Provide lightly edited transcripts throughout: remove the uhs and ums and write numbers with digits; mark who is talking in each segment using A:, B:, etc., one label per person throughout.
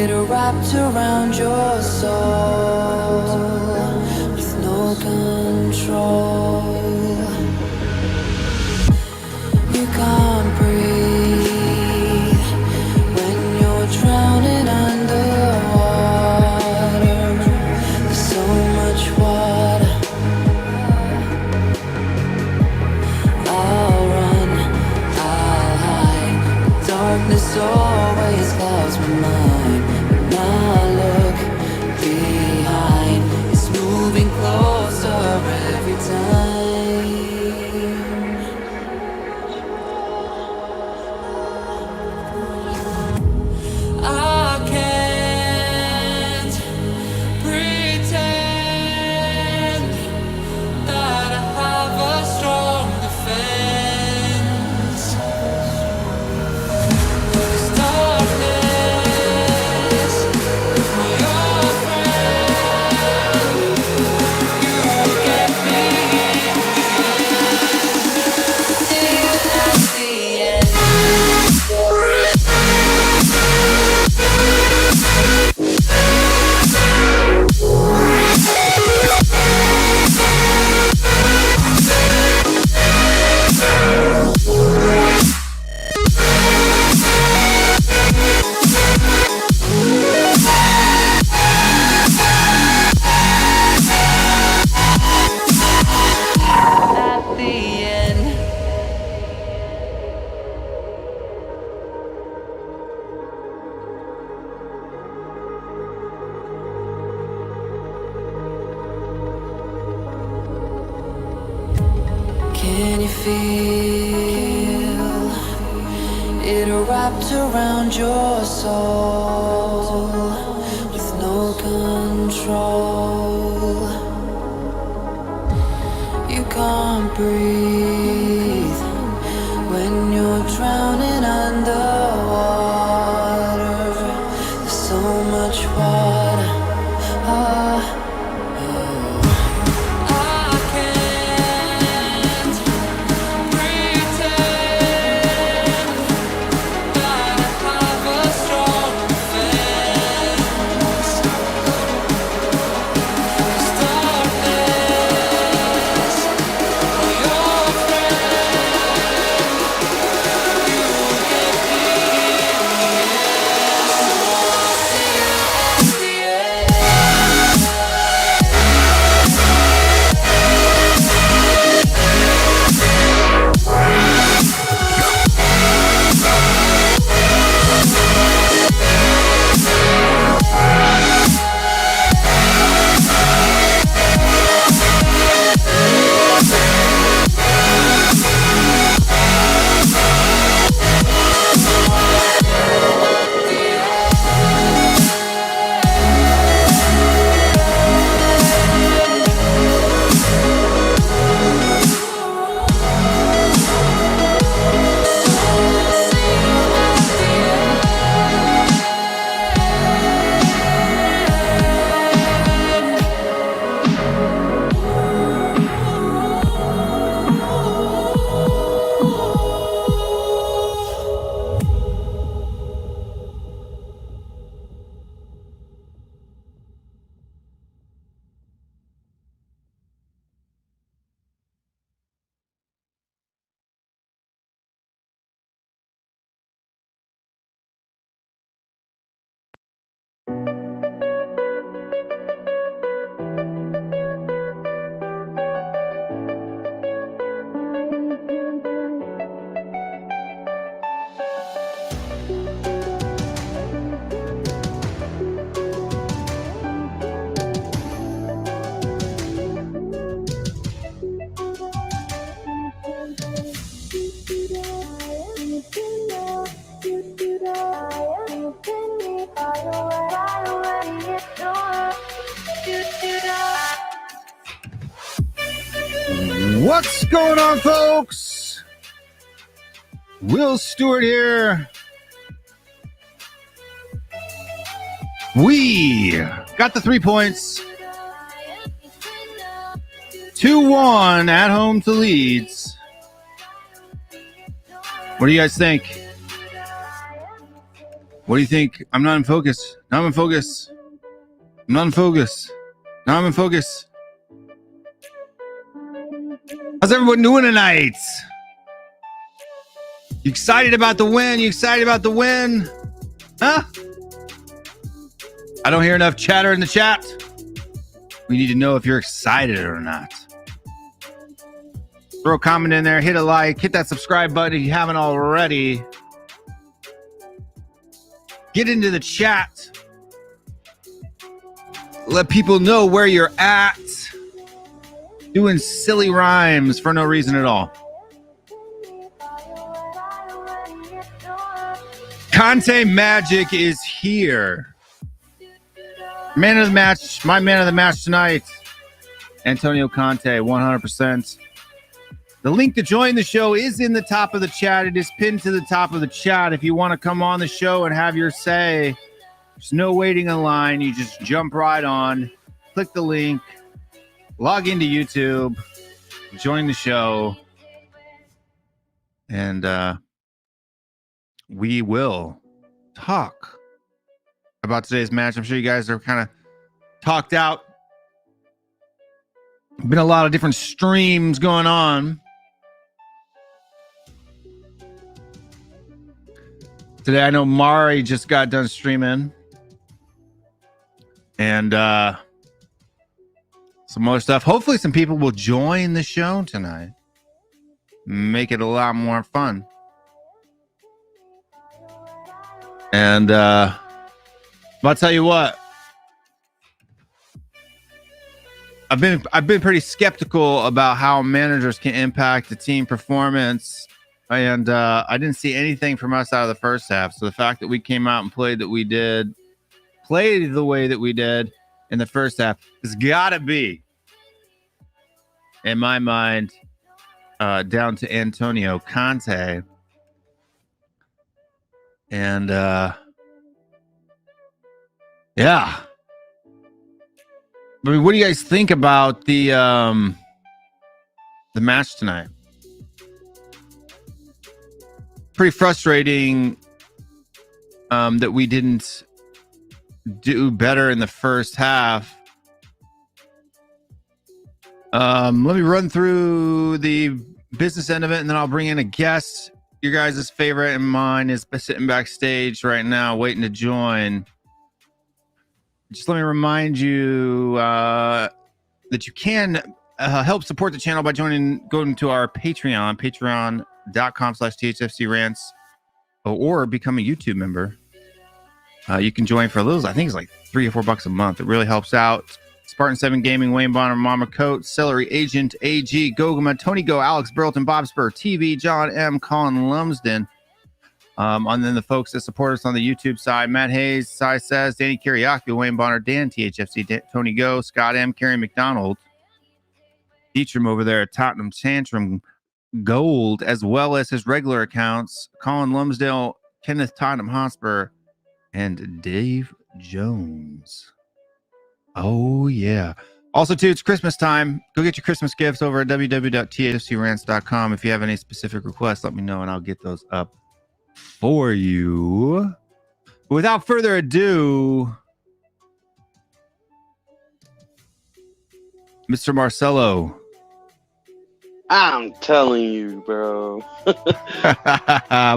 A: feel it wrapped around your soul with no control? You can't breathe when you're drowning underwater. There's so much water. I'll run, I'll hide. Darkness always clouds my mind. When I look behind, it's moving closer every time. I can't pretend that I have a strong defense. There's darkness, your friend. You get me till at the end. At the end. Can you feel it wrapped around your soul with no control? You can't breathe when you're drowning underwater. There's so much water. I can't pretend that I have a strong defense. There's darkness, your friend. You get me till the
B: What's going on, folks? Will Stewart here. We got the 3 points. 2-1 at home to Leeds. What do you guys think? What do you think? I'm not in focus. Now I'm in focus. I'm not in focus. Now I'm in focus. How's everyone doing tonight? You excited about the win? You excited about the win? Huh? I don't hear enough chatter in the chat. We need to know if you're excited or not. Throw a comment in there, hit a like, hit that subscribe button if you haven't already. Get into the chat. Let people know where you're at. Doing silly rhymes for no reason at all. Conte Magic is here. Man of the match, my man of the match tonight, Antonio Conte, 100%. The link to join the show is in the top of the chat. It is pinned to the top of the chat. If you want to come on the show and have your say, there's no waiting in line. You just jump right on, click the link, log into YouTube, join the show, and we will talk about today's match. I'm sure you guys are kind of talked out. Been a lot of different streams going on. Today, I know Mari just got done streaming. And some more stuff. Hopefully some people will join the show tonight. Make it a lot more fun. And I'll tell you what. I've been pretty skeptical about how managers can impact the team performance. And I didn't see anything from us out of the first half. So the fact that we came out and played the way that we did in the first half has got to be, in my mind, down to Antonio Conte. And yeah. I mean, what do you guys think about the match tonight? Pretty frustrating that we didn't do better in the first half. Let me run through the business end of it, and then I'll bring in a guest. Your guys' favorite and mine is sitting backstage right now, waiting to join. Just let me remind you that you can help support the channel by going to our Patreon, patreon.com/THFCRants, or become a YouTube member. You can join for a little, I think it's like $3 or $4 a month. It really helps out. Spartan 7 Gaming, Wayne Bonner, Mama Coat, Celery Agent, AG, Gogama, Tony Go, Alex Burleton, Bob Spur, TV, John M, Colin Lumsden. And then the folks that support us on the YouTube side: Matt Hayes, Sai Says, Danny Kiriaki, Wayne Bonner, Dan THFC, Tony Go, Scott M, Kerry McDonald, Deetram over there at Tottenham Tantrum Gold, as well as his regular accounts: Colin Lumsdale, Kenneth Tottenham Hotspur, and Dave Jones. Oh yeah. Also too, it's Christmas time. Go get your Christmas gifts over at www.thfcrants.com. If you have any specific requests, let me know and I'll get those up for you. Without further ado, Mr. Marcelo.
C: I'm telling you, bro.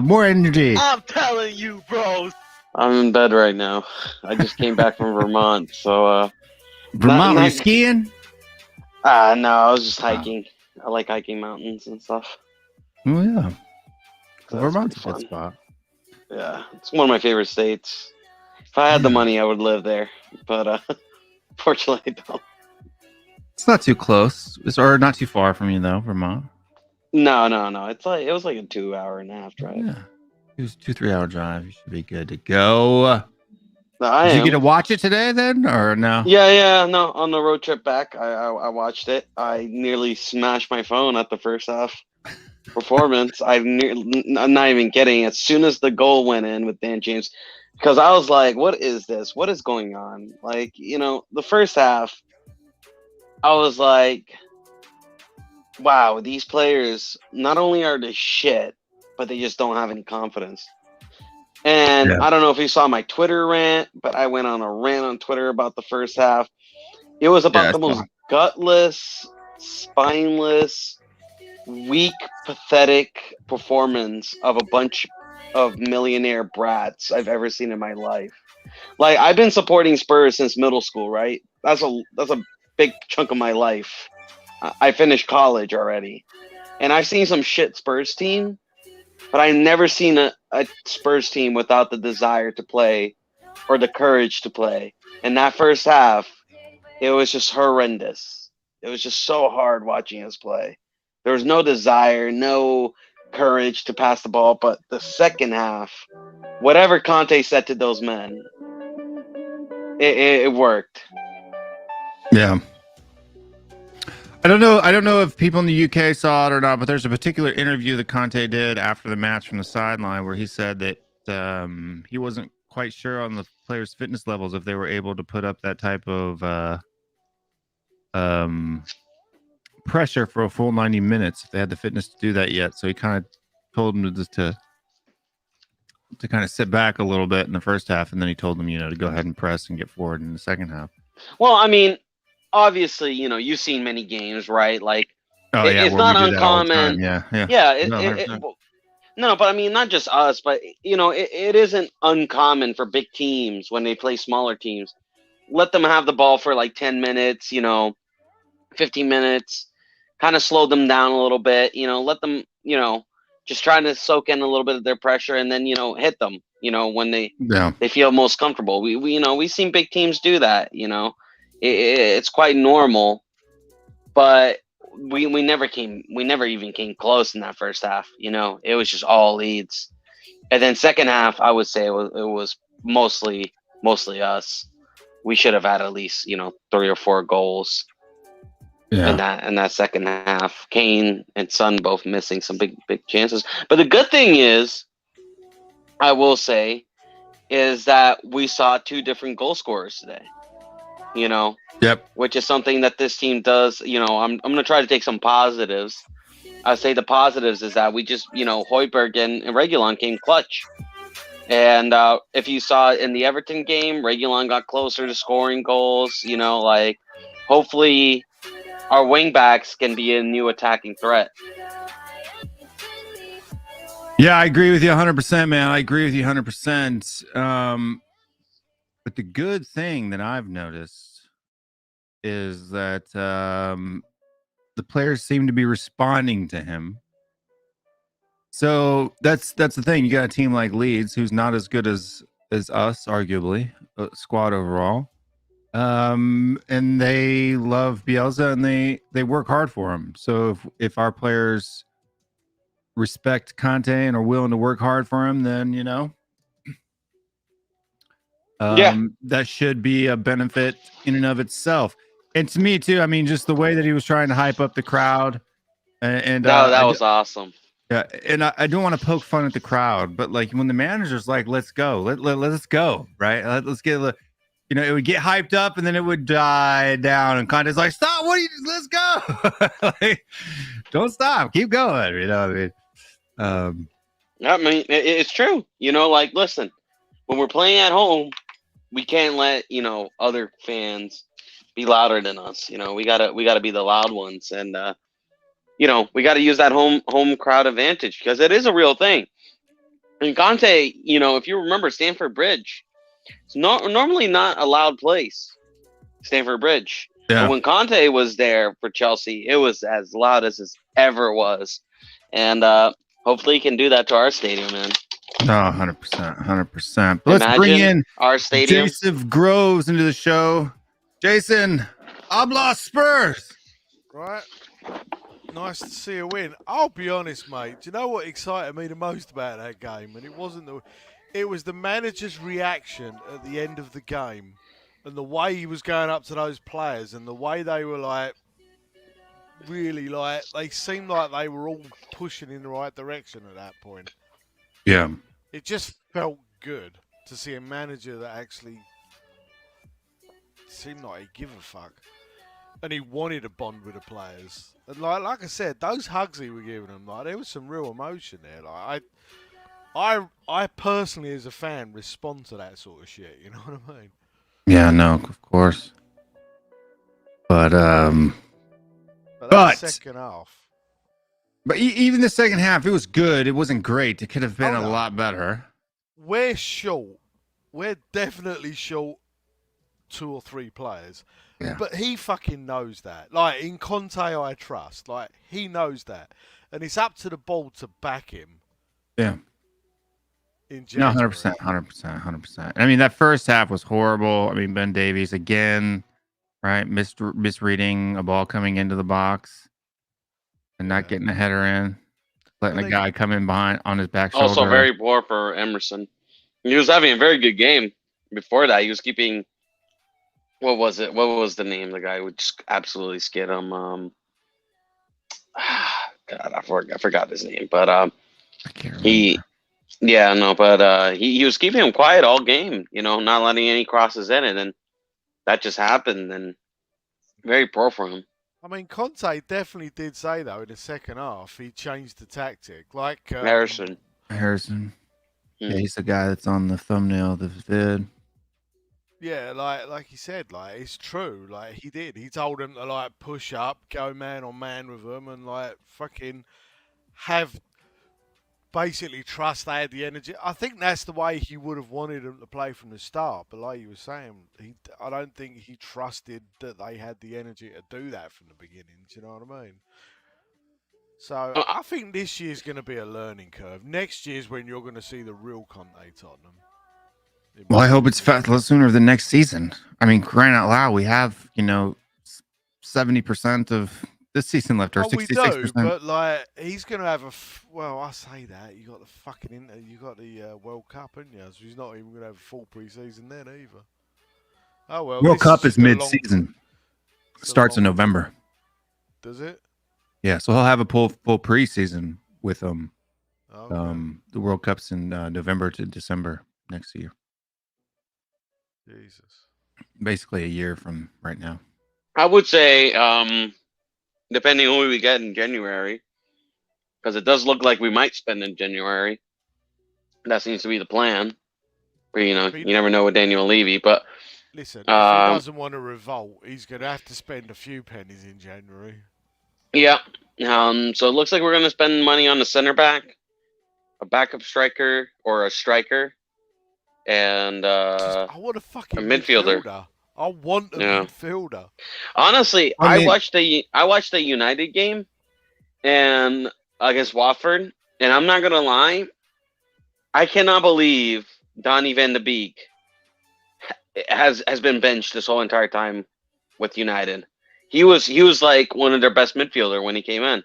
B: More energy.
C: I'm telling you, bro. I'm in bed right now. I just came back from Vermont, so
B: Vermont, were you skiing?
C: No, I was just hiking. I like hiking mountains and stuff.
B: Oh yeah.
C: So
B: Vermont's a good spot.
C: Yeah, it's one of my favorite states. If I had the money, I would live there, but fortunately, I don't.
B: It's not too close, or not too far from you though, Vermont.
C: No. It was like a 2.5-hour drive.
B: Yeah, it was 2-3 hour drive. You should be good to go.
C: Did
B: you get to watch it today then, or no?
C: Yeah. No, on the road trip back, I watched it. I nearly smashed my phone at the first half performance. I'm not even kidding. As soon as the goal went in with Dan James, because I was like, what is this? What is going on? Like, the first half, I was like, wow, these players not only are they shit, but they just don't have any confidence. And
B: Yeah.
C: I don't know if you saw my Twitter rant, but I went on a rant on Twitter about the first half. It was about the most gutless, spineless, weak, pathetic performance of a bunch of millionaire brats I've ever seen in my life. Like, I've been supporting Spurs since middle school, right? That's a big chunk of my life. I finished college already, and I've seen some shit Spurs team, but I've never seen a Spurs team without the desire to play or the courage to play. And that first half, it was just horrendous. It was just so hard watching us play. There was no desire, no courage to pass the ball. But the second half, whatever Conte said to those men, it worked.
B: Yeah. I don't know if people in the UK saw it or not, but there's a particular interview that Conte did after the match from the sideline where he said that he wasn't quite sure on the players' fitness levels if they were able to put up that type of pressure for a full 90 minutes if they had the fitness to do that yet. So he kind of told them to kind of sit back a little bit in the first half, and then he told them, to go ahead and press and get forward in the second half.
C: Well, I mean, obviously, you've seen many games, right? Like, it's not uncommon.
B: Yeah.
C: No, but I mean, not just us, but it isn't uncommon for big teams when they play smaller teams. Let them have the ball for like 10 minutes, 15 minutes, kind of slow them down a little bit, let them, just trying to soak in a little bit of their pressure and then, hit them, when they feel most comfortable. We've seen big teams do that, it's quite normal, but we never even came close in that first half. It was just all Leeds, and then second half, I would say it was mostly us. We should have had at least 3 or 4 goals in that second half. Kane and Son both missing some big chances. But the good thing is, I will say, is that we saw 2 different goal scorers today. Which is something that this team does. I'm going to try to take some positives. I say the positives is that we just, Højbjerg and Reguilon came clutch. And if you saw in the Everton game, Reguilon got closer to scoring goals. Hopefully our wingbacks can be a new attacking threat.
B: Yeah, I agree with you 100%, man. I agree with you 100%. But the good thing that I've noticed is that the players seem to be responding to him. So that's the thing. You got a team like Leeds, who's not as good as us, arguably, squad overall. And they love Bielsa and they work hard for him. So if our players respect Conte and are willing to work hard for him, then that should be a benefit in and of itself. And to me too, I mean, just the way that he was trying to hype up the crowd, and
C: that was awesome.
B: Yeah, and I don't want to poke fun at the crowd, but like when the manager's like, "Let's go, let's go," right? Let's get, it would get hyped up and then it would die down, and Conte's like, "Stop! Let's go! Like, don't stop, keep going." I mean,
C: it's true. Like, listen, when we're playing at home, we can't let other fans be louder than us. We gotta be the loud ones, and we got to use that home crowd advantage because it is a real thing. And Conte, if you remember, Stamford Bridge, it's normally not a loud place. Stamford Bridge.
B: Yeah.
C: But when Conte was there for Chelsea, it was as loud as it ever was, and hopefully he can do that to our stadium, man.
B: No, 100%. Let's bring in
C: our stadium.
B: Jason Groves into the show. Jason, Habla Spurs.
D: Right. Nice to see a win. I'll be honest, mate. Do you know what excited me the most about that game? And it was the manager's reaction at the end of the game, and the way he was going up to those players, and the way they were like, really like, they seemed like they were all pushing in the right direction at that point.
B: Yeah.
D: It just felt good to see a manager that actually seemed like he gave a fuck. And he wanted to bond with the players. And like I said, those hugs he were giving them, like there was some real emotion there. Like I personally, as a fan, respond to that sort of shit. You know what I mean?
B: Yeah, no, of course. But
D: that second half.
B: But even the second half, it was good. It wasn't great. It could have been
D: Oh,
B: a
D: no.
B: lot better.
D: We're short. We're definitely short 2 or 3 players.
B: Yeah.
D: But he fucking knows that. Like, in Conte, I trust. Like, he knows that. And it's up to the board to back him.
B: Yeah.
D: In
B: No,
D: January.
B: 100%. I mean, that first half was horrible. I mean, Ben Davies again, right? Misreading a ball coming into the box and not getting a header in, letting a guy come in behind on his back shoulder.
C: Also very poor for Emerson. He was having a very good game. Before that, he was keeping. What was it? What was the name? The guy who just absolutely skid him. God, I forgot his name. But
B: I can't remember.
C: he was keeping him quiet all game. You know, not letting any crosses in, and then that just happened. And very poor for him.
D: I mean, Conte definitely did say, though, in the second half, he changed the tactic. Like
C: Harrison.
B: Yeah, he's the guy that's on the thumbnail of the vid.
D: Yeah, like he said, like, it's true. Like, he did. He told him to, like, push up, go man on man with them, and, like, fucking have basically trust they had the energy. I think that's the way he would have wanted them to play from the start. But like you were saying, I don't think he trusted that they had the energy to do that from the beginning. Do you know what I mean? So I think this year's going to be a learning curve. Next year's when you're going to see the real Conte Tottenham.
B: Well, I hope it's sooner than next season. I mean, crying out loud, we have 70% of this season left, or 66%.
D: We do, but like he's going to have well, I say that you got the fucking you got the World Cup, haven't you? So he's not even going to have a full pre-season then either. Oh well.
B: World Cup is mid-season. Starts in November.
D: Does it?
B: Yeah, so he'll have a full pre-season with them.
D: Okay.
B: The World Cup's in November to December next year.
D: Jesus.
B: Basically a year from right now.
C: I would say, depending on who we get in January, because it does look like we might spend in January. That seems to be the plan. But, you never know with Daniel Levy. But
D: listen, if he doesn't want to revolt, he's going to have to spend a few pennies in January.
C: Yeah. So it looks like we're going to spend money on the center back, a backup striker or a striker, and
D: I want a fucking
C: midfielder.
D: I want a midfielder.
C: Honestly, I watched the United game and against Watford, and I'm not gonna lie, I cannot believe Donny van de Beek has been benched this whole entire time with United. He was like one of their best midfielder when he came in,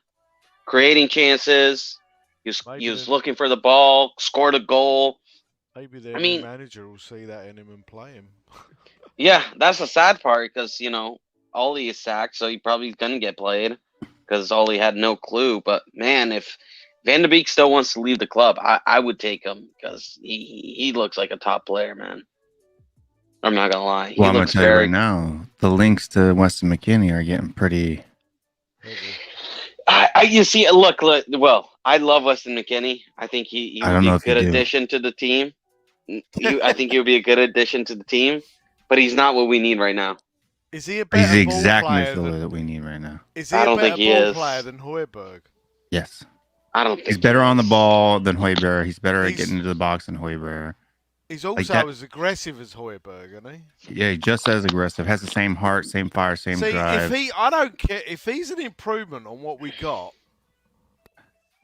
C: creating chances. He was looking for the ball, scored a goal.
D: Maybe their new manager will see that in him and play him.
C: Yeah, that's the sad part because, Ollie is sacked, so he probably going to get played because Ollie had no clue. But, man, if Van de Beek still wants to leave the club, I would take him because he looks like a top player, man. I'm not going to lie.
B: Well, I'm going to tell you right now, the links to Weston McKennie are getting pretty...
C: You see, look, well, I love Weston McKennie. I think he would be a good addition to the team. I think he would be a good addition to the team, but he's not what we need right now.
D: Is he a better
B: He's the exact
D: ball player
B: midfielder that we need right now.
D: Is he a better ball player than Højbjerg?
B: Yes.
C: I don't think
B: he's better on the ball than Højbjerg. He's better at getting into the box than Højbjerg.
D: He's also as aggressive as Højbjerg, isn't he?
B: Yeah, just as aggressive. Has the same heart, same fire, same drive.
D: I don't care if he's an improvement on what we got.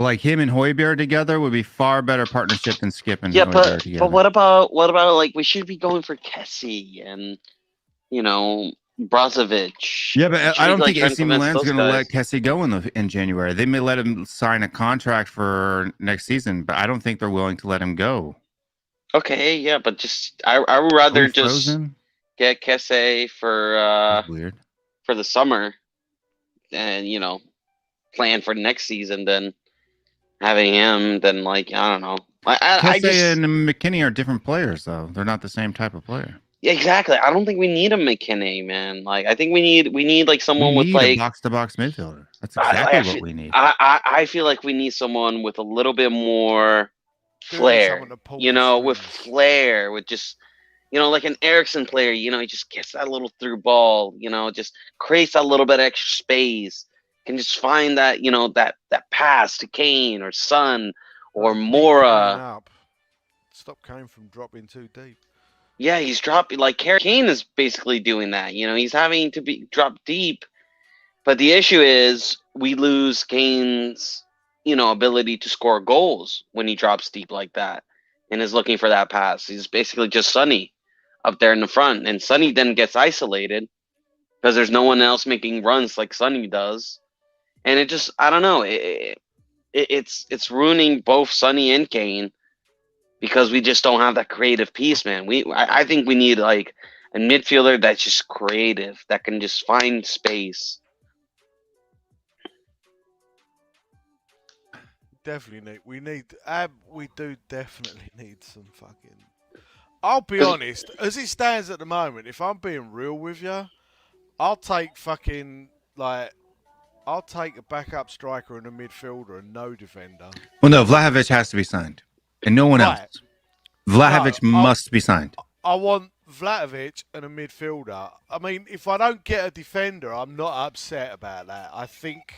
B: Like him and Højbjerg together would be far better partnership than Skip and
C: Højbjerg
B: together.
C: But what about like we should be going for Kessie and Brozovic.
B: Yeah, but I don't think AC Milan's going to let Kessie go in January. They may let him sign a contract for next season, but I don't think they're willing to let him go.
C: Okay, yeah, but just I would rather just get Kessie for
B: weird
C: for the summer, and plan for next season than having him. Then I don't know.
B: Kessie and McKennie are different players, though. They're not the same type of player.
C: Yeah, exactly. I don't think we need a McKennie, man. I think we need like someone with like
B: a box-to-box midfielder. That's exactly what we need.
C: I feel like we need someone with a little bit more flair,
D: something to pull
C: you
D: the
C: know, with
D: strings.
C: flair, with just, you know, like an Ericsson player, you know, he just gets that little through ball, you know, just creates a little bit of extra space, can just find that, you know, that pass to Kane or Son or
D: Deep playing
C: Mora.
D: up. Stop Kane from dropping too deep.
C: Yeah, he's dropping, like Kane is basically doing that, you know, he's having to be drop deep. But the issue is we lose Kane's, you know, ability to score goals when he drops deep like that and is looking for that pass. He's basically just Sonny up there in the front, and Sonny then gets isolated because there's no one else making runs like Sonny does, and it just, I don't know, it's ruining both Sonny and Kane because we just don't have that creative piece, man. I think we need like a midfielder that's just creative, that can just find space.
D: Definitely we do definitely need some fucking. I'll be honest, as it stands at the moment, if I'm being real with you, I'll take fucking I'll take a backup striker and a midfielder and no defender.
B: Well, no, Vlahovic has to be signed, and no one
D: Right.
B: else. Vlahovic
D: No,
B: must be signed.
D: I want Vlahovic and a midfielder. I mean, if I don't get a defender, I'm not upset about that. I think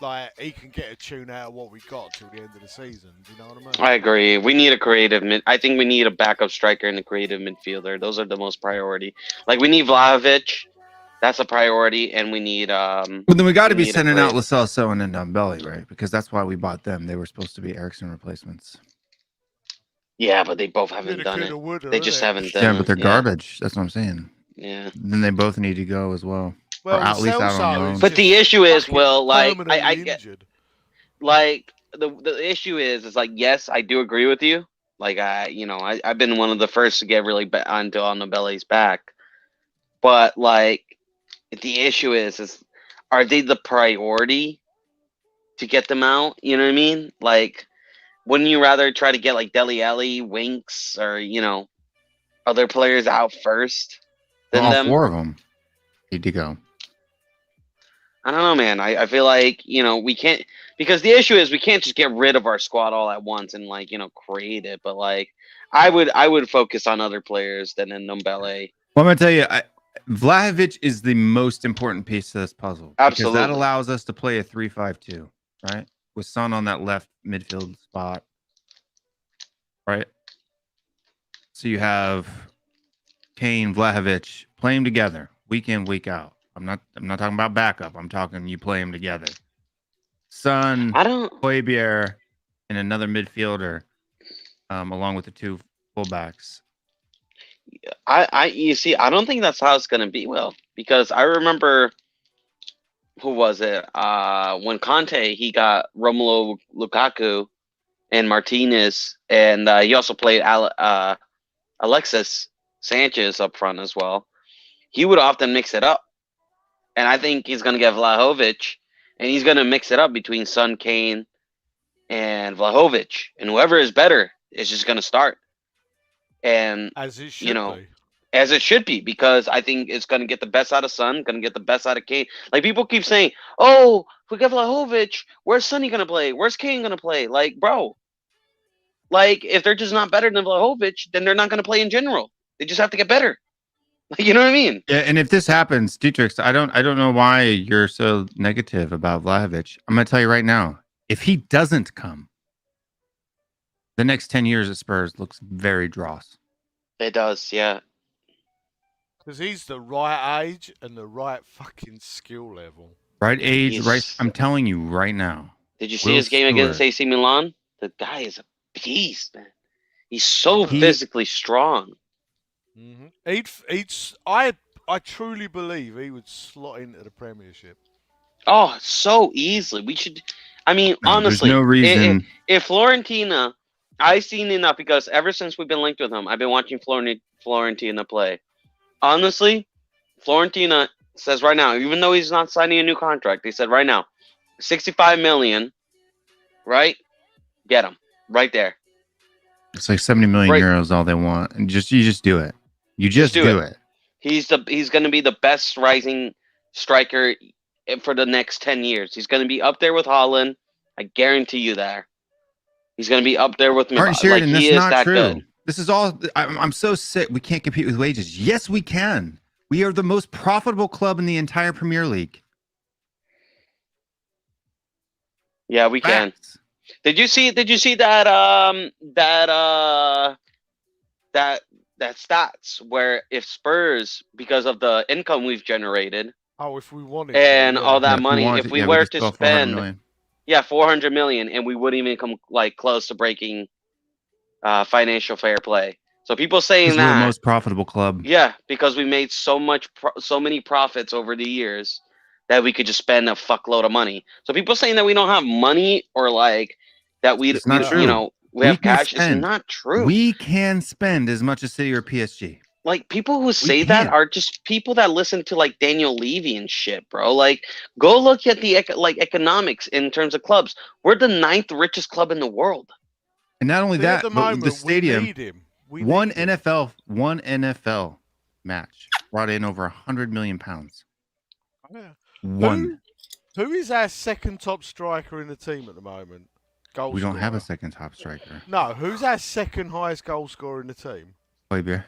D: like he can get a tune out of what we got till the end of the season. Do you know what I mean?
C: I agree. We need a creative I think we need a backup striker and a creative midfielder. Those are the most priority. Like we need Vlahovic. That's a priority, and we need
B: Well, then we got to
C: we
B: be
C: need a
B: sending out
C: great-
B: Lascelles and Ndombele, right? Because that's why we bought them. They were supposed to be Ericsson replacements.
C: Yeah, but they both haven't
D: Coulda,
C: done
D: coulda,
C: it.
D: woulda,
C: They just
D: innit?
C: haven't done
B: Yeah,
C: it.
B: but they're garbage. That's what I'm saying.
C: Yeah.
B: Then they both need to go as well.
D: Well,
B: or at least out on
D: Celso
B: loan.
D: is
C: But
D: just
C: the issue is,
D: fucking
C: Will, like I
D: permanently
C: get
D: injured.
C: like the issue is like, yes, I do agree with you. Like I've been one of the first to get really onto Ndombele's back, but like the issue is are they the priority to get them out? You know what I mean? Like, wouldn't you rather try to get like Dele Alli, Winks, or other players out first than
B: All
C: them?
B: 4 of them need to go.
C: I don't know, man. I feel like, we can't, because the issue is we can't just get rid of our squad all at once and create it. But like, I would focus on other players than in Ndombele.
B: Well, I'm gonna tell you, Vlahovic is the most important piece to this puzzle.
C: Absolutely.
B: Because that allows us to play a 3-5-2, right? With Son on that left midfield spot, right? So you have Kane, Vlahovic playing together week in, week out. I'm not talking about backup. I'm talking you play them together. Son, Højbjerg, and another midfielder, along with the 2 fullbacks.
C: You see, I don't think that's how it's gonna be, Will, because I remember, who was it? When Conte, he got Romelu Lukaku and Martinez, and he also played Alexis Sanchez up front as well. He would often mix it up, and I think he's gonna get Vlahovic, and he's gonna mix it up between Son, Kane, and Vlahovic, and whoever is better is just gonna start. And
D: as it should be.
C: As it should be, because I think it's going to get the best out of Son, going to get the best out of Kane. Like, people keep saying, oh, if we get Vlahovic, where's Sonny going to play? Where's Kane going to play? Like, bro, like, if they're just not better than Vlahovic, then they're not going to play in general. They just have to get better. Like, you know what I mean?
B: Yeah, and if this happens, Dietrich, I don't know why you're so negative about Vlahovic. I'm going to tell you right now, if he doesn't come, the next 10 years at Spurs looks very dross.
C: It does, yeah.
D: Because he's the right age and the right fucking skill level.
B: Right age,
C: He's-
B: right. I'm telling you right now.
C: Did you see
B: Will
C: his game against
B: Stewart.
C: AC Milan? The guy is a beast, man. He's so
B: He-
C: physically strong.
D: I truly believe he would slot into the Premiership.
C: Oh, so easily. We should. I mean,
B: No,
C: honestly,
B: there's no reason.
C: if Florentina, I've seen enough because ever since we've been linked with him, I've been watching Florentina play. Honestly, Florentina says right now, even though he's not signing a new contract, they said right now, 65 million, right? Get him right there.
B: It's like 70 million
C: Right.
B: euros, all they want, and you just do it. You just
C: do
B: do
C: it.
B: it.
C: He's going to be the best rising striker for the next 10 years. He's going to be up there with Haaland. I guarantee you that. He's going to be up there with
B: Martin Sheridan,
C: like, he
B: that's
C: is
B: not
C: that
B: true.
C: good.
B: This is all. I'm so sick. We can't compete with wages. Yes, we can. We are the most profitable club in the entire Premier League.
C: Yeah, we can.
B: Facts.
C: Did you see that that stats where if Spurs, because of the income we've generated
D: Oh, if we wanted
C: and
D: to, yeah.
C: all that
B: Yeah,
C: money,
B: wanted
C: if we
B: yeah,
C: were
B: just
C: to
B: spell 400
C: spend
B: million.
C: 400 million, and we wouldn't even come like close to breaking financial fair play. So people saying
B: Because we're the
C: that,
B: most profitable club.
C: yeah, because we made so many profits over the years that we could just spend a fuckload of money. So people saying that we don't have money or like that
B: It's not true.
C: you know, we
B: We
C: have
B: can
C: cash. It's
B: spend.
C: not true.
B: We can spend as much as City or PSG.
C: Like people who say that
B: can.
C: are just people that listen to like Daniel Levy and shit, bro. Like go look at the economics in terms of clubs. We're the 9th richest club in the world.
B: And not only
D: See,
B: that,
D: at the
B: but
D: moment,
B: the stadium.
D: we need him. We
B: One
D: need him.
B: NFL match brought in over 100 million pounds.
D: Yeah.
B: One.
D: Who is our second top striker in the team at the moment? Goal
B: We don't have a
D: scorer.
B: second top striker.
D: No, who's our second highest goal scorer in the team?
B: Højbjerg.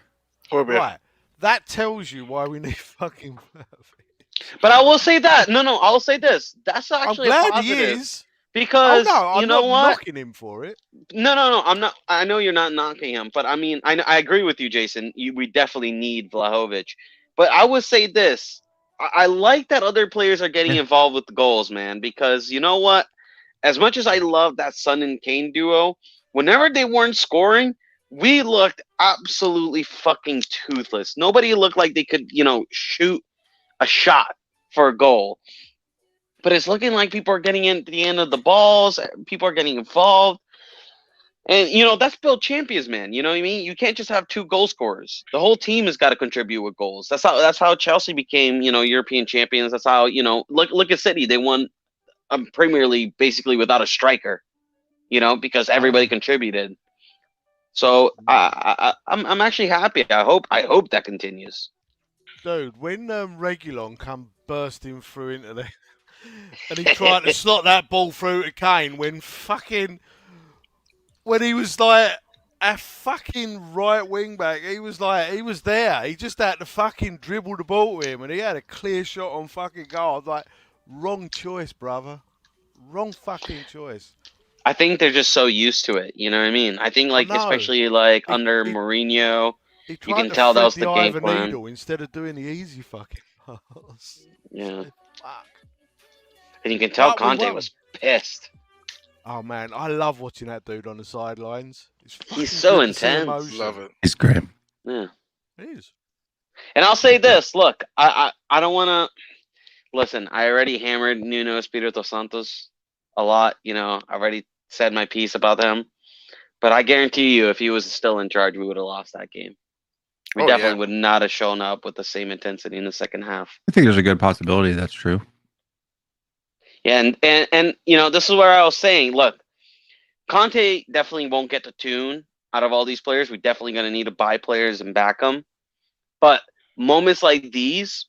D: Right. That tells you why we need fucking Vlahovic.
C: But I will say that. No, I'll say this. That's
D: I'm
C: actually a
D: glad
C: positive.
D: he is.
C: Because
D: Oh no, I'm
C: you know
D: not
C: what?
D: knocking him for it.
C: No, I'm not. I know you're not knocking him, but I mean, I agree with you, Jason. We definitely need Vlahovic. But I would say this: I like that other players are getting involved with the goals, man. Because you know what? As much as I love that Son and Kane duo, whenever they weren't scoring, we looked absolutely fucking toothless. Nobody looked like they could, shoot a shot for a goal. But it's looking like people are getting in at the end of the balls. People are getting involved. And, that's built champions, man. You know what I mean? You can't just have 2 goal scorers. The whole team has got to contribute with goals. That's how Chelsea became, European champions. That's how, look at City. They won a Premier League basically without a striker, because everybody contributed. So I'm actually happy. I hope that continues.
D: Dude, when Reguilon come bursting through into the and he tried to slot that ball through to Kane when he was like a fucking right wing back, he was there. He just had to fucking dribble the ball to him and he had a clear shot on fucking goal. I was like, wrong choice, brother. Wrong fucking choice.
C: I think they're just so used to it. You know what I mean? I think especially under Mourinho,
D: He
C: you
D: tried
C: can
D: to
C: tell that
D: thread
C: was the game
D: eye of a
C: plan.
D: needle instead of doing the easy fucking pass.
C: Yeah.
D: Fuck.
C: And you can tell
D: But we
C: Conte
D: won.
C: was pissed.
D: Oh man, I love watching that dude on the sidelines. It's fucking
C: so
D: good to see
C: intense.
D: emotion.
E: Love it.
B: He's great.
C: Yeah.
D: It is.
C: And I'll say this, look, I don't want to listen. I already hammered Nuno Espirito Santos a lot. I already said my piece about him. But I guarantee you, if he was still in charge, we would have lost that game. We definitely would not have shown up with the same intensity in the second half.
B: I think there's a good possibility that's true.
C: Yeah, and this is where I was saying, look, Conte definitely won't get the tune out of all these players. We're definitely going to need to buy players and back them. But moments like these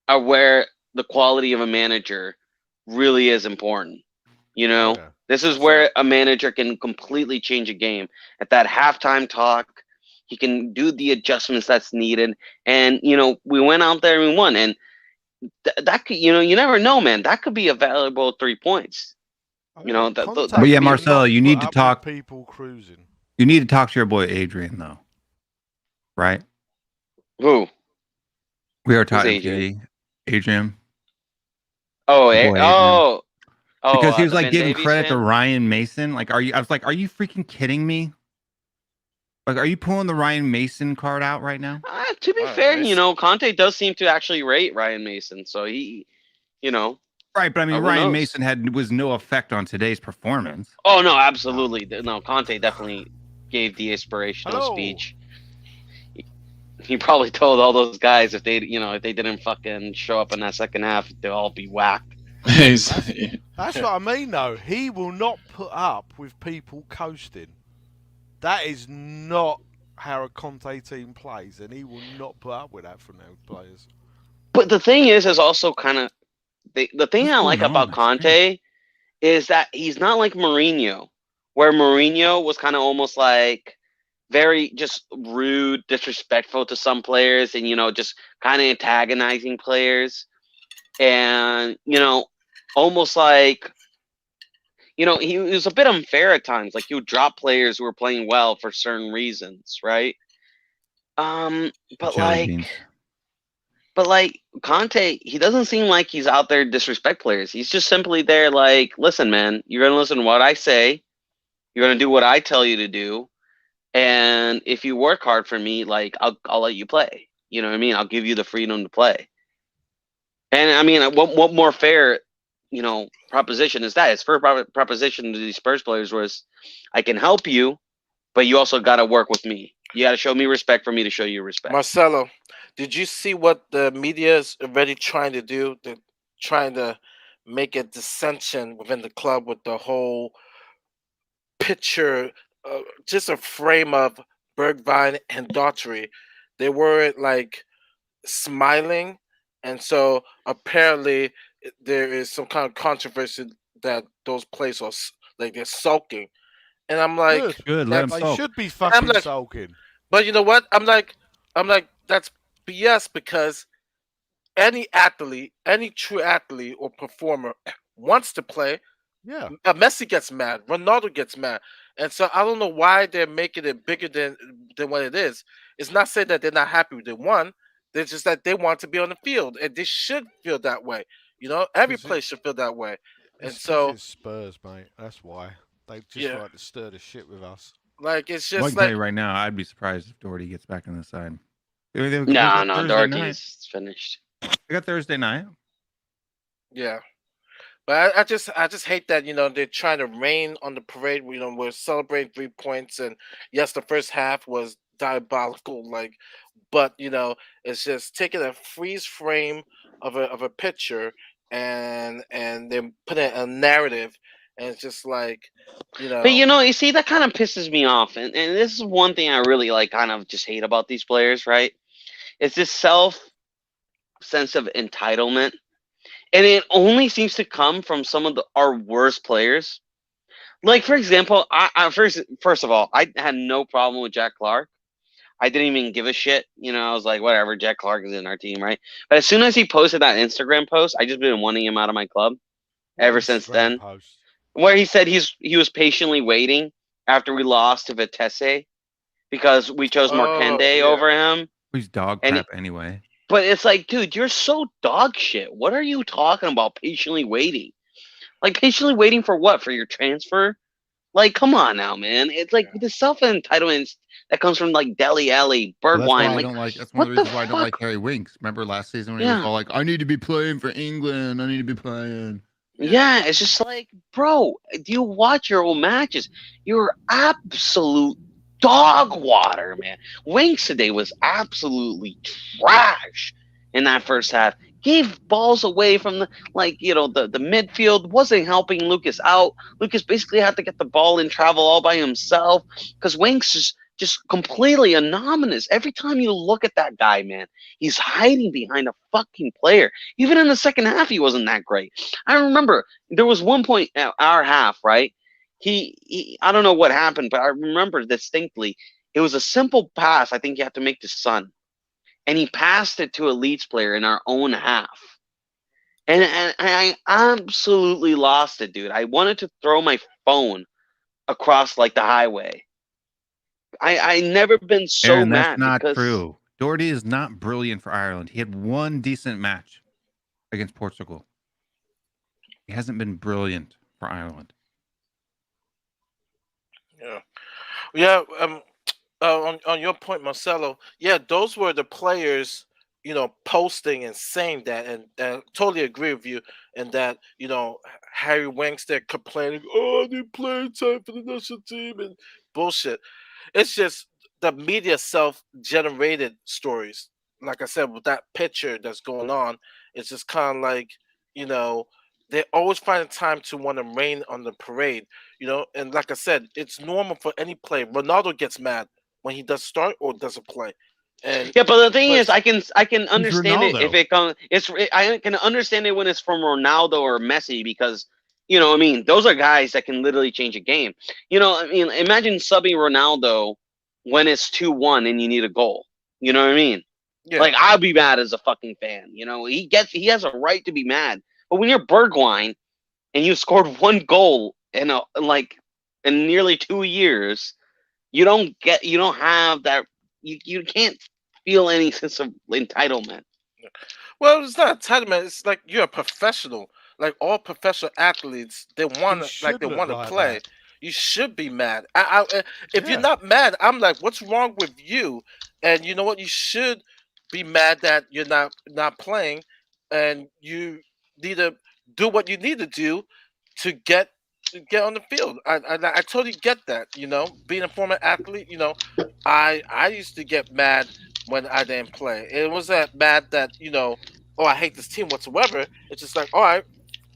C: are where the quality of a manager really is important.
D: Yeah.
C: This is where a manager can completely change a game. At that halftime talk, he can do the adjustments that's needed. And, we went out there and we won. And that could, you never know, man. That could be a valuable 3 points.
D: Contact
B: But yeah,
D: will
B: Marcelo,
D: not
B: you
D: put
B: need to
D: up with
B: talk-
D: people cruising.
B: You need to talk to your boy Adrian, though. Right?
C: Who?
B: We are talking
C: Adrian?
B: Adrian.
C: Oh,
B: Adrian. Because he was
C: the
B: like giving
C: Van
B: credit to
C: fan?
B: Ryan Mason. I was like, are you freaking kidding me? Like, are you pulling the Ryan Mason card out right now?
C: To be
E: Ryan
C: fair,
E: Mason.
C: Conte does seem to actually rate Ryan Mason. So he,
B: Right, but I mean,
C: Who
B: Ryan
C: knows?
B: Mason was no effect on today's performance.
C: Oh no, absolutely. No, Conte definitely gave the inspirational
D: Hello.
C: speech. He probably told all those guys if they didn't fucking show up in that second half, they'll all be whacked.
E: He's-
D: That's what I mean, though. He will not put up with people coasting. That is not how a Conte team plays, and he will not put up with that from those players.
C: But the thing is also kind of the thing
B: What's
C: I like
B: going on?
C: about
B: That's
C: Conte is that he's not like Mourinho, where Mourinho was kind of almost like very just rude, disrespectful to some players, and just kind of antagonizing players, and almost like he was a bit unfair at times. Like he would drop players who were playing well for certain reasons, right? But like Conte, he doesn't seem like he's out there to disrespect players. He's just simply there like, listen, man, you're gonna listen to what I say, you're gonna do what I tell you to do, and if you work hard for me, like I'll let you play. You know what I mean? I'll give you the freedom to play. And I mean, what more fair, proposition is that? His first proposition to these Spurs players was, I can help you, but you also got to work with me. You got to show me respect for me to show you respect.
E: Marcelo, did you see what the media is already trying to do? They're trying to make a dissension within the club with the whole picture, just a frame of Bergwijn and Daughtry. They weren't like smiling, and so apparently there is some kind of controversy that those players are like they're sulking. And I'm like,
B: good. Let them
D: They
B: sulk.
D: should be fucking
E: like-
D: sulking.
E: but you know what? I'm like, that's BS, because any athlete, any true athlete or performer wants to play.
D: Yeah.
E: Messi gets mad, Ronaldo gets mad, and so I don't know why they're making it bigger than what it is. It's not saying that they're not happy with they won. They're just that they want to be on the field, and they should feel that way. Every
D: Is it-
E: place should feel that way. And
D: It's 'cause
E: so,
D: it's Spurs, mate. That's why they just
E: Yeah.
D: like to stir the shit with us.
E: like, it's
B: I
E: just
B: can tell
E: like,
B: you right now, I'd be surprised if Doherty gets back on the side.
C: No,
B: Thursday night.
C: Doherty's finished.
B: They got Thursday night.
E: yeah. But I just hate that they're trying to rain on the parade. We're celebrating 3 points, and yes, the first half was diabolical. Like, but it's just taking a freeze frame of a picture and then putting a narrative, and it's just like
C: But you see, that kind of pisses me off, and this is one thing I really like, kind of just hate about these players, right? It's this sense of entitlement, and it only seems to come from some of our worst players. Like, for example, I first of all, I had no problem with Jack Clark. I didn't even give a shit. I was like, whatever, Jack Clark is in our team, right? But as soon as he posted that Instagram post, I just been wanting him out of my club ever since
D: Instagram
C: then.
D: post.
C: Where he said he was patiently waiting after we lost to Vitesse because we chose Markende
E: yeah.
C: over him.
B: He's dog
C: And
B: crap anyway.
C: But it's like, dude, you're so dog shit. What are you talking about patiently waiting? Like, patiently waiting for what? For your transfer? Like, come on now, man. It's like the self-entitlement that comes from, like, Dele Alli,
B: Well, that's why
C: Bergwijn.
B: I
C: Like,
B: don't like. That's one of
C: what
B: the
C: the
B: reasons why I don't like
C: fuck?
B: Harry Winks. Remember last season when he
C: Yeah.
B: was all like, "I need to be playing for England. I need to be playing."
C: yeah, it's just like, bro, do you watch your old matches? You're absolute dog water, man. Winks today was absolutely trash in that first half. Gave balls away from the midfield, wasn't helping Lucas out. Lucas basically had to get the ball and travel all by himself because Winks is just completely anonymous. Every time you look at that guy, man, he's hiding behind a fucking player. Even in the second half, he wasn't that great. I remember there was one point at our half, right? He I don't know what happened, but I remember distinctly. It was a simple pass. I think you have to make to Son, and he passed it to a Leeds player in our own half, and I absolutely lost it, dude. I wanted to throw my phone across like the highway. I never been so
B: Aaron,
C: mad
B: that's not
C: because
B: true. Doherty is not brilliant for Ireland. He had one decent match against Portugal. He hasn't been brilliant for Ireland.
E: Yeah. On your point, Marcelo, yeah, those were the players, posting and saying that, and totally agree with you. And that, Harry Winks, they're complaining, oh, they playing time for the national team and bullshit. It's just the media self-generated stories. Like I said, with that picture that's going on, it's just kind of like, they always find a time to want to rain on the parade, and like I said, it's normal for any player. Ronaldo gets mad when he does start or doesn't play. And
C: yeah, but the thing
E: but-
C: is, I can understand it
B: Ronaldo.
C: if it comes. I can understand it when it's from Ronaldo or Messi because You know, I mean, those are guys that can literally change a game. You know, I mean, imagine subbing Ronaldo when it's 2-1 and you need a goal. You know what I mean?
E: Yeah.
C: Like, I'll be mad as a fucking fan. You know, he has a right to be mad. But when you're Bergwijn and you scored 1 goal in nearly 2 years, you don't have that. You can't feel any sense of entitlement.
E: Well, it's not entitlement. It's like you're a professional. Like all professional athletes, they want
D: shouldn't
E: to
D: like
E: play.
D: that.
E: You should be mad. If
D: Yeah.
E: you're not mad, I'm like, what's wrong with you? And you know what? You should be mad that you're not playing, and you need to do what you need to do to get on the field. I totally get that. You know, being a former athlete, you know, I used to get mad when I didn't play. It wasn't mad that, you know, oh, I hate this team whatsoever. It's just like, all right,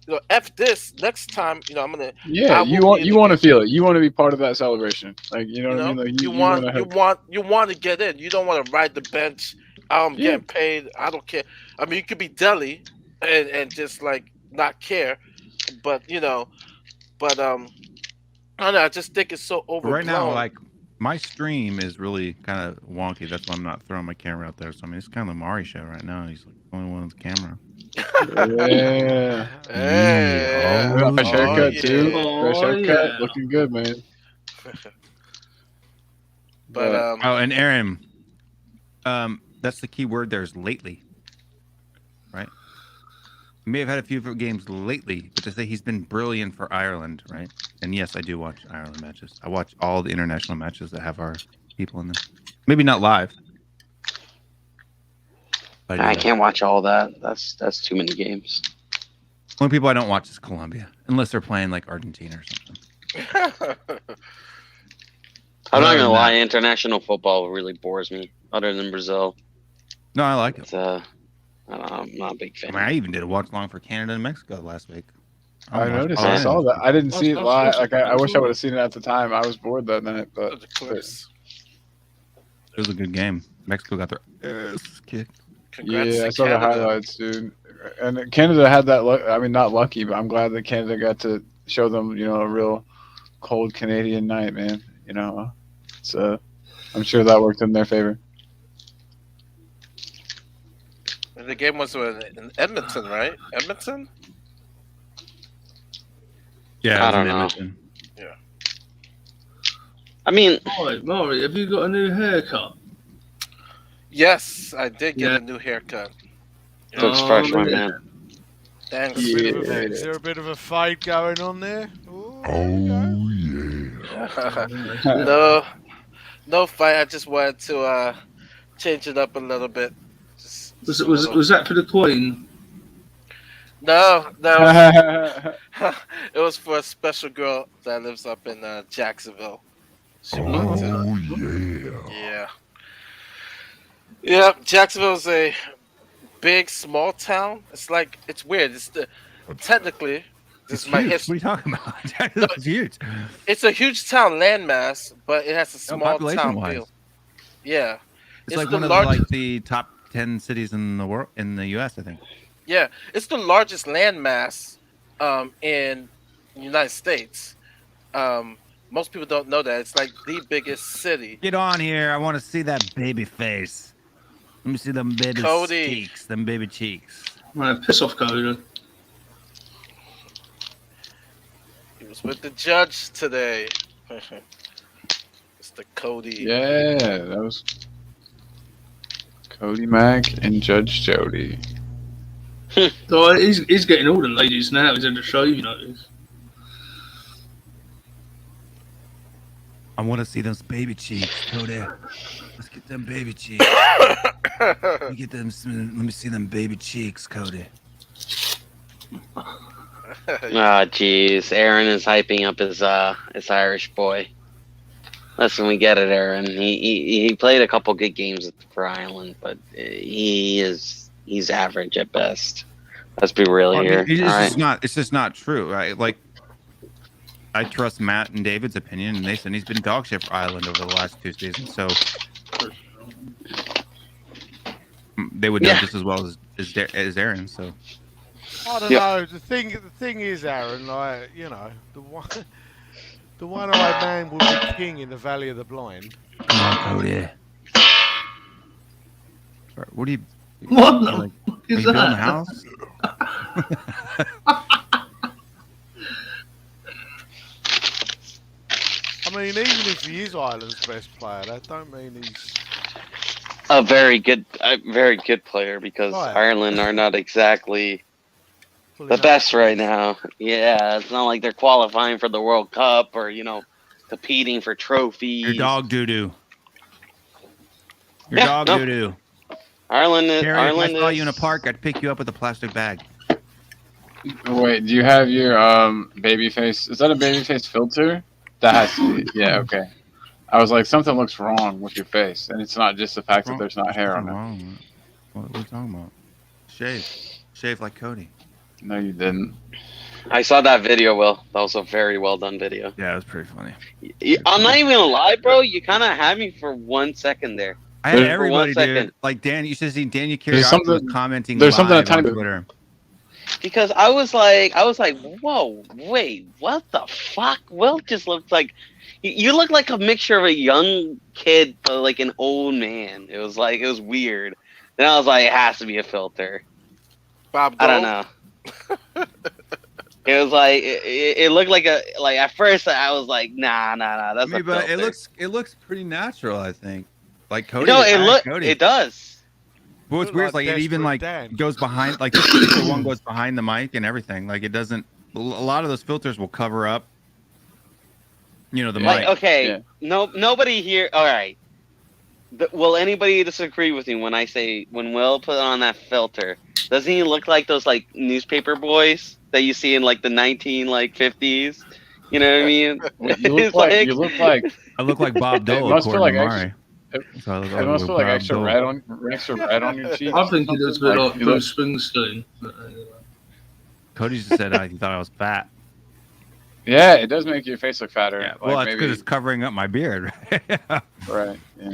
E: you know, F this. Next time, you know, I'm gonna.
F: Yeah, you want to feel it. You want to be part of that celebration. Like, you know what I mean? Like,
E: you want to get in. You don't want to ride the bench. I'm getting paid. I don't care. I mean, you could be Delhi and just like not care, but you know, but I don't know. I just think it's so overblown.
B: Right now, like my stream is really kind of wonky. That's why I'm not throwing my camera out there. So I mean, it's kind of the Mari show right now. He's like the only one with the camera.
F: Yeah.
E: Hey.
F: Fresh haircut too. Fresh
G: Oh,
F: haircut,
G: yeah.
F: looking good, man.
E: But
B: Oh, and Aaron, that's the key word. There's lately, right? He may have had a few games lately, but to say he's been brilliant for Ireland, right? And yes, I do watch Ireland matches. I watch all the international matches that have our people in them. Maybe not live. But
C: I can't watch all that. That's too many games.
B: Only people I don't watch is Colombia, unless they're playing like Argentina or something.
C: I'm not gonna lie, international football really bores me. Other than Brazil,
B: No, I like it.
C: it's, I don't know, I'm not a big
B: I
C: fan.
B: mean, I even did a watch along for Canada and Mexico last week.
F: I noticed. I saw that. I didn't see it live. Like, I wish I would have seen it at the time. I was bored that night, but
E: the clips.
B: It was a good game. Mexico got their ass kicked.
E: Congrats
F: yeah,
E: to
F: I saw the
E: Canada.
F: highlights, dude. And Canada had that. I mean, not lucky, but I'm glad that Canada got to show them, you know, a real cold Canadian night, man. You know, so I'm sure that worked in their favor.
E: And the game was in Edmonton, right? Edmonton?
B: Yeah,
C: I don't know. I mean,
G: Maury, have you got a new haircut?
E: Yes, I did get
G: Yeah.
E: a new haircut.
C: looks fresh, my man.
E: Thanks.
D: Is there a bit of a fade going on there?
E: No fight. I just wanted to change it up a little bit.
G: Was that for the Queen?
E: No. It was for a special girl that lives up in Jacksonville. She wanted to. Yeah. Jacksonville's a big, small town. It's weird. Technically, this is my
B: What are
E: history.
B: you talking about? It's huge.
E: It's a huge town landmass, but it has a small town
B: population-wise.
E: feel. Yeah.
B: It's like
E: the
B: one of the top 10 cities in the world, in the U.S. I think.
E: Yeah, it's the largest landmass in the United States. Most people don't know that. It's like the biggest city.
B: Get on here. I want to see that baby face. Let me see them baby
E: Cody.
B: cheeks. Them baby cheeks.
G: Man, piss off, Cody.
E: He was with the judge today. Mr. Cody.
F: Yeah, that was Cody Mack and Judge Jody.
G: So he's getting all the ladies now. He's in the show, you notice.
B: I want to see those baby cheeks. Cody. Let's get them baby cheeks. Let me get them. Let me see them baby cheeks, Cody.
C: Ah, jeez, Aaron is hyping up his Irish boy. Listen, we get it, Aaron. He played a couple good games for Ireland, but he's average at best. Let's be real here.
B: It's just not true, right? Like, I trust Matt and David's opinion, and they said he's been dog shit for Ireland over the last 2 seasons. So they would know just as well as Aaron. So
D: I don't know. The thing is, Aaron, like, you know, the one-eyed man will be king in the Valley of the Blind.
B: Come on, Cody. What are you?
G: What the
B: Like,
G: fuck
B: are
G: is
B: you building a
G: that?
B: house?
D: I mean, even if he is Ireland's best player, that don't mean he's.
C: A very good player because
D: Right.
C: Ireland are not exactly
D: Well,
C: the
D: enough.
C: best right now. Yeah, it's not like they're qualifying for the World Cup or competing for trophies.
B: Your dog doo doo. Your
C: Yeah,
B: dog
C: no.
B: doo doo.
C: Ireland is.
B: Harry,
C: Ireland
B: if I saw
C: is,
B: you in a park, I'd pick you up with a plastic bag.
F: Wait, do you have your baby face? Is that a baby face filter? That has to be. Yeah, okay. I was like, something looks wrong with your face, and it's not just the fact that there's not hair on it.
B: Wrong. What are you talking about? Shave like Cody.
F: No, you didn't.
C: I saw that video, Will. That was a very well done video.
B: Yeah, it was pretty funny.
C: I'm not even gonna lie, bro. You kind of had me for 1 second there.
B: I had
F: There's-
B: everybody,
C: for 1
B: dude.
C: second.
B: Like Dan, you should have seen Daniel
F: There's
B: Curiosity was
F: something-
B: commenting
F: there's something
B: live
F: a tiny
B: on
F: bit-
B: Twitter.
C: Because I was like, whoa, wait, what the fuck? Will just looks like you look like a mixture of a young kid, but like an old man. It was weird. Then I was like, it has to be a filter.
E: Bob
C: I don't
E: Dole?
C: know. It was like it looked like at first I was like, nah, that's a
B: But
C: filter.
B: it looks pretty natural, I think. Like Cody.
C: No,
B: Cody.
C: it does.
B: But what's
D: Look
B: weird is
D: like
B: like it even
D: Desperate
B: like
D: Dan.
B: goes behind, like this particular one goes behind the mic and everything. Like it doesn't. A lot of those filters will cover up, the
C: Like,
B: mic.
C: okay,
F: Yeah.
C: nobody here. All right. Will anybody disagree with me when I say when Will put on that filter? Doesn't he look like those like newspaper boys that you see in like the 1950s? You know what I mean?
F: You
C: It's
F: look like
B: I look like Bob Dole.
F: must feel
B: according
F: like
B: to
F: extra-
B: Mari. So I look
F: it must feel like
B: Bob
F: extra
B: Dole.
F: red on your cheeks.
G: I think he looks a bit like
F: you look-
G: Bruce Springsteen. But anyway.
B: Cody just said he thought I was fat.
F: Yeah, it does make your face look fatter.
B: Yeah.
F: Like
B: Well, that's
F: maybe,
B: because it's covering up my beard.
F: right. Yeah.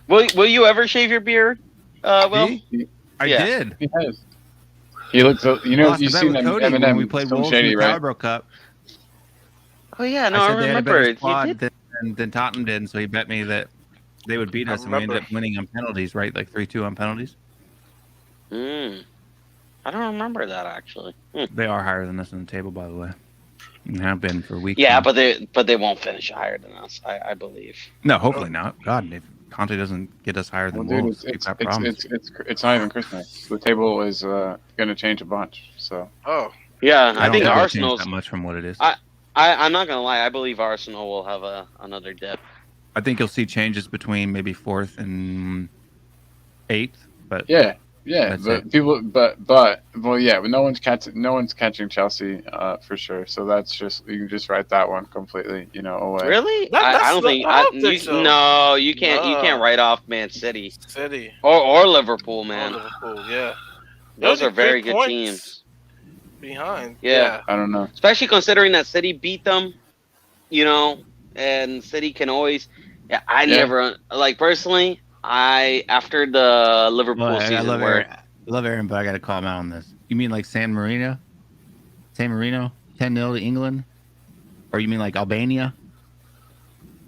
C: Will you ever shave your beard? Will?
B: Me? I
C: Yeah.
B: did.
F: He has. He looks.
B: Lost
F: You've
B: the bet
F: seen
B: with Cody
F: Eminem.
B: when we played
F: Slim
B: Wolves in
F: Shady,
B: the
F: right?
B: Calibro Cup.
C: Oh yeah, no, I,
B: said they had a
C: remember
B: better
C: it. You
B: squad
C: did.
B: than Tottenham did, and so he bet me that they would beat
E: I
B: us, and we ended
E: remember.
B: up winning on penalties, right? Like 3-2 on penalties.
C: I don't remember that actually.
B: They are higher than us in the table, by the way, and have been for weeks.
C: Yeah,
B: now.
C: but they won't finish higher than us. I believe.
B: no, hopefully not. God, if Conte doesn't get us higher
F: Well,
B: than
F: dude,
B: Wolves, we've got
F: it's
B: problems.
F: not even Christmas. The table is gonna change a bunch. So
E: Oh,
C: Yeah,
B: I
C: I
B: don't
C: think
B: it'll change
C: Arsenal's.
B: that much from what it is.
C: I'm not gonna lie. I believe Arsenal will have another dip.
B: I think you'll see changes between maybe 4th and 8th, but
F: yeah,
B: That's
F: but
B: it.
F: people, but well, yeah, but no one's catching Chelsea for sure. So that's just you can just write that one completely, away.
C: Really?
E: That's
C: I don't
E: not-
C: think.
E: I don't think so.
C: No, you can't. You
E: No.
C: can't write off Man City
E: City.
C: or Liverpool,
E: Oh,
C: man.
E: Liverpool, yeah.
C: Those
E: They're
C: are very
E: 3
C: good
E: points
C: teams.
E: Behind.
C: Yeah.
F: I don't know.
C: Especially considering that City beat them, and City can always. Yeah, I
F: Yeah.
C: never like personally. After the Liverpool
B: well, I
C: season
B: love
C: where
B: Aaron. I love Aaron, but I got to call him out on this. You mean like San Marino? 10-0 to England, or you mean like Albania?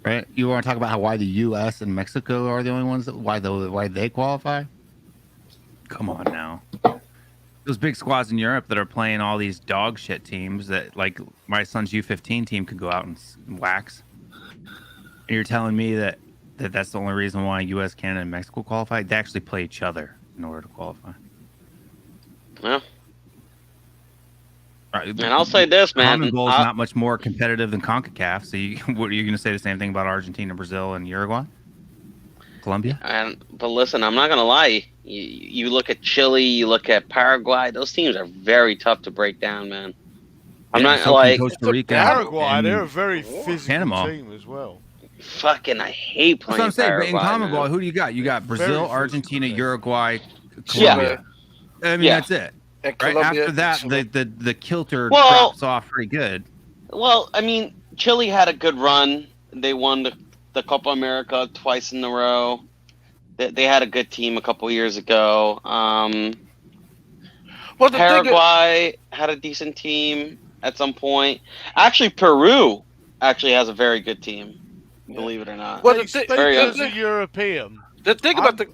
B: Right? You want to talk about why the U.S. and Mexico are the only ones why they qualify? Come on now. Those big squads in Europe that are playing all these dog shit teams that, like, my son's U15 team could go out and wax. And you're telling me that that's the only reason why U.S., Canada, and Mexico qualify? They actually play each other in order to qualify.
C: Yeah.
B: Right.
C: And I'll say this, man.
B: CONMEBOL is not much more competitive than CONCACAF. What are you going to say the same thing about Argentina, Brazil, and Uruguay? Colombia?
C: But listen, I'm not gonna lie. You look at Chile, you look at Paraguay. Those teams are very tough to break down, man. I'm
B: Yeah,
C: not
B: so can
C: like
B: Costa Rica.
D: Paraguay,
B: and-
D: they're a very physical
B: Panama.
D: team as well.
C: fucking. I hate
B: That's
C: playing
B: what I'm saying. But in
C: Paraguay,
B: CONMEBOL,
C: man.
B: who do you got? You got Brazil,
D: physical,
B: Argentina,
D: yeah.
B: Uruguay,
C: Yeah.
B: Colombia. I mean,
C: Yeah.
B: that's it.
E: And
B: Right
E: Colombia,
B: after that,
E: Chile.
B: the kilter
C: Well-
B: drops off pretty good.
C: Well, I mean, Chile had a good run. They won the Copa America twice in a row. They had a good team a couple years ago.
E: Well, the thing is,
C: Paraguay had a decent team at some point. Actually, Peru actually has a very good team. Believe it or not.
E: Well,
D: Hey,
E: the
D: speaking as
C: thing-
D: a European,
E: the thing about the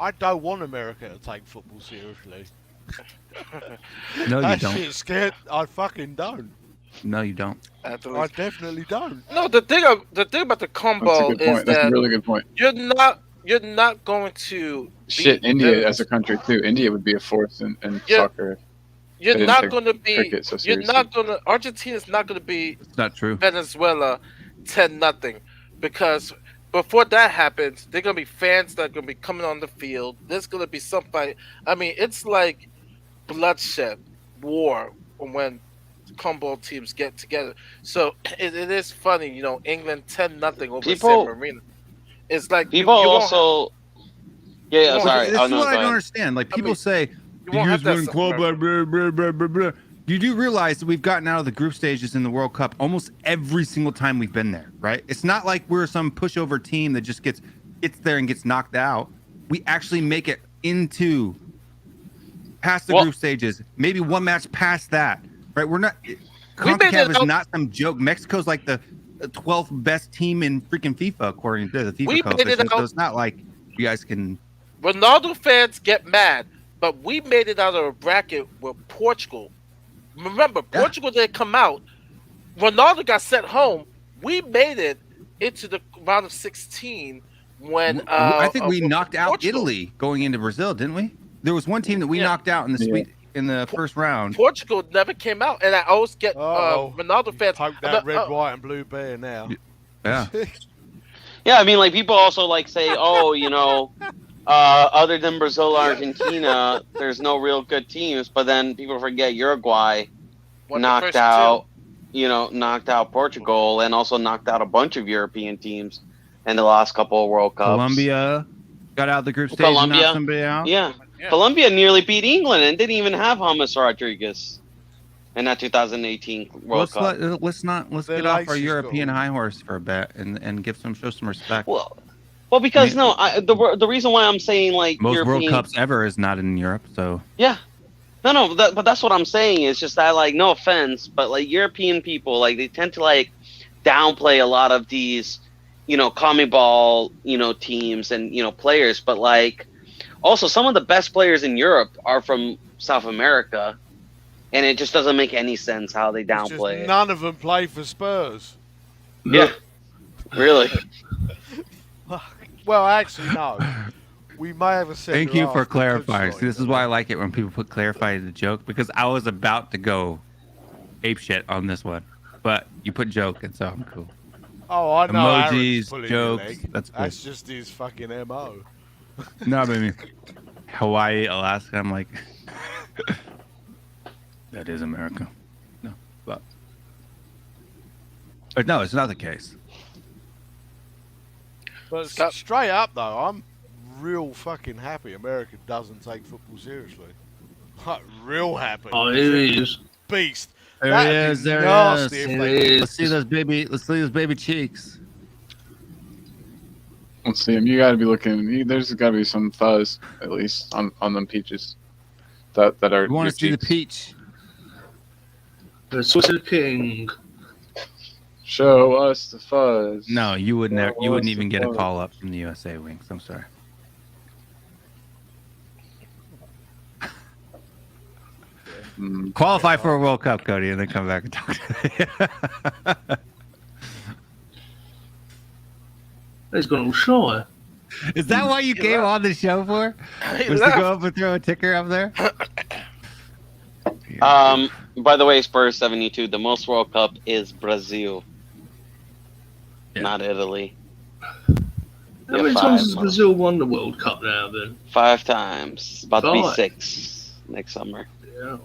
D: I don't want America to take football seriously.
B: No, you
D: That
B: don't.
D: shit's scared. I fucking don't.
B: No, you don't.
D: I definitely don't.
E: no, the thing about the
F: That's a
E: combo
F: good
E: is
F: point. That's a
E: that
F: really good point.
E: you're not going to
F: Shit,
E: beat
F: India
E: Venezuela.
F: as a country too. India would be a force in
E: Yeah.
F: soccer.
E: You're
F: didn't
E: not
F: take
E: going to be.
F: cricket so
E: You're
F: seriously.
E: not going to. Argentina's not going to be
B: It's not true.
E: Venezuela 10-0 because before that happens, they're going to be fans that are going to be coming on the field. There's going to be some fight. I mean, it's like bloodshed, war when combo teams get together. So it is funny, you know, England 10-0 over
C: People-
E: San Marino. It's like
C: People
E: you won't
C: also. Yeah,
E: Well,
C: sorry.
B: This
C: Oh,
B: is
C: no,
B: what
C: go
B: I don't
C: ahead.
B: understand. Like people
E: mean,
B: say,
E: you
B: the
E: won't have
B: US
E: that
B: win
E: stuff
B: club, blah,
E: forever.
B: blah, blah, blah, blah, blah. You do realize that we've gotten out of the group stages in the World Cup almost every single time we've been there, right? It's not like we're some pushover team that just gets there and gets knocked out. We actually make it into past the
C: Well-
B: group stages, maybe one match past that, right? We're not.
E: made
B: CONCACAF
E: it
B: is
E: out-
B: not some joke. Mexico's like the 12th best team in freaking FIFA according to the FIFA
E: We made it
B: coefficient. So
E: out-
B: it's not like you guys can.
E: Ronaldo fans get mad, but we made it out of a bracket with Portugal. Remember,
B: Yeah.
E: Portugal didn't come out. Ronaldo got sent home. We made it into the round of 16 when
B: I think we knocked out
E: Portugal.
B: Italy going into Brazil, didn't we? There was one team that we
E: Yeah.
B: knocked out in the first round.
E: Portugal never came out, and I always get
D: Uh-oh.
E: Ronaldo fans.
D: Poke that red, white, and blue bear now.
B: Yeah.
C: Yeah, I mean, like people also like say, oh, you know, other than Brazil, Argentina, there's no real good teams. But then people forget Uruguay
E: won the
C: knocked
E: first
C: out, knocked out Portugal and also knocked out a bunch of European teams in the last couple of World Cups.
B: Colombia got out of the group stage
C: Colombia.
B: and knocked somebody out.
C: Yeah.
E: Yeah.
C: Colombia nearly beat England and didn't even have James Rodriguez in that 2018 World Cup.
B: Let's
D: Their
B: get off our
D: laces
B: European
D: got-
B: high horse for a bit and show some respect.
C: Well, because the reason why I'm saying like
B: Most
C: European,
B: World Cups ever is not in Europe, so
C: yeah, but that's what I'm saying. It's just that, like, no offense, but like European people, like, they tend to like downplay a lot of these, CONMEBOL, teams and players, but like also some of the best players in Europe are from South America, and it just doesn't make any sense how they
D: It's just
C: downplay it.
D: none of them play for Spurs.
C: Yeah, really.
D: Well, actually, no. We may have a centre
B: thank you
D: half
B: for
D: that could
B: clarifying.
D: slide
B: See, this is why I like it when people put clarify in the joke, because I was about to go ape shit on this one, but you put joke, and so I'm cool.
D: Oh, I know.
B: Emojis,
D: Aaron's pulling your
B: jokes,
D: leg.
B: that's cool.
D: That's just his fucking MO.
B: No, but I mean, Hawaii, Alaska. I'm like, that is America. No, but no, it's not the case.
D: But
E: Scott-
D: straight up, though, I'm real fucking happy America doesn't take football seriously. Like, real happy.
G: Oh, here he is.
D: Beast.
B: There
D: That'd
B: he
D: be
B: is. There
D: nasty
B: he
D: if
B: is.
G: There
D: they-
G: he is.
B: Let's see those baby. Let's see those baby cheeks.
F: Let's see him. You got to be looking. There's got to be some fuzz at least on them peaches. That are.
B: You want
F: your
B: to see the
F: cheeks.
B: peach?
G: The Swiss King.
F: Show us the fuzz.
B: No, you would never. You
F: Well,
B: wouldn't even get a
F: fuzz.
B: call up from the USA Wings. I'm sorry.
F: Mm.
B: Qualify for a World Cup, Cody, and then come back and talk to me.
G: He's gone all shy.
B: Is that why you came on the show for? Was to go up and throw a ticker up there?
C: By the way, Spurs 72, the most World Cup is Brazil,
B: Yeah.
C: not Italy.
G: How
C: Yeah,
G: many
C: five,
G: times has
C: man.
G: Brazil won the World Cup now then?
C: 5 times. About to be
G: Five.
C: 6 next summer.
G: Yeah.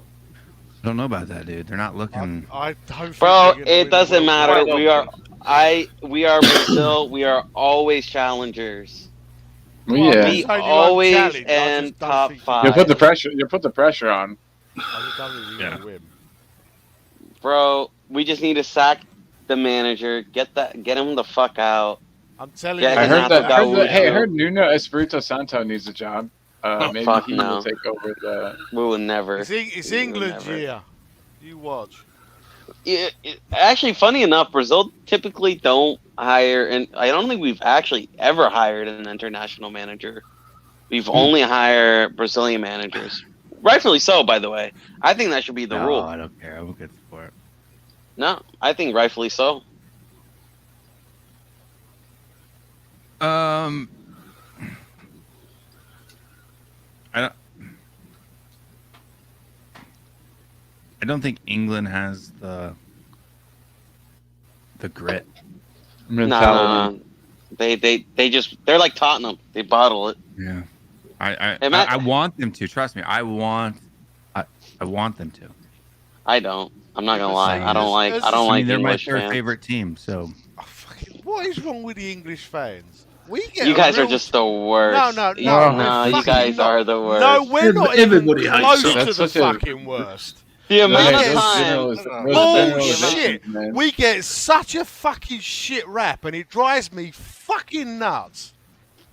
B: I don't know about that, dude. They're not looking.
D: I don't think
C: Bro,
D: they're gonna win
C: it
D: the
C: doesn't
D: World
C: matter.
D: Cup.
C: We are Brazil. We are always challengers.
F: Well,
D: Well,
F: yeah.
C: We
D: It's only one
C: always
D: challenge, I just
C: end
D: don't
C: top
D: think-
F: You
C: 5.
F: put the pressure. You put the pressure on.
D: I just don't think they're gonna win.
C: Bro, we just need to sack the manager. Get him the fuck out.
D: I'm telling
C: Yeah,
D: you.
F: I
C: Renato
F: heard that.
C: Gaúcho.
F: Hey, I heard Nuno Espirito Santo needs a job. Maybe
C: fuck
F: he
C: no.
F: will take over the.
C: We would never.
D: It's
C: We would
D: England's
C: never.
D: year. You watch.
C: Yeah, actually, funny enough, Brazil typically don't hire, and I don't think we've actually ever hired an international manager. We've only hired Brazilian managers. Rightfully so, by the way. I think that should be the
B: No,
C: rule.
B: I don't care. I'm good for it.
C: No, I think rightfully so.
B: I don't think England has the grit.
F: Mentality.
C: No. They're like Tottenham. They bottle it.
B: Yeah.
C: Hey, Matt.
B: I want them to. Trust me. I want them to.
C: I don't. I'm not gonna lie.
D: Listen,
C: I don't like.
D: listen,
C: I don't
B: I
C: like
B: mean, they're my
C: English
B: third
C: fans.
B: favorite team. So
D: Oh, fucking, what is wrong with the English fans? We get
C: You
D: a
C: guys are
D: real-
C: just the worst.
D: No,
C: No, you
D: fucking
C: guys
D: not.
C: are the worst.
D: No, we're not
G: Everybody
D: even
G: hates
D: close
G: us.
D: to
F: That's
D: the
F: such a-
D: fucking worst.
C: The amount
D: Yeah,
C: of
D: those
C: time.
D: Bullshit.
F: Man.
D: We get such a fucking shit rap, and it drives me fucking nuts.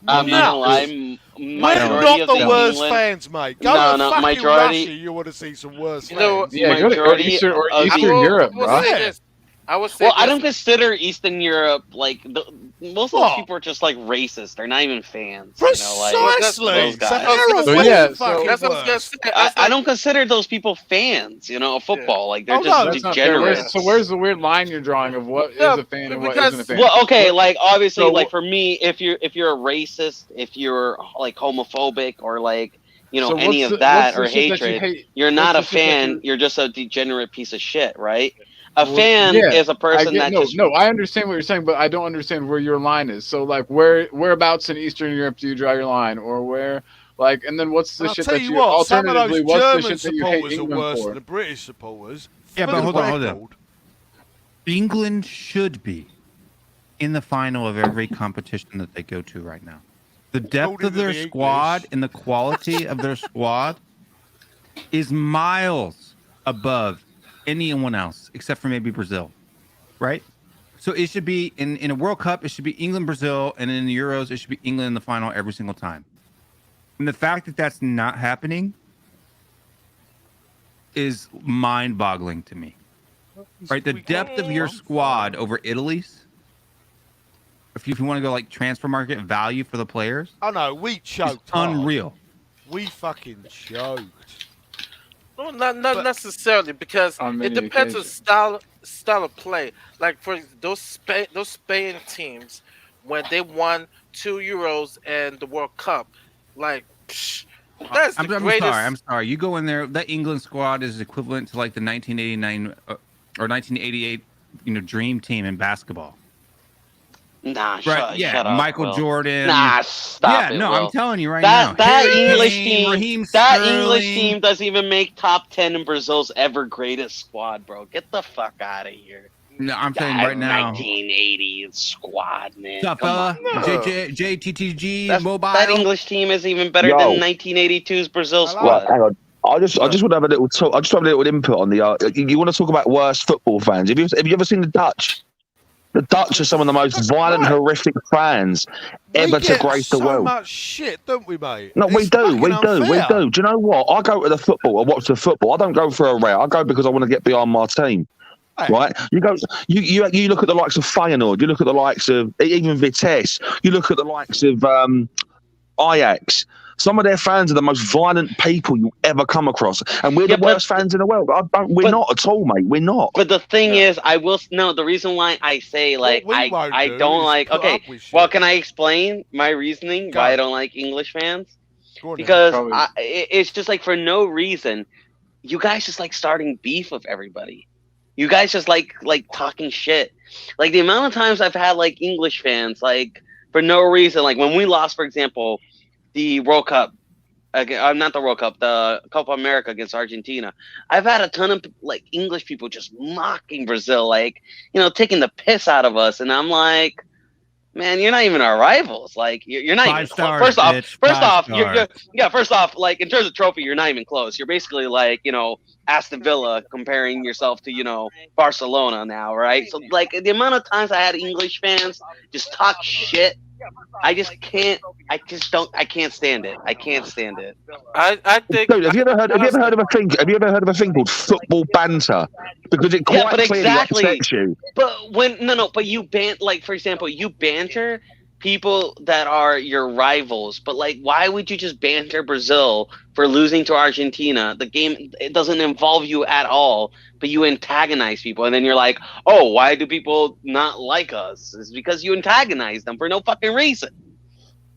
C: I'm not gonna lie.
D: We're
C: Majority
D: not
C: of
D: the worst
C: England-
D: fans, mate. Go
C: No,
D: to
C: no,
D: fucking
C: majority-
D: Russia. You want to see some worse
E: You know,
D: fans.
F: Yeah, go to
C: Majority
F: Eastern or
C: of-
F: Eastern Europe,
E: I will
F: bro.
E: say
D: Yeah.
E: this. I would say
C: Well, I
E: this.
C: don't consider Eastern Europe like most of those
D: What?
C: people are just like racist. They're not even fans. You know,
D: Precisely.
C: like, those
D: So
C: guys.
D: Harold,
F: So,
D: where's
F: yeah,
D: the
F: so-
D: fucking
E: That's what I was gonna
D: worst?
E: say.
C: I don't consider those people fans. You know, of football. Like they're
D: Oh,
C: just
D: no,
F: That's not fair.
C: degenerates.
F: So where's the weird line you're drawing of what is
E: Yeah,
F: a fan and what
E: because-
F: isn't a fan?
C: Well, okay, like obviously,
F: So-
C: like for me, if you're a racist, if you're like homophobic or like
F: So
C: any
F: what's
C: of
F: the-
C: that
F: what's the
C: or
F: shit that you
C: hatred,
F: hate?
C: you're not a
F: What's the shit that
C: fan.
F: you-
C: You're just a degenerate piece of shit, right? A
F: Well,
C: fan
F: yeah,
C: is a person that just
F: I understand what you're saying, but I don't understand where your line is. So like whereabouts in Eastern Europe do you draw your line, or where like, and then what's the
D: I'll
F: shit
D: tell
F: that
D: you
F: you
D: what, some of
F: alternatively
D: those
F: what's the
D: German
F: shit that you hate
D: supporters are
F: England
D: worse
F: for?
D: than the British supporters.
B: Yeah,
D: For
B: but
D: the
B: hold on.
D: record.
B: England should be in the final of every competition that they go to right now. The depth
D: According
B: of
D: to
B: their
D: the
B: squad
D: English.
B: and the quality of their squad is miles above anyone else except for maybe Brazil, right? So it should be in a World Cup, it should be England, Brazil, and in the Euros, it should be England in the final every single time. And the fact that that's not happening is mind-boggling to me. Right, the depth of your squad over Italy's. If you want to go like transfer market value for the players,
D: Oh no, we
B: it's
D: choked. hard.
B: unreal.
D: We fucking choked.
E: No, not
D: But-
E: necessarily, because
F: On
E: it
F: many
E: depends on
F: occasions.
E: style of play. Like for those Spain teams, when they won 2 Euros and the World Cup, like psh, that's the
B: I'm
E: greatest.
B: sorry. I'm sorry. You go in there. That England squad is equivalent to like the 1989 or 1988, dream team in basketball.
C: nah,
B: Right?
C: shut
B: Yeah,
C: up,
B: Michael
C: Will.
B: Jordan.
C: Nah, stop
B: yeah,
C: it,
B: no,
C: Will.
B: I'm telling you right now.
C: That
B: Harry
C: English
B: Kane,
C: team,
B: Raheem
C: that
B: Sterling.
C: English team doesn't even make top 10 in Brazil's ever greatest squad, bro. Get the fuck out of here.
B: No, I'm saying
C: That
B: right now.
C: 1980 squad, man.
B: What's up,
C: Come
B: fella?
C: on.
E: No.
B: JTTG
C: That's-
B: mobile.
C: That English team is even better
H: Yo.
C: than 1982's Brazil
D: Hello.
C: squad.
H: Right, hang on. I just want to have a little talk. I just want to have a little input on the. You want to talk about worst football fans? Have you ever seen the Dutch? The Dutch are some of the most violent,
D: Right.
H: horrific fans ever
D: we
H: to
D: get
H: grace the
D: so
H: world.
D: much shit, don't we, mate?
H: No, we
D: It's
H: do, we
D: fucking
H: do, we
D: unfair.
H: do. Do you know what? I go to the football. I watch the football. I don't go for a row. I go because I want to get behind my team.
D: Hey.
H: Right? You go. You look at the likes of Feyenoord. You look at the likes of even Vitesse. You look at the likes of Ajax. Some of their fans are the most violent people you ever come across, and we're
C: Yeah,
H: the worst fans in the world. We're
C: but-
H: not at all, mate. We're not.
C: But the thing is, I will no. The reason why I say like
D: What we won't
C: I
D: do
C: don't
D: is
C: like.
D: put
C: Okay,
D: up with shit.
C: well, can I explain my reasoning
D: Go.
C: why I don't like English fans?
D: Go on then.
C: Because
F: Probably.
C: it's just like for no reason, you guys just like starting beef with everybody. You guys just like talking shit. Like the amount of times I've had like English fans like for no reason, like when we lost, for example, the World Cup. Not the World Cup, the Copa America against Argentina. I've had a ton of like English people just mocking Brazil, like taking the piss out of us, and I'm like, man, you're not even our rivals. Like you're not even
B: 5
C: close.
B: stars,
C: First off,
B: bitch. 5 stars.
C: first off, like in terms of trophy, you're not even close. You're basically like Aston Villa comparing yourself to Barcelona now, right? So like the amount of times I had English fans just talk shit I just can't. I can't stand it. I can't stand it.
E: I think.
H: Dude, have you ever heard of a thing? Have you ever heard of a thing called football banter? Because it quite
C: but
H: clearly
C: exactly.
H: upsets you.
C: But but you like, for example, you banter people that are your rivals. But like, why would you just banter Brazil for losing to Argentina? The game, it doesn't involve you at all, but you antagonize people, and then you're like, oh, why do people not like us? It's because you antagonize them for no fucking reason.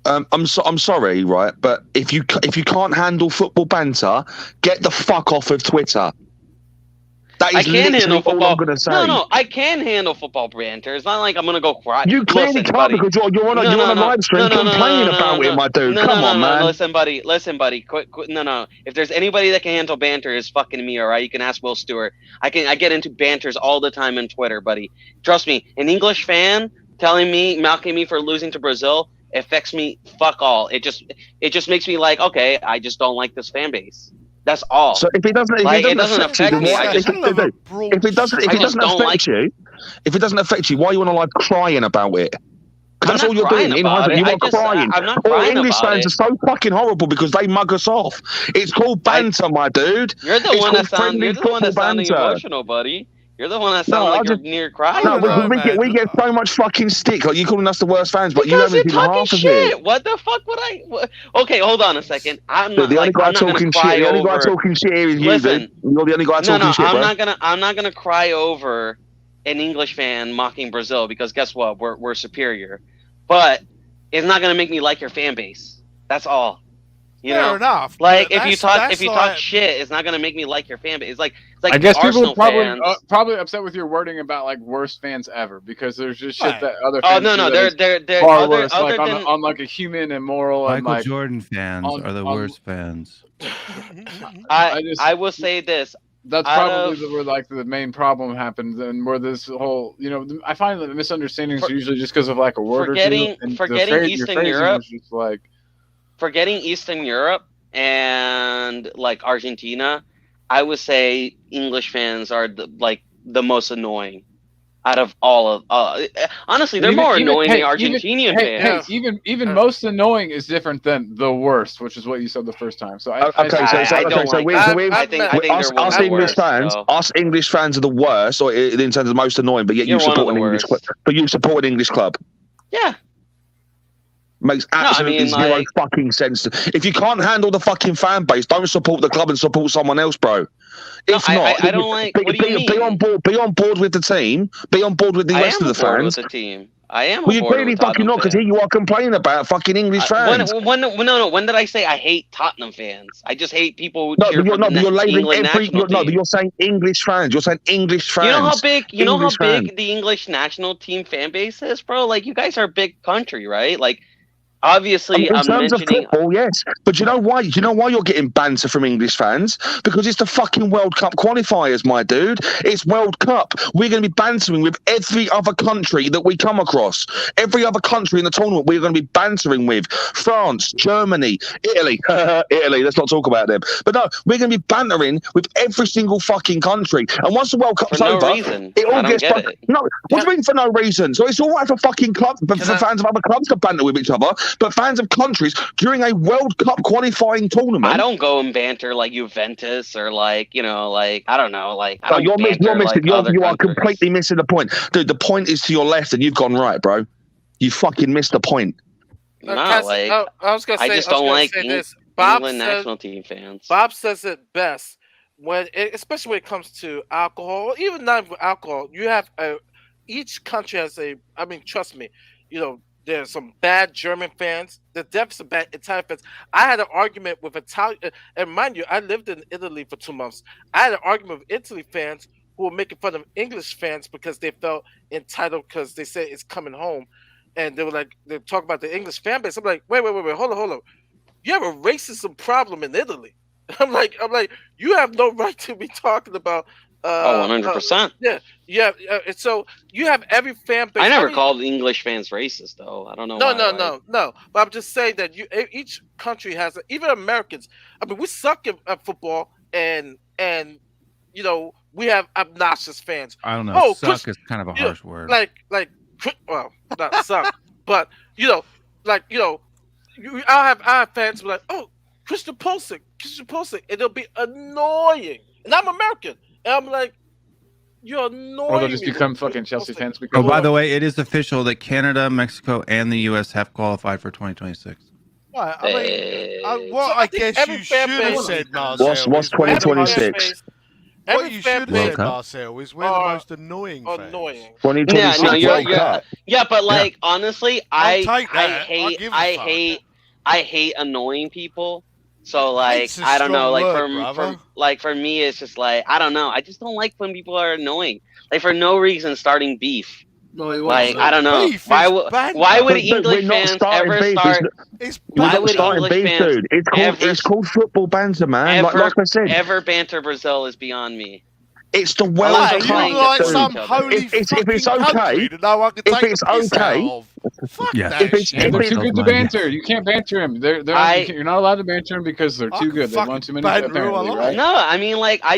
H: I'm sorry, right? But if you can't handle football banter, get the fuck off of Twitter. That is literally all I'm gonna say.
C: No, I can handle football banter. It's not like I'm gonna go cry.
H: You clearly can't because you're on a live stream complaining about it, my dude. Come on, man.
C: Listen, buddy. Quit. No. If there's anybody that can handle banter, it's fucking me. All right, you can ask Will Stewart. I get into banters all the time on Twitter, buddy. Trust me. An English fan mocking me for losing to Brazil affects me fuck all. It just makes me like, okay, I just don't like this fan base. That's all.
H: So if it doesn't affect you, if it doesn't affect you, why are you on a live crying about it? Because that's all you're doing. You are crying. All English fans are so fucking horrible because they mug us off. It's called banter, my dude.
C: You're the one that's sounding emotional, buddy. You're the one that sounds you're near crying.
H: No, we get so much fucking stick. Like, you calling us the worst fans, but you haven't even half of it.
C: What the fuck would I? Okay, hold on a second. I'm not.
H: The only guy talking shit. The only guy talking shit here is you, dude. You're the only guy talking shit, bro.
C: I'm not gonna cry over an English fan mocking Brazil because guess what? We're superior, but it's not gonna make me like your fan base. That's all.
D: Fair enough.
C: Like if you talk shit, it's not gonna make me like your fan base. It's like
F: I guess
C: Arsenal
F: people
C: fans.
F: probably upset with your wording about like worst fans ever because there's just shit that other.
C: Oh
F: fans
C: no, they're
F: far worse. Like on like a human and moral.
B: Michael
F: and like,
B: Jordan fans are the worst fans.
C: I will say this.
F: That's probably where like the main problem happens, and where this whole, I find that misunderstandings are usually just because of like a word or two. And
C: forgetting Eastern Europe,
F: just like
C: forgetting Eastern Europe and like Argentina, I would say English fans are the most annoying out of all of. Honestly, they're more annoying than Argentinian fans.
F: Even most annoying is different than the worst, which is what you said the first time. So
C: us
H: English fans are the worst, or in terms of the most annoying. But yet you support an English club. But you support an English club.
C: Yeah.
H: Makes absolutely zero fucking sense. If you can't handle the fucking fan base, don't support the club and support someone else, bro. If not,
C: I don't like. What do you mean?
H: Be on board with the team. Be on board with the rest of the fans.
C: With the team. I am.
H: Well, you're clearly fucking not, because here you are complaining about fucking English fans.
C: When did I say I hate Tottenham fans? I just hate people who cheer for
H: you're
C: England national team.
H: but you're saying English fans. You're saying English fans.
C: You know how big the English national team fan base is, bro? Like, you guys are a big country, right? Like, obviously,
H: in terms of football, yes. But you know why? Do you know why you're getting banter from English fans? Because it's the fucking World Cup qualifiers, my dude. It's World Cup. We're going to be bantering with every other country that we come across. Every other country in the tournament we're going to be bantering with. France, Germany, Italy. Italy, let's not talk about them. But no, we're going to be bantering with every single fucking country. And once the World Cup's over, it all gets... No, what do you mean for no reason? So it's all right for fucking clubs, for fans of other clubs to banter with each other. But fans of countries during a World Cup qualifying tournament,
C: I don't go and banter like Juventus or like I don't know, like I don't
H: you're missing. You are
C: countries.
H: completely missing the point, dude. The point is to your left, and you've gone right, bro. You fucking missed the point.
C: No, I was gonna say, I just don't like England national team fans.
E: Bob says it best especially when it comes to alcohol, even not with alcohol. You have each country has I mean, trust me, there's some bad German fans. There's definitely some bad Italian fans. I had an argument with Italian, and mind you, I lived in Italy for 2 months. I had an argument with Italy fans who were making fun of English fans because they felt entitled because they said it's coming home, and they were like, they talk about the English fan base. I'm like, wait, hold on. You have a racism problem in Italy. I'm like, you have no right to be talking about.
C: 100%.
E: Yeah. So you have every fan base.
C: I never called English fans racist, though. I don't know.
E: No. But I'm just saying that each country has, even Americans. I mean, we suck at football, and we have obnoxious fans.
B: I don't know. Suck is kind of a harsh word.
E: Well, not suck. But I have fans be like, oh, Christian Pulisic, and it'll be annoying. And I'm American, and I'm like, you're annoying.
F: Or they'll just
E: me
F: become
E: with
F: fucking
E: Christian
F: Chelsea
E: Pulisic.
F: fans.
B: Oh, by the way, it is official that Canada, Mexico, and the U.S. have qualified for 2026.
D: Right, I mean,
E: So
D: what
E: I
D: I
E: think
D: guess
E: every
D: you
E: fan
D: should have
E: base-
D: said, Marcel.
H: What's
D: is we're the most-
H: 2026?
D: What you should have
B: World
D: said,
B: Cup.
D: Marcel, is we're the
E: Are
D: most annoying fans.
E: annoying.
H: 2026
C: Yeah, no, you're-
H: World
C: you're-
H: Cup.
C: Yeah, but like honestly,
D: I'll
C: I
D: take that. I'll
C: hate
D: give a fuck.
C: I hate annoying people. So like
D: Hate's a
C: I don't know,
D: strong
C: like
D: word, brother.
C: for me it's just like I don't know. I just don't like when people are annoying. Like for no reason starting beef. Like I don't know.
D: Beef
C: Why
D: is
C: would
D: banter.
C: why would
H: But
C: English
H: we're not
C: fans
H: starting
C: ever
H: beef.
C: start
D: It's
H: We're
C: Why
H: not
C: would
H: starting
C: English
H: beef,
C: fans
H: dude.
C: ever-
H: It's called football banter, man.
C: ever,
H: Like I said,
C: ever banter Brazil is beyond me.
H: it's the
C: Why?
H: World
D: Like,
C: It's
D: you
H: Cup.
C: playing
D: like
C: against
D: some
C: each other.
D: holy
H: If it's
D: fucking
H: okay-
D: country that no one can
H: if
D: take
H: it's
D: the piss
H: okay-
D: out of. Fuck
B: Yeah.
D: that
H: If it's-
D: shit.
F: And they're
H: if
F: too good to
B: Self-minded.
F: banter. You can't banter them. You're not allowed to banter them because they're
D: I
F: too
D: can
F: good. They
D: fucking
F: won too many
D: banter who I
F: apparently,
D: like.
F: right?
C: No, I mean, like, I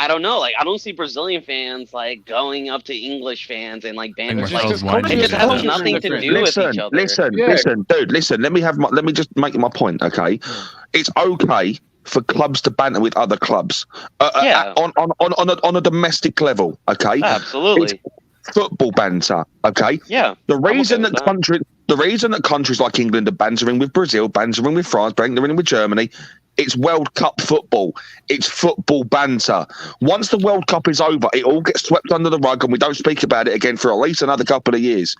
C: don't know. Like, I don't see Brazilian fans, like, going up to English fans and, like, banter.
B: It's
C: Like,
B: just
C: it
B: culture-
C: just has
B: culture
C: nothing to
F: different.
C: do with each other.
H: Listen, dude. Listen. Let me just make my point. Okay, it's okay for clubs to banter with other clubs.
C: Yeah.
H: On a domestic level. Okay,
C: Absolutely.
H: It's football banter. Okay.
C: Yeah.
H: The reason
C: okay
H: that
C: with
H: countries like England are bantering with Brazil, bantering with France, bantering with Germany, it's World Cup football. It's football banter. Once the World Cup is over, it all gets swept under the rug, and we don't speak about it again for at least another couple of years.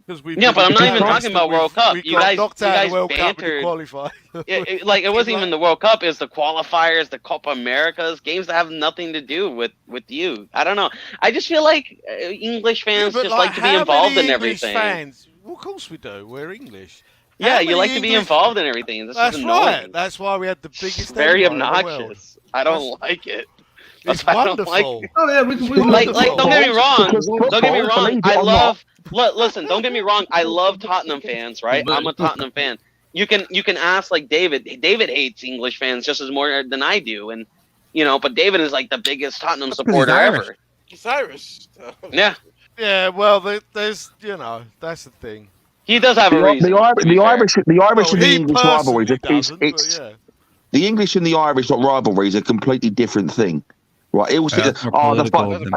C: Yeah, but I'm not even
D: embarrassed
C: talking about
D: that
C: World Cup.
D: We
C: You
D: got
C: guys-
D: knocked
C: you
D: out of
C: guys
D: the World Cup and
C: bantered.
D: qualified.
C: It wasn't even the World Cup. It's the qualifiers, the Copa Americas, games that have nothing to do with you. I don't know. I just feel like English fans
D: but
C: just like to be
D: how
C: involved
D: many
C: in
D: English
C: everything.
D: Fans? Well, of course we do. We're English.
C: Yeah,
D: How
C: you
D: many
C: like to be
D: English-
C: involved in everything. This
D: That's
C: is annoying.
D: right. That's why we had the biggest.
C: Very
D: empire in the world.
C: obnoxious. I don't like it.
D: It's
C: I don't like
D: wonderful.
G: Oh yeah, we
C: Like, don't get me wrong.
H: Because
C: Don't get me
H: football,
C: wrong.
H: believe it
C: I
H: or
C: love. Listen, don't get me wrong. I love Tottenham fans, right? I'm a Tottenham fan. You can ask like David. David hates English fans just as more than I do, and but David is like the biggest Tottenham supporter
B: Irish.
C: ever.
E: He's Irish.
C: Yeah,
D: Yeah, well, there's that's the thing.
C: he does have a reason.
H: The Irish
D: Well,
H: and the
D: he
H: English rivalries.
D: personally
H: It's
D: doesn't, but yeah.
H: the English and the Irish rivalries are a completely different thing, right? It was
B: That's more political than-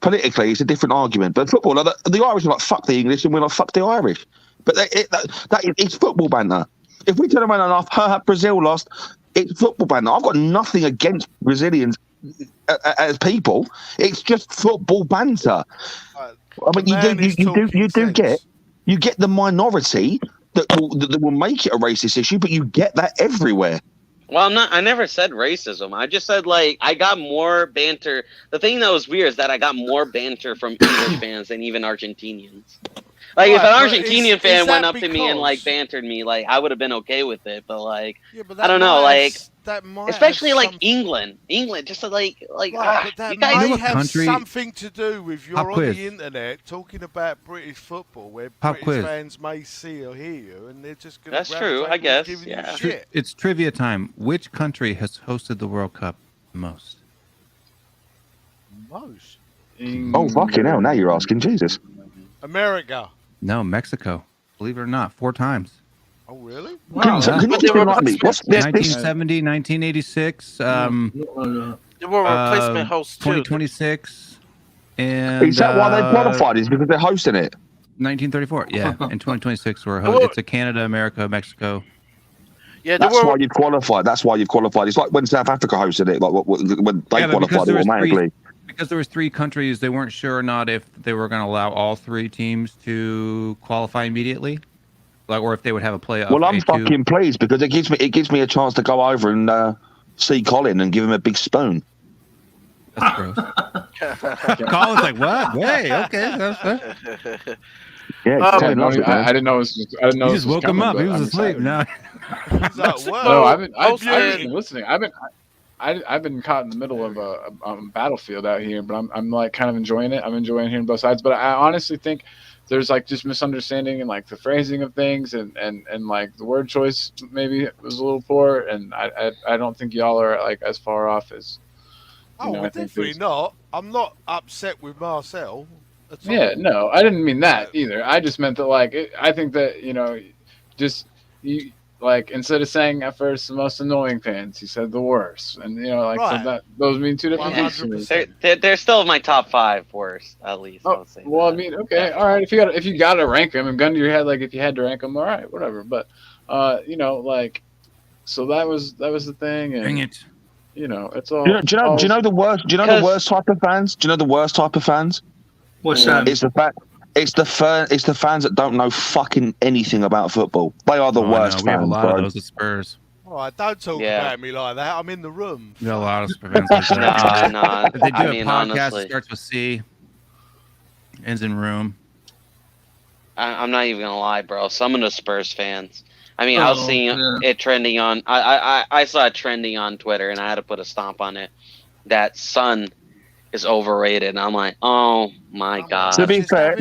H: politically it's a different argument. But football, like, the Irish are like fuck the English and we're like fuck the Irish. But it's football banter. If we turn around and laugh, Brazil lost. It's football banter. I've got nothing against Brazilians as people. It's just football banter. I mean, you get the minority that will make it a racist issue, but you get that everywhere.
C: Well, I never said racism. I just said like I got more banter. The thing that was weird is that I got more banter from English fans than even Argentinians. Like if
D: Right,
C: an
D: but
C: Argentinian
D: is
C: fan
D: that
C: went up to me and like
D: because-
C: bantered me, like I would have been okay with it. But like
D: Yeah, but
C: I don't know, like
D: that might
C: especially
D: have
C: like
D: some-
C: England, just to, like
D: Right, but that
C: you guys.
B: You know
D: may
B: what
D: have
B: country-
D: something to do with you're
B: Pop
D: on
B: quiz.
D: the internet talking about British football, where
B: Pop
D: British
B: quiz.
D: fans may see or hear you, and they're just going to.
C: That's true, I guess,
D: Giving
C: yeah.
D: you shit.
B: It's trivia time. Which country has hosted the World Cup the most?
D: Most.
H: Oh fucking hell! Now you're asking Jesus.
D: America.
B: No, Mexico. Believe it or not, 4 times.
D: Oh really?
G: Wow.
H: Can you
C: But they
H: just
C: were
H: remind me? What's this?
B: 1970, 1986,
E: They were replacement hosts too.
B: 2026, and
H: Is that why they qualified? Is because they're hosting it?
B: 1934. Yeah, in 2026
E: Well-
B: it's a Canada, America, Mexico.
E: Yeah, they
H: That's
E: were.
H: why you've qualified. That's why you've qualified. It's like when South Africa hosted it. Like when they
B: Yeah, but because
H: qualified
B: there was
H: automatically.
B: Because there was 3 countries, they weren't sure or not if they were going to allow all 3 teams to qualify immediately, like, or if they would have a playoff.
H: Well, I'm
B: A2.
H: fucking pleased because it gives me a chance to go over and see Colin and give him a big spoon.
B: That's gross. Colin's like, what? Hey, okay, that's fine.
H: Yeah,
E: Um,
H: Colin loves it, man.
F: I didn't know. I didn't know.
B: You
F: this
B: just
F: was
B: woke him
F: coming,
B: up. He
F: but
B: was
F: I'm
B: asleep.
F: excited.
B: No.
D: He's like, well,
F: No, I've
E: Hosted-
F: been listening. I've been caught in the middle of a battlefield out here, but I'm like kind of enjoying it. I'm enjoying hearing both sides, but I honestly think there's like just misunderstanding and like the phrasing of things and like the word choice maybe was a little poor, and I don't think y'all are like as far off as.
D: Oh,
F: I think
D: definitely
F: there's-
D: not. I'm not upset with Marcel at all.
F: Yeah, no, I didn't mean that either. I just meant that, like, I think that, you know, just you like instead of saying at first the most annoying fans, he said the worst, and you know, like so
D: Right.
F: that those mean two different things to me.
D: 100%.
C: They're still my top 5 worst, at least.
F: Oh,
C: I'll say
F: well,
C: that.
F: I mean, okay, all right. If you gotta rank them and gun to your head, like if you had to rank them, all right, whatever. But, you know, like, so that was the thing, and
B: Dang it.
F: you know, it's all.
H: Do you know the worst? Do you know the worst type of fans? Do you know the worst type of fans?
G: What's that?
H: It's the fact. It's the fans that don't know fucking anything about football. They are the worst
B: We have a
H: fans,
B: lot
H: bro.
B: of those at Spurs.
D: All right, don't talk
C: Yeah.
D: about me like that. I'm in the room.
B: We got a lot of Spurs fans like that.
C: Nah,
B: If they do
C: I
B: a
C: mean,
B: podcast,
C: honestly,
B: it starts with C, ends in room.
C: I'm not even gonna lie, bro. Some of the Spurs fans. I mean, I was
G: Oh,
C: seeing
G: yeah.
C: it trending on. I saw it trending on Twitter, and I had to put a stomp on it. That Son is overrated, and I'm like, oh my god.
H: To be fair,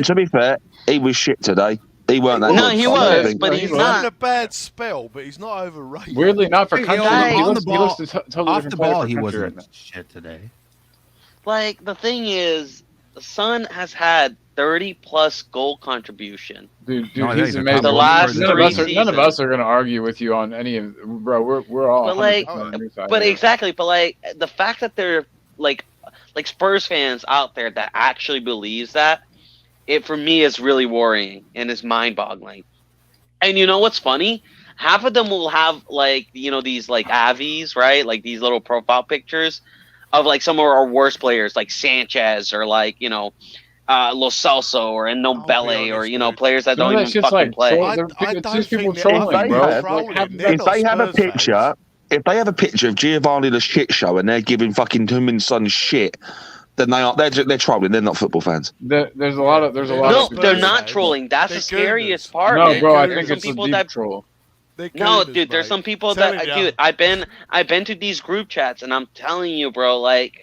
H: he was shit today. He weren't that.
C: No,
H: good.
C: he
H: I don't
C: was,
H: think.
C: but
F: He's
C: he's
D: He's having
C: not.
D: a bad spell, but he's not overrated.
F: Weirdly, not for
B: Hey,
F: country.
C: on
F: He
C: the
F: looks
B: ball-
F: a totally
B: Off
F: different
B: the
F: player
B: ball,
F: for
B: he
F: country right
B: wasn't shit today.
C: Like the thing is, the Son has had 30+ goal contribution.
F: Dude,
B: No, I think
F: he's
B: he's a
F: amazing.
B: top
C: The last
F: none of
C: three
F: us are
C: seasons.
F: going to argue with you on any of, bro. We're all.
C: But like,
F: 100% on your side
C: but
F: here.
C: exactly, but like the fact that they're like Spurs fans out there that actually believes that, it for me is really worrying and is mind-boggling. And you know what's funny? Half of them will have like, you know, these like avies, right? Like these little profile pictures of like some of our worst players, like Sanchez or like, you know, Lo Celso or Nobele or,
D: honest,
C: you know,
D: dude.
C: players that
F: Some of
C: don't
F: that
C: even
F: shit's
C: fucking
F: like
C: play.
F: troll-
D: I
F: they're
D: don't
F: just people
D: think they're
F: trolling, bro.
H: trolling.
F: Like, half of
D: They're
H: If
D: not
H: they have a
D: Spurs
H: picture,
D: fans.
H: if they have a picture of Giovanni the shit show and they're giving fucking him and Son shit, then they're trolling. They're not football fans.
F: there's a lot of
C: No,
F: of
C: they're
D: Spurs
C: not
D: fans.
C: trolling. That's
D: They're
C: the scariest
D: gooners.
C: part,
F: No,
C: man.
F: bro, I
C: There's
F: think
C: some
F: it's a
C: people
F: deep
C: that
F: troll.
D: They're
C: No,
D: gooners,
C: dude, there's
D: mate.
C: some people
D: Telling
C: that,
D: ya.
C: dude, I've been to these group chats, and I'm telling you, bro, like,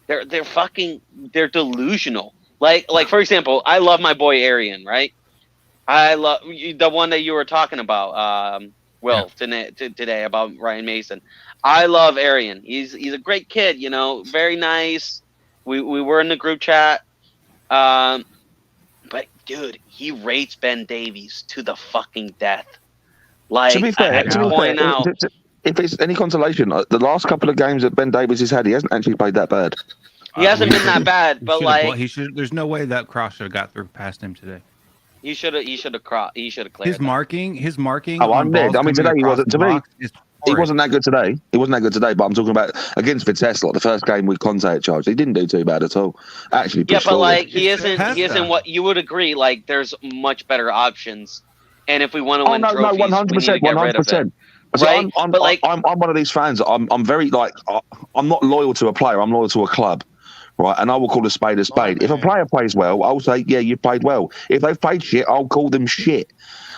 C: they're delusional. Like for example, I love my boy Arian, right? I love the one that you were talking about, Will, today about Ryan Mason. I love Arian. He's a great kid, you know, very nice. We were in the group chat, but dude, he rates Ben Davies to the fucking death. Like,
H: To be fair,
C: I had to point out.
H: if it's any consolation, the last couple of games that Ben Davies has had, he hasn't actually played that bad.
C: He hasn't been that bad, but like
B: There's no way that cross should have got through past him today.
C: he should have cleared
B: His
C: that.
B: marking.
H: Oh,
B: on
H: I'm
B: balls
H: dead. I mean,
B: coming
H: today he
B: across
H: wasn't.
B: the
H: To me,
B: box is
H: he
B: horrid.
H: wasn't that good today. He wasn't that good today. But I'm talking about against Vitesse, like the first game with Conte at charge. He didn't do too bad at all. Actually,
C: Yeah,
H: pushed
C: but
H: forward.
C: like he
B: It's
C: isn't
B: Pesta.
C: what you would agree. Like there's much better options, and if we want to
H: Oh
C: win
H: no,
C: trophies, we need to
H: 100%,
C: get rid of it.
H: 100%. So
C: Right?
H: I'm
C: But, like-
H: I'm one of these fans. I'm very like I'm not loyal to a player. I'm loyal to a club, right? And I will call a spade a spade. If a
D: man.
H: player plays well, I'll say, yeah, you played well. If they've played shit, I'll call them shit.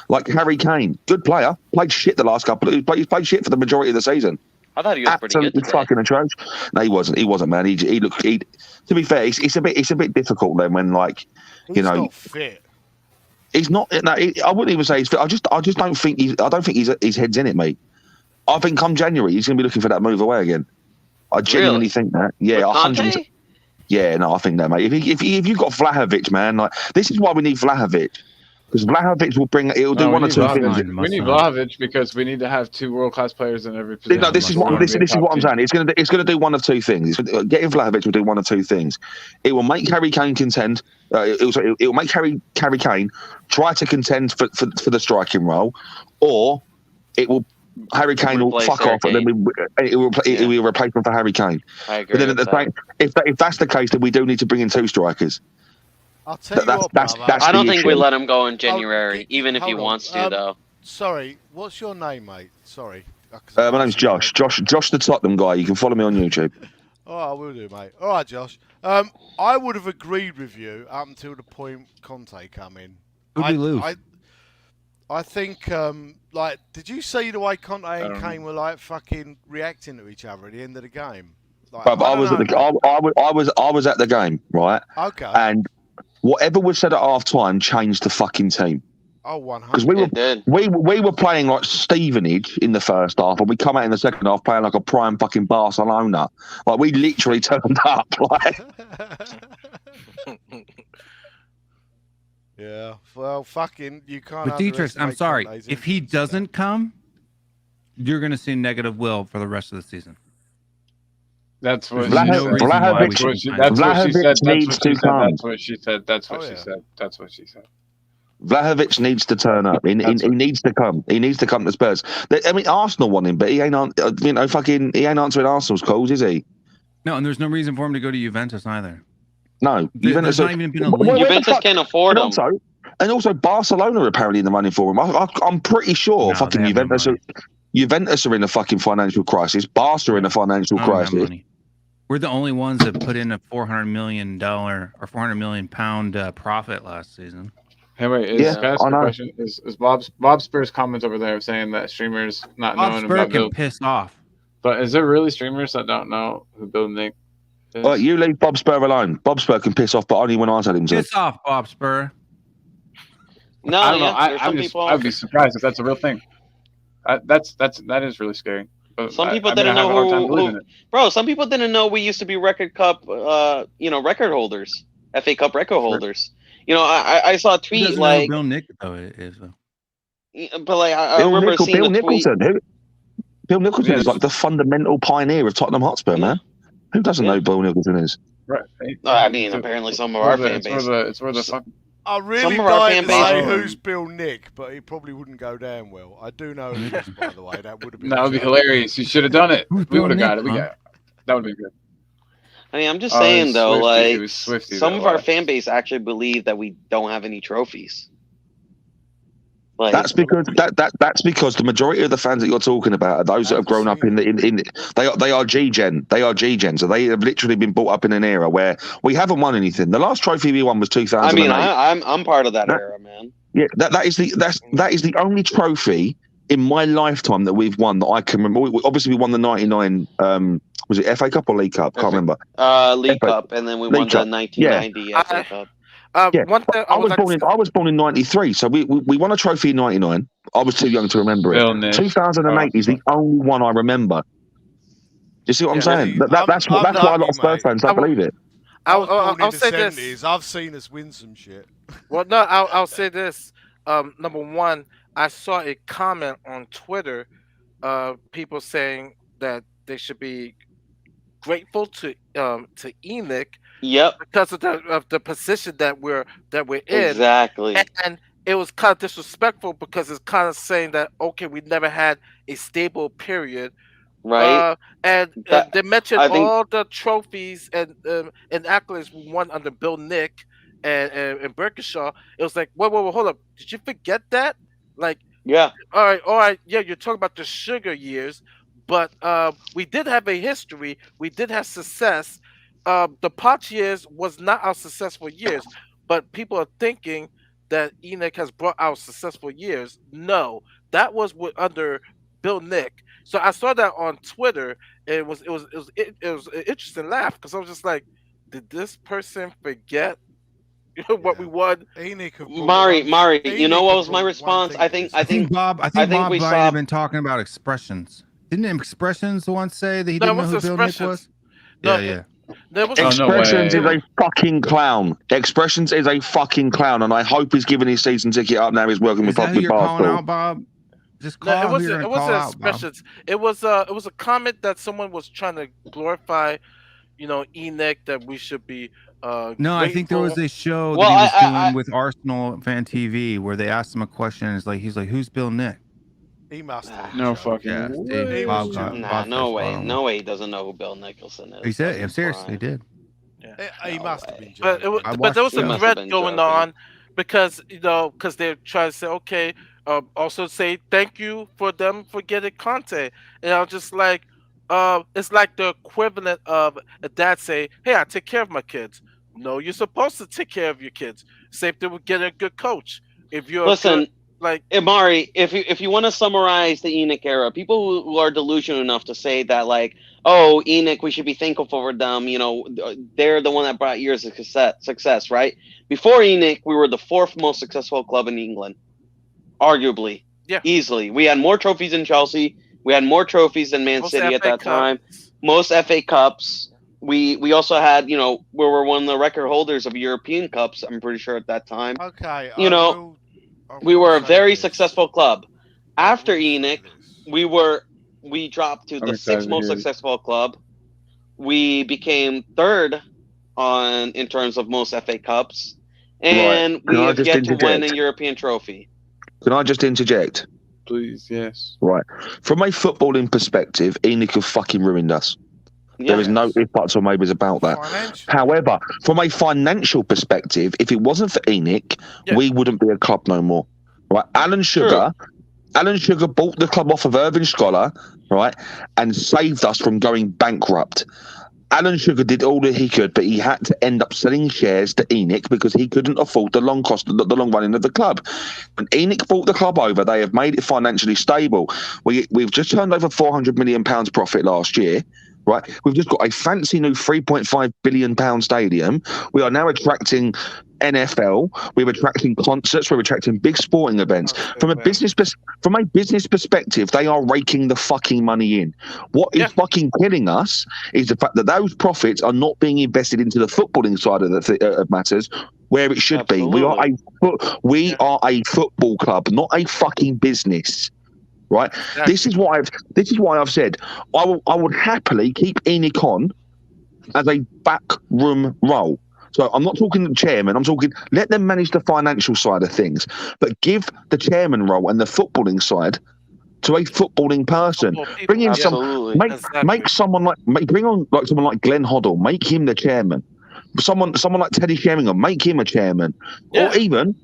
H: Like Harry Kane, good player, played shit the last couple. He's played shit for the majority of the season.
C: I thought he was pretty good
H: Absolutely
C: today.
H: fucking atrocious. No, he wasn't. He wasn't, man. He looked. To be fair, it's a bit difficult then when like
D: He's
H: you know.
D: not fit.
H: He's not. No, I wouldn't even say he's fit. I just don't think he's. I don't think his head's in it, mate. I think come January he's going to be looking for that move away again. I genuinely
C: Really?
H: think that. Yeah,
C: With
H: 100%.
C: Conte?
H: Yeah, no, I think that, mate. If you've got Vlahovic, man, like this is why we need Vlahovic because Vlahovic will bring. It'll do
F: No,
H: one
F: we
H: or two
F: need
H: things.
F: Vlahovic. We need Vlahovic because we need to have two world-class players in every position.
H: No, this is what I'm saying. It's going to do one of two things. Getting Vlahovic will do one of two things. It will make Harry Kane contend. It will make Harry Kane try to contend for the striking role, or it will Harry Kane will
C: Replace
H: fuck
C: Harry
H: off, and then it will replace him for Harry Kane.
C: I agree.
H: But then at
C: with
H: the
C: that.
H: same, if that's the case, then we do need to bring in two strikers.
D: I'll tell you
H: That's-
D: what,
H: that's-
D: brother.
H: that's-
C: I don't
H: the
C: think we
H: issue.
C: let him go in January, even if he
D: hold on.
C: wants to, though.
D: Sorry, what's your name, mate? Sorry.
H: My name's Josh. Josh, the Tottenham guy. You can follow me on YouTube.
D: Oh, I will do, mate. All right, Josh. I would have agreed with you up until the point Conte come in.
B: Who'd we lose?
D: I think, like, did you see the way Conte and
F: don't
D: Kane were like fucking reacting to each other at the end of the game? Like,
H: But I was at the I was at the game, right?
D: Okay.
H: And whatever was said at half time changed the fucking team.
D: Oh,
H: Because
D: 100.
C: It did.
H: we were playing like Stevenage in the first half, and we come out in the second half playing like a prime fucking Barcelona. Like we literally turned up. Like
D: Yeah. Well, fucking, you can't.
B: But Dietrich, I'm
D: underestimate
B: sorry.
D: Conte's
B: If he
D: influence,
B: doesn't come, you're going to see negative Will for the rest of the season.
F: That's what
B: There's
F: she
B: no
F: said.
B: reason why we
F: That's what she,
B: shouldn't
F: that's
B: sign
F: what she
H: Vlahovic
F: said. That's
H: needs
F: what
H: to
F: she said.
H: come.
F: That's what she said. That's what
D: Oh,
F: she
D: yeah.
F: said. That's what she said.
H: Vlahovic needs to turn up. He needs to come. He needs to come to Spurs. I mean, Arsenal want him, but he ain't he ain't answering Arsenal's calls, is he?
B: No, and there's no reason for him to go to Juventus either.
H: No,
B: There's not even been a link.
C: Juventus can't afford him.
H: And also Barcelona are apparently in the running for him. I'm pretty sure
B: No,
H: fucking
B: they have no
H: Juventus are in a fucking financial crisis. Barca are in a financial
B: I don't have
H: crisis.
B: money. We're the only ones that put in a $400 million or £400 million profit last season.
F: Hey, wait.
H: Yeah,
F: Can I ask
H: I
F: a
H: know.
F: question? Is Bob Spur's comments over there saying that streamers not
B: Bob
F: knowing
B: Spur
F: about
B: can
F: Bill?
B: piss off.
F: But is there really streamers that don't know who Bill Nick is?
H: Well, you leave Bob Spur alone. Bob Spur can piss off, but only when I tell him to.
B: Piss off, Bob Spur.
C: No,
F: I don't know.
C: yeah, there's some people.
F: I'd be surprised if that's a real thing. That is really scary. But
C: Some people
F: I mean,
C: didn't
F: I have a hard time
C: know
F: believing it.
C: Bro, some people didn't know we used to be record cup, record holders, FA Cup record holders. You know, I saw a
B: Who
C: tweet
B: doesn't
C: like,
B: know who Bill Nick is though?
C: but like I remember seeing
H: Bill
C: a tweet.
H: Nicholson. Bill Nicholson is
F: Yes.
H: like the fundamental pioneer of Tottenham Hotspur, man. Who doesn't know who Bill Nicholson is?
F: Right.
C: I mean, apparently some of our fan
F: It's
C: base.
F: where the fuck.
D: I really
C: Some of our
D: dying
C: fan
D: to say
F: base-
D: who's Bill Nick, but he probably wouldn't go down well. I do know who he is, by the way. That would have been.
F: That would be
D: a joke.
F: hilarious. You should have done it.
B: Who's
F: We
B: Bill
F: would have got it.
B: Nick,
F: We
B: huh?
F: got. That would have been good.
C: I mean, I'm just
F: Oh, it
C: saying
F: was
C: though,
F: Swifty. It
C: like
F: was Swifty
C: some
F: that
C: of our
F: left.
C: fan base actually believe that we don't have any trophies. Like,
H: That's because the majority of the fans that you're talking about are those that have grown up in they are G-Gen. They are G-Gen. So they have literally been brought up in an era where we haven't won anything. The last trophy we won was 2008.
C: I mean, I'm part of that era, man.
H: Yeah, that is the only trophy in my lifetime that we've won that I can remember. We won the '99. Was it FA Cup or League Cup? Can't remember.
C: League
H: FA
C: Cup, and then we
H: League
C: won
H: Cup.
C: the 1990 FA Cup.
H: Yeah,
E: One thing
H: I was born in '93, so we won a trophy in '99. I was too young to remember
F: Bill
H: it.
F: Nick.
H: 2008 is the only one I remember. Do you see what I'm saying? That's why a lot of Spurs fans don't believe it.
E: I'll say this.
D: 70s. I've seen us win some shit.
E: Well, no, I'll say this. Number one, I saw a comment on Twitter, people saying that they should be grateful to Enoch.
C: Yep,
E: Because of the position that we're in.
C: exactly.
E: And it was kind of disrespectful because it's kind of saying that okay, we never had a stable period,
C: Right.
E: and
C: That-
E: they mentioned
C: I think-
E: all the trophies and accolades we won under Bill Nick and Berkshire. It was like, wait, hold up, did you forget that? Like,
C: Yeah.
E: all right, yeah, you're talking about the sugar years, but we did have a history. We did have success. The Potts years was not our successful years, but people are thinking that Enoch has brought out successful years. No, that was under Bill Nick. So I saw that on Twitter. And it was an interesting laugh because I was just like, did this person forget what we won?
D: Enoch have
C: Mari,
D: brought-
C: you know
D: Enoch
C: what
D: have
C: was my
D: brought one
C: response?
D: thing
C: I
D: to
C: think
D: this.
B: I think Bob
C: we
B: might
C: saw-
B: have been talking about expressions. Didn't Expressions once say that he
E: No,
B: didn't know
E: it
B: who
E: was
B: Bill Nick
E: Expressions.
B: was?
E: No,
B: Yeah.
E: There was
F: Oh, no
H: Expressions
F: way.
H: is a fucking clown. Expressions is a fucking clown, and I hope he's given his season ticket up now. He's working
B: Is
H: with
B: that who you're calling
H: Barstool.
B: out, Bob? Just
E: No,
B: call
E: it
B: who
E: wasn't.
B: you're
E: It
B: gonna call
E: wasn't
B: out, Bob.
E: expressions. It was a comment that someone was trying to glorify, Enoch, that we should be.
B: No, I think there was
E: grateful.
B: a show
C: Well,
B: that he was
C: I-
B: doing with Arsenal Fan TV where they asked him a question. And he's like, "Who's Bill Nick?"
D: He must have.
F: No
D: been joking.
F: fucking
B: Yeah,
F: way.
B: Steve, Bob got-
C: Nah,
B: Bob
C: no
B: first
C: way.
B: followed
C: No way he doesn't know who Bill Nicholson is.
B: He said,
C: That's
B: "I'm serious,
C: fine.
B: he did."
D: He
C: No
D: must have
C: way.
D: been
E: But
D: joking.
B: watched
E: there was
B: it.
E: a
C: He must have
E: thread
C: been
E: going
C: joking.
E: on because they're trying to say, okay, also say thank you for them for getting Conte, and I was just like, it's like the equivalent of a dad say, hey, I take care of my kids. No, you're supposed to take care of your kids. Same thing with getting a good coach. If you're
C: Listen,
E: Amari,
C: if you want to summarize the Enoch era, people who are delusional enough to say that like, oh, Enoch, we should be thankful for them. They're the one that brought years of success, right? Before Enoch, we were the fourth most successful club in England, arguably, easily. We had more trophies than Chelsea. We had more trophies than Man City at that time. Most FA Cups. we also had, we were one of the record holders of European Cups. I'm pretty sure at that time.
D: Okay.
C: We were a
D: say
C: very
D: this.
C: successful club.
D: I
C: After
D: will say
C: Enoch, this. we dropped to
F: I'm
C: the
F: excited
C: sixth
F: to
C: most
F: hear it.
C: successful club. We became third in terms of most FA Cups, and
H: Can
C: we
H: I
C: have
H: just
C: yet to win
H: interject?
C: a European trophy.
H: Can I just interject?
F: Please, yes.
H: Right. From a footballing perspective, Enoch have fucking ruined us. There is no ifs, buts, or maybes about that.
D: Financial.
H: However, from a financial perspective, if it wasn't for Enoch,
E: Yeah.
H: we wouldn't be a club no more. Right? Alan Sugar bought the club off of Irving Scholar, right, and saved us from going bankrupt. Alan Sugar did all that he could, but he had to end up selling shares to Enoch because he couldn't afford the long running of the club. When Enoch bought the club over, they have made it financially stable. We've just turned over £400 million profit last year. Right, we've just got a fancy new £3.5 billion stadium. We are now attracting NFL. We're attracting concerts. We're attracting big sporting events. From a business perspective, they are raking the fucking money in. What is fucking killing us is the fact that those profits are not being invested into the footballing side of the matters, where it should be. We are a football club, not a fucking business. Right.
E: Exactly.
H: This is why I've said I would happily keep Enoch on as a backroom role. So I'm not talking the chairman. I'm talking let them manage the financial side of things, but give the chairman role and the footballing side to a footballing person. Bring in make someone bring on someone like Glenn Hoddle. Make him the chairman. Someone like Teddy Sheringham. Make him a chairman, or even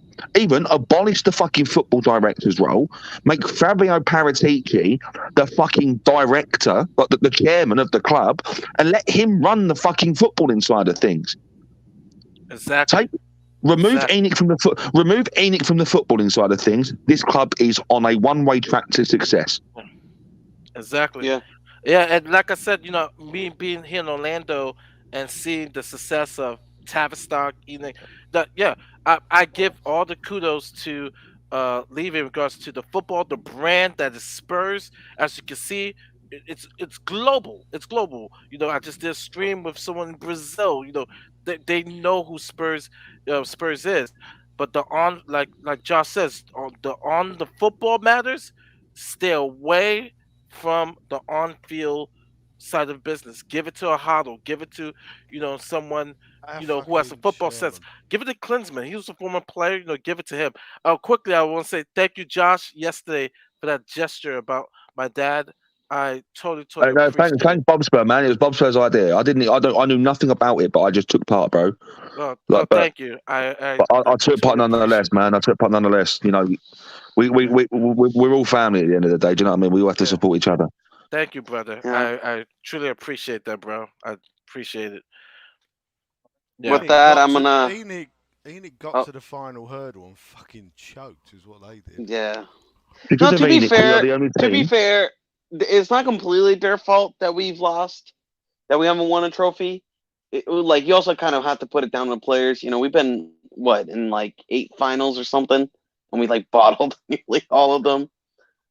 H: abolish the fucking football director's role, make Fabio Paratici the fucking director, the chairman of the club, and let him run the fucking footballing side of things.
E: Exactly.
H: Remove Enoch from the footballing side of things. This club is on a one-way track to success.
E: Exactly.
C: Yeah.
E: Yeah, and like I said, me being here in Orlando and seeing the success of Tavistock, Enoch, I give all the kudos to Leave in regards to the football, the brand that is Spurs. As you can see, it's global. It's global. I just did a stream with someone in Brazil. They know who Spurs is. But like Josh says, on the football matters, stay away from the on-field side of business. Give it to a Hoddle. Give it to someone who has a football sense. Give it to Klinsmann. He was a former player. Give it to him. Quickly, I want to say thank you, Josh, yesterday for that gesture about my dad. I totally appreciate it.
H: Thank Bob Spur, man. It was Bob Spur's idea. I knew nothing about it, but I just took part, bro.
E: Thank you. I
H: took part nonetheless, man. I took part nonetheless. We're all family at the end of the day. Do you know what I mean? We all have to support each other.
E: Thank you, brother.
C: Yeah.
E: I truly appreciate that, bro. I appreciate it.
C: Yeah. With that, I'm gonna.
D: Enoch got to the final hurdle and fucking choked, is what they did.
C: Yeah.
H: Because
C: to be
H: Enoch,
C: fair, it's not completely their fault that we've lost, that we haven't won a trophy. You also kind of have to put it down to the players. We've been in 8 finals or something, and we bottled nearly all of them,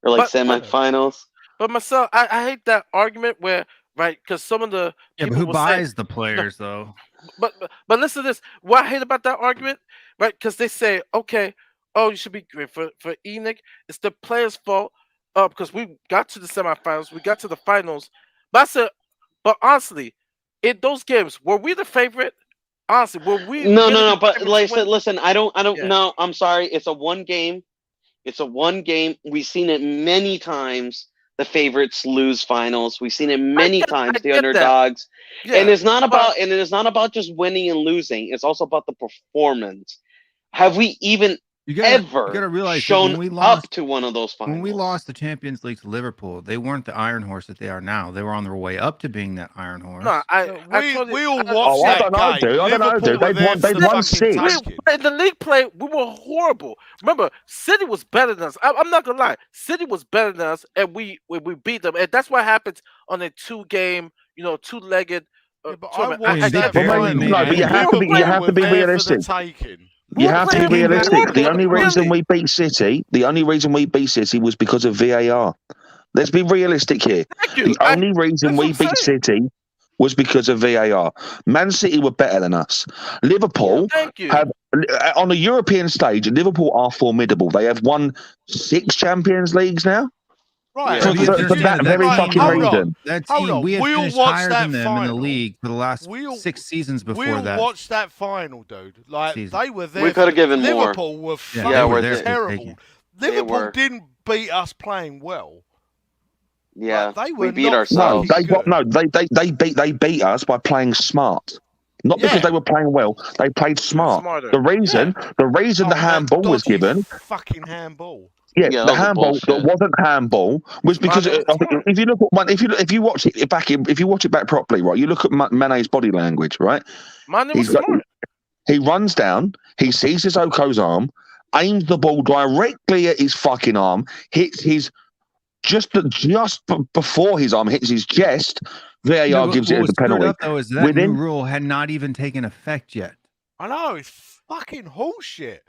C: or semifinals.
E: But Marcel, I hate that argument where, right, because some of the
B: but who buys the players though?
E: But listen to this. What I hate about that argument, right? Because they say, okay, you should be great for Enoch. It's the players' fault because we got to the semifinals, we got to the finals. But I said, but honestly, in those games, were we the favorite? Honestly, were we?
C: No. But listen, I don't know. I'm sorry. It's a one game. We've seen it many times. The favorites lose finals. We've seen it many times. The underdogs, and it's not about just winning and losing. It's also about the performance. Have we even ever
B: realize
C: shown up to one of those finals?
B: When we lost the Champions League to Liverpool, they weren't the Iron Horse that they are now. They were on their way up to being that Iron Horse.
E: No,
D: we all watched that game.
H: I don't know. They've won 6.
E: In the league play, we were horrible. Remember, City was better than us. I'm not gonna lie. City was better than us, and we beat them. And that's what happens on a 2-game, 2-legged.
H: But you have to be realistic. You have to be realistic. The only reason we beat City was because of VAR. Let's be realistic here. The only reason we beat City was because of VAR. Man City were better than us. Liverpool
E: Thank you.
H: have, on the European stage, Liverpool are formidable. They have won 6 Champions Leagues now.
D: Right.
C: Yeah.
H: For that very fucking reason.
B: That
D: Hold
B: team,
D: on.
B: we had
D: We'll
B: finished
D: watch
B: higher
D: that
B: than them in the
D: final.
B: league for the last
D: We'll-
B: 6 seasons before
D: We'll
B: that.
D: watch that final, dude. Like,
B: Season.
D: they were there.
C: We could have given more.
D: Liverpool were
B: Yeah,
D: fucking
B: they were
C: there
B: for the
D: terrible.
B: taking.
D: Liverpool
C: were.
D: didn't beat us playing well.
C: Yeah,
D: Like, they
C: we
D: were
C: beat
D: not
C: ourselves.
H: They beat us by playing smart. Not because
D: Yeah.
H: they were playing well. They played smart.
E: Smarter.
H: The reason the
D: Oh,
H: handball
D: that
H: was
D: dodgy
H: given.
D: Fucking handball.
H: Yeah,
C: Yeah,
H: the
C: that was
H: handball that
C: bullshit.
H: wasn't handball was because
E: Mane was
H: I think
E: smart.
H: if you look at one, if you watch it back, if you watch it back properly, right, you look at Mane's body language, right?
E: Mane was
H: He's got-
E: smart.
H: He runs down, he sees Sissoko's arm, aims the ball directly at his fucking arm, hits his just before his arm hits his chest. VAR
B: No, but
H: gives
B: what
H: it as
B: was
H: a penalty.
B: screwed up, though, is that
H: Within-
B: new rule had not even taken effect yet.
D: I know, it's fucking horseshit.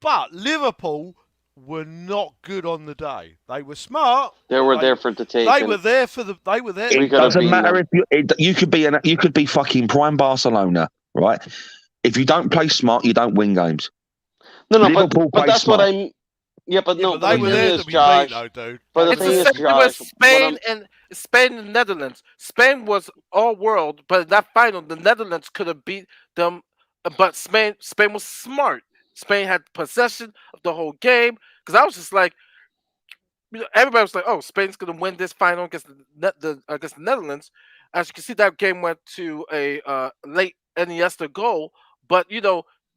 D: But Liverpool were not good on the day. They were smart.
C: They were there for the take.
D: They were there for the. They were there.
C: We
H: It
C: could have
H: doesn't
C: beaten
H: matter if you could be fucking prime Barcelona, right? If you don't play smart, you don't win games.
C: No,
H: Liverpool
C: but
H: played
C: that's what
H: smart.
C: I'm. Yeah, but no,
D: but
C: but
D: they
C: the
D: were
C: thing
D: there
C: is,
D: to be
C: Josh.
D: beat, though, dude.
C: But the
E: It's
C: thing
E: the
C: is,
E: same
C: Josh,
E: with Spain and Netherlands. Spain was all world, but in that final, the Netherlands could have beat them. But Spain was smart. Spain had possession of the whole game. Because I was just like, everybody was like, "Oh, Spain's going to win this final against against the Netherlands." As you can see, that game went to a late Iniesta goal. But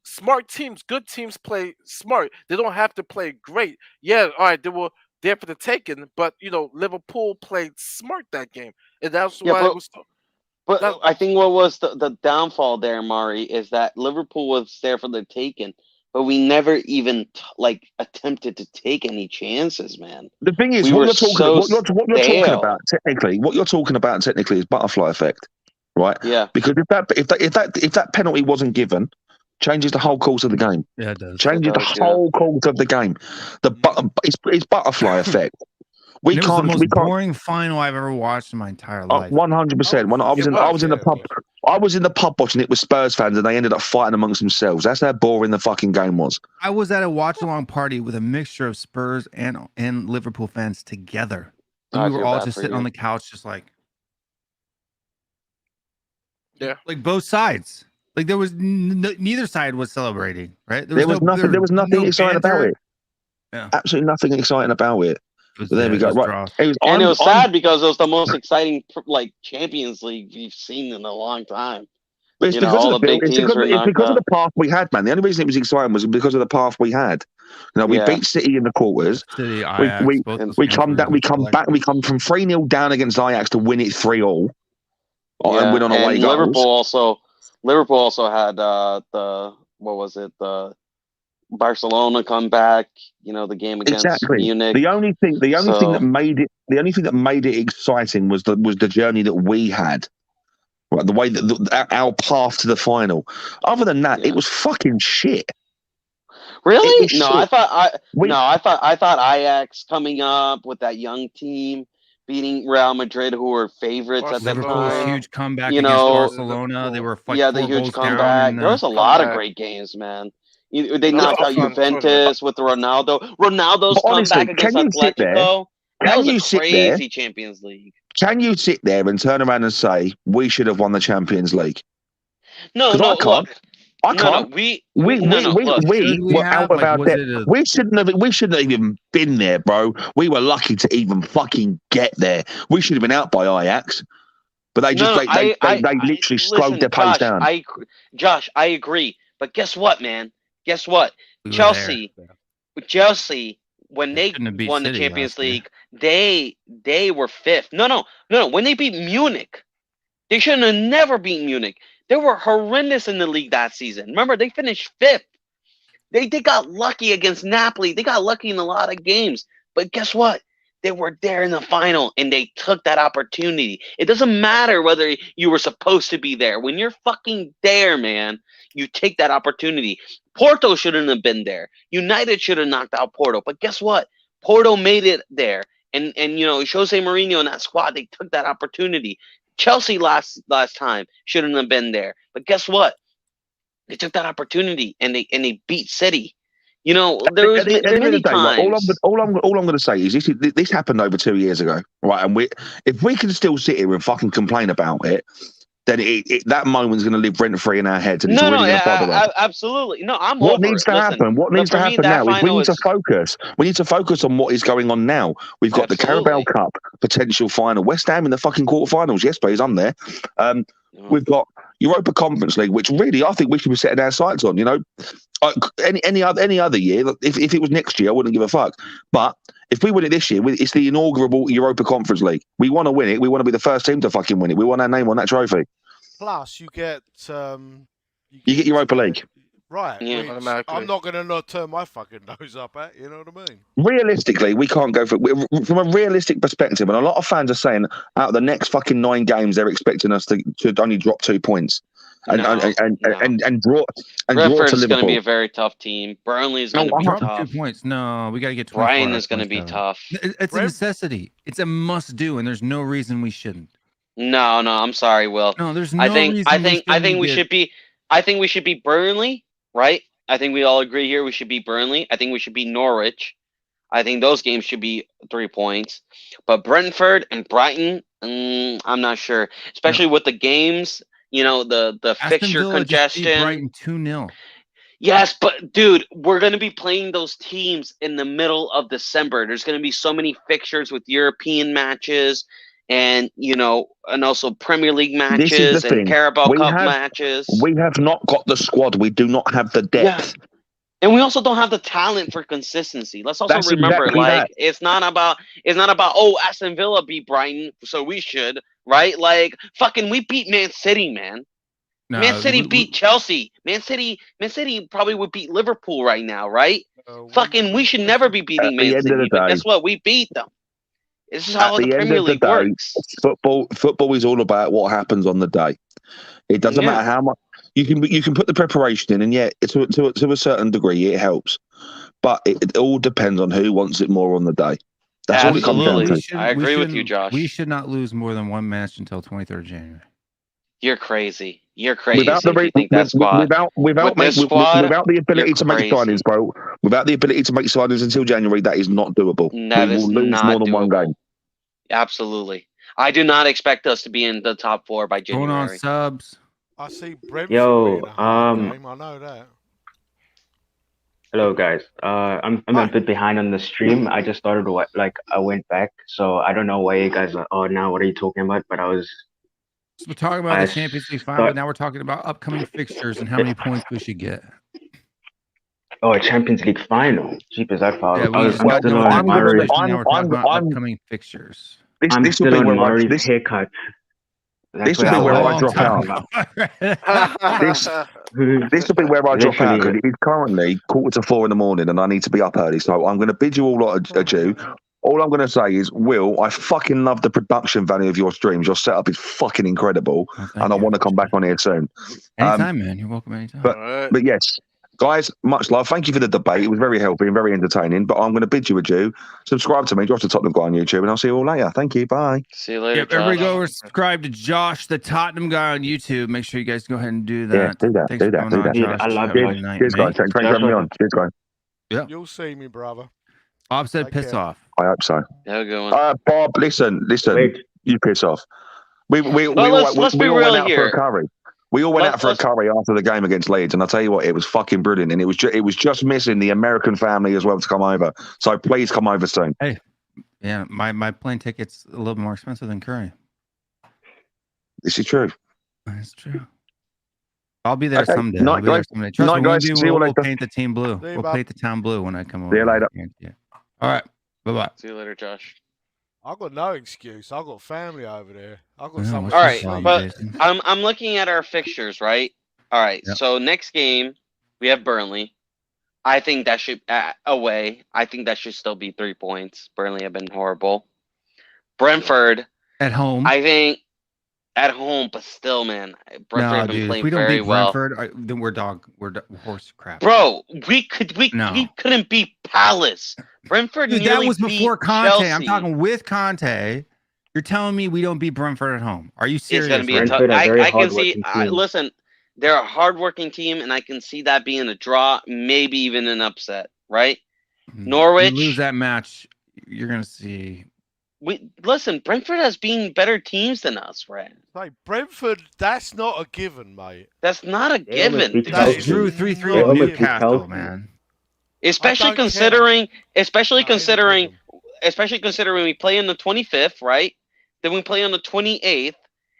E: smart teams, good teams play smart. They don't have to play great. Yeah, all right, they were there for the taking, but Liverpool played smart that game, and that's
C: Yeah,
E: why
C: but-
E: it was.
C: But
E: That-
C: I think what was the downfall there, Mari, is that Liverpool was there for the taking, but we never even attempted to take any chances, man.
H: The thing is,
C: We
H: what
C: were
H: you're talking,
C: so
H: what you're talking
C: stale.
H: about technically, is butterfly effect, right?
C: Yeah,
H: Because if that penalty wasn't given, changes the whole course of the game.
B: Yeah, it does.
H: Changes
C: It does,
H: the whole course of the game. It's butterfly effect. We
B: And it was the
H: can't.
B: most boring final I've ever watched in my entire life.
H: 100%. When I was in the pub, I was in the pub watching it with Spurs fans, and they ended up fighting amongst themselves. That's how boring the fucking game was.
B: I was at a watch-along party with a mixture of Spurs and Liverpool fans together. And
C: I
B: we were
C: feel
B: all
C: bad
B: just
C: for
B: sitting
C: you.
B: on the couch, just like,
E: Yeah.
B: like both sides. Like there was neither side was celebrating, right?
H: There was nothing exciting about it.
B: Yeah.
H: Absolutely nothing exciting about it. But there we go. Right.
C: and it was sad because it was the most exciting Champions League we've seen in a long time.
H: It's
C: You know,
H: because
C: all
H: of
C: the
H: the
C: big teams were knocked
H: because of
C: out.
H: the path we had, man. The only reason it was exciting was because of the path we had. We
C: Yeah.
H: beat City in the quarters.
B: City, Ajax,
H: we
B: both those
H: We
B: games
H: come
B: were
H: down. We come
B: electric.
H: back. We come from 3-0 down against Ajax to win it 3-all,
C: Yeah,
H: and win on away
C: and
H: goals.
C: Liverpool also had the Barcelona comeback. The game against
H: Exactly.
C: Munich.
H: The only thing
C: So-
H: that made it exciting was the journey that we had. Right, the way that our path to the final. Other than that,
C: Yeah.
H: it was fucking shit.
C: Really?
H: It was
C: No,
H: shit.
C: I thought Ajax coming up with that young team beating Real Madrid, who were favorites at that
B: Liverpool's
C: time.
B: huge comeback
C: You
B: against
C: know,
B: Barcelona. They were like
C: yeah, the
B: 4
C: huge
B: goals down
C: comeback.
B: in
C: There was a lot of
E: comeback.
C: great games, man. They
E: Those
C: knocked
E: are
C: out
E: fun.
C: Juventus with Ronaldo. Ronaldo's
H: But honestly,
C: comeback against
H: can you sit there?
C: Atletico. That
H: Can
C: was
H: you
C: a
H: sit there?
C: crazy Champions League.
H: Can you sit there and turn around and say we should have won the Champions League?
C: No,
H: 'Cause
C: no,
H: I can't.
C: look.
H: I
C: No,
H: can't.
C: no, we
H: We
C: look.
B: Should we
H: were
B: have?
H: out of
B: Like,
H: our
B: was
H: depth.
B: it a-
H: We shouldn't have even been there, bro. We were lucky to even fucking get there. We should have been out by Ajax, but they just they literally slowed their pace down.
C: Josh, I agree. But guess what, man? Guess what?
B: We were
C: Chelsea,
B: there.
C: Chelsea, when
B: They
C: they
B: shouldn't have beat
C: won the
B: City
C: Champions
B: last year.
C: League, they were fifth. No. When they beat Munich, they shouldn't have never beat Munich. They were horrendous in the league that season. Remember, they finished fifth. They got lucky against Napoli. They got lucky in a lot of games. But guess what? They were there in the final, and they took that opportunity. It doesn't matter whether you were supposed to be there. When you're fucking there, man, you take that opportunity. Porto shouldn't have been there. United should have knocked out Porto. But guess what? Porto made it there. And Jose Mourinho and that squad, they took that opportunity. Chelsea last time shouldn't have been there, but guess what? They took that opportunity and they beat City. You know, there was many times.
H: All I'm going to say is this happened over 2 years ago, right? And if we can still sit here and fucking complain about it, then that moment's going to live rent free in our heads, and it's really going to bother us.
C: Absolutely. No, I'm
H: what
C: over
H: needs
C: it.
H: to happen? What needs to happen now is we need to focus. We need to focus on what is going on now. We've got the Carabao Cup potential final. West Ham in the fucking quarterfinals. Yes, please, I'm there. We've got Europa Conference League, which really I think we should be setting our sights on. You know, any other year, if it was next year, I wouldn't give a fuck. But if we win it this year, it's the inaugural Europa Conference League. We want to win it. We want to be the first team to fucking win it. We want our name on that trophy.
D: Plus, you get
H: Europa League.
D: Right.
C: Yeah.
D: I'm not going to not turn my fucking nose up at. You know what I mean?
H: Realistically, we can't go for it. From a realistic perspective, and a lot of fans are saying out of the next fucking 9 games, they're expecting us to only drop 2 points and draw
C: Brentford's
H: to Liverpool.
C: going to be a very tough team. Burnley is going to be tough.
B: 2 points. No, we got to get 24.
C: Brighton is going to be tough.
B: It's a necessity. It's a must do, and there's no reason we shouldn't.
C: No, I'm sorry, Will.
B: No, there's no
C: I think
B: reason
C: we should be. I think we should be Burnley, right? I think we all agree here we should be Burnley. I think we should be Norwich. I think those games should be 3 points. But Brentford and Brighton, I'm not sure. Especially with the games, you know, the fixture congestion.
B: Brighton 2-0.
C: Yes, but dude, we're going to be playing those teams in the middle of December. There's going to be so many fixtures with European matches. And, you know, and also Premier League matches and Carabao Cup matches.
H: We have not got the squad. We do not have the depth.
C: Yeah. And we also don't have the talent for consistency. Let's also remember,
H: exactly
C: it's not about Aston Villa beat Brighton, so we should, right? Like, fucking, we beat Man City, man.
B: No,
C: Man City beat Chelsea. Man City probably would beat Liverpool right now, right? We should never be beating Man City. But guess what? We beat them. This is how the Premier League works.
H: Football is all about what happens on the day. It doesn't matter how much you can put the preparation in, and to a certain degree it helps. But it all depends on who wants it more on the day. That's all it comes down to.
C: I agree with you, Josh.
B: We should not lose more than 1 match until 23rd of January.
C: You're crazy. You're crazy.
H: Without the ability to make signings, bro. Without the ability to make signings until January, that is not doable. We will lose more than 1 game.
C: Absolutely. I do not expect us to be in the top 4 by January.
B: Going on subs.
D: I see Brentford.
I: Yo,
D: game. I know that.
I: Hello guys. I'm a bit behind on the stream. I just started I went back, so I don't know why you guys are. Oh, now what are you talking about? But
B: we're talking about the Champions League final. Now we're talking about upcoming fixtures and how many points we should get.
I: Oh, a Champions League final. Cheap as that far.
B: Yeah,
I: I'm still on
B: upcoming fixtures.
H: This will be where
I: Mari's haircut.
H: This will be where I drop out. This will be where I drop out because it is currently 3:45 in the morning and I need to be up early. So I'm going to bid you all adieu. All I'm going to say is, Will, I fucking love the production value of your streams. Your setup is fucking incredible, and I want to come back on here soon.
B: Anytime, man. You're welcome anytime.
H: But yes, guys, much love. Thank you for the debate. It was very healthy and very entertaining. But I'm going to bid you adieu. Subscribe to me, Josh the Tottenham Guy on YouTube, and I'll see you all later. Thank you. Bye.
C: See you later.
B: Everybody go subscribe to Josh the Tottenham Guy on YouTube. Make sure you guys go ahead and do that.
H: Yeah, do that.
B: Thanks
H: do that.
B: Josh.
I: I love
H: you. Cheers, guys. Thanks for having me on. Cheers, guys.
B: Yeah.
D: You'll see me, brother.
B: Bob said piss off.
H: I hope so.
C: Have a good one.
H: Bob, listen.
I: Wait.
H: You piss off. We all went out for a curry. We all went out for a curry after the game against Leeds, and I'll tell you what, it was fucking brilliant, and it was just missing the American family as well to come over. So please come over soon.
B: Hey, yeah, my plane ticket's a little more expensive than curry.
H: This is true.
B: That's true. I'll be there someday.
H: Night, guys.
B: Trust
H: Night,
B: me,
H: guys. See you
B: we'll
H: later.
B: paint the team blue. We'll paint the town blue when I come over.
H: See you later.
B: Yeah. All right. Bye-bye.
C: See you later, Josh.
D: I've got no excuse. I've got family over there. I've got
B: Yeah,
D: someone.
C: All right,
B: problem,
C: but
B: Jason?
C: I'm looking at our fixtures, right? All right,
B: Yep.
C: so next game we have Burnley. I think that should away. I think that should still be 3 points. Burnley have been horrible. Brentford
B: At home.
C: I think at home, but still, man, Brentford have been playing
B: if we don't
C: very
B: beat
C: well.
B: Brentford, then we're horse crap.
C: Bro, we couldn't beat Palace. Brentford
B: Dude,
C: nearly
B: that was
C: beat
B: before Conte.
C: Chelsea.
B: I'm talking with Conte. You're telling me we don't beat Brentford at home? Are you serious?
C: It's going to be a tough.
I: Brentford are very
C: I can see.
I: hardworking team.
C: Listen, they're a hardworking team, and I can see that being a draw, maybe even an upset. Right? Norwich.
B: You lose that match, you're going to see.
C: Listen. Brentford has been better teams than us, right?
D: Like Brentford, that's not a given, mate.
C: That's not a
I: They almost
C: given.
I: beat
C: dude.
B: That
I: Chelsea.
B: drew
I: They
B: 3-3
I: almost
B: at
I: beat
B: Newcastle,
I: Chelsea.
B: man.
C: Especially
D: I don't
C: considering, especially
D: That is a
C: considering,
D: given.
C: especially considering we play on the 25th, right? Then we play on the 28th,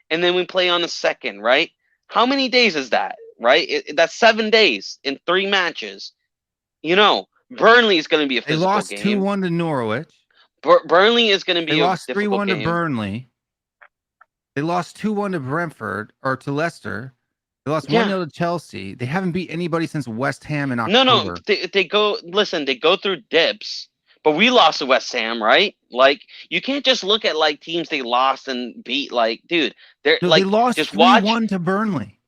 C: and then we play on the 2nd, right? How many days is that, right? That's 7 days in 3 matches. You know, Burnley is going to be a
B: They
C: physical
B: lost
C: game.
B: 2-1 to Norwich.
C: Burnley is going to be
B: They
C: a
B: lost
C: difficult
B: 3-1 to
C: game.
B: Burnley. They lost 2-1 to Brentford or to Leicester. They lost
C: Yeah.
B: 1-0 to Chelsea. They haven't beat anybody since West Ham in
C: No,
B: October.
C: they go. Listen, they go through dips, but we lost to West Ham, right? Like you can't just look at like teams they lost and beat. Like, dude, they're
B: No,
C: like
B: they lost
C: just
B: 3-1
C: watch,
B: to Burnley.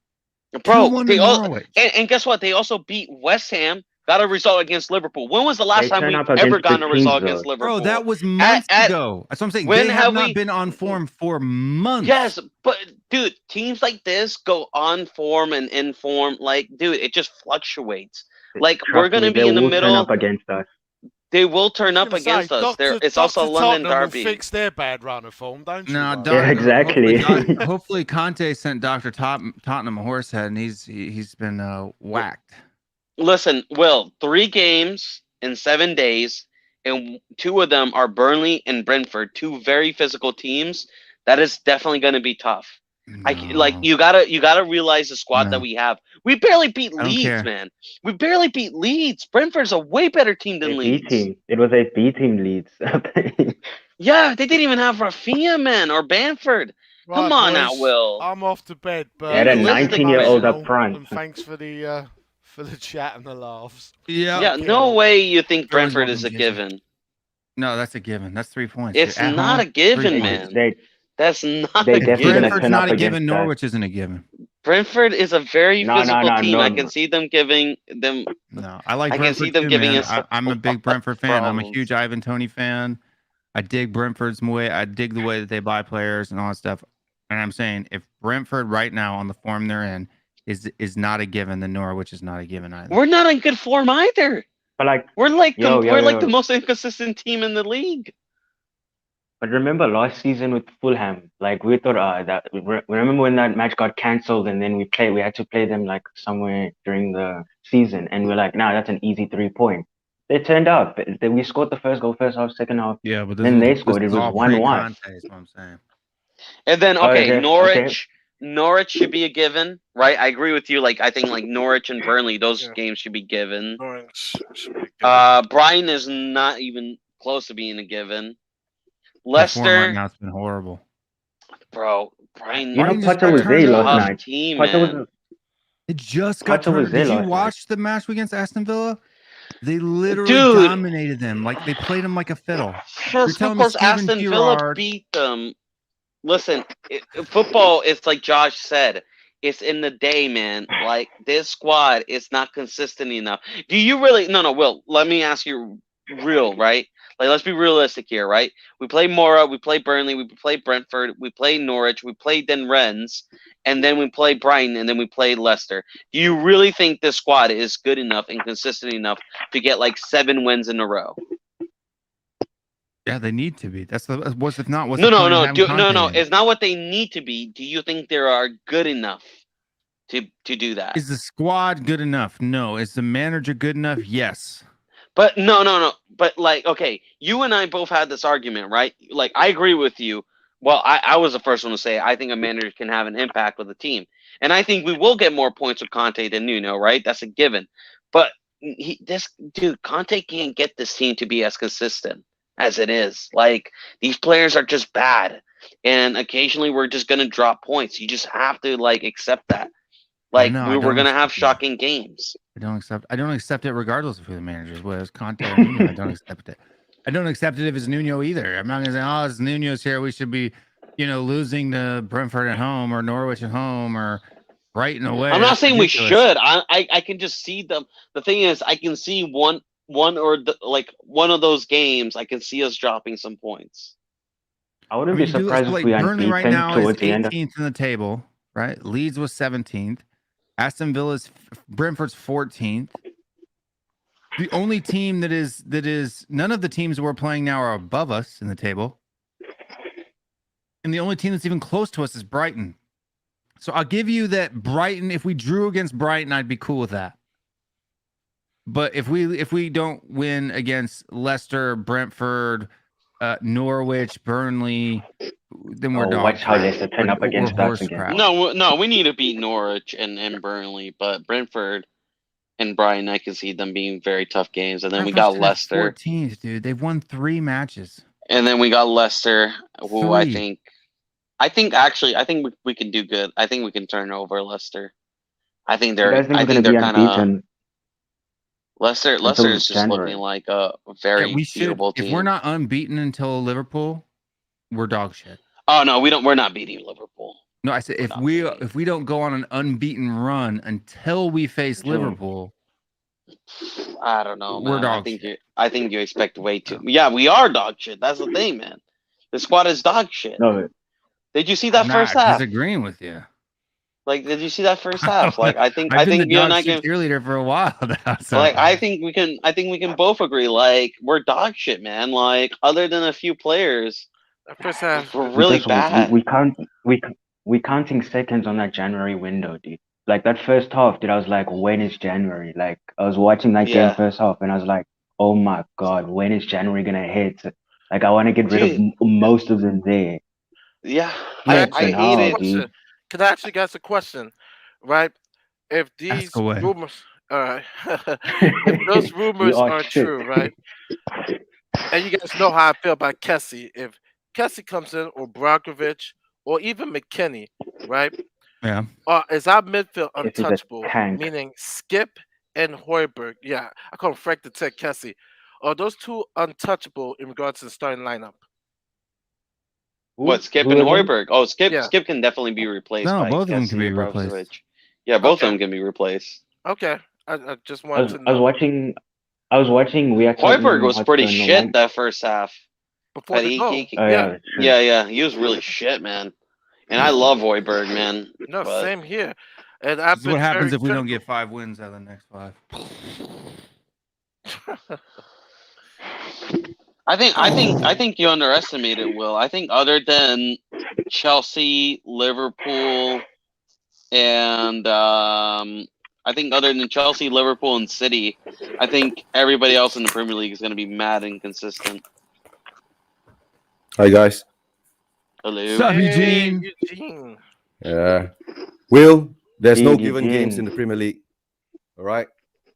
C: bro.
B: 2-1
C: They
B: to
C: all
B: Norwich.
C: and guess what? They also beat West Ham. Got a result against Liverpool. When was the last
I: They
C: time
I: turn
C: we
I: up
C: ever
I: against
C: gotten
I: good
C: a result
I: teams,
C: against
I: though.
C: Liverpool?
B: Bro, that was months
C: at-
B: ago. That's what I'm saying.
C: when
B: They have
C: have
B: not
C: we-
B: been on form for months.
C: Yes, but dude, teams like this go on form and in form. Like, dude, it just fluctuates. Like
I: Trust
C: we're gonna
I: me,
C: be
I: they
C: in the
I: will turn
C: middle.
I: up against us.
C: They will turn
D: I
C: up
D: was gonna
C: against
D: say,
C: us. There,
D: Dr.
C: it's also a
D: Dr.
C: London
D: Tottenham
C: derby.
D: will fix their bad run of form, don't you?
B: No,
D: worry?
I: Yeah, exactly.
B: Hopefully Conte sent Dr. Tottenham a horse head, and he's been whacked.
C: Listen, Will, 3 games in 7 days, and 2 of them are Burnley and Brentford, 2 very physical teams. That is definitely going to be tough. Like
B: No.
C: you gotta realize the squad
B: No.
C: that we have. We barely beat
B: I don't
C: Leeds,
B: care.
C: man. We barely beat Leeds. Brentford's a way better team than
I: A B
C: Leeds.
I: team. It was a B team Leeds.
C: Yeah, they didn't even have Rafinha, man, or Bamford. Come on now,
D: boys,
C: Will.
D: I'm off to bed, but
I: They had a
C: Realistic,
I: 19-year-old
C: man.
I: up front.
D: And thanks for the chat and the laughs.
C: Yeah,
D: Okay.
C: no way you think
B: Always
C: Brentford is a
B: welcome, Jason.
C: given.
B: No, that's a given. That's 3 points.
C: It's
B: At
C: not
B: home,
C: a given,
B: 3
C: man.
B: points.
I: They
C: That's not
I: They
C: a
B: If
I: definitely
C: given.
I: gonna
B: Brentford's
I: turn
B: not
I: up
B: a
I: against
B: given,
I: us.
B: Norwich isn't a given.
C: Brentford is a very
I: No,
C: physical team.
I: no,
C: I
I: no.
C: can see them giving them.
B: No, I like
C: I can
B: Brentford
C: see them
B: too,
C: giving
B: man.
C: us
B: I'm a big Brentford fan. I'm a
C: problems.
B: huge Ivan Toney fan. I dig Brentford's way. I dig the way that they buy players and all that stuff. And I'm saying if Brentford right now on the form they're in is not a given, then Norwich is not a given either.
C: We're not in good form either.
I: But like,
C: We're like
I: Yo,
C: we're like
I: yo.
C: the most inconsistent team in the league.
I: but remember last season with Fulham, like we thought remember when that match got cancelled and then we had to play them like somewhere during the season, and we're like, nah, that's an easy 3 point. They turned up. We scored the first goal, first half, second half.
B: Yeah, but
I: Then they scored. It was 1-1.
B: Is what I'm saying.
C: And then okay,
I: Okay,
C: Norwich should be a given, right? I agree with you. Like I think like Norwich and Burnley, those
E: Yeah.
C: games should be given.
E: Orange should be given.
C: Brighton is not even close to being a given.
B: Their form right
C: Leicester,
B: now it's been horrible.
C: bro, Brighton.
I: You know,
B: Brighton just
I: Potter
B: got
I: was there
B: turned
I: last
B: out.
C: Tough
I: night.
C: team,
I: Potter
C: man.
I: was
B: It just got
I: Potter was
B: turned.
I: there
B: Did you
I: last night.
B: watch the match against Aston Villa? They literally
C: Dude.
B: dominated them. Like they played them like a fiddle.
C: Just
B: telling me
C: because
B: Steven
C: Aston Villa
B: Gerrard-
C: beat them. Listen, football, it's like Josh said. It's in the day, man. Like, this squad is not consistent enough. Do you really... No, Will, let me ask you real, right? Like, let's be realistic here, right? We play Mora, we play Burnley, we play Brentford, we play Norwich, we play Rennes, and then we play Brighton, and then we play Leicester. Do you really think this squad is good enough and consistent enough to get, like, 7 wins in a row?
B: Yeah, they need to be. That's the what's if not what's
C: No,
B: the point
C: no,
B: of
C: no,
B: having Conte
C: no.
B: in?
C: It's not what they need to be. Do you think they are good enough to do that?
B: Is the squad good enough? No. Is the manager good enough? Yes.
C: But no. But like, okay, you and I both had this argument, right? Like, I agree with you. Well, I was the first one to say I think a manager can have an impact with a team, and I think we will get more points with Conte than Nuno, right? That's a given. But Conte can't get this team to be as consistent as it is. Like, these players are just bad, and occasionally we're just gonna drop points. You just have to like accept that. Like,
B: know, I
C: we're
B: don't
C: gonna have
B: accept that.
C: shocking games.
B: I don't accept it regardless of who the manager is. Whether it's Conte or Nuno, I don't accept it. I don't accept it if it's Nuno either. I'm not gonna say, oh, it's Nuno's here. We should be, losing to Brentford at home or Norwich at home or Brighton away.
C: I'm not
B: That's
C: saying
B: ridiculous.
C: we should. I can just see them. The thing is, I can see one or one of those games. I can see us dropping some points.
I: I wouldn't be surprised if we
B: Burnley
I: unbeaten
B: right now is
I: towards the end.
B: 18th in the table, right? Leeds was 17th. Aston Brentford's 14th. The only team that is none of the teams we're playing now are above us in the table. And the only team that's even close to us is Brighton. So I'll give you that Brighton, if we drew against Brighton, I'd be cool with that. But if we don't win against Leicester, Brentford, Norwich, Burnley, then we're done.
I: Watch how Leicester turn up against us again.
B: Crap.
C: No, we need to beat Norwich and Burnley, but Brentford and Brighton, I can see them being very tough games. And then we got Leicester.
B: 14th, dude. They've won 3 matches.
C: And then we got Leicester, who
B: 3.
C: I think we can do good. I think we can turn over Leicester. I think they're kind of Leicester is just looking like a very beatable team.
B: If we're not unbeaten until Liverpool, we're dog shit.
C: Oh no, we're not beating Liverpool.
B: No, I said if we don't go on an unbeaten run until we face Liverpool,
C: I don't know, man.
B: We're dog
C: I think you expect way too. Yeah, we are dog shit. That's the thing, man. The squad is dog shit.
I: No,
C: did you see that first
B: I'm
C: half?
B: Disagreeing with you.
C: Like, did you see that first half? Like, I think
B: you and I can cheerleader for a while now. So.
C: Like, I think we can both agree. Like, we're dog shit, man. Like, other than a few players,
E: That first half.
C: we're really bad.
I: We counting seconds on that January window, dude. Like that first half, dude, I was like, when is January? Like, I was watching that game first half, and I was like, oh my god, when is January gonna hit? Like, I want to get rid of most of them there.
C: Yeah, I hate it.
I: Dude.
E: Can I ask you guys a question? Right? If these rumors, if those rumors are true, right? And you guys know how I feel about Kessie. If Kessie comes in, or Brozovic, or even McKennie, right?
B: Yeah.
E: Is our midfield untouchable? Meaning Skip and Højbjerg. Yeah, I call him Frank the Tech Kessie. Are those two untouchable in regards to the starting lineup?
C: What, Skip and Højbjerg? Oh, Skip can definitely be replaced.
B: No,
C: by
B: both of them
C: Kessie
B: can be
C: and
B: replaced.
C: Brozovic. Yeah, both of them can be replaced.
E: Okay, I just wanted to know.
I: I was watching. We actually.
C: Højbjerg was pretty shit that first half.
E: Before the goal.
C: Yeah, he was really shit, man. And I love Højbjerg, man.
E: No,
C: but...
E: same here. And
B: this is what happens if we don't get 5 wins out of the next 5.
C: I think you underestimated Will. I think other than Chelsea, Liverpool, and Liverpool and City, I think everybody else in the Premier League is going to be mad inconsistent.
J: Hi guys.
C: Hello.
B: What's up, Eugene?
J: Yeah. Will, there's no given games in the Premier League. All right.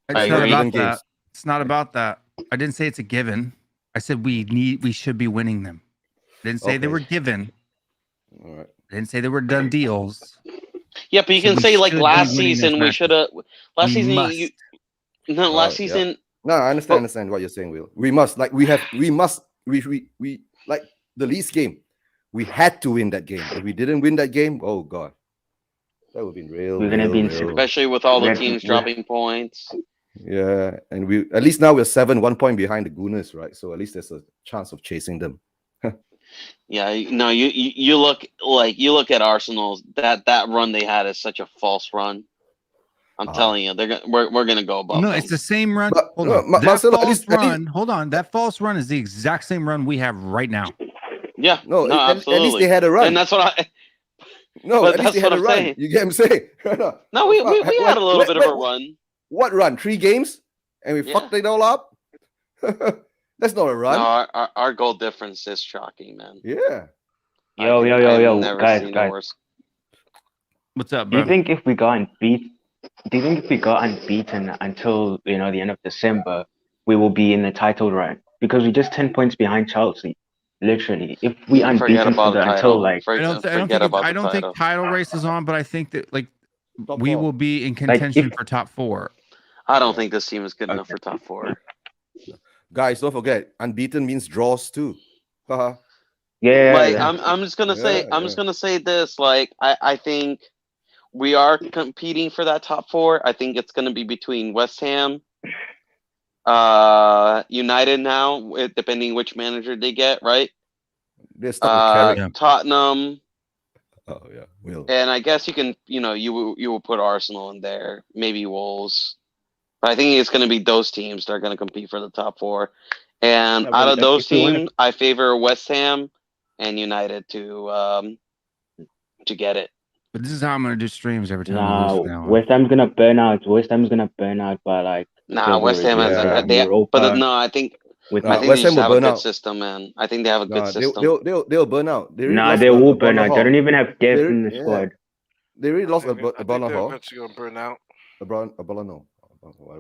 B: It's not about that. It's not about that. I didn't say it's a given. I said we should be winning them. I didn't say they were given.
J: All right.
B: I didn't say they were done deals.
C: Yeah, but you can say like last season we should have. Last season, season.
J: No, I understand what you're saying, Will. We must like we like the Leeds game. We had to win that game. If we didn't win that game, oh god, that would have been real.
I: We're gonna be
C: especially with all the teams dropping points.
J: Yeah, and we at least now we're 1 point behind the Gunners, right? So at least there's a chance of chasing them.
C: Yeah, no, you look at Arsenal. That run they had is such a false run. I'm telling you, we're gonna go above.
B: No,
C: them.
B: It's the same run.
J: But,
B: hold on,
J: Marcelo,
B: hold on. That false run is the exact same run we have right now.
C: Yeah,
J: no,
C: absolutely.
J: At least they had a run,
C: and that's what I.
J: No, at least they had a run.
C: Saying.
J: You get what I'm saying?
C: No, we had a little bit of a run.
J: What run? 3 games, and we fucked it all up. That's not a run.
C: No, our goal difference is shocking, man.
J: Yeah.
I: Yo, guys.
B: What's up,
I: Do
B: bro?
I: you think if we got unbeaten until the end of December, we will be in the title run? Because we're just 10 points behind Chelsea. Literally, if we unbeaten until like,
B: I don't think title race is on, but I think that like we will be in contention for top 4.
C: I don't think this team is good enough for top 4.
J: Guys, don't forget, unbeaten means draws too.
C: Yeah. I'm just gonna say this. Like, I think we are competing for that top 4. I think it's gonna be between West Ham, United now, depending which manager they get, right?
J: They're stuck with Carrick.
C: Tottenham.
J: Oh yeah, Will.
C: And I guess you can, you will put Arsenal in there, maybe Wolves. But I think it's going to be those teams that are going to compete for the top 4. And out of those teams, I favor West Ham and United to get it.
B: But this is how I'm gonna do streams every time. we lose now.
I: West Ham's gonna burn out. West Ham's gonna burn out by like.
C: West Ham has I think.
J: West
C: they
J: Ham will
C: have a
J: burn
C: good
J: out.
C: system, man. I think they have a good system.
J: They'll burn out.
I: They will burn out. They don't even have depth in the squad.
J: They really lost a
E: They're
J: Hall.
E: eventually gonna burn out.
J: No.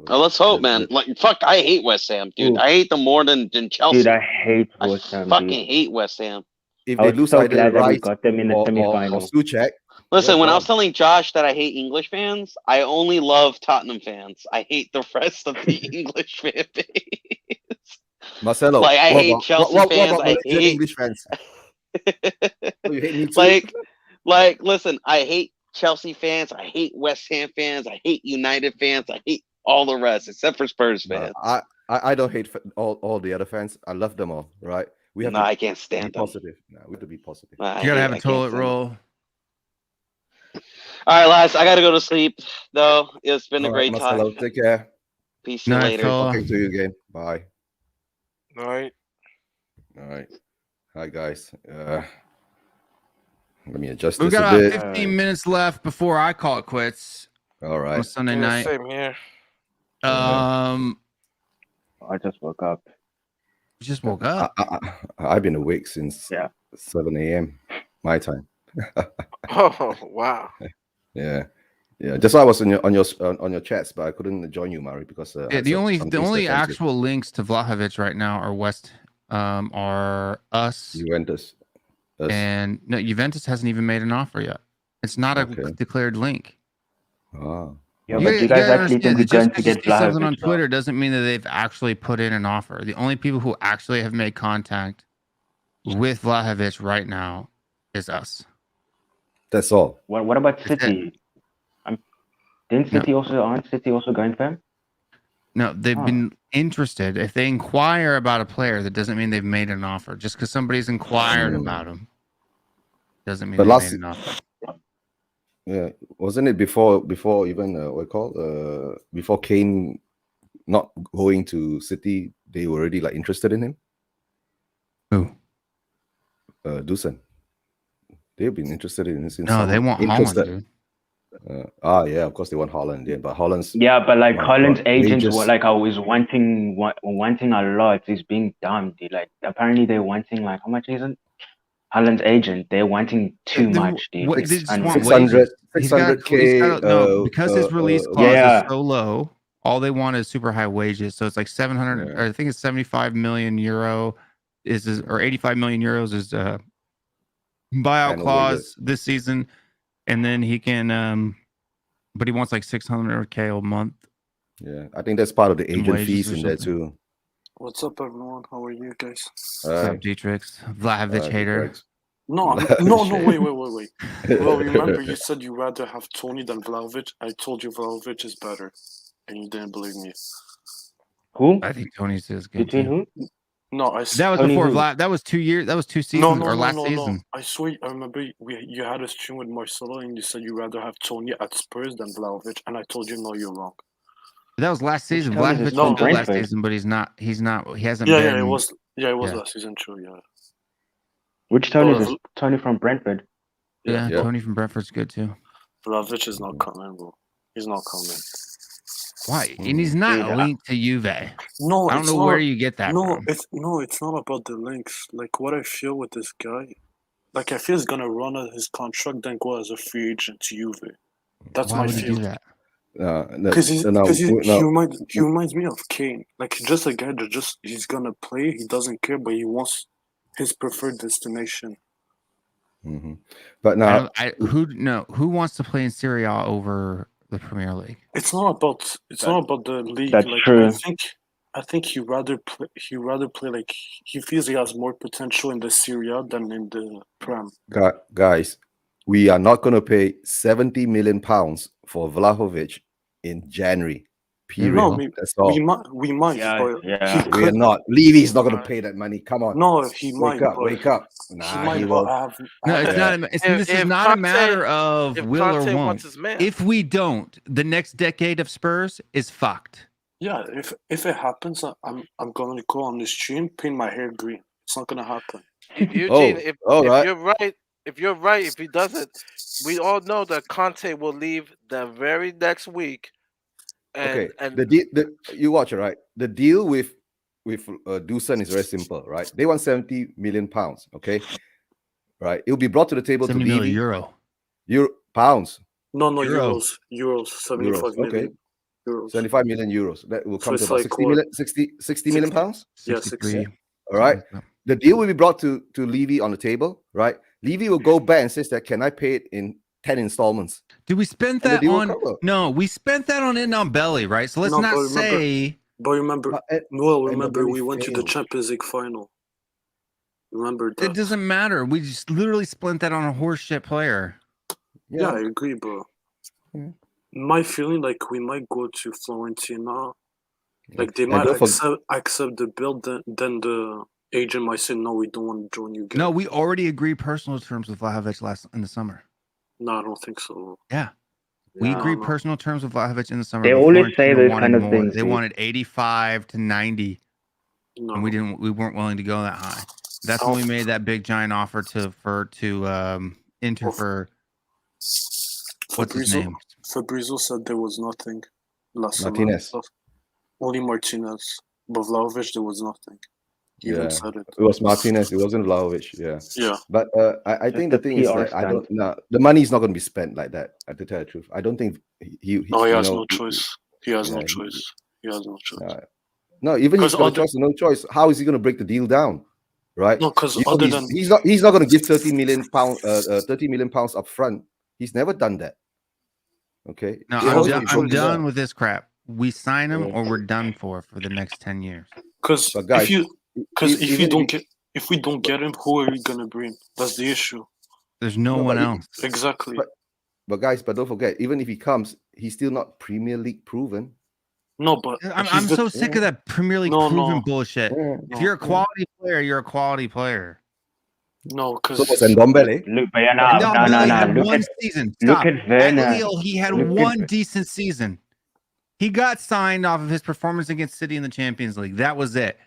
C: Oh, let's hope, man. Like, fuck, I hate West Ham, dude.
I: Ooh.
C: I hate them more than Chelsea.
I: Dude, I hate West Ham.
C: Fucking hate West Ham.
J: If
I: I
J: they
I: was
J: lose
I: so
J: either
I: glad that we
J: Rice
I: got them in the
J: or
I: semi-final.
J: Suchek,
C: Listen,
J: Yeah,
C: when I
J: go
C: was telling Josh that I hate English fans, I only love Tottenham fans. I hate the rest of the English fan base.
J: Marcelo,
C: Like, I
J: what
C: hate
J: about-
C: Chelsea
J: what
C: fans,
J: about
C: I
J: Malaysian
C: hate-
J: English fans. Oh, you hate me too?
C: Like, listen, I hate Chelsea fans. I hate West Ham fans. I hate United fans. I hate all the rest except for Spurs fans.
J: I don't hate all the other fans. I love them all. Right? We have
C: No,
J: to
C: I can't
J: be
C: stand them.
J: positive. No, we have to be positive.
C: I
B: You gotta
C: hate-
B: have
C: I
B: a
C: can't
B: toilet
C: stand them.
B: roll.
C: All right, lads, I gotta go to sleep. Though it's been a
J: All right,
C: great
J: Marcelo,
C: time.
J: take care.
C: Peace to you
B: Night,
C: later.
B: fella.
J: Talking to you again. Bye.
E: All right.
J: All right. Hi guys. Let me adjust
B: We've
J: this a
B: got about
J: bit.
B: 15 minutes left before I call it quits
J: All
B: on
J: right.
B: Sunday
E: Yeah,
B: night.
E: same here.
I: I just woke up.
B: You just woke up.
J: I've been awake since 7 a.m. my time.
E: Oh wow.
J: Yeah. Just I was on your chats, but I couldn't join you, Mari, because
B: Yeah, the only actual links to Vlahovic right now are us
J: Juventus.
B: and no, Juventus hasn't even made an offer yet. It's not a
J: Okay.
B: declared link.
J: Oh.
I: Yeah, but you guys actually think we're going to
B: just
I: get
B: because you see something on
I: Vlahovic?
B: Twitter doesn't mean that they've actually put in an offer. The only people who actually have made contact with Vlahovic right now is us.
J: That's all.
I: What about City? Aren't City also going for him?
B: No, they've been interested. If they inquire about a player, that doesn't mean they've made an offer. Just because somebody's inquired about him doesn't mean
J: But
B: they made an offer.
J: Yeah, wasn't it before even before Kane not going to City, they were already like interested in him?
B: Who?
J: Dusan. They've been interested in him since.
B: No, they want Holland, dude.
J: Yeah, of course they want Holland. Yeah, but Holland's
I: But like Holland's agents
J: wages-
I: were like always wanting a lot. He's being dumb, dude. Like apparently they're wanting like how much is it? Holland's agent, they're wanting too much, dude.
B: What,
I: It's
B: they just want
I: unreal.
J: 600K.
B: No, because his release clause
I: yeah.
B: is so low. All they want is super high wages. So it's like 700, or I think it's 75 million euro or 85 million euros is buyout
J: Annual
B: clause
J: wages.
B: this season, and then he can, but he wants like 600K a month.
J: Yeah, I think that's part of the agent
B: wages
J: fees
B: or
J: in there
B: something.
J: too.
K: What's up, everyone? How are you guys?
B: What's up, Dietrich? Vlahovic hater.
K: No, wait. Well, remember you said you rather have Tony than Vlahovic. I told you Vlahovic is better, and you didn't believe me.
I: Who?
B: I think Tony's is good.
I: Between
B: too.
I: who?
K: No, I
B: That was
I: Tony
B: before
I: who?
B: Vlad. That was 2 years. That was 2 seasons or last season.
K: I swear, I remember you had a stream with Marcelo, and you said you rather have Tony at Spurs than Vlahovic, and I told you no, you're wrong.
B: That was last season.
I: Tony
B: Vlahovic
I: is
B: was
I: from
B: good last
I: Brentford.
B: season, but he hasn't
K: Yeah,
B: been.
K: it was
B: Yeah.
K: last season, true. Yeah.
I: Which Tony
K: Oh,
I: is this? Tony from Brentford.
B: Yeah,
J: Yeah.
B: Tony from Brentford's good too.
K: Vlahovic is not coming, bro. He's not coming.
B: Why? And he's not
I: Yeah.
B: linked to Juve.
K: No,
B: I don't
K: it's
B: know
K: not,
B: where you get that from.
K: it's not about the links. Like what I feel with this guy, like I feel he's gonna run out his contract, then go as a free agent to Juve. That's
B: Why
K: my
B: would he do
K: feeling.
B: that?
K: Because he reminds me of Kane. Like he's just a guy that he's gonna play. He doesn't care, but he wants his preferred destination.
J: Mhm. But now,
B: Who wants to play in Serie A over the Premier League?
K: It's not about the league.
I: That's
K: like
I: true.
K: I think he rather play like he feels he has more potential in the Serie A than in the Prem.
J: guys, we are not going to pay 70 million pounds for Vlahovic in January. Period.
K: No,
J: That's all.
K: we might. But
J: We are not. Levy's not going to pay that money. Come on.
K: No, he might.
J: Wake up. Nah, he won't.
B: No, it's not. This is not a matter of will or
E: Conte
B: won't.
E: wants his man.
B: If we don't, the next decade of Spurs is fucked.
K: Yeah, if it happens, I'm going to go on the stream, paint my hair green. It's not going to happen.
E: Eugene, if you're right, if he doesn't, we all know that Conte will leave the very next week. And
J: You watch it, right? The deal with Dusan is very simple, right? They want 70 million pounds, okay? Right? It'll be brought to the table to Levy. Pounds.
K: No, euros. 75 million.
J: Okay.
K: Euros.
J: 75 million euros. That will come to about 60 million pounds?
K: Yeah, 60.
J: All right. The deal will be brought to Levy on the table, right? Levy will go back and says that, can I pay it in 10 installments?
B: Did we spend that on? No, we spent that on In on Belly, right? So let's not say.
K: But remember, we went to the Champions League final. Remember that?
B: It doesn't matter. We just literally spent that on a horseshit player.
K: Yeah, I agree, bro. My feeling, like, we might go to Fiorentina. Like, they might accept the bill, then the agent might say, no, we don't want to join you guys.
B: No, we already agreed personal terms with Vlahovic in the summer.
K: No, I don't think so.
B: Yeah. We agreed personal terms with Vlahovic in the summer.
I: They always say those kind of things.
B: They wanted 85 to 90.
K: No.
B: And we weren't willing to go that high. That's when we made that big giant offer to Inter for what's his name?
K: Fabrizio said there was nothing last
J: Martinez.
K: summer. Only Martinez. But Vlahovic, there was nothing.
J: Yeah, it was Martinez. It wasn't Vlahovic. Yeah. But I think the thing is that the money is not going to be spent like that. To tell the truth, I don't think he
K: has no choice. He has no choice.
J: No, even if he's got no choice, how is he going to break the deal down? Right?
K: No, because
J: he's not going to give 30 million pounds up front. He's never done that. Okay.
B: No, I'm done with this crap. We sign him or we're done for the next 10 years.
K: Because if we don't get him, who are we gonna bring? That's the issue.
B: There's no one else.
K: Exactly.
J: But guys, don't forget, even if he comes, he's still not Premier League proven.
K: No, but
B: I'm so sick of that Premier League proven bullshit. If you're a quality player, you're a quality player.
K: No, because
J: Ndombele.
B: One season. Stop. Look at Werner. At Lille, he had one decent season. He got signed off of his performance against City in the Champions League. That was it.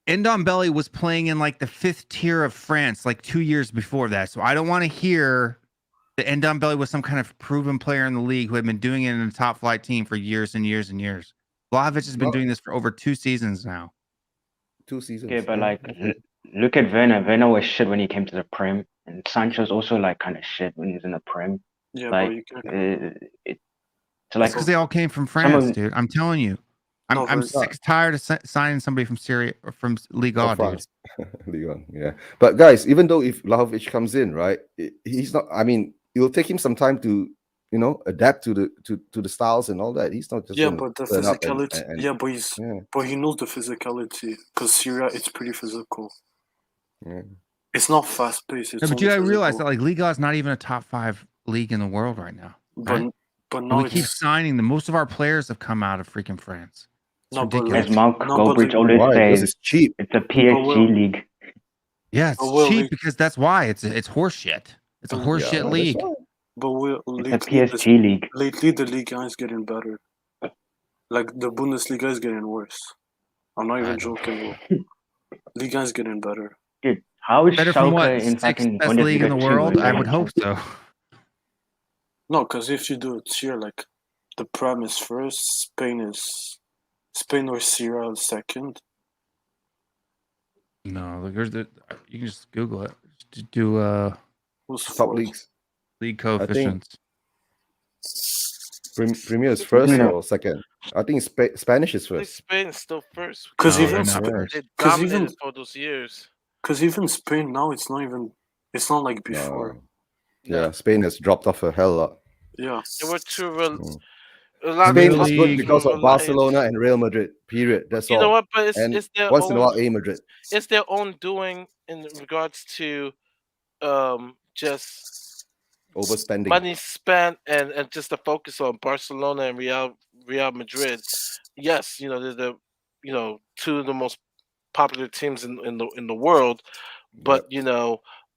B: Ndombele was playing in like the 5th tier of France like 2 years before that. So I don't want to hear that Ndombele was some kind of proven player in the league who had been doing it in a top flight team for years and years and years. Vlahovic has been doing this for over 2 seasons now.
J: 2 seasons.
I: Okay, but like, look at Werner. Werner was shit when he came to the Prem, and Sancho's also like kind of shit when he's in the Prem.
K: Yeah,
I: like,
B: so like, because they all came from France, dude. I'm telling you, I'm sick tired of signing somebody from Syria or from Ligue 1, dude.
J: Ligue 1, yeah. But guys, even though if Vlahovic comes in, right, he's not. I mean, it will take him some time to, adapt to the styles and all that. He's not just
K: but the physicality. But he knows the physicality because Syria, it's pretty physical.
J: Yeah.
K: It's not fast paced.
B: But you gotta realize that like Ligue 1 is not even a top 5 league in the world right now. Right?
K: But no,
B: we keep signing them. Most of our players have come out of freaking France.
I: As Mark Goldbridge always says,
J: it's cheap.
I: It's a PSG league.
B: Yeah, it's cheap because that's why it's horseshit. It's a horseshit league.
K: But
I: it's a PSG league.
K: Lately, the Ligue 1 is getting better. Like the Bundesliga is getting worse. I'm not even joking. Ligue 1 is getting better.
I: Dude, how is
B: better
I: Schalke
B: from what?
I: In fucking
B: best league in the world? I would hope so.
K: No, because if you do it here, like the Prem is first, Spain or Syria is second.
B: No, you can just Google it. Just do
J: top leagues,
B: league coefficients.
J: Premier is first or second? I think Spanish is first.
E: Spain is still first
K: because
E: they dominated for those years.
K: Because even Spain now, it's not like before.
J: Yeah, Spain has dropped off a hell lot.
K: Yeah,
E: they were too.
J: Spain was good because of Barcelona and Real Madrid. Period. That's all.
E: You know what? But it's their
J: once
E: own,
J: in a while, Madrid.
E: It's their own doing in regards to just
J: overspending,
E: money spent, and just the focus on Barcelona and Real Madrid. Yes, they're the two of the most popular teams in the world. But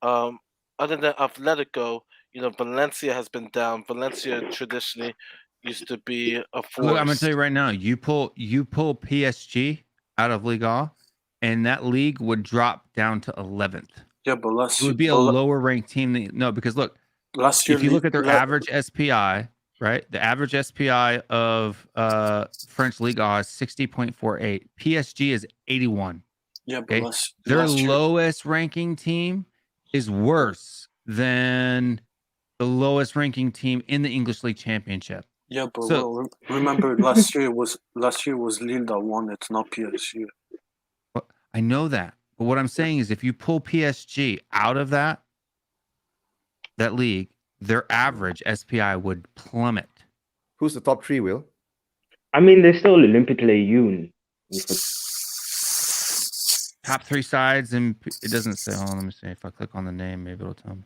E: other than Atletico, Valencia has been down. Valencia traditionally used to be a force.
B: Look, I'm gonna tell you right now. You pull PSG out of Liga, and that league would drop down to 11th.
K: Yeah, but
B: it would be a lower ranked team. Because look,
K: last year,
B: if you look at their average SPI, right? The average SPI of French Liga is 60.48. PSG is 81.
K: Yeah, but
B: their lowest ranking team is worse than the lowest ranking team in the English League Championship.
K: Yeah, but remember last year was Lille that won it, not PSG.
B: I know that, but what I'm saying is, if you pull PSG out of that league, their average SPI would plummet.
J: Who's the top three, Will?
I: I mean, they're still Olympique Lyon.
B: Top three sides, and it doesn't say. Hold on, let me see. If I click on the name, maybe it'll tell me.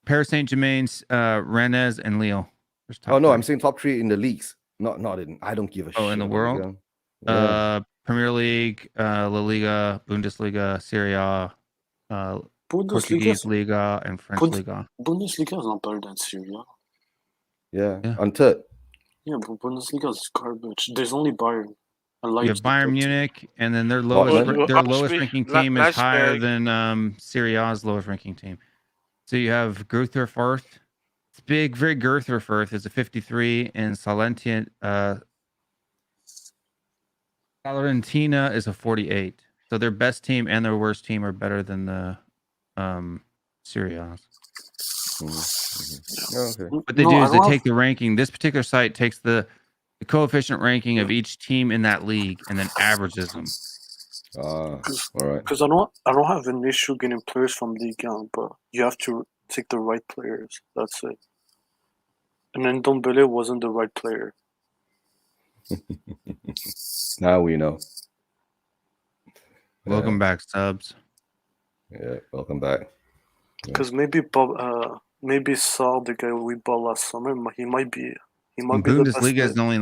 B: Paris Saint-Germain, Rennes, and Lille.
J: Oh no, I'm saying top three in the leagues. Not in. I don't give a shit.
B: Oh, in the world. Premier League, La Liga, Bundesliga, Serie A, Portuguese Liga, and French Liga.
K: Bundesliga is not better than Serie A.
J: Yeah, on third.
K: Yeah, but Bundesliga is garbage. There's only Bayern.
B: You have Bayern Munich, and then their lowest ranking team is higher than Serie A's lowest ranking team. So you have Greuther Firth. It's big, very Greuther Firth is a 53, and Salentina is a 48. So their best team and their worst team are better than the Serie A's.
J: Okay.
B: What they do is they take the ranking. This particular site takes the coefficient ranking of each team in that league and then averages them.
J: All right.
K: Because I don't have an issue getting players from Ligue 1, but you have to take the right players. That's it. And then Ndombele wasn't the right player.
J: Now we know.
B: Welcome back, subs.
J: Yeah, welcome back.
K: Because maybe Saul, the guy we bought last summer, he might be.
B: Bundesliga is only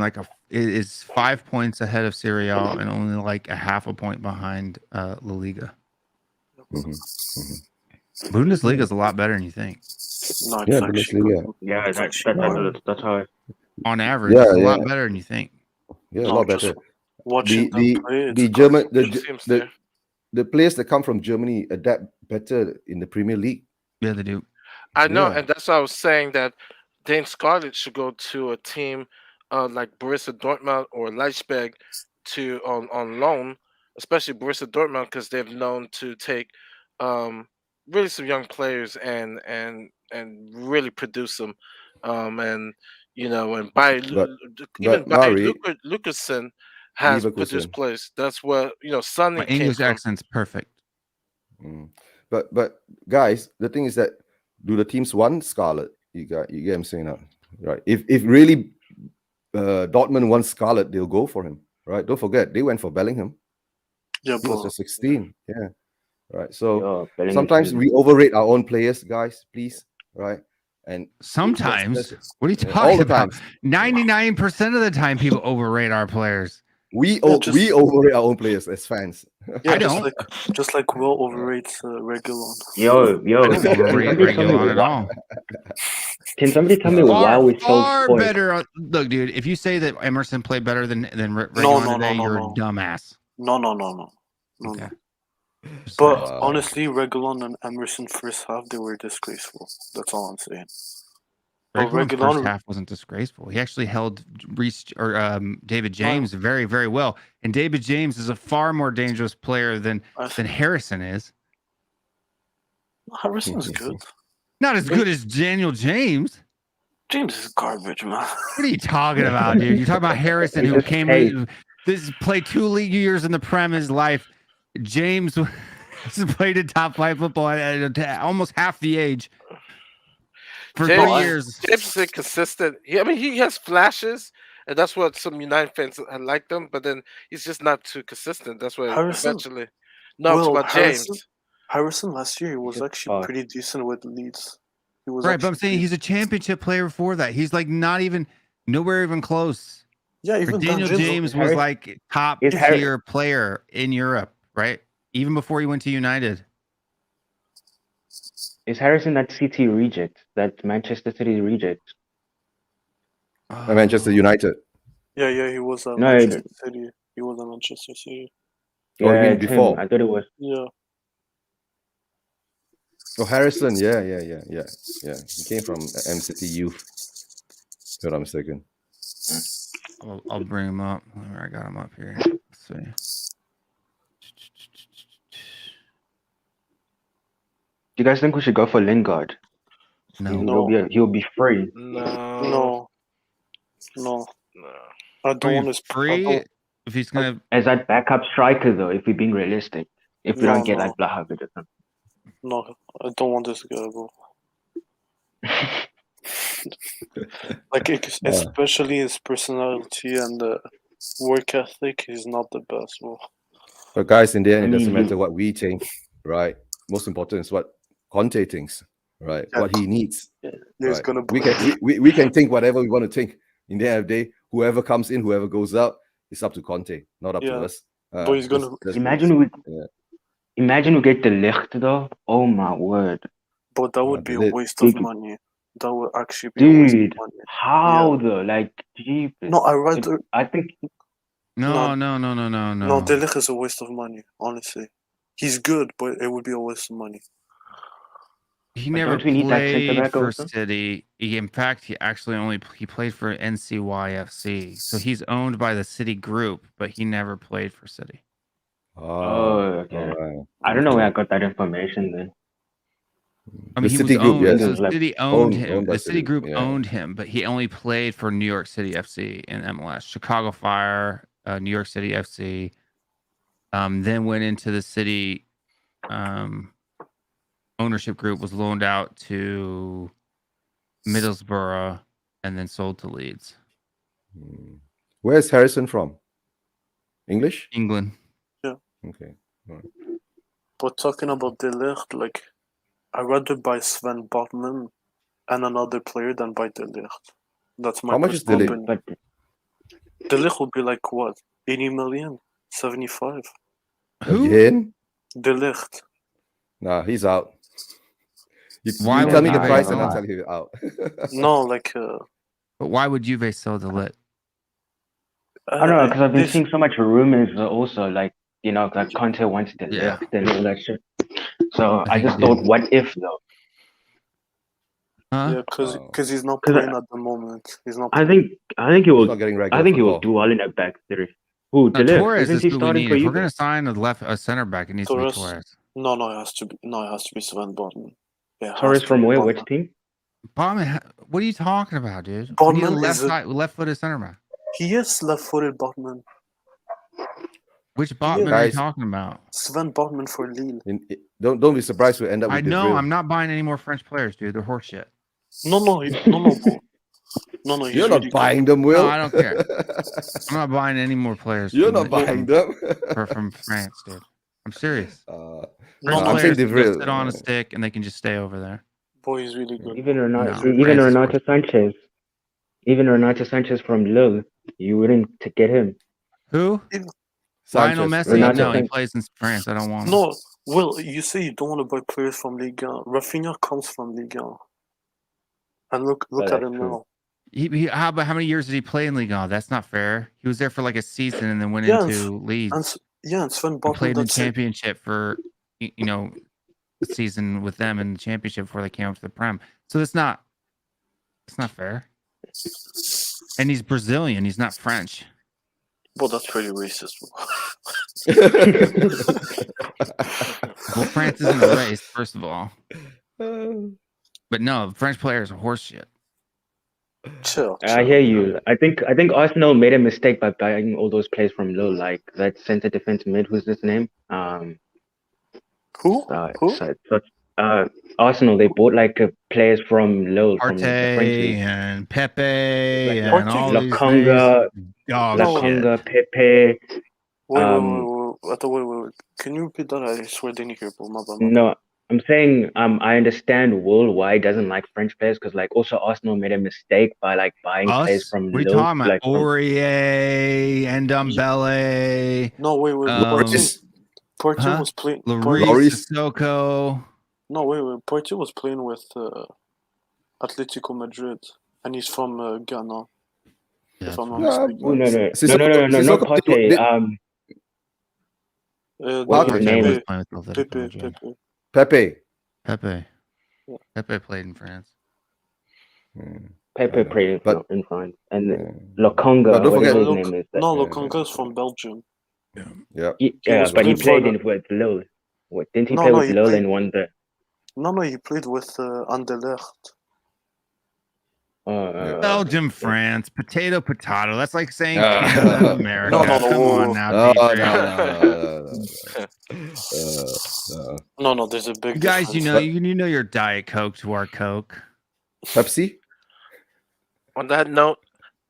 B: is 5 points ahead of Serie A and only like a half a point behind La Liga. Bundesliga is a lot better than you think.
K: No,
J: yeah, Bundesliga.
I: Yeah, that's how.
B: On average, it's a lot better than you think.
J: Yeah, a lot better.
K: Watching
J: the German the players that come from Germany adapt better in the Premier League.
B: Yeah, they do.
E: I know, and that's why I was saying that Dane Scarlett should go to a team like Borussia Dortmund or Leipzig on loan, especially Borussia Dortmund, because they've known to take really some young players and really produce them, and by Lucasen has produced players. That's where Sonny
B: My English accent's perfect.
J: But guys, the thing is that do the teams want Scarlett? You get what I'm saying now, right? If really Dortmund wants Scarlett, they'll go for him, right? Don't forget they went for Bellingham.
K: Yeah,
J: he was just 16. Yeah, right. So sometimes we overrate our own players, guys. Please, right? And
B: sometimes, what are you talking about? 99% of the time, people overrate our players.
J: We overrate our own players as fans.
B: I don't.
K: Just like Will overrates Reguilon.
I: Yo,
B: I don't overrate Reguilon at all.
I: Can somebody tell me why we
B: far better? Look, dude, if you say that Emerson played better than Reguilon today, you're a dumbass.
K: No.
B: Okay.
K: But honestly, Reguilon and Emerson first half, they were disgraceful. That's all I'm saying.
B: Reguilon's first half wasn't disgraceful. He actually held David James very, very well. And David James is a far more dangerous player than Harrison is.
K: Harrison's good.
B: Not as good as Daniel James.
K: James is garbage, man.
B: What are you talking about, dude? You're talking about Harrison, who played 2 league years in the Prem in his life. James played in top 5 football at almost half the age. For 3 years.
E: James is consistent. He has flashes, and that's what some United fans like them, but then he's just not too consistent. That's why eventually. No, it's about James.
K: Harrison last year, he was actually pretty decent with Leeds. He was
B: Right, but I'm
K: actually
B: saying he's a championship player before that. He's like not even nowhere even close.
K: yeah. Even
B: Daniel
K: Dan
B: James was like top tier player in Europe, right? Even before he went to United.
I: Is Harrison that City reject? That Manchester City reject?
J: Manchester United.
K: Yeah, he was at
I: No,
K: Manchester City. He was at Manchester City.
J: Oh, you mean
I: it's
J: before?
I: him. I thought it was.
K: Yeah.
J: Oh, Harrison. Yeah. He came from MCT Youth. If I'm not mistaken.
B: I'll bring him up. I got him up here. Let's see.
I: Do you guys think we should go for Lingard?
B: No.
I: He'll be free.
K: No. I don't want to
B: free. If he's gonna
I: as that backup striker though, if we're being realistic, if we don't get like Blahovic or something.
K: No, I don't want this guy, bro. Like especially his personality and work ethic is not the best, bro.
J: But guys, in the end, it doesn't matter what we think, right? Most important is what Conte thinks, right?
K: Yeah.
J: What he needs.
K: Yeah, he's
J: right?
K: gonna.
J: We can think whatever we want to think. In the end of the day, whoever comes in, whoever goes out, it's up to Conte, not up to us.
K: But he's gonna
I: imagine we get the Ligt though. Oh my word!
K: But that would be a waste of money. That would actually be a waste of money.
I: How though? Like, jeepers.
K: No, I think.
B: No.
K: No, De Ligt is a waste of money. Honestly, he's good, but it would be a waste of money.
B: He never played for City. In fact, he actually played for NCYFC. So he's owned by the City group, but he never played for City.
I: Oh, okay. Right. I don't know where I got that information then.
B: I mean,
J: the City group, yes.
B: The City owned him. The City group owned him, but he only played for New York City FC in MLS. Chicago Fire, New York City FC. Then went into the City ownership group, was loaned out to Middlesbrough, and then sold to Leeds.
J: Where's Harrison from? English?
B: England.
K: Yeah.
J: Okay. Right.
K: But talking about De Ligt, like, I'd rather buy Sven Botman and another player than buy De Ligt. That's my.
J: How much is De Ligt?
K: De Ligt would be like what? 80 million? 75?
B: Who?
J: Again?
K: De Ligt.
J: Nah, he's out. You
B: Why
J: tell me
B: would
J: the
B: Juve
J: price
B: sell
J: and I'll
B: it?
J: tell you out.
K: No, like.
B: But why would Juve sell De Ligt?
I: I don't know, because I've been seeing so much rumors also, like, you know, like Conte wants De Ligt and all that shit. So I just thought, what if though?
K: Yeah, because he's not playing at the moment. He's not.
I: I think he will.
J: Not getting regular
I: I think he will
J: football.
I: do well in that back three. Who?
B: No,
I: De Ligt?
B: Torres
I: Isn't
B: is
I: he
B: who we
I: starting
B: need.
I: for
B: If
I: you?
B: we're gonna sign a center back, it needs to be Torres.
K: No, it has to be. No, it has to be Sven Botman. Yeah,
I: Torres from where? Which team?
B: Botman. What are you talking about, dude?
K: Botman
B: We need a
K: is
B: left-footed center back.
K: He is left-footed Botman.
B: Which Botman are you talking about?
K: Sven Botman for Lille.
J: Don't be surprised we end up with
B: I know. I'm not buying any more French players, dude. They're horseshit.
K: No.
J: You're not buying them, Will.
B: No, I don't care. I'm not buying any more players.
J: You're not buying them
B: from France, dude. I'm serious.
J: I'm saying
B: they can sit on a stick and they can just stay over there.
K: Boy, he's really good.
I: Even Renato Sanchez. Even Renato Sanchez from Lille. You wouldn't get him.
B: Who? Lionel Messi? No, he plays in France. I don't want him.
K: No, Will, you say you don't want to buy players from Ligue 1. Rafinha comes from Ligue 1. And look at him now.
B: How many years did he play in Ligue 1? That's not fair. He was there for like a season and then went into Leeds.
K: And Sven Botman
B: played in the championship for a season with them in the championship before they came up to the Prem. So it's not fair. And he's Brazilian. He's not French.
K: Well, that's pretty racist.
B: Well, France isn't a race, first of all. But no, French players are horseshit.
K: Chill.
I: I hear you. I think Arsenal made a mistake by buying all those players from Lille, like that center defense mid. Who's his name?
K: Who?
I: Arsenal. They bought like players from Lille,
B: Arte
I: from the French league.
B: and Pepe
I: like
B: and all
I: Laconga,
B: these dog
I: Laconga,
B: shit.
I: Pepe.
K: Wait. Can you repeat that? I swear I didn't hear.
I: No, I'm saying I understand Will why he doesn't like French players because like also Arsenal made a mistake by like buying players from
B: We
I: Lille,
B: talking about
I: like from,
B: Aurier and Dumbele.
K: No, wait. Porto was playing.
B: Lloris Sissoko.
K: No, wait. Porto was playing with Atletico Madrid, and he's from Ghana.
B: Yeah,
K: if I'm not
I: no,
K: mistaken.
I: not Conte.
B: What's
I: his name?
J: Pepe.
K: Yeah.
B: Pepe played in France.
I: Pepe played in France, and Lokonga, whatever his name is.
K: Lokonga is from Belgium.
J: Yeah,
I: but he played with Lille. Didn't he play with Lille and won the?
K: No, he played with Anderlecht.
B: Belgium, France, potato. That's like saying Canada, America. Come on now,
K: No, there's a big.
B: You guys,
K: difference.
B: you know your Diet Coke to our Coke.
J: Pepsi.
E: On that note,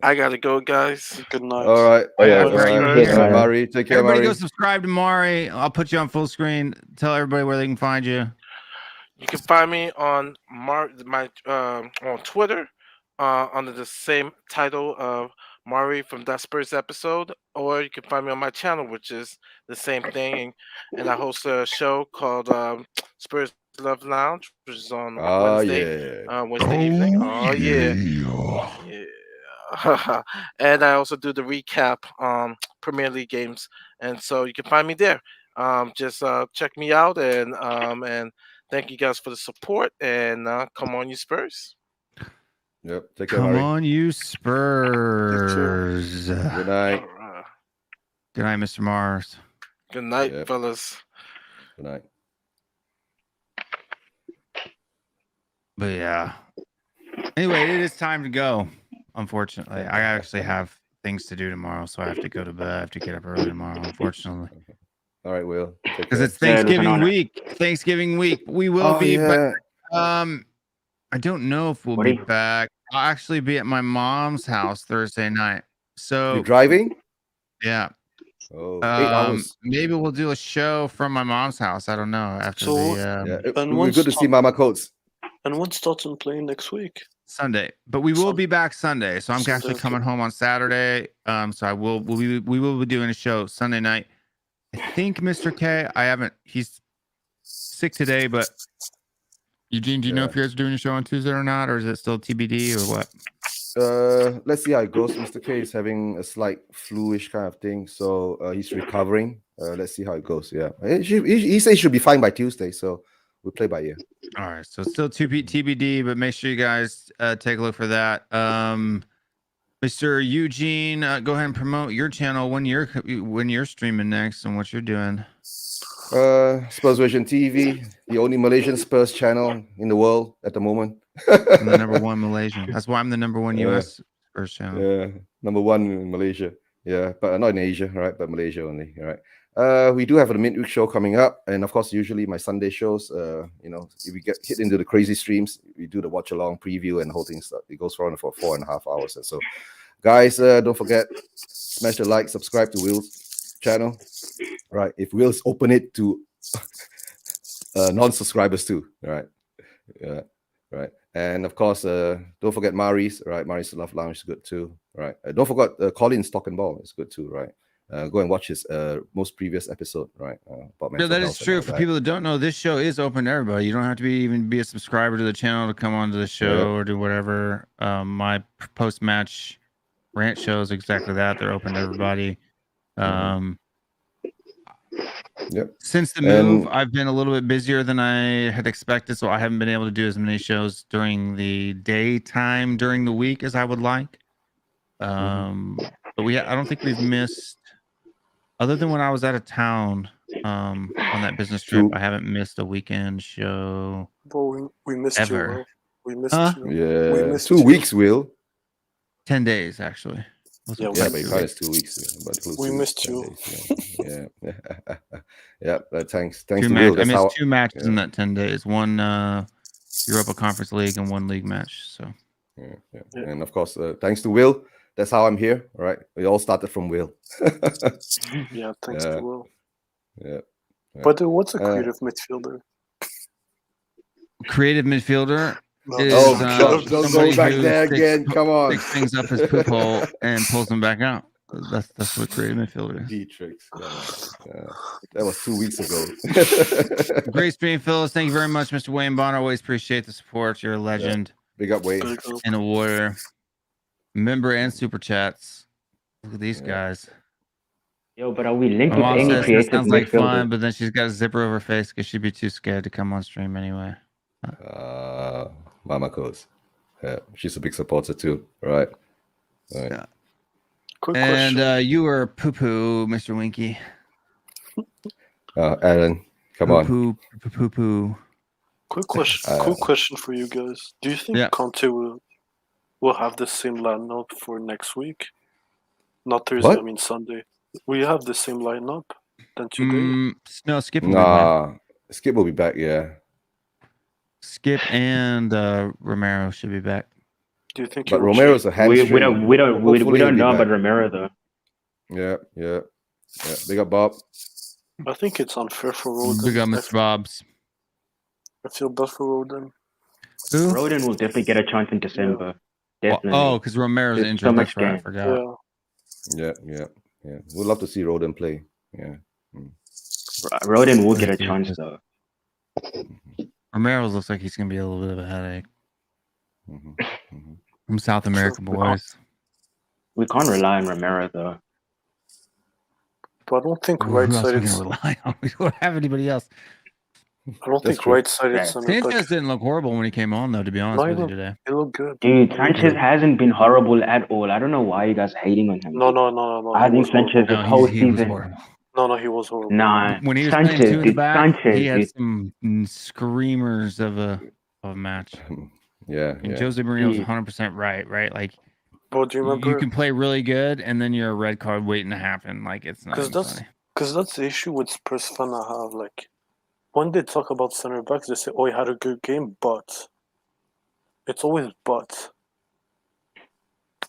E: I gotta go, guys.
K: Good night.
J: All right. Mari, take care,
B: Everybody
J: Mari.
B: go subscribe to Mari. I'll put you on full screen. Tell everybody where they can find you.
E: You can find me on on Twitter under the same title of Mari from that Spurs episode, or you can find me on my channel, which is the same thing, and I host a show called Spurs Love Lounge, which is on Wednesday evening. And I also do the recap Premier League games, and so you can find me there. Just check me out, and thank you guys for the support, and come on, you Spurs.
J: Yep. Take care,
B: Come
J: Mari.
B: on, you Spurs.
J: Good night.
B: Good night, Mr. Mars.
E: Good night, fellas.
J: Good night.
B: But yeah. Anyway, it is time to go. Unfortunately, I actually have things to do tomorrow, so I have to go to bed. I have to get up early tomorrow, unfortunately.
J: All right, Will.
B: Because it's Thanksgiving week. We will be back. I don't know if we'll be back. I'll actually be at my mom's house Thursday night. So
J: you're driving?
B: Yeah.
J: Oh, 8 hours.
B: Maybe we'll do a show from my mom's house. I don't know. After
J: it would be good to see Mama Coates.
K: And when's Tottenham playing next week?
B: Sunday, but we will be back Sunday. So I'm actually coming home on Saturday. So we will be doing a show Sunday night. I think Mr. K, he's sick today, but Eugene, do you know if you guys are doing a show on Tuesday or not, or is it still TBD or what?
J: Let's see how it goes. Mr. K is having a slight flu-ish kind of thing, so he's recovering. Let's see how it goes. Yeah, he says he should be fine by Tuesday, so we'll play by ear.
B: All right, so it's still TBD, but make sure you guys take a look for that. Mr. Eugene, go ahead and promote your channel when you're streaming next and what you're doing.
J: Spurs Vision TV, the only Malaysian Spurs channel in the world at the moment.
B: I'm the number one Malaysian. That's why I'm the number one US Spurs channel.
J: Yeah, number one in Malaysia. Yeah, but not in Asia, right? But Malaysia only. All right. We do have a midweek show coming up, and of course, usually my Sunday shows. If we get hit into the crazy streams, we do the watch along preview and the whole thing. It goes on for 4.5 hours or so. Guys, don't forget, smash the like, subscribe to Will's channel. Right, if Will's open it to non-subscribers too. Right, right, and of course, don't forget Mari's. Right, Mari's Love Lounge is good too. Right, don't forget Colin's Talk and Ball is good too. Right. Go and watch his most previous episode, right?
B: Yeah, that is true. For people that don't know, this show is open to everybody. You don't have to even be a subscriber to the channel to come onto the show or do whatever. My post-match rant shows exactly that. They're open to everybody. Since the move, I've been a little bit busier than I had expected, so I haven't been able to do as many shows during the daytime during the week as I would like. But I don't think we've missed. Other than when I was out of town on that business trip, I haven't missed a weekend show.
K: Well, we missed
B: ever.
K: You. We missed you.
J: Yeah,
K: we missed
J: 2 weeks, Will.
B: 10 days, actually.
J: But it was 2 weeks. But
K: we missed you.
J: Yeah. Thanks to
B: I
J: Will.
B: missed 2 matches in that 10 days. One Europa Conference League and 1 league match. So.
J: And of course, thanks to Will. That's how I'm here. All right. We all started from Will.
K: Thanks to Will.
J: Yeah.
K: But what's a creative midfielder?
B: creative midfielder is
J: don't
B: somebody
J: go back
B: who
J: there again. Come on.
B: Sticks things up his poop hole and pulls them back out. That's what creative midfielder is.
J: D-tricks. That was 2 weeks ago.
B: Great stream, Phyllis. Thank you very much, Mr. Wayne Bonner. Always appreciate the support. You're a legend.
J: Big up, Wayne.
B: And a warrior. Member and super chats. Look at these guys.
I: Yo, but are we linked
B: My
I: with
B: mom
I: any
B: says this
I: creative
B: sounds like fun,
I: midfielder?
B: but then she's got a zipper over her face because she'd be too scared to come on stream anyway.
J: Mama Coz. Yeah, she's a big supporter too. Right.
B: Yeah.
K: Quick
B: And
K: question.
B: you were poo-poo, Mr. Winky.
J: Aaron, come on.
B: Poo-poo.
K: Quick question for you guys. Do you think Conte will have the same lineup for next week? Not Thursday,
J: What?
K: I mean Sunday. Will you have the same lineup than today?
B: No, Skip will be back.
J: Skip will be back, yeah.
B: Skip and Romero should be back.
K: Do you think?
J: But Romero's a hamstring.
I: We don't know about Romero though.
J: Yeah. Big up, Bob.
K: I think it's unfair for Roden.
B: Big up, Mr. Bobs.
K: I feel bad for Roden.
B: Who?
I: Roden will definitely get a chance in December. Definitely.
B: Oh, because Romero's
I: There's
B: injured.
I: so much
B: That's right. I
I: game.
B: forgot.
J: Yeah. We'd love to see Roden play. Yeah.
I: Roden will get a chance though.
B: Romero looks like he's gonna be a little bit of a headache. From South America, boys.
I: We can't rely on Romero though.
K: But I don't think
B: Who else
K: right-sided.
B: we can rely on? We don't have anybody else.
K: I don't think right-sided center back.
B: Sanchez didn't look horrible when he came on, though. To be honest with you today,
K: He looked good.
I: Dude, Sanchez hasn't been horrible at all. I don't know why you guys are hating on him.
K: No.
I: I think Sanchez this whole season.
K: No, he was horrible.
I: Nah,
B: when he was
I: Sanchez,
B: playing two in the back,
I: Sanchez,
B: he had some screamers of a match.
J: Yeah.
B: And Jose Mourinho's 100% right. Like,
K: Bro, do you remember?
B: you can play really good, and then you're a red card waiting to happen. Like, it's not funny.
K: Because that's the issue with Spurs fan I have. Like, when they talk about center backs, they say, "Oh, he had a good game," but it's always but.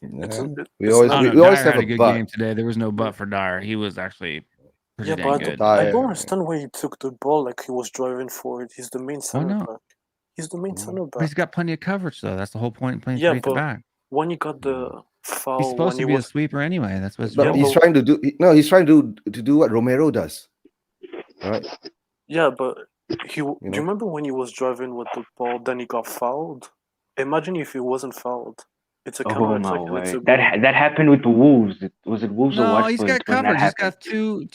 J: Yeah. We always have
B: a
J: a
B: good
J: but.
B: game today. There was no but for Dyer. He was actually pretty dang
K: but
B: good.
K: I don't understand why he took the ball like he was driving forward. He's the main center back. He's the main center
B: But he's
K: back.
B: got plenty of coverage, though. That's the whole point in playing
K: Yeah,
B: three at the
K: but
B: back.
K: when he got the foul,
B: He's supposed
K: when
B: to be a sweeper anyway. That's what.
J: But he's trying to do. He's trying to do what Romero does. Right.
K: Yeah, but do you remember when he was driving with the ball? Then he got fouled. Imagine if he wasn't fouled. It's a counter attack.
I: Oh my way. That happened with the Wolves. Was it Wolves or
B: No,
I: Watford?
B: he's got
I: when that
B: coverage. He's
I: happened?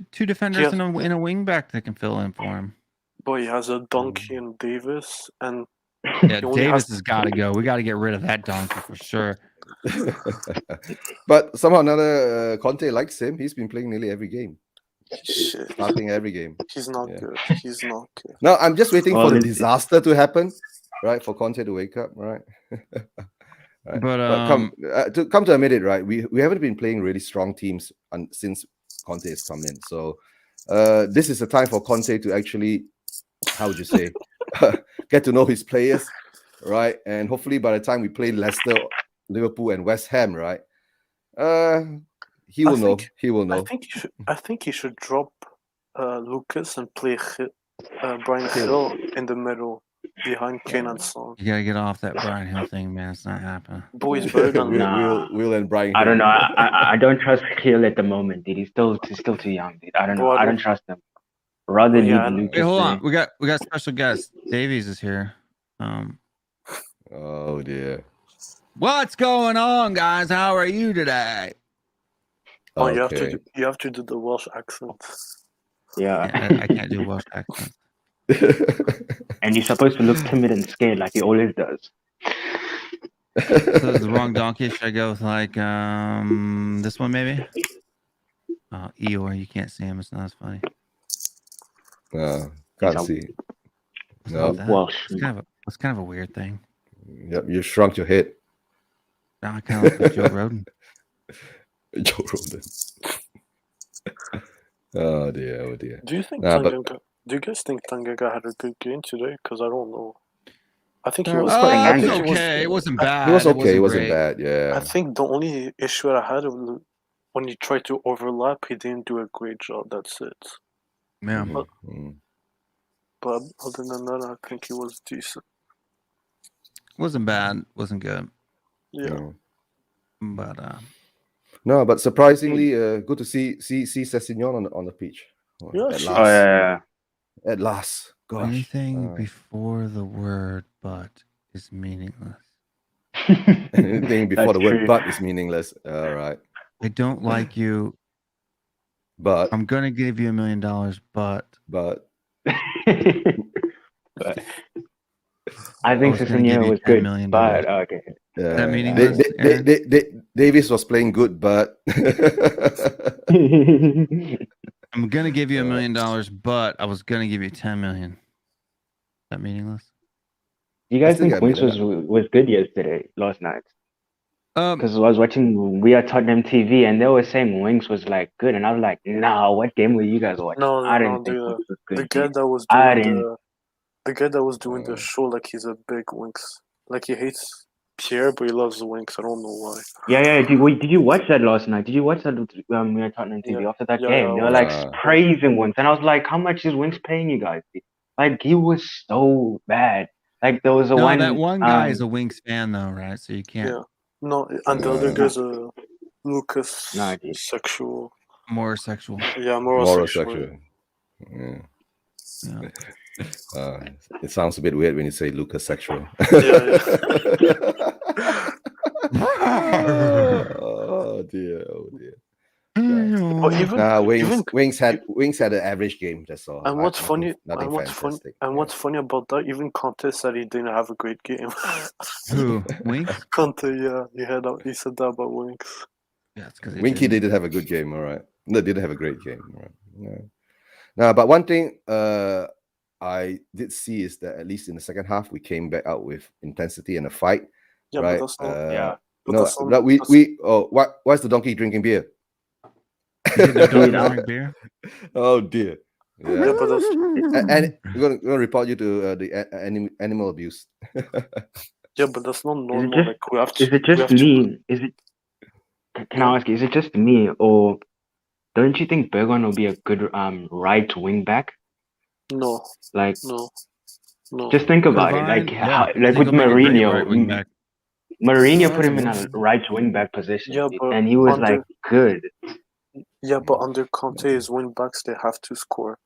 B: got two defenders and a wing back that can fill in for him.
K: But he has a donkey and Davis, and
B: Yeah, Davis has got to go. We got to get rid of that donkey for sure.
J: But somehow another Conte likes him. He's been playing nearly every game.
K: Shit.
J: Starting every game.
K: He's not good. He's not good.
J: No, I'm just waiting for the disaster to happen, right? For Conte to wake up, right? Right.
B: But
J: come to admit it, right? We haven't been playing really strong teams since Conte has come in. So this is a time for Conte to actually, how would you say, get to know his players, right? And hopefully by the time we play Leicester, Liverpool, and West Ham, right? He will know. He will know.
K: I think he should drop Lucas and play Brian Hill in the middle behind Kane and Son.
B: You gotta get off that Brian Hill thing, man. It's not happening.
K: Boys better than
J: Will and Brian.
I: I don't know. I don't trust Hill at the moment, dude. He's still too young, dude. I don't know. I don't trust him. Rather leave Lucas.
B: Hey, hold on. We got special guest. Davies is here.
J: Oh dear.
B: What's going on, guys? How are you today?
K: Oh, you have to do the Welsh accent.
I: Yeah,
B: I can't do Welsh accent.
I: And you're supposed to look timid and scared like he always does.
B: So is the wrong donkey. Should I go with like this one maybe? Eeyore, you can't see him. It's not as funny.
J: Can't see. No.
I: Welsh.
B: It's kind of a weird thing.
J: Yep, you shrunk your head.
B: No, I kind of look like Joe Roden.
J: Joe Roden. Oh dear.
K: Do you think do you guys think Tanganga had a good game today? Because I don't know. I think he was
B: okay. It wasn't bad.
J: It was okay. It wasn't bad. Yeah.
K: I think the only issue I had was when he tried to overlap, he didn't do a great job. That's it.
B: Yeah.
K: But but other than that, I think he was decent.
B: Wasn't bad. Wasn't good.
K: Yeah.
B: But
J: no, but surprisingly, good to see Sessignon on the pitch.
K: Yeah,
J: At
K: sure.
J: last.
I: Oh yeah.
J: At last. Gosh.
B: anything before the word "but" is meaningless.
J: Anything before the
I: That's
J: word
I: true.
J: "but" is meaningless. All right.
B: I don't like you.
J: But
B: I'm gonna give you $1 million, but
J: but
I: But I think
B: was gonna give
I: Sessignon
B: you
I: was
B: $10
I: good,
B: million.
I: but okay.
B: That meaningless,
J: Davis was playing good, but
B: I'm gonna give you $1 million, but I was gonna give you 10 million. That meaningless.
I: You guys
J: still
I: think
J: gotta
I: Winks
J: beat
I: was good last night?
B: Um,
I: Because I was watching We Are Tottenham TV and they were saying Winks was like good, and I was like, nah, what game were you guys watching?
K: No,
I: I
K: no,
I: didn't think Winks was good.
K: the guy that was
I: I
K: doing
I: didn't.
K: the guy that was doing the show, like he's a big Winks. Like he hates Pierre, but he loves Winks. I don't know why.
I: Yeah. Did you watch that last night? Did you watch that We Are Tottenham TV after that game? They were like praising Winks, and I was like, how much is Winks paying you guys? Like he was so bad. Like there was
B: that one guy is a Winks fan though, right? So you can't.
K: Yeah. No, and the other guy's a Lucas sexual.
B: More sexual.
K: Yeah,
J: more
K: sexual.
J: sexual. Yeah. It sounds a bit weird when you say Lucas sexual. Oh dear.
K: But
J: Winks had an average game. That's all.
K: And what's funny?
J: Nothing fantastic.
K: What's funny about that? Even Conte said he didn't have a great game.
B: Who? Winks?
K: Conte, yeah, he said that about Winks.
B: Yeah, it's because
J: Winky didn't have a good game. All right, no, didn't have a great game. All right. Yeah. No, but one thing I did see is that at least in the second half we came back out with intensity and a fight.
K: Yeah,
J: right?
K: but that's not.
J: Why's the donkey drinking beer?
B: Beer?
J: Oh dear.
K: Yeah, but that's...
J: and we're gonna report you to the animal abuse.
K: Yeah, but that's not normal.
I: Is it just me? Can I ask you? Is it just me, or don't you think Bergwijn will be a good right wing back?
K: No. No.
I: Just think about it. Like with Mourinho. Mourinho put him in a right wing back position, and he was like good.
K: Yeah, but under Conte's wing backs, they have to score.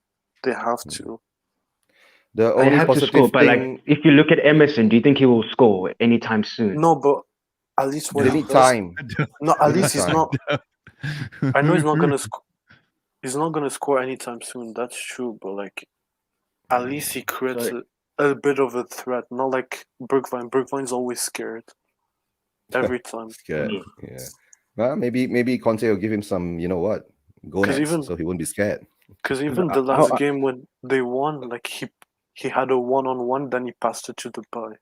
K: They have to.
J: The only positive
I: score, but
J: thing...
I: like if you look at Emerson, do you think he will score anytime soon?
K: No, but at least when
J: they need time.
K: No, at least he's not. I know he's not gonna score. He's not gonna score anytime soon. That's true, but like, at least he creates a bit of a threat. Not like Bergwijn. Bergwijn's always scared. Every time.
J: Scared. Yeah. Well, maybe Conte will give him some, go next, so he won't be scared.
K: Because even the last game when they won, like he had a one-on-one, then he passed it to the guy.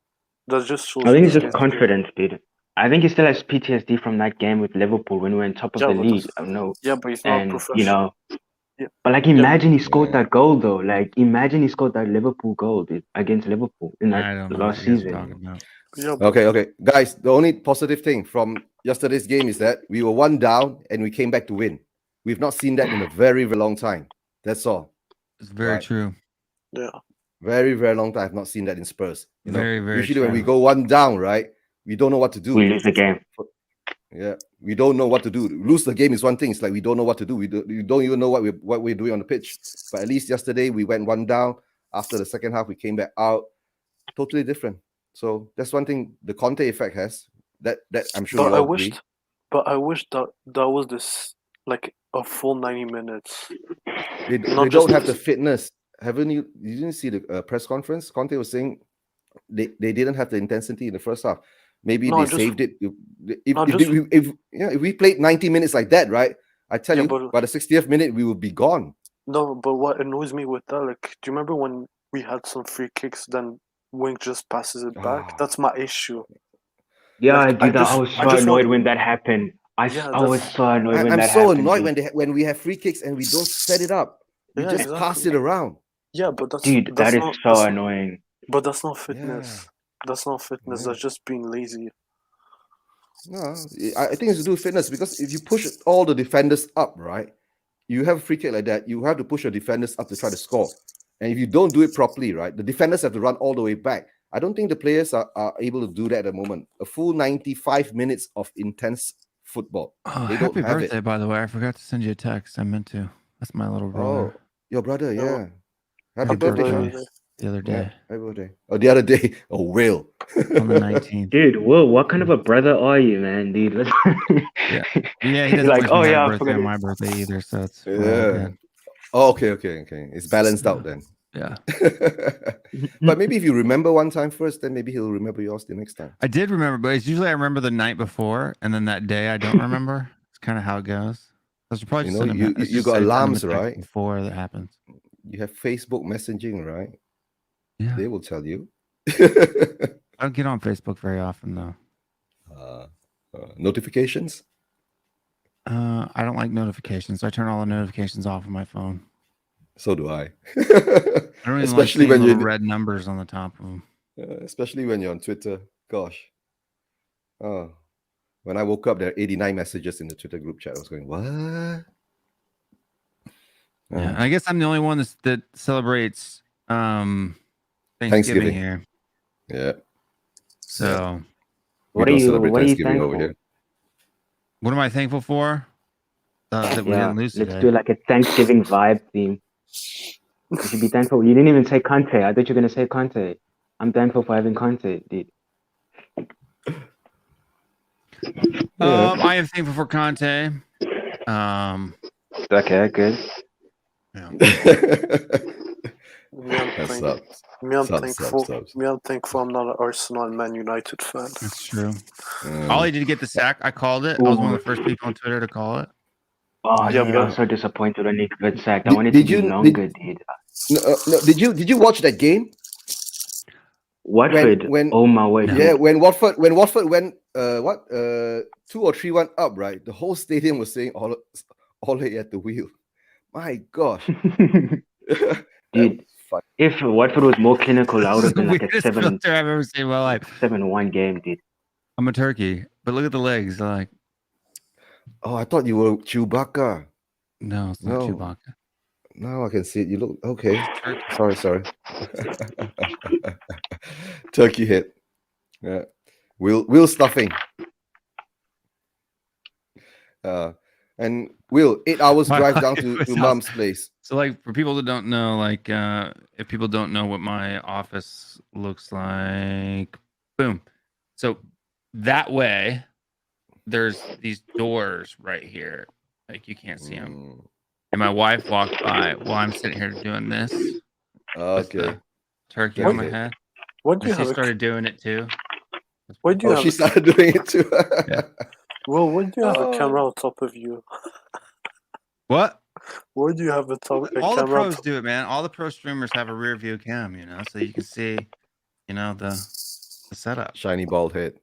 K: That just shows.
I: I think he's just confident, dude. I think he still has PTSD from that game with Liverpool when we were on top of the league. I know.
K: Yeah, but he's not professional.
I: But like, imagine he scored that goal though. Like, imagine he scored that Liverpool goal, dude, against Liverpool in that last season.
J: Okay, guys. The only positive thing from yesterday's game is that we were 1 down and we came back to win. We've not seen that in a very, very long time. That's all.
B: It's very true.
K: Yeah.
J: Very, very long time. I've not seen that in Spurs.
B: Very, very
J: usually
B: true.
J: When we go 1 down, right, we don't know what to do.
I: We lose the game.
J: Yeah, we don't know what to do. Lose the game is one thing. It's like we don't know what to do. We don't even know what we're doing on the pitch. But at least yesterday we went 1 down. After the second half, we came back out. Totally different. So that's one thing the Conte effect has. That I'm sure you all agree.
K: But I wish that was this like a full 90 minutes.
J: They don't have the fitness. Haven't you? You didn't see the press conference? Conte was saying they didn't have the intensity in the first half. Maybe saved it. If we played 90 minutes like that, right? I tell you, by the 60th minute, we would be gone.
K: No, but what annoys me with that, like, do you remember when we had some free kicks, then Wink just passes it back? That's my issue.
I: Yeah, I was so annoyed when that happened. I was so annoyed when that happened.
J: I'm so annoyed when we have free kicks and we don't set it up. We just pass it around.
K: Yeah, but
I: that is so annoying.
K: But that's not fitness. Yeah. That's not fitness. That's just being lazy.
J: No, I think it's to do with fitness, because if you push all the defenders up, right, you have a free kick like that, you have to push your defenders up to try to score. And if you don't do it properly, right, the defenders have to run all the way back. I don't think the players are able to do that at the moment. A full 95 minutes of intense football.
B: Oh,
J: They
B: happy
J: don't have
B: birthday,
J: it.
B: by the way. I forgot to send you a text. I meant to. That's my little brother.
J: Oh, your brother, yeah. Happy
B: Happy
J: birthday,
B: birthday.
J: man.
B: The other
J: Yeah,
B: day.
J: happy birthday. Oh, the other day. Oh, Will.
B: On the 19th.
I: Dude, Will, what kind of a brother are you, man, dude?
B: Yeah. Yeah, he doesn't
I: Like,
B: wish
I: oh,
B: me
I: yeah, I
B: happy birthday
I: forgot
B: on
I: it.
B: my birthday either, so it's we're all
J: Yeah.
B: good.
J: Oh, okay. It's balanced out then.
B: Yeah.
J: But maybe if you remember one time first, then maybe he'll remember yours the next time.
B: I did remember, but it's usually I remember the night before, and then that day I don't remember. It's kind of how it goes. I should probably
J: You
B: just
J: know,
B: send him
J: you
B: just
J: got
B: say send him a
J: alarms,
B: text
J: right?
B: Before that happens.
J: You have Facebook messaging, right?
B: Yeah.
J: They will tell you.
B: I don't get on Facebook very often though.
J: Notifications?
B: I don't like notifications. I turn all the notifications off on my phone.
J: So do I.
B: I don't even
J: Especially
B: like
J: when
B: little
J: you
B: red numbers on the top of them.
J: especially when you're on Twitter. Gosh. Oh. When I woke up, there are 89 messages in the Twitter group chat. I was going, what?
B: Yeah, and I guess I'm the only one that celebrates Thanksgiving here.
J: Yeah.
B: So
J: We
I: What are
J: don't
I: you
J: celebrate
I: what are you
J: Thanksgiving over
I: thankful?
J: here.
B: what am I thankful for? That we
I: Yeah,
B: didn't lose
I: let's
B: today.
I: do like a Thanksgiving vibe theme. You should be thankful. You didn't even say Conte. I thought you were gonna say Conte. I'm thankful for having Conte, dude.
B: I am thankful for Conte.
I: Okay, good.
B: Yeah.
K: I'm thankful I'm not an Arsenal and Man United fan.
B: That's true. Ollie did get the sack. I called it. I was one of the first people on Twitter to call it.
I: Oh,
K: Yeah,
I: dude,
K: but-
I: I was so disappointed when he got sacked. I
J: Did-
I: wanted
J: did
I: to be
J: you-
I: longer, dude.
J: No, did you watch that game?
I: Watford,
J: when-
I: oh my word.
J: Yeah, when Watford went 2 or 3-1 up, right? The whole stadium was saying Ole at the wheel. My gosh.
I: Dude, if Watford was more clinical, I would have been like a
B: Weirdest filter I've ever seen in my life.
I: 7-1 game, dude.
B: I'm a turkey, but look at the legs. They're like,
J: Oh, I thought you were Chewbacca.
B: no, it's not
J: No.
B: Chewbacca.
J: Now I can see it. You look okay. Sorry. Turkey head. Yeah. Will stuffing. And Will, 8 hours
B: My
J: drive down
B: wife
J: to
B: was
J: mom's place.
B: So, like, for people that don't know, like, if people don't know what my office looks like, boom. So that way, there's these doors right here. Like, you can't see them. And my wife walked by while I'm sitting here doing this. With
J: Okay.
B: the turkey on my head.
K: What do
B: And
K: you
B: she
K: have?
B: started doing it too.
K: Why do you have?
J: She started doing it too.
K: Well, why do you have a camera on top of you?
B: What?
K: Why do you have a
B: All the
K: camera?
B: pros do it, man. All the pro streamers have a rear view cam, so you can see, the setup.
J: Shiny bald head.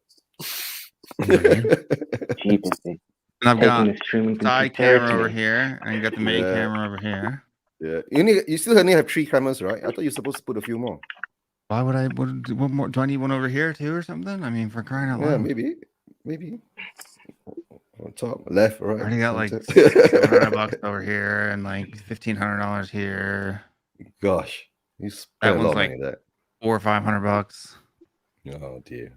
I: Jesus, dude.
B: And I've got
I: Taking the streaming
B: side camera over here, and you got the main
J: Yeah.
B: camera over here.
J: Yeah. You still only have 3 cameras, right? I thought you're supposed to put a few more.
B: Why would I? What more? Do I need one over here too, or something? I mean, for crying out loud.
J: Yeah, maybe. On top, left, right.
B: I already got like
J: center.
B: $700 over here, and like $1,500 here.
J: Gosh, you
B: That
J: spent a
B: one's
J: lot of
B: like
J: money on that.
B: $400 or $500.
J: Oh dear.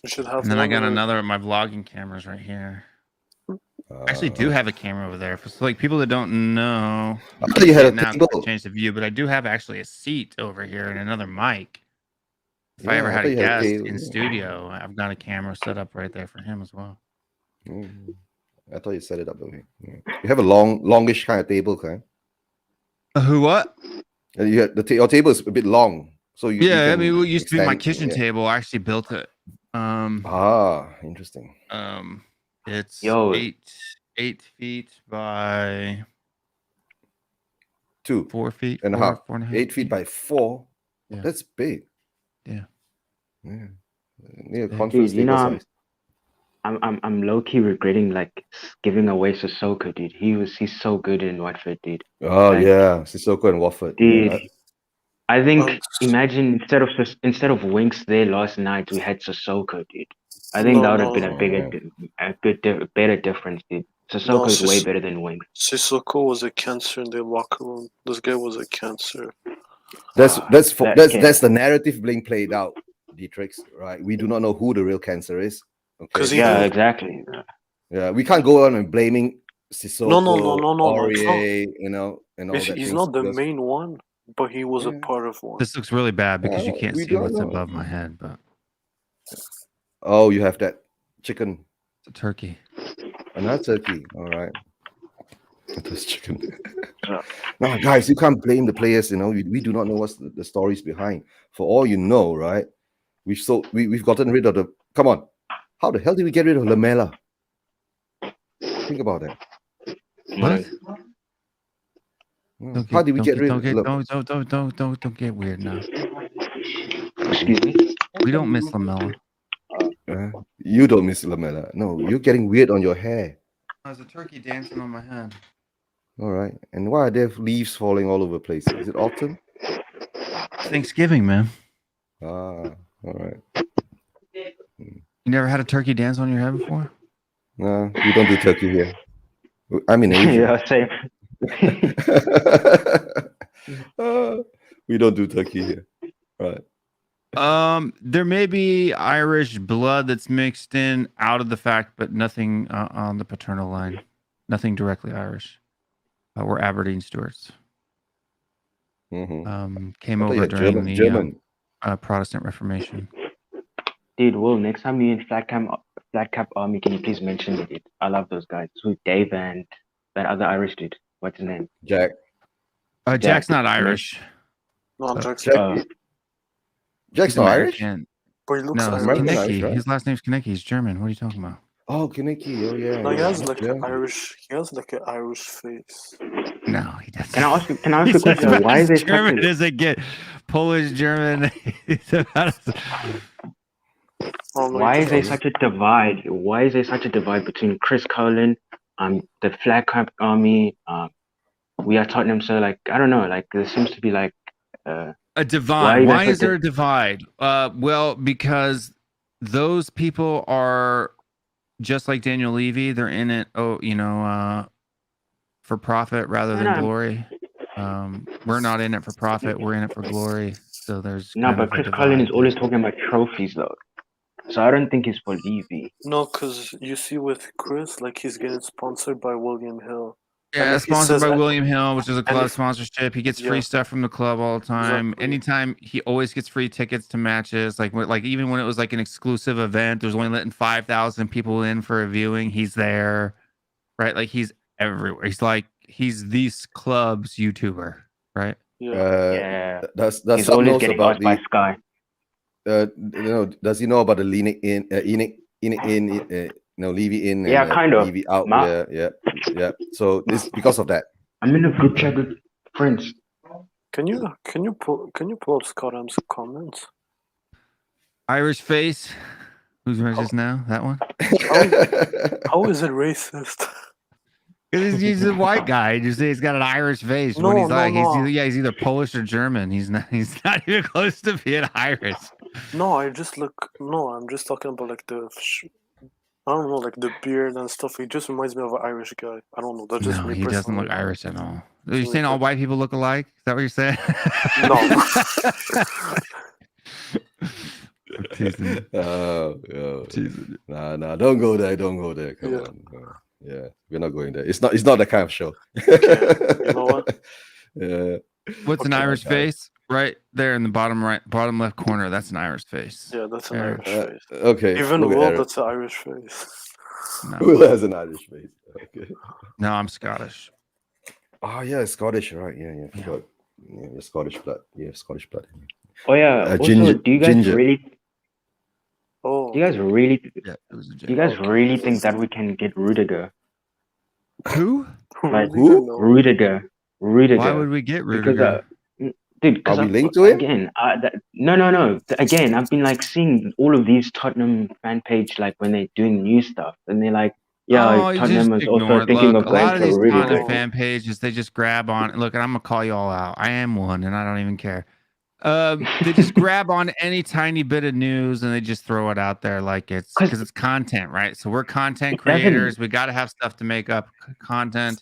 K: You should have.
B: And then I got
K: one,
B: another of my vlogging cameras right here. I actually
J: Uh,
B: do have a camera over there. So like people that don't know,
J: I thought you had a
B: now
J: table.
B: I changed the view, but I do have actually a seat over here and another mic. If I
J: Yeah,
B: ever
J: I
B: had
J: thought
B: a
J: you had a
B: guest
J: table,
B: in
J: yeah.
B: studio, I've got a camera set up right there for him as well.
J: I thought you set it up that way. Yeah. You have a longish kind of table, kind.
B: Who what?
J: And you had your table is a bit long, so you.
B: Yeah, I
J: can
B: mean, what used to be my
J: extend-
B: kitchen
J: yeah.
B: table. I actually built it.
J: Interesting.
B: It's
I: Yo.
B: 8 feet by
J: 2
B: 4 feet
J: and a
B: four-
J: half.
B: 4.5
J: 8 feet by 4.
B: Yeah.
J: That's big.
B: Yeah.
J: Yeah. Near
B: big.
J: conference
I: Dude,
J: table size.
I: I'm low key regretting like giving away Sissoko, dude. He's so good in Watford, dude.
J: Oh
I: Like,
J: yeah, Sissoko and Watford.
I: Dude,
J: Yeah.
I: I think imagine instead of Winks there last night, we had Sissoko, dude. I think that would have been a better difference, dude. Sissoko is way better than Winks.
K: Sissoko was a cancer in the locker room. This guy was a cancer.
J: That's
I: Okay.
J: that's the narrative being played out, Dietrich. Right? We do not know who the real cancer is. Okay.
I: Yeah, exactly.
J: Yeah, we can't go on and blaming Sissoko,
K: No, it's not.
J: Aurier, and all that.
K: He's not the main one, but he was a part of one.
B: This looks really bad because you can't
J: we
B: see
J: don't
B: what's
J: know.
B: above my head, but
J: Oh, you have that chicken.
B: it's a turkey.
J: Another turkey. All right. That's chicken. No, guys, you can't blame the players. We do not know what's the stories behind. For all you know, right? We've gotten rid of the. Come on, how the hell did we get rid of Lamela? Think about that.
B: What?
J: How did we get rid of?
B: Don't get weird now.
I: Excuse me.
B: We don't miss Lamella.
J: You don't miss Lamela. No, you're getting weird on your hair.
B: There's a turkey dancing on my head.
J: All right. And why are there leaves falling all over the place? Is it autumn?
B: Thanksgiving, man.
J: All right.
B: You never had a turkey dance on your head before?
J: No, we don't do turkey here. I'm in Asia.
I: Yeah, same.
J: We don't do turkey here. Right.
B: There may be Irish blood that's mixed in out of the fact, but nothing on the paternal line. Nothing directly Irish. We're Aberdeen Stewarts. Came over during the
J: German.
B: Protestant Reformation.
I: Dude, Will, next time you're in Flat Cap Army, can you please mention it? I love those guys. Who's Dave and that other Irish dude? What's his name?
J: Jack.
B: Jack's not Irish.
K: No, Jack's
J: Jack's not Irish?
K: But he looks
B: No, it's
K: Irish.
B: Kinnicky. His last name's Kinnicky. He's German. What are you talking about?
J: Oh, Kinnicky. Oh, yeah.
K: No, he has like
J: yeah.
K: an Irish. He has like an Irish face.
B: No, he doesn't.
I: Can I ask you a question? Why is it
B: German
I: such a,
B: does it get Polish, German?
I: why is there such a divide? Why is there such a divide between Chris Cullen, the Flag Cap Army, we are Tottenham? So like, I don't know. Like there seems to be like
B: a divide. Why is there a divide? Well, because those people are just like Daniel Levy. They're in it. For profit rather than glory. We're not in it for profit. We're in it for glory. So there's
I: but Chris Cullen is always talking about trophies though. So I don't think he's for Levy.
K: No, because you see with Chris, like he's getting sponsored by William Hill.
B: Yeah, sponsored by William Hill, which is a club sponsorship. He gets free stuff from the club all the time.
K: Exactly.
B: Anytime, he always gets free tickets to matches. Like even when it was like an exclusive event, there's only letting 5,000 people in for a viewing. He's there, right? Like he's everywhere. He's these club's YouTuber, right?
I: Yeah.
J: Does
I: he's
J: Sam
I: always
J: knows
I: getting
J: about
I: asked by Sky.
J: Does he know about the Levy in?
I: Yeah, kind of.
J: Levy out. Yeah. So it's because of that.
I: I'm in a group chat with friends.
K: Can you pull up Scott M's comments?
B: Irish face. Who's racist now? That one?
K: How is it racist?
B: Because he's a white guy. He's got an Irish face.
K: No,
B: he's like,
K: no.
B: He's either Polish or German. He's not even close to being Irish.
K: No, I'm just talking about like I don't know, like the beard and stuff. He just reminds me of an Irish guy. I don't know. That's just me
B: he doesn't
K: personally.
B: look Irish at all. Are you saying all white people look alike? Is that what you're saying?
J: No. Nah, don't go there. Come on. Yeah, we're not going there. It's not that kind of show.
K: Okay. You know what?
J: Yeah.
B: What's an Irish face? Right there in the bottom left corner. That's an Irish face.
K: Yeah, that's an Irish face.
J: Okay.
K: Even Will, that's an Irish face.
B: No.
J: Will has an Irish face. Okay.
B: No, I'm Scottish.
J: Oh yeah, Scottish, right? Yeah. Forgot. Yeah, you're Scottish blood. Yeah, Scottish blood.
I: Oh yeah. Also,
J: Ginger.
I: do you guys really?
K: Oh.
I: Do you guys really?
B: Yeah, it was a
I: Do you guys really think that we can get Rudiger?
B: Who?
I: Like
J: Who?
I: Rudiger.
B: Why would we get Rudiger?
I: Dude,
J: are we linked to him?
I: Again, no. Again, I've been like seeing all of these Tottenham fan page like when they're doing new stuff, and they're like, Tottenham is also thinking of
B: a lot of
I: going
B: these
I: for Rudiger.
B: Tottenham fan pages, they just grab on. Look, and I'm gonna call you all out. I am one, and I don't even care. They just grab on any tiny bit of news and they just throw it out there like it's because it's content, right? So we're content creators. We got to have stuff to make up content.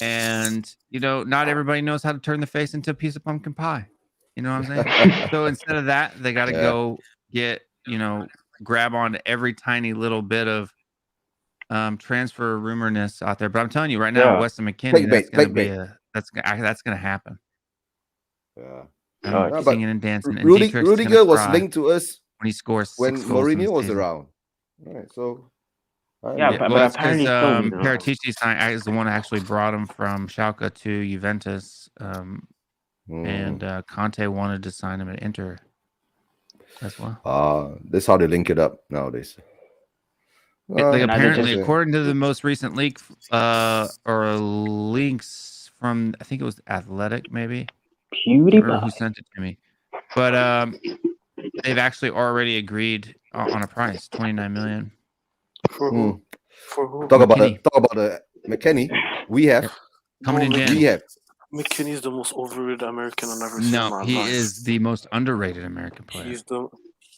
B: And not everybody knows how to turn the face into a piece of pumpkin pie. You know what I'm saying? So instead of that, they got to go get grab on every tiny little bit of transfer rumorness out there. But I'm telling you right now, Weston McKennie, that's going to happen.
J: Yeah.
B: I'm singing and dancing. And
J: Rudiger was linked to us
B: when he scores
J: when Mourinho was around. All right, so
I: but
B: because
I: apparently
B: Paratici is the one that actually brought him from Schalke to Juventus, and Conte wanted to sign him at Inter as well.
J: That's how they link it up nowadays.
B: Apparently, according to the most recent leak, or links from, I think it was Athletic, maybe. Who sent it to me? But they've actually already agreed on a price, 29 million.
K: For who? For who?
J: Talk about McKennie. We have
B: coming in Jan.
J: We have
K: McKennie is the most overrated American I've ever seen.
B: No, he is the most underrated American player.
K: He's the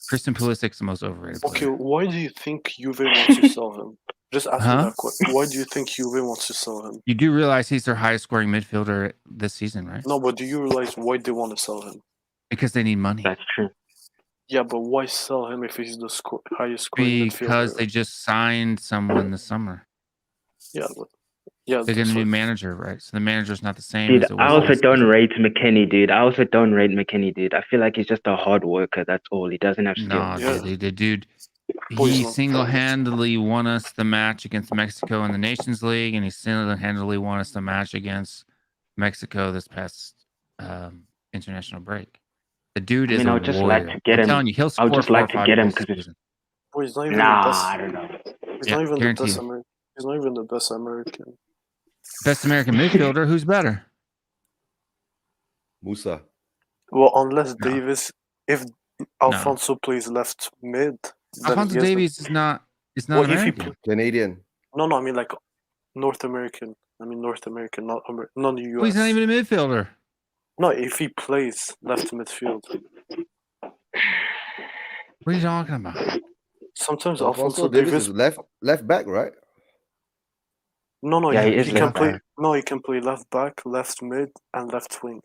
B: Christian Pulisic's the most overrated player.
K: Okay, why do you think Juve wants to sell him? Just ask me that question. Why do you think Juve wants to sell him?
B: You do realize he's their highest scoring midfielder this season, right?
K: No, but do you realize why they want to sell him?
B: Because they need money.
I: That's true.
K: Yeah, but why sell him if he's the highest scoring midfielder?
B: Because they just signed someone this summer.
K: Yeah,
B: they get a new manager, right? So the manager's not the same.
I: Dude,
B: as it was
I: I also
B: last
I: don't
B: season.
I: rate McKennie, dude. I feel like he's just a hard worker. That's all. He doesn't have skill.
B: No, dude. He single-handedly won us the match against Mexico in the Nations League, and he single-handedly won us the match against Mexico this past international break. The dude is
I: I would just
B: warrior.
I: like to get him.
B: I'm telling you, he'll score
I: I would just like to get him because
K: he's not even
I: I don't know.
K: He's not even the best American. He's not even the best American.
B: Best American midfielder? Who's better?
J: Musa.
K: Well, unless Davis, if Alfonso plays left mid,
B: Alfonso Davies is not. It's not American.
J: Canadian.
K: No, I mean like North American. I mean North American, not the US.
B: Well, he's not even a midfielder.
K: No, if he plays left midfield.
B: What are you talking about?
K: Sometimes
J: Alfonso Davies is left back, right?
K: No,
I: Yeah, he is
K: he can
I: left
K: play.
I: back.
K: No, he can play left back, left mid, and left wing.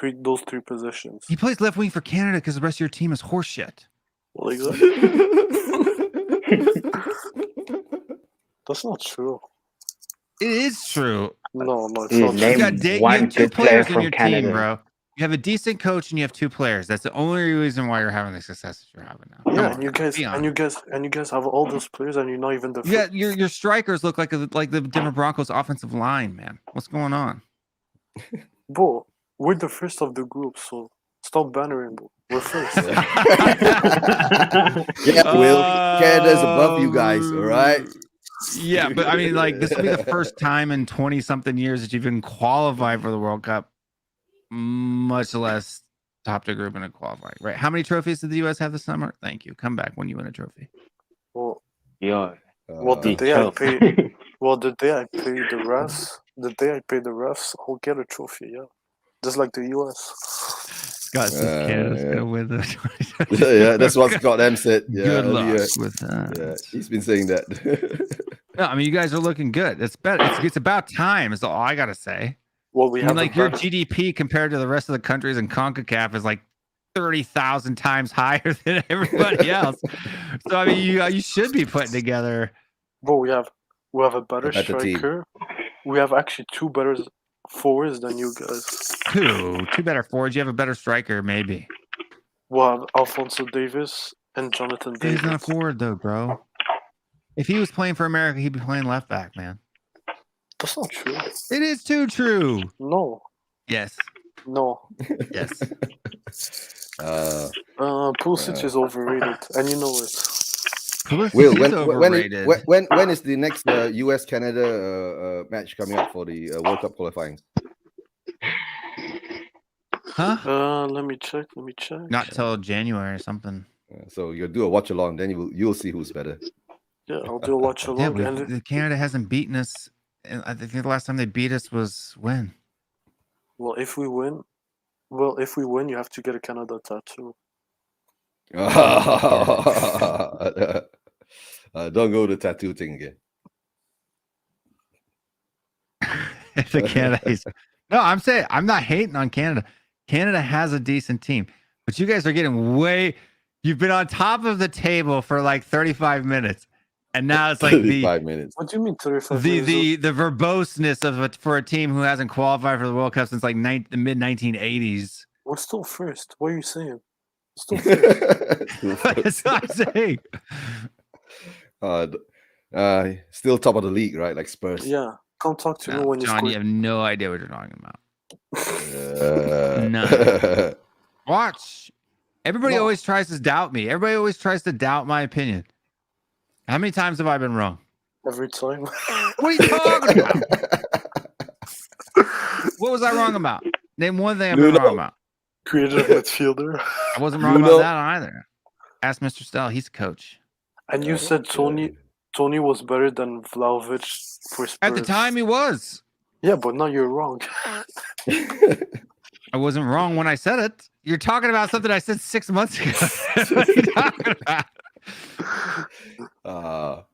K: Those three positions.
B: He plays left wing for Canada because the rest of your team is horseshit.
K: Well, exactly. That's not true.
B: It is true.
K: No, it's
I: Dude,
K: not
I: name
K: true.
B: You
I: one
B: have two
I: good player
B: players on
I: from
B: your
I: Canada.
B: team, bro. You have a decent coach and you have two players. That's the only reason why you're having the success that you're having now.
K: Yeah, and you guys have all those players, and you're not even the.
B: Yeah, your strikers look like the Denver Broncos offensive line, man. What's going on?
K: Bro, we're the first of the group, so stop bannering, bro. We're first.
J: Yeah, Will. Canada's above you guys, all right?
B: Yeah, but I mean, like, this will be the first time in 20-something years that you've been qualified for the World Cup, much less topped a group in a qualifying, right? How many trophies did the U.S. have this summer? Thank you. Come back when you win a trophy.
K: Well,
I: Yeah.
K: well, the day I pay the refs, I'll get a trophy. Yeah, just like the U.S.
B: Scott says Canada's gonna win the.
J: Yeah, that's what Scott M said. Yeah,
B: Good luck with that.
J: Yeah, he's been saying that.
B: No, I mean, you guys are looking good. It's better. It's about time. Is all I gotta say.
K: Well, we have
B: like your GDP compared to the rest of the countries in CONCACAF is like 30,000 times higher than everybody else. So I mean, you should be putting together.
K: Well, we have a better striker. We have actually two better forwards than you guys.
B: Two better forwards. You have a better striker, maybe.
K: We'll have Alfonso Davis and Jonathan Davis.
B: He's not forward though, bro. If he was playing for America, he'd be playing left back, man.
K: That's not true.
B: It is too true.
K: No.
B: Yes.
K: No.
B: Yes.
K: Pulisic is overrated, and you know it.
B: Pulisic
J: Will,
B: is overrated.
J: when is the next US Canada match coming up for the World Cup qualifying?
B: Huh?
K: Let me check.
B: Not till January or something.
J: So you'll do a watch along, then you'll see who's better.
K: Yeah, I'll do a watch along.
B: Yeah, Canada hasn't beaten us. I think the last time they beat us was when?
K: Well, if we win, you have to get a Canada tattoo.
J: Don't go to tattoo thing again.
B: if the Canada no, I'm saying I'm not hating on Canada. Canada has a decent team, but you guys are getting way. You've been on top of the table for like 35 minutes, and now it's like
J: 35 minutes.
K: What do you mean 35 minutes?
B: The verboseness of it for a team who hasn't qualified for the World Cup since like the mid 1980s.
K: We're still first. What are you saying? Still first.
B: That's what I'm saying.
J: Still top of the league, right? Like Spurs.
K: Yeah. Come talk to me when you
B: John,
K: score.
B: you have no idea what you're talking about.
J: No.
B: Watch. Everybody always tries to doubt me. Everybody always tries to doubt my opinion. How many times have I been wrong?
K: Every time.
B: What are you talking about? What was I wrong about? Name one thing I've been wrong about.
K: Creative midfielder.
B: I wasn't wrong about that either. Ask Mr. Stell. He's a coach.
K: And you said Tony was better than Vlahovic for Spurs.
B: At the time, he was.
K: Yeah, but now you're wrong.
B: I wasn't wrong when I said it. You're talking about something I said 6 months ago. What are you talking about?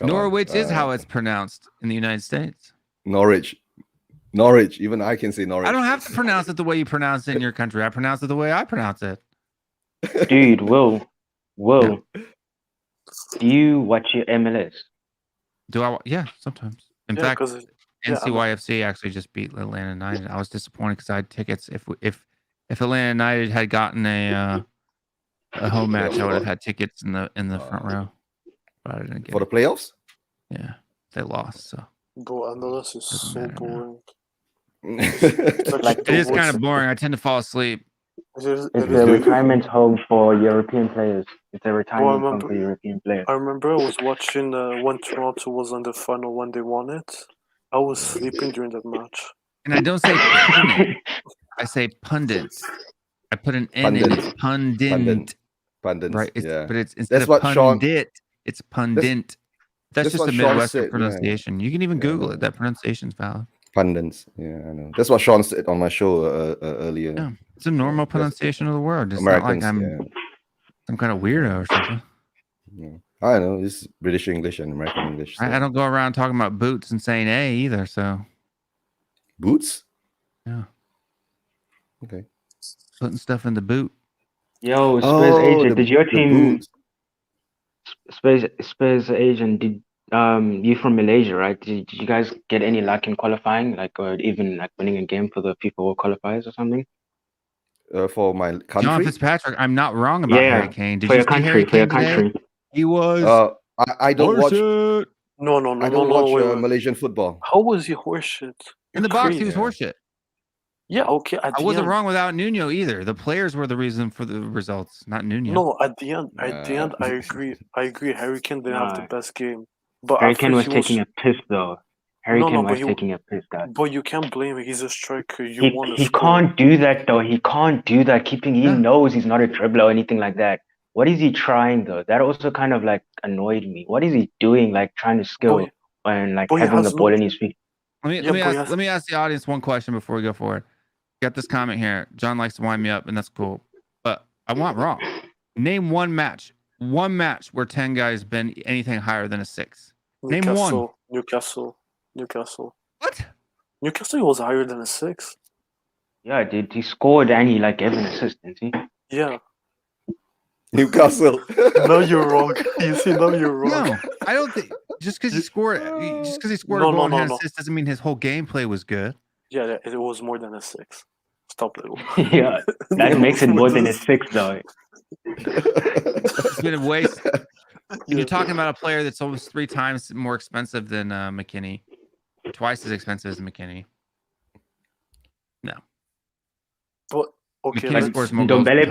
B: Norwich is how it's pronounced in the United States.
J: Norwich. Even I can say Norwich.
B: I don't have to pronounce it the way you pronounce it in your country. I pronounce it the way I pronounce it.
I: Dude, Will, do you watch your MLS?
B: Do I? Yeah, sometimes. In fact,
K: 'cause
B: NCYFC actually just beat Atlanta United. I was disappointed because I had tickets. If Atlanta United had gotten a home match, I would have had tickets in the front row. But I didn't get
J: for the playoffs.
B: Yeah, they lost. So.
K: Bro, MLS is so boring.
B: It is kind of boring. I tend to fall asleep.
I: It's a retirement home for European players. It's a retirement home for European players.
K: I remember I was watching when Toronto was on the final when they won it. I was sleeping during that match.
B: And I don't say pundit. I say pundit. I put an N in it. Pundit.
J: Pundit.
B: Right.
J: Yeah.
B: But it's instead
J: That's
B: of
J: what
B: pundit, it's pundit. That's just a Midwestern
J: said,
B: pronunciation. You can even Google it. That pronunciation's valid.
J: Pundits. Yeah, I know. That's what Sean said on my show earlier.
B: Yeah, it's a normal pronunciation of the word. It's
J: Americans,
B: not like I'm some kind of weirdo or something.
J: Yeah. I know. This is British English and American English. So.
B: I don't go around talking about boots and saying A either. So
J: boots?
B: Yeah.
J: Okay.
B: Putting stuff in the boot.
I: Yo, Spurs agent, did your team Spurs agent, did you from Malaysia, right? Did you guys get any luck in qualifying, like, or even like winning a game for the FIFA World Qualifiers or something?
J: For my country,
B: John Fitzpatrick, I'm not wrong about Harry Kane. Did you see Harry Kane today? He was.
J: I don't watch.
K: No.
J: I don't watch Malaysian football.
K: How was he horseshit?
B: In the box, he was horseshit.
K: Yeah, okay.
B: I wasn't wrong without Nuno either. The players were the reason for the results, not Nuno.
K: No, at the end, I agree. Harry Kane didn't have the best game. But
I: Harry Kane was taking a piss, though. Harry Kane was taking a piss, guys.
K: But you can't blame him. He's a striker.
I: He can't do that, though. He can't do that. He knows he's not a dribbler or anything like that. What is he trying, though? That also kind of like annoyed me. What is he doing, like trying to skill and like having the ball in his feet?
B: Let me ask the audience one question before we go forward. Got this comment here. John likes to wind me up, and that's cool. But I want wrong. Name one match where 10 guys been anything higher than a 6. Name one.
K: Newcastle.
B: What?
K: Newcastle was higher than a 6.
I: Yeah, dude. He scored and he like gave an assist, didn't he?
K: Yeah.
J: Newcastle.
K: No, you're wrong. You see, no, you're wrong.
B: No, I don't think just because he scored a goal and had an assist doesn't mean his whole gameplay was good.
K: Yeah, it was more than a 6. Stop, little.
I: Yeah, that makes it more than a 6, though.
B: It's been a waste. You're talking about a player that's almost 3 times more expensive than McKinney, twice as expensive as McKinney. No.
K: But okay,
I: Ndombele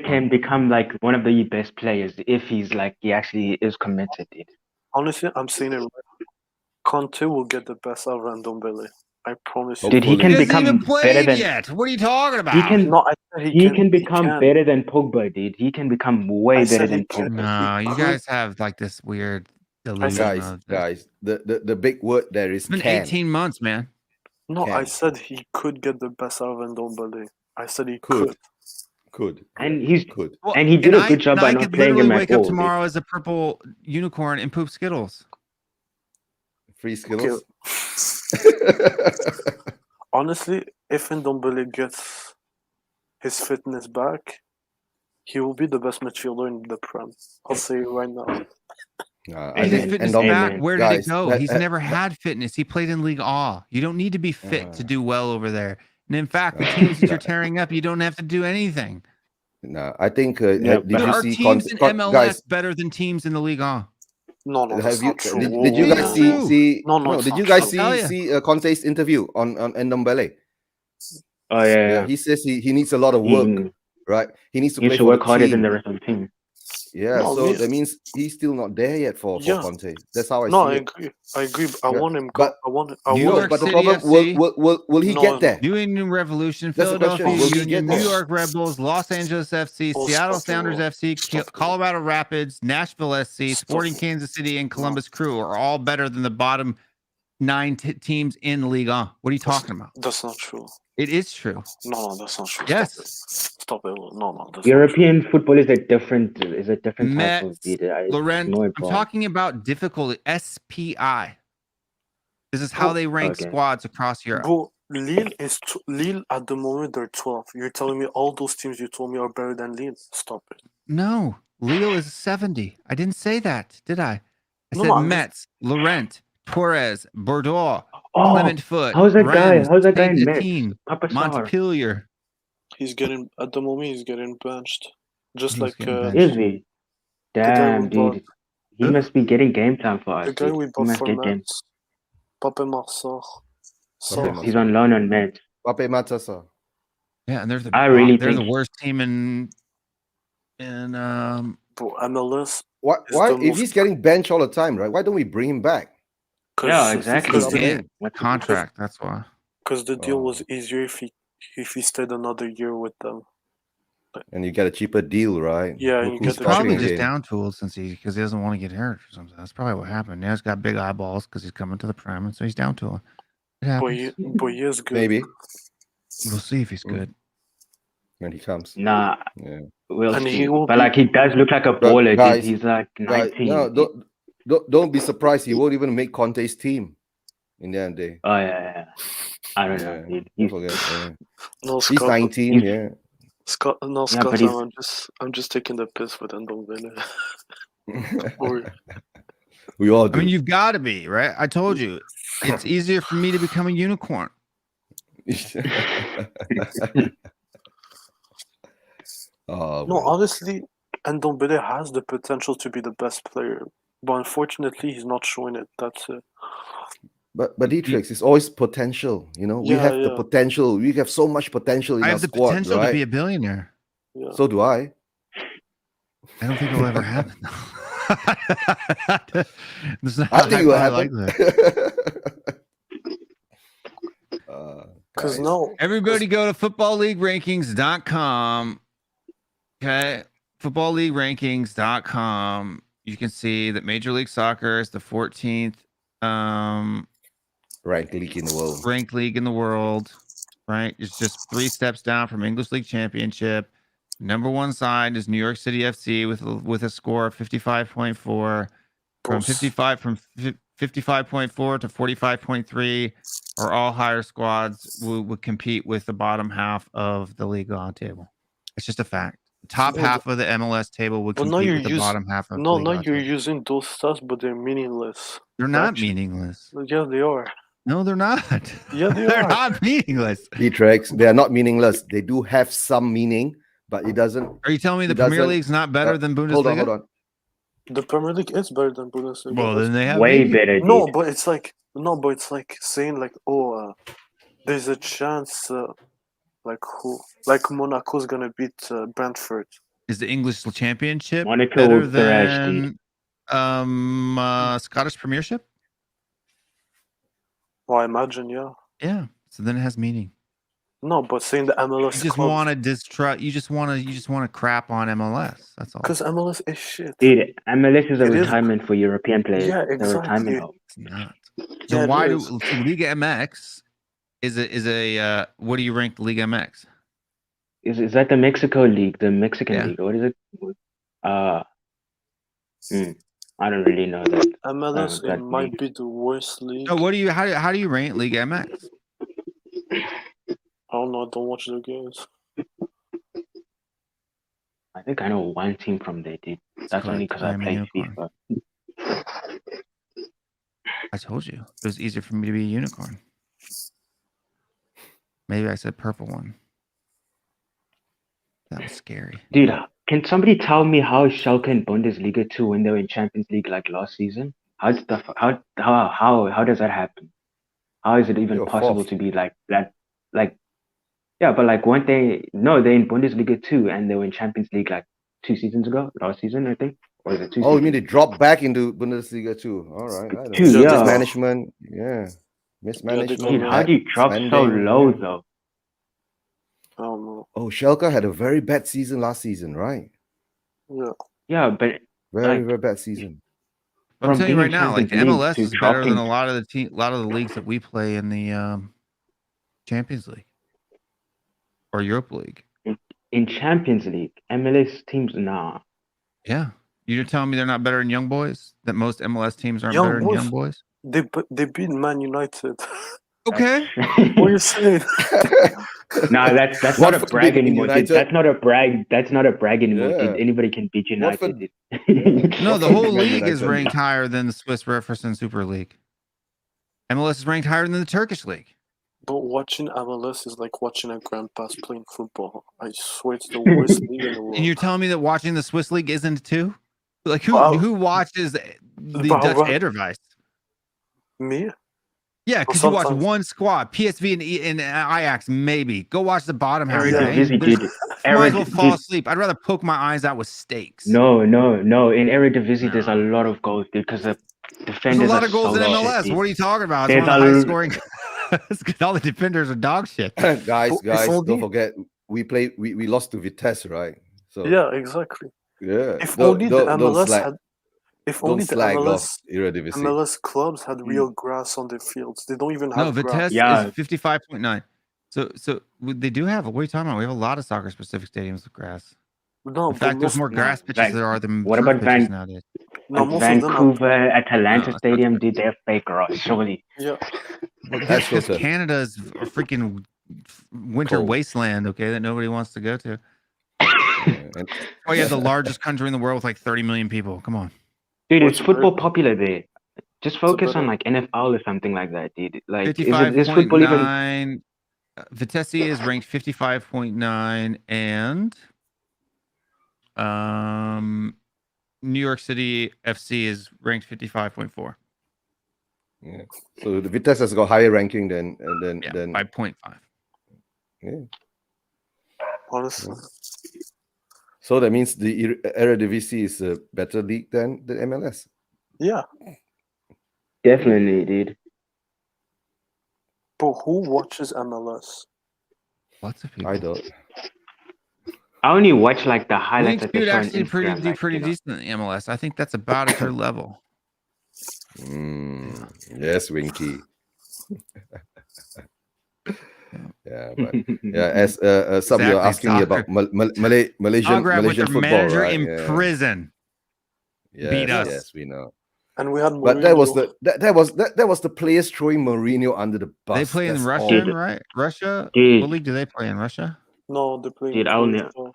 I: can become like one of the best players if he's like he actually is committed.
K: Honestly, I'm saying it right. Conte will get the best out of Ndombele. I promise you.
I: Dude, he can become better than.
B: Yet. What are you talking about?
I: He can become better than Pogba, dude. He can become way better than Pogba.
B: No, you guys have like this weird delusion.
J: Guys, the big word there is.
B: It's been 18 months, man.
K: No, I said he could get the best out of Ndombele. I said he could.
I: And he did a good job by not playing him at all.
B: Wake up tomorrow as a purple unicorn and poop Skittles.
J: Free Skittles.
K: Okay. Honestly, if Ndombele gets his fitness back, he will be the best midfielder in the Prem. I'll say it right now.
B: His fitness back, where did it go? He's
J: that-
B: never had fitness. He played in League A. You don't need to be fit to do well over there. And in fact, the teams that you're tearing up, you don't have to do anything.
J: No, I think.
I: Yeah,
J: did
B: There
J: you
B: are
J: see
B: teams in MLS
J: guys?
B: better than teams in the League A.
K: No, that's
J: Have you?
K: not true.
J: Did you guys
B: True.
J: see?
K: No, it's
J: Did
K: not
J: you guys
K: true.
J: see Conte's interview on Ndombele?
I: Oh yeah.
J: He says he needs a lot of work,
I: He
J: right? He needs to
I: needs
J: play
I: to
J: for
I: work
J: the
I: harder
J: team.
I: than the rest of the team.
J: Yeah,
K: No,
J: so
K: me-
J: that means he's still not there yet for
K: Yeah.
J: Conte. That's how I
K: No,
J: see
K: I
J: it.
K: agree. I agree. But I
J: Yeah,
K: want him.
J: but-
K: I want.
B: New
J: No,
B: York
J: but the
B: City
J: problem
B: FC,
J: will he
K: No,
J: get there?
B: New England Revolution,
J: That's the question.
B: Philadelphia
J: Will he
B: Union,
J: get there?
B: New York Red Bulls, Los Angeles FC,
K: Oh,
B: Seattle
K: stop it,
B: Sounders
K: Will.
B: FC,
K: Stop it.
B: Colorado Rapids, Nashville SC,
K: Stop
B: Sporting
K: it.
B: Kansas City, and Columbus Crew are all better than the bottom 9 teams in the League A. What are you talking about?
K: That's not true.
B: It is true.
K: No, that's not true.
B: Yes.
K: Stop it. No, that's
I: European football is a different type of
B: Mets,
I: beat.
B: Laurent,
I: No
B: I'm
I: problem.
B: talking about difficulty. SPI. This is how
K: Oh,
B: they rank
I: okay.
B: squads across Europe.
K: Bro, Lille at the moment they're 12. You're telling me all those teams you told me are better than Lille? Stop it.
B: No, Lille is 70. I didn't say that, did I? I
K: No,
B: said
K: no, I'm
B: Metz, Laurent, Torres, Bordeaux,
I: Oh,
B: Clement Foot,
I: how's that guy?
B: Reims,
I: How's that guy in Metz?
B: Saint-Étienne,
I: Papa Star.
B: Montpellier.
K: He's getting at the moment he's getting benched. Just
B: He's
K: like
B: getting benched.
I: Is he?
K: guy
I: Damn,
K: we bought.
I: dude. He must be getting game time for us.
K: the guy
I: Dude.
K: we
I: He
K: bought
I: must
K: for
I: get game.
K: Metz. Pape Marsor.
J: Pape
I: He's on loan on Metz.
J: Pape Matassa.
B: Yeah, and they're the
I: think
B: the worst team in
K: Bro, MLS.
J: Why?
K: It's
J: Why?
K: the
J: If
K: most-
J: he's getting benched all the time, right? Why don't we bring him back?
I: Yeah, exactly.
J: Because
B: He's
J: the-
B: in contract. That's why.
K: Because the deal
J: Oh.
K: was easier if he stayed another year with them.
J: And you get a cheaper deal, right?
K: Yeah,
J: Who-
K: you
J: who's
K: get the
B: Probably
J: stopping
B: just
J: him?
B: down tools because he doesn't want to get hurt or something. That's probably what happened. Now he's got big eyeballs because he's coming to the Prem, and so he's down tooling. It
K: But
B: happens.
K: he is good.
J: Maybe
B: We'll see if he's good.
J: when he comes.
I: Nah,
J: Yeah.
I: we'll
K: And
I: see.
K: he will
I: But
K: be-
I: like he does look like a baller, dude.
J: guys,
I: He's like
J: Guys,
I: 19.
J: no, don't be surprised. He won't even make Conte's team in the end of the day.
I: Oh yeah. I don't know,
J: Yeah,
I: dude.
J: don't forget. Yeah.
K: No,
J: He's
K: Scott.
J: 19. Yeah.
K: Scott. No,
I: Yeah,
K: Scott.
I: but
K: I'm just taking the piss with Ndombele.
J: We all
B: I
J: do.
B: mean, you've got to be right. I told you, it's easier for me to become a unicorn.
J: Oh,
K: No,
J: man.
K: honestly, Ndombele has the potential to be the best player, but unfortunately, he's not showing it. That's it.
J: But Dietrich, it's always potential. You know, we
K: Yeah,
J: have the
K: yeah.
J: potential. We have so much potential in
B: I
J: our
B: have the
J: squad,
B: potential
J: right?
B: to be a billionaire.
K: Yeah.
J: So do I.
B: I don't think it'll ever happen. There's not
J: I think it will
B: high
J: happen.
B: likelihood.
K: Because
J: Guys,
K: now,
B: Everybody go to footballleaguerankings.com. Okay. Footballleaguerankings.com. You can see that Major League Soccer is the 14th
J: ranked league in the world.
B: ranked league in the world, right? It's just 3 steps down from English League Championship. Number 1 side is New York City FC with a score of 55.4. From 55.4 to 45.3 or all higher squads would compete with the bottom half of the league on table. It's just a fact. The top half of the MLS table would
K: But now
B: compete
K: you're
B: with the
K: using
B: bottom half of the
K: no,
B: league
K: now
B: on
K: you're
B: table.
K: using those stats, but they're meaningless.
B: They're not
K: Actually-
B: meaningless.
K: Yeah, they are.
B: No, they're not.
K: Yeah, they
B: They're
K: are.
B: not meaningless.
J: Dietrich, they are not meaningless. They do have some meaning, but it doesn't.
B: Are you telling me the
J: It
B: Premier
J: doesn't-
B: League's not better than Bundesliga?
J: Hold on.
K: The Premier League is better than Bundesliga.
B: Well, then they have
I: Way
B: meaning.
I: better,
K: No,
I: dude.
K: but it's like saying like, there's a chance, like Monaco's gonna beat Brentford.
B: Is the English Championship
I: Monaco
B: better
I: will thrash, dude.
B: than Scottish Premiership?
K: Well, I imagine, yeah.
B: Yeah. So then it has meaning.
K: No, but saying the MLS
B: You just want to distrust. You just want to crap on MLS. That's all.
K: because MLS is shit.
I: Dude, MLS is a
K: It is-
I: retirement for European players.
K: Yeah,
I: It's a retirement
K: exactly.
I: home.
B: It's not.
K: Yeah,
B: So
K: it
B: why do
K: is.
B: so Liga MX is a what do you rank the Liga MX?
I: Is that the Mexico League, the Mexican
B: Yeah.
I: League? What is it? I don't really know that.
K: MLS
I: that
K: it might
I: league.
K: be the worst league.
B: So how do you rank League MX?
K: I don't know. I don't watch the games.
I: I think I know one team from there, dude. That's only because I
B: I'm a
I: play
B: unicorn.
I: FIFA.
B: I told you it was easier for me to be a unicorn. Maybe I said purple one. That was scary.
I: Dude, can somebody tell me how Schalke in Bundesliga 2 when they were in Champions League like last season? How does that happen? How is it even
J: You're
I: possible
J: fourth.
I: to be like that? Like, yeah, but like weren't they? No, they're in Bundesliga 2 and they were in Champions League like 2 seasons ago, last season I think, or is it 2?
J: Oh, you mean they dropped back into Bundesliga too? All right, I don't
I: Two,
J: know.
I: yeah.
J: Mismanagement, yeah, mismanagement.
I: Dude, how do you drop so
J: spending,
I: low
J: yeah.
I: though?
K: I don't know.
J: Oh, Schalke had a very bad season last season, right?
K: Yeah.
I: Yeah, but
J: Very,
I: like,
J: very bad season.
B: I'm
I: from
B: telling you
I: being
B: right
I: in
B: now, like the
I: Champions League
B: MLS
I: to
B: is better than
I: dropping-
B: a lot of the leagues that we play in the Champions League or Europa League.
I: in Champions League, MLS teams, nah.
B: Yeah, you're telling me they're not better than Young Boys? That most MLS teams aren't
K: Young
B: better than
K: Boys?
B: Young Boys?
K: They beat Man United.
B: Okay.
K: What are you saying?
I: Nah, that's not a
J: Watford
I: brag
J: beat
I: anymore, dude.
J: United.
I: That's not a brag. That's not a brag anymore,
J: Yeah.
I: dude. Anybody can beat United.
J: Watford-
I: Dude.
B: No, the
J: Watford
B: whole
J: beat Man
B: league is
J: United.
B: ranked higher than the Swiss Reference Super League. MLS is ranked higher than the Turkish league.
K: But watching MLS is like watching a grandpa's playing football. I swear it's the worst league in the world.
B: And you're telling me that watching the Swiss league isn't too? Like who
K: Wow.
B: who watches the
K: But
B: Dutch
K: right-
B: Eredivisie?
K: Me?
B: Yeah, because you watch
K: sometimes-
B: one squad, PSV and Ajax, maybe. Go watch the bottom half of the
K: Yeah.
B: game.
I: Eredivisie,
B: There's-
I: dude.
B: Might as well fall
I: Dude,
B: asleep. I'd rather poke my eyes out with steaks.
I: No. In Eredivisie, there's
B: No.
I: a lot of goals, dude, because the
B: There's
I: defenders
B: a lot
I: are
B: of goals
I: so
B: in
I: shit,
B: MLS.
I: dude.
B: What are you talking about? It's
I: There's
B: one of the
I: a-
B: highest scoring. It's 'cause all the defenders are dog shit.
J: guys,
K: If only-
J: don't forget we lost to Vitesse, right? So
K: Yeah, exactly.
J: yeah.
K: If
J: Don't-
K: only
J: don't-
K: the
J: don't
K: MLS
J: slag-
K: had. If
J: don't
K: only the
J: slag
K: MLS
J: off Eredivisie.
K: MLS clubs had real grass on their fields. They don't even
B: No,
K: have grass.
B: Vitesse
I: Yeah.
B: is 55.9. So they do have. What are you talking about? We have a lot of soccer specific stadiums with grass.
K: No,
B: In
K: but
B: fact, there's
K: most,
B: more grass pitches
I: Like,
B: there are than
I: what
B: turf
I: about
B: pitches
I: Van-
B: nowadays.
K: no,
I: Like
K: most of them are,
I: Vancouver, Atalanta
B: No, it's
I: Stadium,
B: not-
I: dude, they're fake grass, surely.
K: yeah.
B: Well,
J: That's
B: because
J: Hilton.
B: Canada is a freaking winter
J: Cold.
B: wasteland, okay, that nobody wants to go to.
J: And-
B: Oh, yeah, the largest country in the world with like 30 million people. Come on.
I: Dude,
K: What's
I: is football
K: better?
I: popular there? Just focus
K: better?
I: on like NFL or something like that, dude. Like, is football even?
B: 55.9. Vitesse is ranked 55.9, and New York City FC is ranked 55.4.
J: yeah. So the Vitesse has got higher ranking than
B: Yeah,
J: than
B: by 0.5.
J: yeah.
K: Honestly,
J: So that means the Eredivisie is a better league than the MLS.
K: yeah.
I: Definitely, dude.
K: But who watches MLS?
B: Lots of people.
J: I don't.
I: I only watch like the highlights
B: Leeds
I: that they
B: dude
I: show on
B: actually
I: Instagram.
B: do
I: like,
B: pretty
I: you know.
B: decent in the MLS. I think that's about at their level.
J: Yes, Winky. Yeah, but yeah. As some
B: Exactly,
J: you're asking me about Malaysian
B: Zagreb with their
J: football,
B: manager
J: right?
B: in
J: Yeah.
B: prison.
J: Yes,
B: beat us.
J: Yes, we know.
K: And we had
J: But that was
K: Mourinho.
J: that was the players throwing Mourinho under the bus.
B: They play in
J: That's
B: Russia,
J: all.
B: right? Russia?
I: Dude.
B: What league do they play in? Russia?
K: No, they play
I: Dude,
K: in
I: I only-
K: Croatia.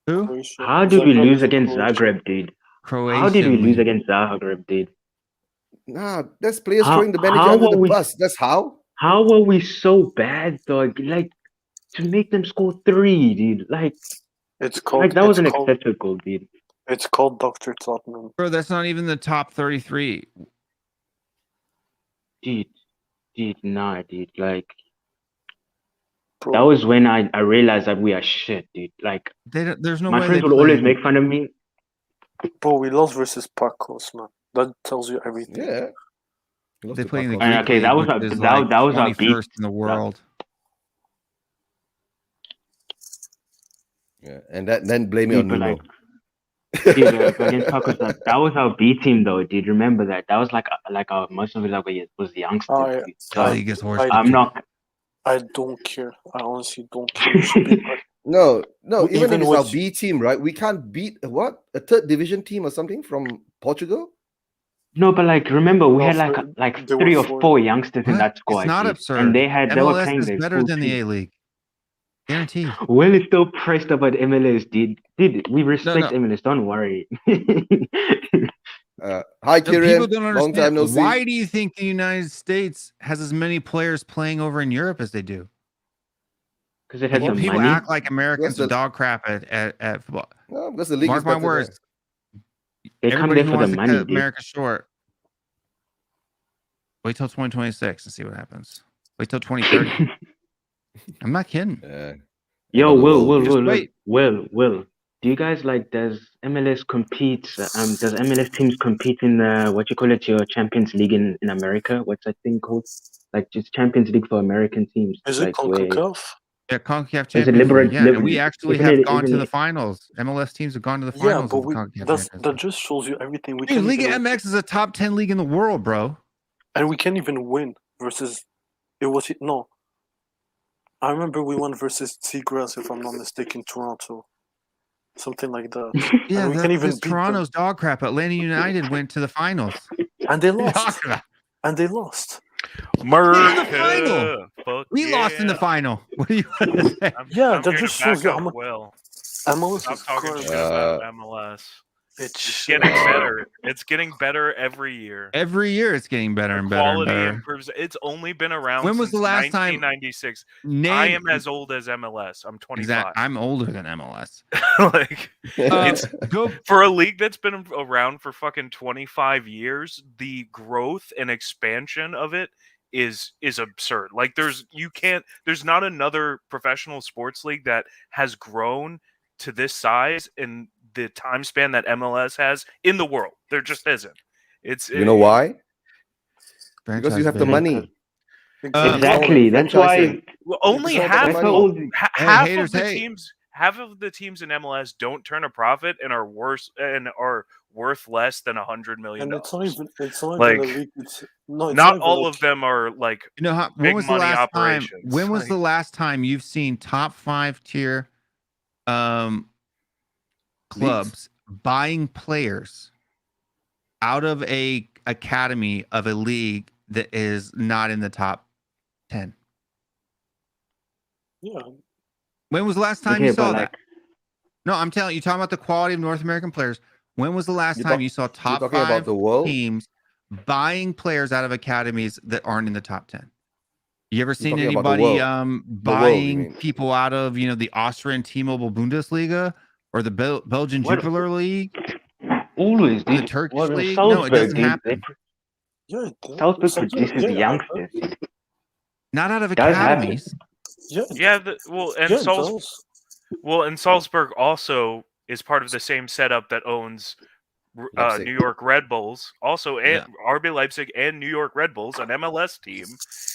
B: Who?
K: Croatia.
I: How did we
K: Zagreb
I: lose
K: is in
I: against
K: Croatia.
I: Zagreb, dude?
B: Croatia.
I: How did we lose against Zagreb, dude?
J: Nah, that's players
I: How-
J: throwing the manager
I: how
J: under the
I: are we-
J: bus. That's how.
I: How were we so bad, dog? Like, to make them score 3, dude. Like
K: It's called.
I: that was
K: it's
I: an
K: called,
I: excessive goal, dude.
K: It's called Dr. Tottenham.
B: Bro, that's not even the top 33.
I: Dude, nah, dude. Like,
K: Bro.
I: that was when I realized that we are shit, dude. Like,
B: There's no
I: my
B: way
I: friends
B: they
I: would always
B: play-
I: make fun of me.
K: Bro, we lost versus Pacos, man. That tells you everything.
J: Yeah. Lost
B: They
J: to
B: play in the
J: Pacos.
B: Greek
I: Okay, that
B: league,
I: was our-
B: which is
I: that-
B: like
I: that was our beat.
B: 21st in the world.
J: Yeah, and then blame it
I: Dude,
J: on
I: but
J: Nuno.
I: Dude, against Pacos, that was our B team, though, dude. Remember that? That was like our most of it like was the youngsters.
K: I-
I: dude.
B: The
I: So,
B: league is horse.
I: I'm not.
K: I don't care. I honestly don't care. We should be like-
J: No, even
K: Even
J: if it's our
K: with-
J: B team, right? We can't beat a third division team or something from Portugal.
I: No, but like remember we
K: No,
I: had
K: for-
I: like
K: they were
I: 3 or
K: four.
I: 4 youngsters in
B: What?
I: that squad.
B: It's not
I: dude.
B: absurd.
I: And they were
B: MLS
I: playing
B: is
I: their
B: better
I: full
B: than the
I: team.
B: A League. Guaranteed.
I: Will is still pressed about MLS, dude. We respect
B: no.
I: MLS. Don't worry.
J: Hi,
B: No, people
J: Kieran.
B: don't
J: Long time
B: understand.
J: no see.
B: Why do you think the United States has as many players playing over in Europe as they do?
I: Because it has
B: Well,
I: the
B: people
I: money.
B: act like Americans
J: That's
B: are dog crap at football.
J: No, because the league
B: Mark
J: is
B: my
J: better
B: words.
I: They come
B: Everybody
I: there
B: who
I: for the
B: wants to
I: money,
B: cut
I: dude.
B: America short, wait till 2026 and see what happens. Wait till 2030. I'm not kidding.
J: there.
I: Yo, Will,
B: Just wait.
I: Will. Do you guys like? Does MLS compete? Does MLS teams compete in what you call it, your Champions League in America? What's that thing called? Like just Champions League for American teams.
K: Is it
I: like where
K: CONCACAF?
B: Yeah, CONCACAF
I: Is it
B: Champions
I: Liber-
B: League. Yeah, and we actually
I: isn't
B: have
I: it-
B: gone
I: isn't
B: to the
I: it-
B: finals. MLS teams have gone to the
K: Yeah,
B: finals
K: but
B: of the CONCACAF
K: that
B: Champions
K: just shows you everything. We
B: League. Dude,
K: can't
B: League
K: even,
B: MX is a top 10 league in the world, bro.
K: and we can't even win versus. It was no. I remember we won versus Tigres, if I'm not mistaken, Toronto, something like that.
B: Yeah,
K: and we can't even
B: that's
K: beat
B: Toronto's dog crap. Atlanta United went to the finals.
K: them. And they
B: What are you
K: lost.
B: talking about?
K: And they lost.
B: Final.
L: Fuck
B: We lost in the
L: yeah.
B: final. What are you gonna say?
K: Yeah,
L: I'm
K: that
L: here
K: just
L: to
K: shows
L: back
K: you how
L: up
K: much
L: Will.
K: MLS
L: Stop
K: is
L: talking
K: garbage.
L: shit about MLS.
K: It's
L: It's
K: shit.
L: getting better. It's getting better every year.
B: Every year it's getting better and better and
L: Quality
B: better.
L: improves. It's only been around
B: When was
L: since
B: the last time-
L: 1996.
B: Name,
L: I am as old as MLS. I'm 25.
B: exact. I'm older than MLS.
L: Like
B: It's go
L: for a league that's been around for fucking 25 years, the growth and expansion of it is absurd. Like there's not another professional sports league that has grown to this size in the time span that MLS has in the world. There just isn't.
J: You know why? Because
B: franchise
J: you have the
B: big.
J: money.
I: Exactly. That's why.
L: Well, only
J: Because
L: half,
J: that's all-
L: half
B: haters
L: of the
B: hate.
L: teams, half of the teams in MLS don't turn a profit and are worth less than $100 million.
K: And it's not even. It's not
L: Like,
K: even a league. No, it's
L: Not
K: even
L: all
K: like,
L: of them are like
B: You know how? When
L: big
B: was the
L: money
B: last time?
L: operations.
B: When was
L: Like-
B: the last time you've seen top 5 tier clubs buying players out of a academy of a league that is not in the top 10?
K: Yeah.
B: When was the last time
I: Okay,
B: you saw
I: but,
B: that? No, I'm telling you, talking about the quality of North American players. When was the last
J: You're
B: time
J: talk-
B: you saw
J: You're
B: top
J: talking about
B: 5
J: the world.
B: teams buying players out of academies that aren't in the top 10? You ever seen
J: talking about the
B: anybody
J: world. world, you
B: buying
J: mean.
B: people out of the Austrian T-Mobile Bundesliga or the Belgian
I: What?
B: Jupiler League
I: Always,
B: or the
I: dude.
B: Turkish
I: Well, in
B: League? No, it
I: Salzburg,
B: doesn't
I: dude,
B: happen.
K: Yeah. it does.
I: Salzburg
K: Salzburg,
I: produces
K: yeah,
I: youngsters.
B: Not out of
I: Does happen.
B: academies.
K: Yeah.
L: Yeah, and
K: Yeah, it
L: Salzburg.
K: does.
L: Well, and Salzburg also is part of the same setup that owns
J: Leipzig.
L: New York Red Bulls, also and
B: Yeah.
L: RB Leipzig and New York Red Bulls, an MLS team.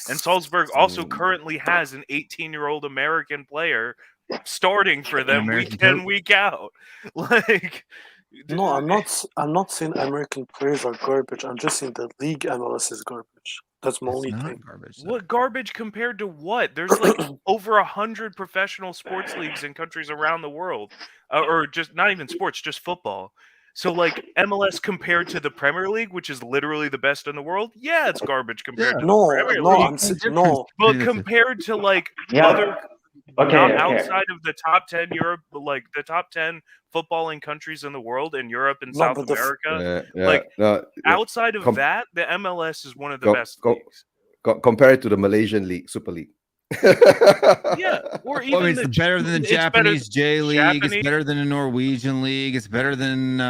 L: And Salzburg also currently has an 18-year-old American player starting for them
B: American
L: week in,
B: coach.
L: week out. Like,
K: No, I'm not. I'm not saying American players are garbage. I'm just saying the league MLS is garbage. That's my
B: It's
K: only
B: not
K: thing.
B: garbage. though.
L: what garbage compared to what? There's like over 100 professional sports leagues in countries around the world, or just not even sports, just football. So like MLS compared to the Premier League, which is literally the best in the world, yeah, it's garbage compared to
K: No,
L: the Premier
K: no,
L: League.
K: I'm saying
B: difference
K: no.
L: But
B: between the two.
L: compared to like
I: Yeah.
L: other
I: Okay,
L: not
I: okay.
L: outside of the top 10 Europe, like the top 10 footballing countries in the world in Europe and
K: No,
L: South
K: but the f-
L: America,
J: Yeah,
L: like,
J: no,
L: outside of
J: com-
L: that, the MLS is one of the
J: Go-
L: best
J: go-
L: leagues.
J: compare it to the Malaysian league, Super League.
L: Yeah, or even
B: Well, I mean, it's better than the
L: it's better-
B: Japanese J League.
L: Japanese-
B: It's better than the Norwegian League. It's better than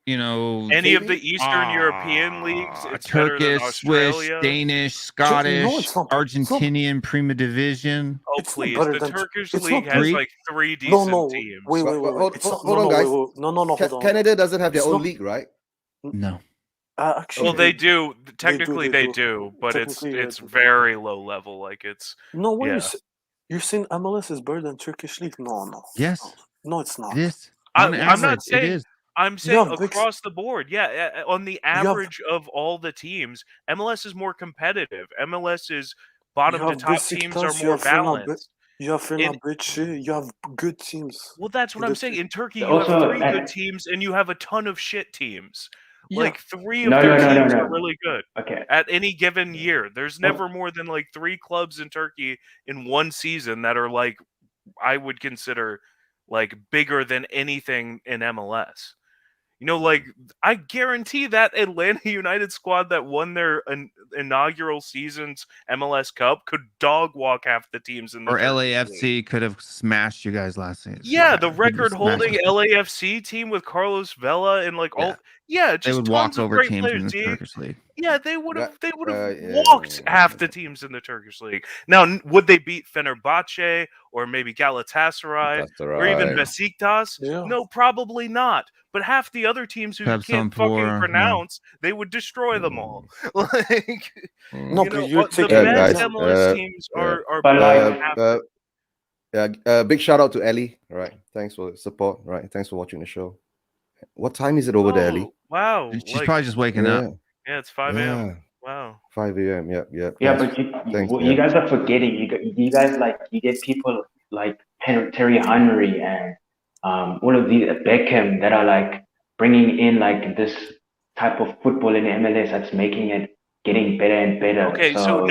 L: any of the Eastern European leagues. It's better than
B: Turkish, Swiss,
L: Australia.
B: Danish, Scottish,
K: it's not.
B: Argentinian Prima Division.
L: Oh
K: It's not
L: please,
K: better
L: the
K: than-
L: Turkish
K: it's
L: league
K: not
L: has
B: Greek.
L: like 3
K: No,
L: decent
K: no.
L: teams.
K: Wait.
J: Hold-
K: It's
J: hold-
K: not,
J: hold on,
K: no,
J: guys.
K: wait. No. Hold on.
J: Canada doesn't have their
K: It's
J: own
K: not-
J: league, right?
B: No.
K: Actually,
L: Well, they do. Technically,
K: they
L: they
K: do.
L: do, but
K: Technically, they
L: it's
K: do.
L: very low level. Like it's
K: No, what
L: Yeah.
K: you're saying MLS is better than Turkish league? No.
B: Yes.
K: No, it's not.
B: It is.
L: I'm
B: On
L: not
B: average,
L: saying-
B: it is.
L: I'm saying
K: have big-
L: across the board. Yeah, on the
K: have-
L: average of all the teams, MLS is more competitive. MLS is bottom
K: You
L: to
K: have
L: top teams are
K: Besiktas, you
L: more
K: have Fenerbahce,
L: balanced.
K: you have Fenerbahce, you have good teams.
L: Well, that's what
K: in
L: I'm
K: the
L: saying.
K: t-
L: In Turkey, you
I: Also,
L: have 3 good teams and you have a ton of shit teams. Like 3 of
I: No,
L: their
I: no, no, no,
L: teams
I: no.
L: are really good
I: Okay.
L: at any given year. There's never more than like 3 clubs in Turkey in one season that are like I would consider like bigger than anything in MLS. You know, like I guarantee that Atlanta United squad that won their inaugural season's MLS Cup could dog walk half the teams in the
B: Or
L: Turkish
B: LAFC
L: league.
B: could have smashed you guys last season.
L: Yeah, the
B: Could have
L: record-holding
B: smashed
L: LAFC team with Carlos Vela and like all
B: They
L: just
B: would
L: tons
B: walk
L: of
B: over
L: great
B: teams
L: players.
B: in the Turkish league.
L: Yeah, they would have
J: yeah,
L: walked half the teams in the Turkish league. Now, would they beat Fenerbahce or maybe Galatasaray or even Besiktas?
K: Yeah.
L: No, probably not. But half the other teams who you can't fucking
B: Trabzonspor,
L: pronounce, they would destroy them all. Like,
K: No,
L: you
K: but
L: know,
K: you're
L: the
K: taking
L: best
J: guys,
L: MLS teams are
I: But
L: better
I: like-
L: than half.
J: Big shout out to Ellie. All right, thanks for the support. All right, thanks for watching the show. What time is it over there, Ellie?
L: Wow.
B: She's probably just waking up.
L: Yeah, it's 5 a.m. Wow.
J: 5 a.m. Yep.
I: Yeah,
J: Thanks.
I: but
J: Thanks,
I: you guys are forgetting. You guys like you get people like Terry Henry and all of these Beckham that are like bringing in like this type of football in the MLS that's making it getting better and better.
L: Okay, so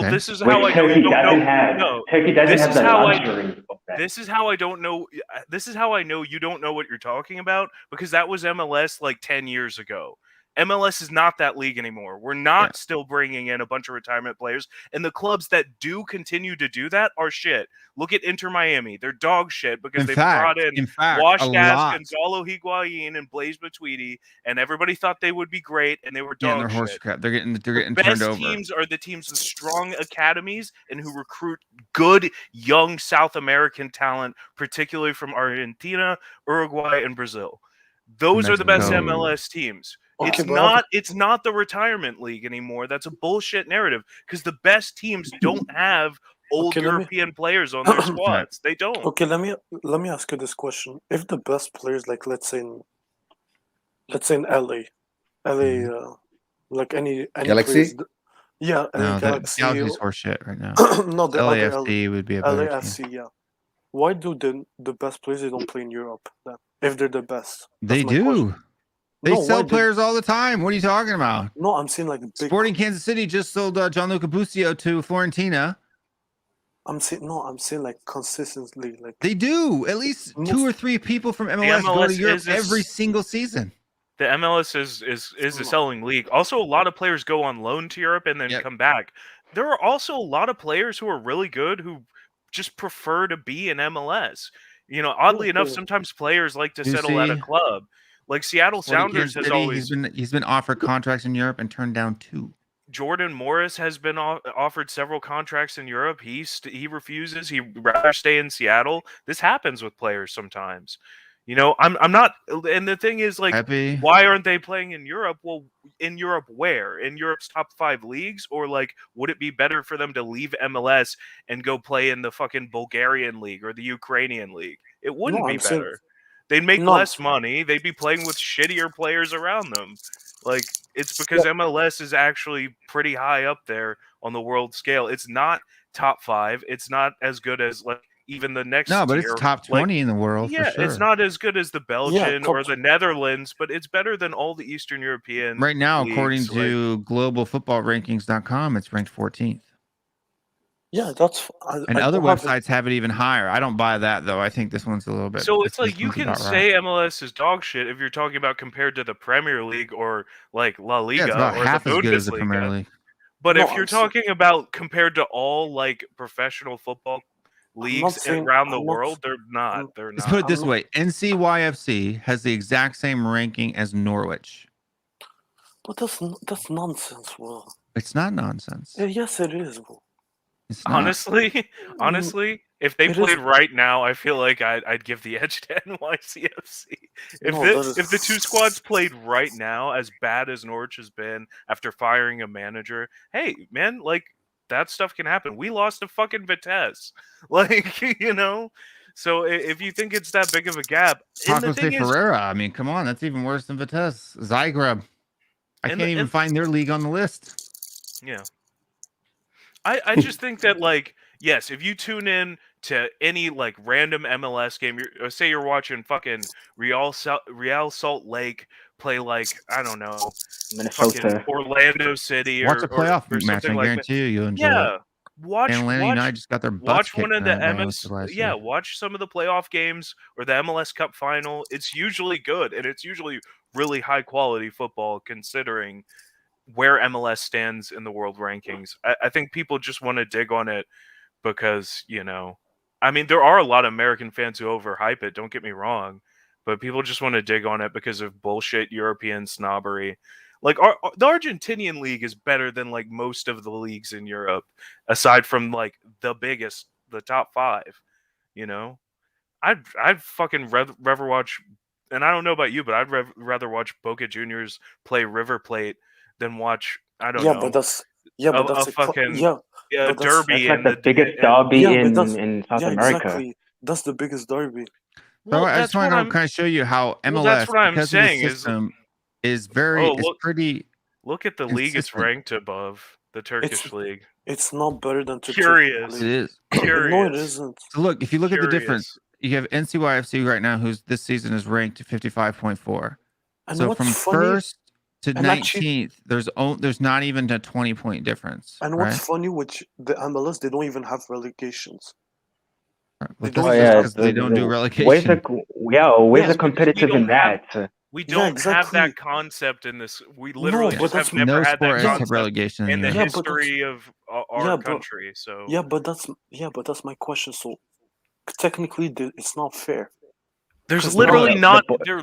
L: this is
I: Which
L: how I know
I: Turkey
L: you don't
I: doesn't
L: know.
I: have.
L: No,
I: Turkey doesn't
L: this
I: have
L: is
I: the
L: how
I: luxury of that.
L: This is how I don't know. This is how I know you don't know what you're talking about because that was MLS like 10 years ago. MLS is not that league anymore. We're not still bringing in a bunch of retirement players, and the clubs that do continue to do that are shit. Look at Inter Miami; they're dog shit because they brought in washed ass Gonzalo Higuain and Blaise Matuidi, and everybody thought they would be great, and they were dog
B: they're horse
L: shit.
B: crap. They're getting turned
L: Best
B: over.
L: teams are the teams with strong academies and who recruit good young South American talent, particularly from Argentina, Uruguay, and Brazil. Those are the best MLS teams.
K: Okay,
L: It's not the retirement league anymore. That's a bullshit narrative because the best teams don't have old European players on their squads. They don't.
K: Okay, let me ask you this question: if the best players, like let's say in LA, like any
J: Galaxy?
K: players, yeah, LA Galaxy.
B: Galaxy's horse shit right now.
K: No, the
B: LAFC would be a better
K: LAFC,
B: team.
K: yeah. Why do the best players they don't play in Europe then? If they're the best,
B: They do.
K: Question.
B: They
K: No,
B: sell
K: why
B: players all the time. What are you talking about?
K: No, I'm saying like big.
B: Sporting Kansas City just sold Gianluca Busio to Fiorentina.
K: I'm saying like consistently, like
B: They do. At least 2 or 3 people from MLS go to
L: MLS
B: Europe
L: is
B: every single season.
L: The MLS is a selling league. Also, a lot of players go on loan to Europe and then come back. There are also a lot of players who are really good who just prefer to be in MLS. You know, oddly enough, sometimes players like to settle at a club. Like Seattle Sounders has always
B: he's been offered contracts in Europe and turned down 2.
L: Jordan Morris has been offered several contracts in Europe. He refuses. He'd rather stay in Seattle. This happens with players sometimes. You know, I'm not. And the thing is, like, why aren't they playing in Europe? Well, in Europe, where? In Europe's top 5 leagues? Or, like, would it be better for them to leave MLS and go play in the fucking Bulgarian league or the Ukrainian league? It wouldn't be better. They'd make less money. They'd be playing with shittier players around them. Like, it's because MLS is actually pretty high up there on the world scale. It's not top 5. It's not as good as, like, even the next
B: No, but
L: tier.
B: it's top 20 in the world.
L: Yeah,
B: for sure.
L: it's not as good as the Belgian or the Netherlands, but it's better than all the Eastern European.
B: Right now,
L: leagues.
B: according to globalfootballrankings.com, it's ranked 14th.
K: Yeah, that's.
B: And other websites have it even higher. I don't buy that though. I think this one's a little bit.
L: So it's like you can say MLS is dog shit if you're talking about compared to the Premier League or like La Liga
B: it's about
L: or
B: half
L: the
B: as good as the
L: Bundesliga.
B: Premier League.
L: But if you're talking about compared to all like professional football leagues around the world, they're not. They're not.
B: Let's put it this way: NCYFC has the exact same ranking as Norwich.
K: But that's nonsense, bro.
B: It's not nonsense.
K: Yes, it is, bro.
L: Honestly, if they played right now, I feel like I'd give the edge to NYCFC. If the 2 squads played right now, as bad as Norwich has been after firing a manager, hey man, like that stuff can happen. We lost to fucking Vitesse, like you know. So if you think it's that big of a gap,
B: Paco de Ferreira, I mean, come on, that's even worse than Vitesse. Zagreb, I can't even find their league on the list.
L: Yeah. I just think that, like, yes, if you tune in to any, like, random MLS game, say you're watching fucking Real Salt Lake play like, I don't know,
I: Minnesota.
L: fucking Orlando City
B: Watch a playoff
L: or
B: match. I
L: something like
B: guarantee
L: that.
B: you'll enjoy it.
L: Yeah. Watch
B: Atlanta United just got their butts
L: watch
B: kicked
L: one of the
B: by
L: MS
B: last
L: yeah,
B: year.
L: watch some of the playoff games or the MLS Cup final. It's usually good, and it's usually really high quality football considering where MLS stands in the world rankings. I think people just want to dig on it because, you know, I mean, there are a lot of American fans who overhype it, don't get me wrong, but people just want to dig on it because of bullshit European snobbery. Like the Argentinian league is better than like most of the leagues in Europe, aside from like the biggest, the top 5. You know, I'd fucking rather watch, and I don't know about you, but I'd rather watch Boca Juniors play River Plate than watch, I don't know.
K: But that's a
L: fucking
K: but
L: derby.
I: That's like the biggest derby in South America.
K: Exactly. That's the biggest derby.
B: So I just want to kind of show you how MLS,
L: that's what I'm
B: because
L: saying,
B: of the system, is very, is pretty.
L: Look at the league it's
B: consistent.
L: ranked above, the Turkish league.
K: It's not better than the
L: Curious.
B: It is.
L: Curious.
K: No, it isn't.
B: So look, if you look at the difference, you have NCYFC right now, who's this season is ranked 55.4.
K: And
B: so
K: what's
B: from
K: funny,
B: first to
K: and
B: 19th, there's not even a 20-point difference.
K: and what's funny with the MLS, they don't even have relegations.
B: Because they don't do relegation.
I: Where's the competitive in that?
L: We don't have that concept in this. We literally just have never had that concept
B: relegation
L: in the history of our country. So
K: but that's my question. So technically, it's not fair.
L: There's literally not there.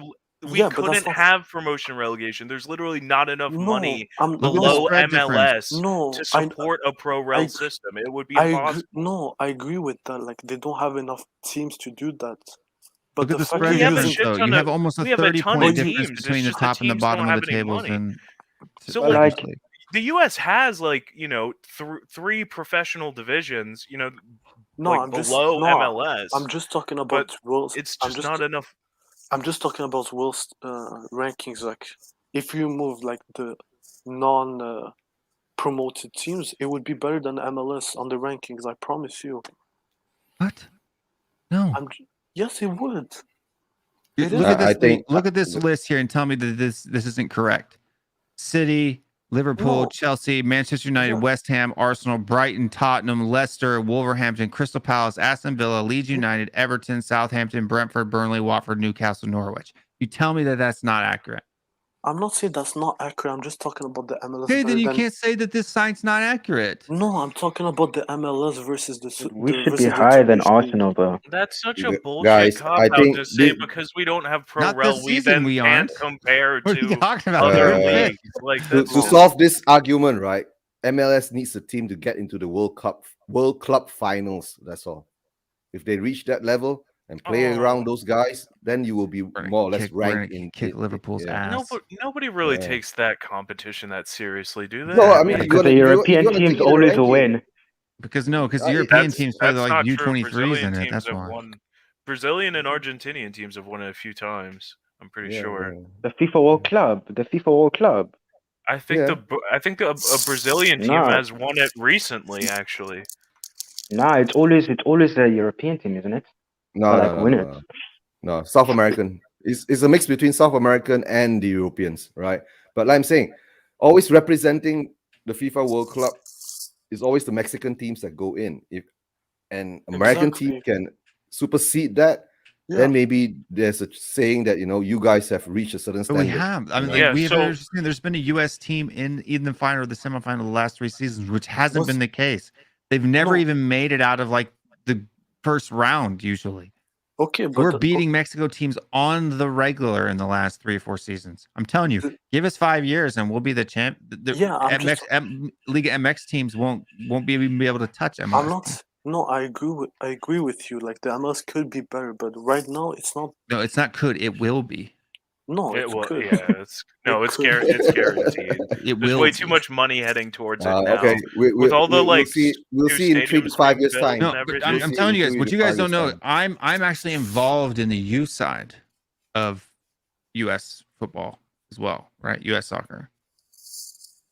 L: We couldn't have promotion relegation. There's literally not enough money below MLS to support a pro rel system. It would be impossible.
K: I agree with that. Like they don't have enough teams to do that. But
B: look at the spread difference, though. You have almost a 30-point difference between the top and the bottom of the tables.
L: So like the U.S. has like, you know, 3 professional divisions. You know, below MLS.
K: I'm just talking about rules.
L: It's just not enough.
K: I'm just talking about Will's rankings. Like, if you move like the non-promoted teams, it would be better than MLS on the rankings. I promise you.
B: What? No.
K: Yes, it would.
B: Look at this list here and tell me that this isn't correct. City, Liverpool, Chelsea, Manchester United, West Ham, Arsenal, Brighton, Tottenham, Leicester, Wolverhampton, Crystal Palace, Aston Villa, Leeds United, Everton, Southampton, Brentford, Burnley, Watford, Newcastle, Norwich. You tell me that that's not accurate.
K: I'm not saying that's not accurate. I'm just talking about the MLS.
B: Okay, then you can't say that this site's not accurate.
K: No, I'm talking about the MLS versus the.
I: We should be higher than Arsenal, though.
L: That's such a bullshit cop-out to say because we don't have pro rel. We then can't compare to other leagues. Like
J: to solve this argument, right? MLS needs a team to get into the World Club finals. That's all. If they reach that level and play around those guys, then you will be more or less ranked in
B: Liverpool's ass.
L: Nobody really takes that competition that seriously, do they?
J: No, I mean
I: because the European teams always win.
B: Because the European teams play like U23s in it. That's why.
L: Brazilian and Argentinian teams have won it a few times. I'm pretty sure.
I: The FIFA World Club.
L: I think a Brazilian team has won it recently. Actually,
I: it's always the European team, isn't it?
J: No, South American. It's a mix between South American and the Europeans, right? But like I'm saying, always representing the FIFA World Club is always the Mexican teams that go in. If an American team can supersede that, then maybe there's a saying that you guys have reached a certain standard.
B: We have. I mean, there's been a U.S. team in the final or the semifinal of the last 3 seasons, which hasn't been the case. They've never even made it out of like the first round usually.
K: Okay, but
B: we're beating Mexico teams on the regular in the last 3 or 4 seasons. I'm telling you, give us 5 years and we'll be the champ. Liga MX teams won't be able to touch MLS.
K: I agree with you. Like the MLS could be better, but right now it's not.
B: No, it's not could. It will be.
K: No,
L: it will. Yeah, it's guaranteed.
B: It
L: There's
B: will
L: way too much money heading towards it now.
J: Okay,
L: with all the
J: we'll see in 3 to 5 years time.
B: No, I'm telling you guys, what you guys don't know, I'm actually involved in the youth side of U.S. football as well, right? U.S. soccer.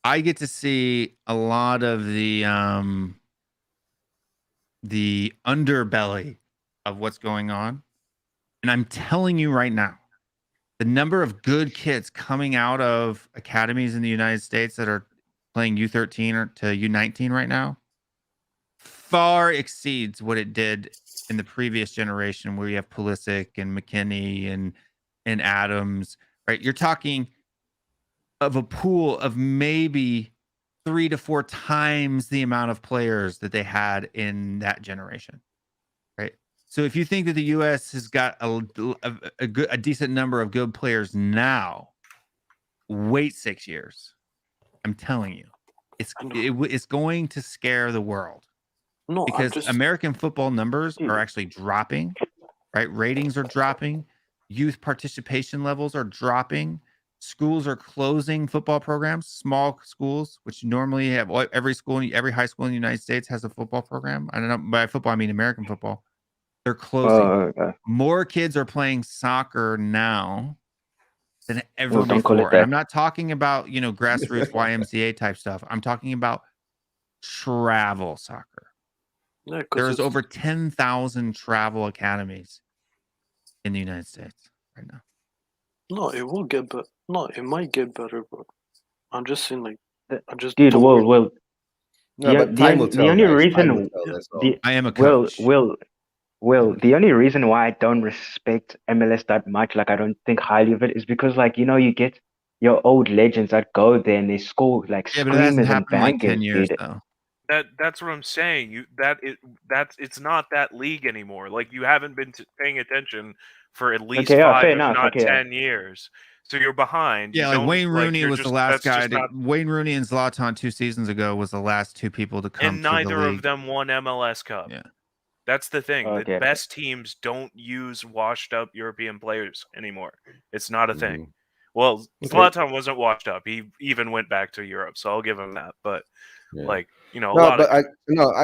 B: I get to see a lot of the underbelly of what's going on, and I'm telling you right now, the number of good kids coming out of academies in the United States that are playing U13 or to U19 right now far exceeds what it did in the previous generation, where you have Pulisic and McKinney and Adams, right? You're talking of a pool of maybe 3 to 4 times the amount of players that they had in that generation, right? So if you think that the U.S. has got a decent number of good players now, wait 6 years. I'm telling you, it's going to scare the world.
K: No,
B: because American football numbers are actually dropping, right? Ratings are dropping. Youth participation levels are dropping. Schools are closing football programs. Small schools, which normally have every high school in the United States has a football program. I don't know, by football I mean American football. They're closing. More kids are playing soccer now than ever before. And I'm not talking about grassroots YMCA type stuff. I'm talking about travel soccer.
K: Yeah,
B: there's over 10,000 travel academies in the United States right now.
K: No, it will get better. No, it might get better, but I'm just saying, like, I just
I: Dude,
K: don't
I: well,
J: No, but time will tell.
I: the only
J: guys. Time
I: reason
J: will tell, that's all.
B: I am a coach.
I: The only reason why I don't respect MLS that much, like I don't think highly of it, is because you get your old legends that go there and they score like screamers and bangers,
B: 10 years
I: dude.
B: though.
L: That's what I'm saying. It's not that league anymore. Like you haven't been paying attention for at least 5, if not 10 years. So you're behind.
B: Yeah, like Wayne Rooney was the last guy. Wayne Rooney and Zlatan 2 seasons ago was the last 2 people to come.
L: And neither
B: to the league.
L: of them won MLS Cup.
B: Yeah,
L: that's the thing. The best teams don't use washed up European players anymore. It's not a thing. Well, Zlatan wasn't washed up. He even went back to Europe, so I'll give him that. But
J: I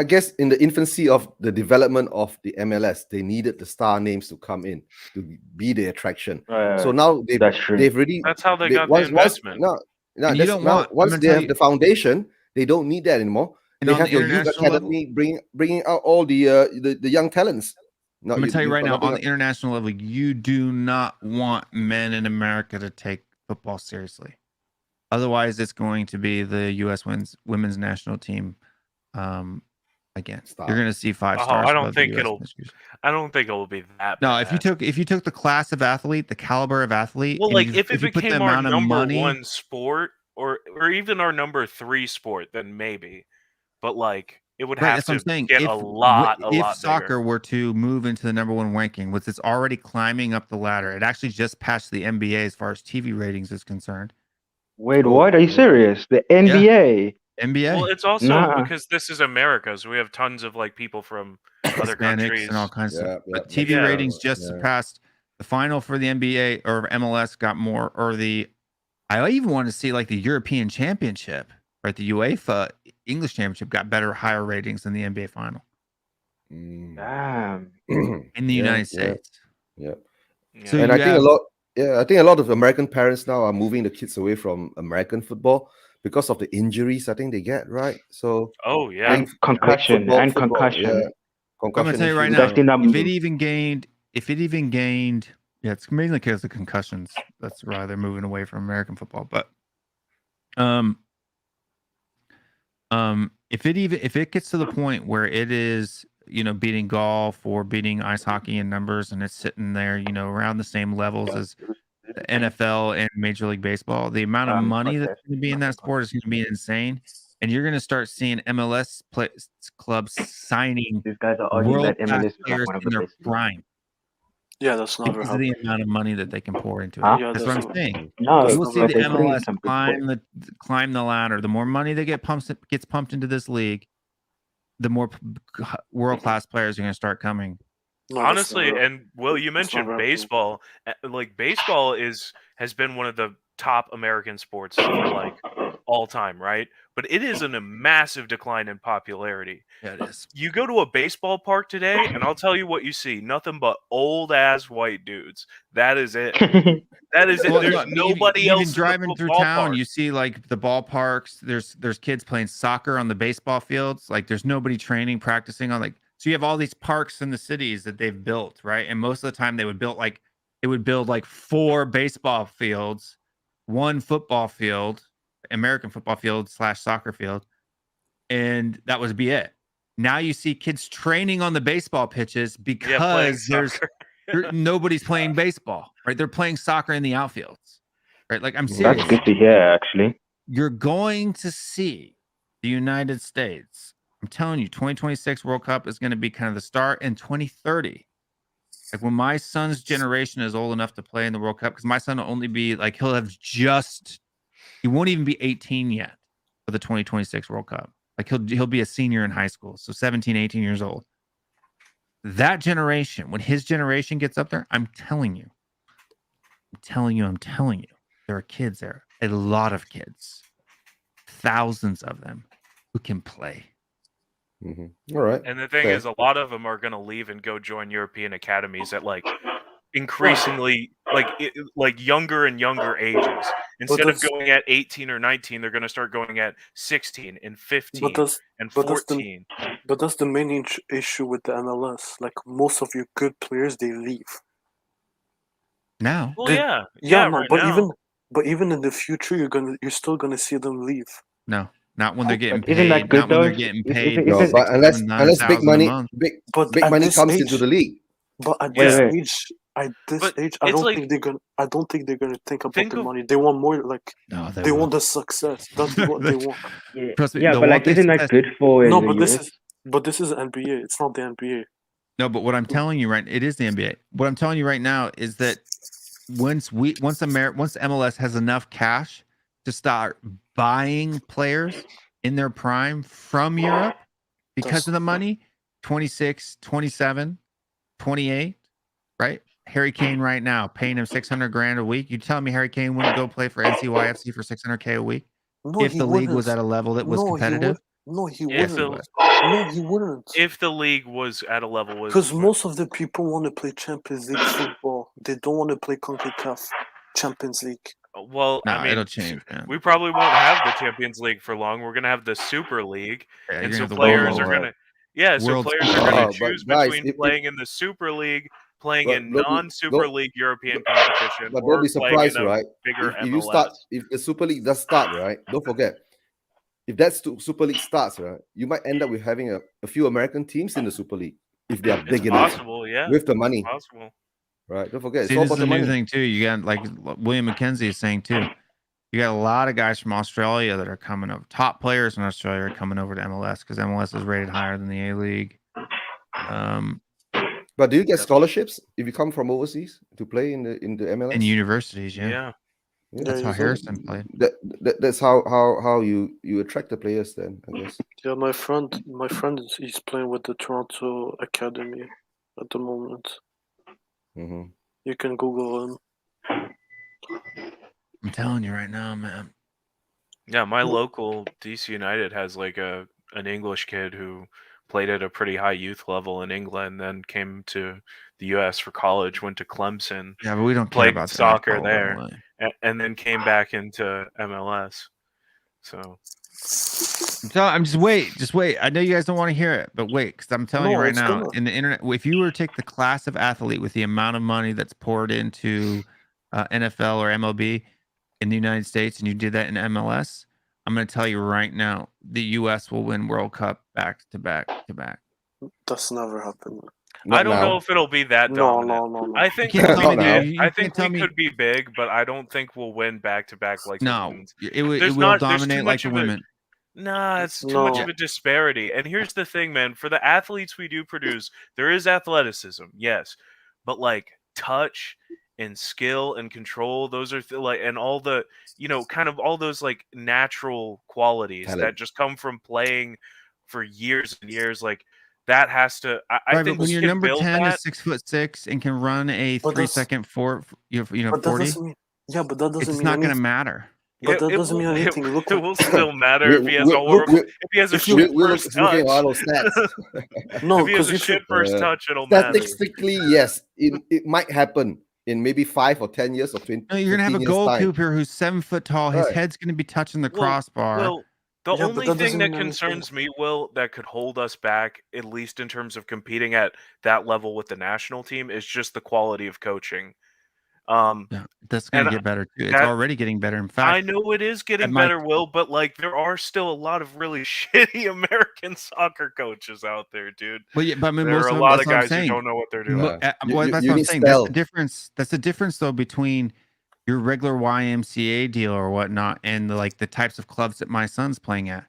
J: guess in the infancy of the development of the MLS, they needed the star names to come in to be the attraction. So now they've really.
L: That's how they got the investment.
J: Once they have the foundation, they don't need that anymore.
B: And
J: they have your youth academy bringing out all the young talents.
B: I'm gonna tell you right now, on the international level, you do not want men in America to take football seriously. Otherwise, it's going to be the U.S. women's national team again. You're going to see 5 stars.
L: I don't think it'll be that.
B: No,
L: bad.
B: if you took the class of athlete, the caliber of athlete,
L: well, like if it became our number 1 sport, or even our number 3 sport, then maybe. But like it would have to get a lot.
B: If soccer were to move into the number 1 ranking, which it's already climbing up the ladder, it actually just passed the NBA as far as TV ratings is concerned.
I: Wait, what? Are you serious? The NBA?
B: Yeah. NBA.
L: Well, it's also because this is America, so we have tons of like people from other countries
B: and all kinds of stuff. But TV ratings just surpassed the final for the NBA or MLS got more, or I even want to see like the European Championship, right? The UEFA English Championship got higher ratings than the NBA final.
I: Damn.
B: In the United States.
J: Yeah.
B: So
J: and I think a lot of American parents now are moving the kids away from American football because of the injuries I think they get, right? So
I: concussion.
J: Yeah.
B: I'm gonna tell you right now, if it even gained, it's mainly because of concussions. That's why they're moving away from American football. But if it gets to the point where it is beating golf or beating ice hockey in numbers, and it's sitting there, around the same levels as the NFL and Major League Baseball, the amount of money that's going to be in that sport is going to be insane. And you're going to start seeing MLS clubs signing world-class players in their prime.
K: Yeah, that's not
B: because of the amount of money that they can pour into it. That's what I'm saying.
I: No,
B: you will see the MLS climb the ladder. The more money that gets pumped into this league, the more world-class players are going to start coming.
K: No,
L: honestly, and Will, you mentioned baseball. Like baseball has been one of the top American sports for like all time, right? But it is in a massive decline in popularity.
B: Yeah, it is.
L: You go to a baseball park today, and I'll tell you what you see: nothing but old ass white dudes. That is it. That is it. There's nobody else.
B: Even driving through town, you see like the ballparks. There's kids playing soccer on the baseball fields. Like there's nobody training, practicing on like. So you have all these parks in the cities that they've built, right? And most of the time they would build like it would build like 4 baseball fields, 1 football field, American football field / soccer field, and that would be it. Now you see kids training on the baseball pitches because nobody's playing baseball, right? They're playing soccer in the outfields, right? Like, I'm serious.
I: That's good to hear, actually.
B: You're going to see the United States. I'm telling you, 2026 World Cup is going to be kind of the start. In 2030, like when my son's generation is old enough to play in the World Cup, because my son will only be like, he won't even be 18 yet for the 2026 World Cup. Like he'll be a senior in high school, so 17, 18 years old. That generation, when his generation gets up there, I'm telling you, there are kids there, a lot of kids, thousands of them who can play.
J: Mm-hmm. All right.
L: And the thing is, a lot of them are going to leave and go join European academies at like increasingly like younger and younger ages. Instead of going at 18 or 19, they're going to start going at 16 and 15 and 14.
K: But that's the main issue with the MLS. Like most of your good players, they leave.
B: Now.
L: Well,
K: but even in the future, you're still gonna see them leave.
B: No. Not when they're getting paid.
I: Isn't that good,
B: not when they're getting paid.
J: No, but unless big money comes into the league.
K: But at this age, I don't think they're gonna think about the money. They want more. Like they want the success. That's what they want.
I: But like, isn't that good for?
K: No, but this is NBA. It's not the NBA.
B: No, but what I'm telling you, right? It is the NBA. What I'm telling you right now is that once MLS has enough cash to start buying players in their prime from Europe because of the money, 26, 27, 28, right? Harry Kane right now, paying him $600,000 a week. You tell me Harry Kane wouldn't go play for NCYFC for $600K a week if the league was at a level that was competitive?
K: No, he wouldn't. No, he wouldn't.
L: If the league was at a level,
K: because most of the people want to play Champions League football. They don't want to play CONCACAF Champions League.
L: Well,
B: no,
L: I mean,
B: it'll change, man.
L: We probably won't have the Champions League for long. We're gonna have the Super League, and so players are gonna choose between playing in the Super League, playing in non-Super League European competition,
J: but don't be surprised, right?
L: Bigger
J: if the Super League does start, right? Don't forget, if that Super League starts, right, you might end up with having a few American teams in the Super League if they are big enough with the money.
L: Possible.
J: Right. Don't forget.
B: See, this is a new thing too. You got, like William McKenzie is saying too, you got a lot of guys from Australia that are coming over. Top players in Australia are coming over to MLS because MLS is rated higher than the A-League.
J: But do you get scholarships if you come from overseas to play in the MLS?
B: In universities,
L: yeah.
B: That's how Harrison played.
J: That's how you attract the players then, I guess.
K: Yeah, my friend he's playing with the Toronto Academy at the moment.
J: Mm-hmm.
K: You can Google him.
B: I'm telling you right now, man.
L: Yeah, my local DC United has like an English kid who played at a pretty high youth level in England, then came to the U.S. for college, went to Clemson.
B: Yeah, but we don't care about
L: soccer there, and then came back into MLS. So
B: I'm just wait. I know you guys don't want to hear it, but wait, because I'm telling you right now, in the internet, if you were to take the class of athlete with the amount of money that's poured into NFL or MLB in the United States, and you did that in MLS, I'm going to tell you right now, the U.S. will win World Cup back to back to back.
K: That's never happened.
L: I don't know if it'll be that dominant.
K: No.
L: I think we could be big, but I don't think we'll win back to back like
B: it will dominate like the women.
L: Nah, it's too much of a disparity. And here's the thing, man. For the athletes we do produce, there is athleticism, yes. But like touch and skill and control, those are and all the, kind of all those like natural qualities that just come from playing for years and years. Like that has to, I think
B: when your number 10 is 6'6" and can run a 3-second 40,
K: but that doesn't mean
B: it's not going to matter.
K: But that doesn't mean anything.
L: It will still matter if he has if he has a shit first touch. No, because if he has a shit first touch, it'll matter.
J: Statistically, yes, it might happen in maybe 5 or 10 years or 20.
B: No, you're gonna have a goalkeeper who's 7 foot tall. His head's gonna be touching the crossbar.
L: Well, the only thing that concerns me, Will, that could hold us back, at least in terms of competing at that level with the national team, is just the quality of coaching.
B: That's going to get better too. It's already getting better. In fact,
L: I know it is getting better, Will, but like there are still a lot of really shitty American soccer coaches out there, dude.
B: Well, yeah, but I mean,
L: there are a lot of guys who don't know what they're doing.
B: That's what I'm saying. That's the difference. That's the difference, though, between your regular YMCA deal or whatnot and the types of clubs that my son's playing at.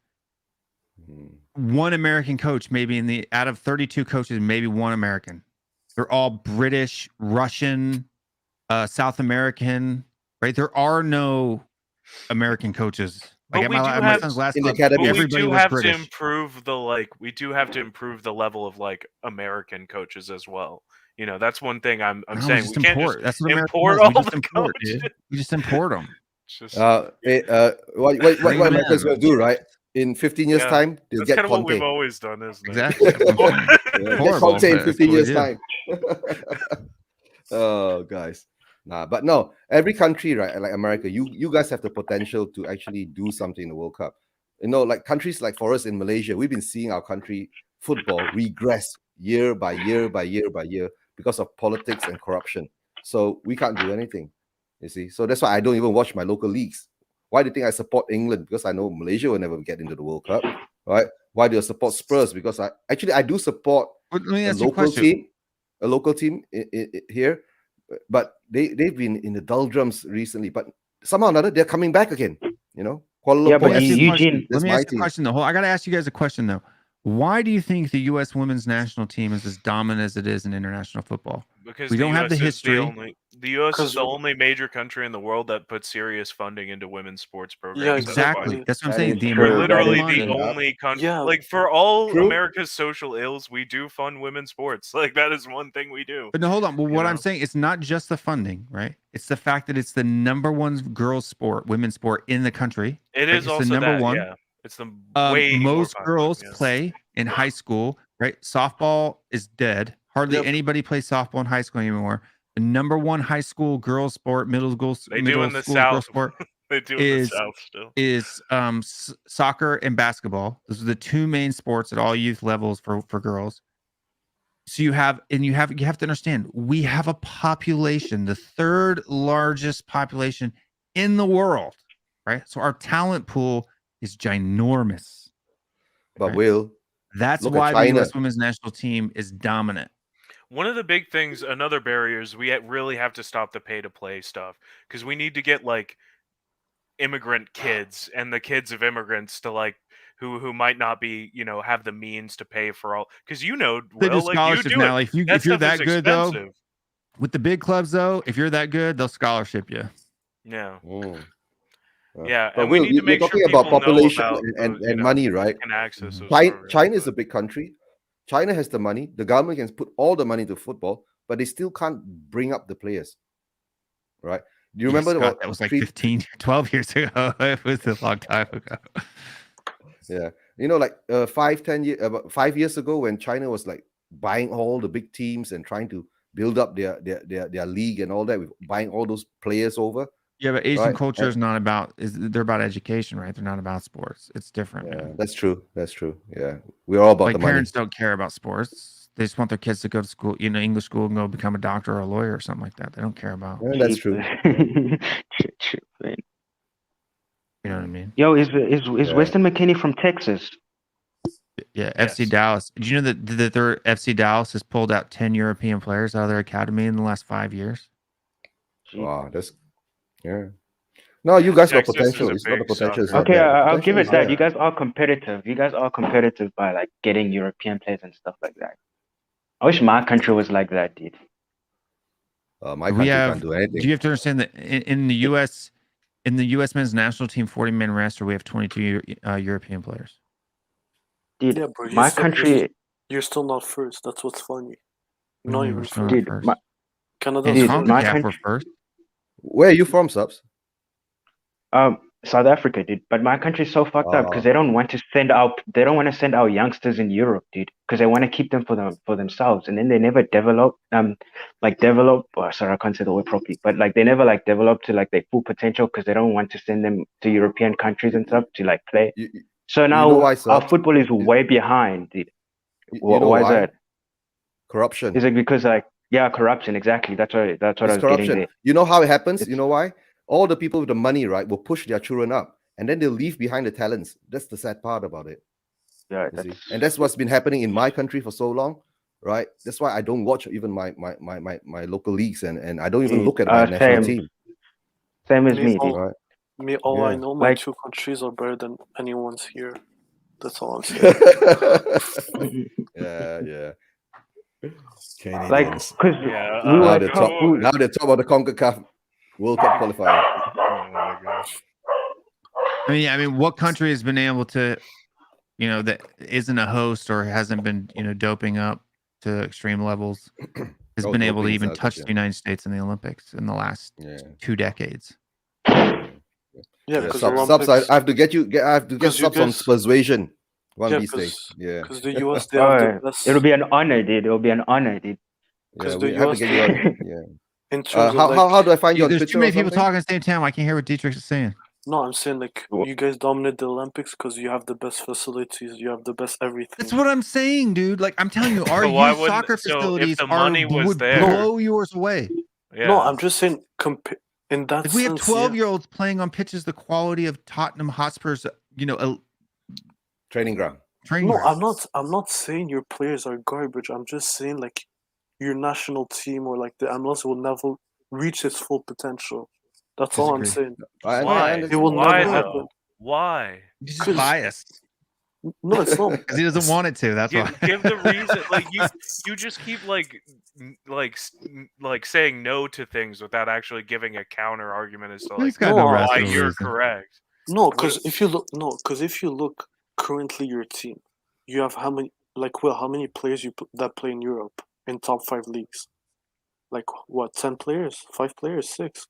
B: One American coach, maybe out of 32 coaches, maybe one American. They're all British, Russian, South American, right? There are no American coaches. Like at my son's last club, everybody was British.
L: We do have to improve the level of American coaches as well. You know, that's one thing I'm saying. We can't just import all the coaches.
B: We just import them.
J: What Americans will do, right? In 15 years' time, they'll get Conte. That's kind of
L: what we've always done, isn't it?
B: Exactly.
J: Get Conte in 15 years' time. Oh, guys. But no, every country, right, like America, you guys have the potential to actually do something in the World Cup. You know, like countries like for us in Malaysia, we've been seeing our country football regress year by year by year by year because of politics and corruption. So we can't do anything, you see. So that's why I don't even watch my local leagues. Why do you think I support England? Because I know Malaysia will never get into the World Cup, right? Why do I support Spurs? Because I do support a local team here, but they've been in the doldrums recently. But somehow or another, they're coming back again. You know,
B: Kuala Lumpur. Eugene. Let me ask you a question though. I got to ask you guys a question though. Why do you think the U.S. women's national team is as dominant as it is in international football?
L: Because
B: we don't have the history.
L: The U.S. is the only major country in the world that puts serious funding into women's sports programs.
B: Yeah, exactly. That's what I'm saying.
L: We're literally the only country. Yeah. Like for all America's social ills, we do fund women's sports. Like that is one thing we do.
B: But no, hold on. Well, what I'm saying, it's not just the funding, right? It's the fact that it's the number one girls' sport, women's sport in the country.
L: It is also the number one. Yeah. It's the way
B: most girls play in high school, right? Softball is dead. Hardly anybody plays softball in high school anymore. The number one high school girls sport, middle school girls sport
L: they do in the South still.
B: Is soccer and basketball. Those are the two main sports at all youth levels for girls. So you have to understand, we have a population, the third largest population in the world, right? So our talent pool is ginormous.
J: But right?
B: That's why the U.S. women's national team is dominant.
L: One of the big things, another barrier is we really have to stop the pay-to-play stuff because we need to get like immigrant kids and the kids of immigrants to who might not be, have the means to pay for all. Because
B: they do scholarships now. Like if you're that good
L: expensive.
B: Though, with the big clubs though, if you're that good, they'll scholarship you.
L: Yeah.
J: Mm.
L: Yeah,
J: but
L: and we need to make
J: talking
L: sure
J: about population
L: know about
J: and money, right?
L: And access.
J: China is a big country. China has the money. The government can put all the money to football, but they still can't bring up the players, right? Do you remember
B: that was like 15, 12 years ago? It was a long time ago.
J: Yeah, like 5 years ago when China was like buying all the big teams and trying to build up their league and all that, with buying all those players over.
B: Yeah, but Asian culture is not about. They're about education, right? They're not about sports. It's different.
J: Yeah, man. That's true. Yeah, we're all about the money.
B: Parents don't care about sports. They just want their kids to go to school, English school, and go become a doctor or a lawyer or something like that. They don't care about.
J: Yeah, that's true.
B: You know what I mean?
I: Yo, is Weston McKinney from Texas?
B: Yeah, FC Dallas. Did you know that their FC Dallas has pulled out 10 European players out of their academy in the last 5 years?
J: Wow, that's. Yeah. No, you guys got potential. It's not the potential.
I: Okay, I'll give it that. You guys are competitive. You guys are competitive by like getting European players and stuff like that. I wish my country was like that, dude.
J: My country can't do anything.
B: Do you have to understand that in the U.S. men's national team 40-man roster, we have 22 European players.
I: Dude,
K: yeah, but
I: my country.
K: You're still not first. That's what's funny.
B: No, you're first.
I: Dude,
K: Canada's
B: my country first.
J: Where are you from, Subs?
I: South Africa, dude. But my country's so fucked up because they don't want to send out youngsters in Europe, dude, because they want to keep them for themselves, and then they never develop. Sorry, I can't say the word properly, but like they never develop to like their full potential because they don't want to send them to European countries and stuff to like play. So now our football is way behind, dude. Why is that?
J: Corruption.
I: Is it because like Yeah, corruption. Exactly. That's what I
J: It's
I: was getting
J: corruption.
I: at.
J: You know how it happens? You know why? All the people with the money, right, will push their children up, and then they'll leave behind the talents. That's the sad part about it.
I: Yeah,
J: You see? And that's what's been happening in my country for so long, right? That's why I don't watch even my local leagues, and I don't even look at my national team.
I: Same as me,
K: all,
I: dude.
K: me, all I
J: Yeah.
K: know, my
I: Like-
K: two countries are better than anyone's here. That's all I'm saying.
J: yeah.
I: Like,
J: Canadians.
I: because
L: Yeah,
I: we
J: now
I: were
J: they're top. Now they're top of the CONCACAF World Cup qualifier.
L: Oh my gosh.
B: I mean, what country has been able to, that isn't a host or hasn't been, doping up to extreme levels, has been able to
J: doping
B: even
J: sucks,
B: touch
J: yeah.
B: the United States in the Olympics in the last 2 decades?
K: Yeah, because
J: subs. I have to get
K: Because you
J: subs on
K: guys-
J: persuasion. One
K: Yeah,
J: of these days. Yeah.
K: because the US they have the best.
I: It'll be an honor, dude. It'll be an honor, dude.
J: Yeah,
K: Because
J: we
K: the
J: have to
K: US
J: get you on. Yeah.
K: in terms
J: How,
K: of
J: how do I find you on
B: There's
J: Twitter
B: too many
J: or
B: people
J: something?
B: talking at the same time. I can't hear what Dietrich is saying.
K: No, I'm saying like you guys dominate the Olympics because you have the best facilities, you have the best everything.
B: That's what I'm saying, dude. Like, I'm telling you, our
L: So why
B: youth
L: wouldn't-
B: soccer
L: so if
B: facilities
L: the money was
B: would
L: there-
B: blow yours away.
L: Yeah.
K: No, I'm just saying in that
B: If we have
K: sense,
B: 12-year-olds playing on pitches the quality of Tottenham Hotspur's,
J: Training ground.
B: training
K: No,
B: ground.
K: I'm not saying your players are garbage. I'm just saying like your national team or like the MLS will never reach its full potential. That's all I'm
B: Disagree.
K: saying.
L: Why?
K: It will
L: Why
K: never
L: though?
K: happen.
L: Why?
B: He's just biased
K: No, it's not.
B: because he doesn't want it to. That's why.
L: Give the reason. Like you just keep like saying no to things without actually giving a counter argument as to
B: He's
L: like
B: got no
L: why
B: rational
L: you're
B: reason.
L: correct.
K: No, because if you look currently your team, you have how many players that play in Europe in top 5 leagues? Like what, 10 players, 5 players, 6?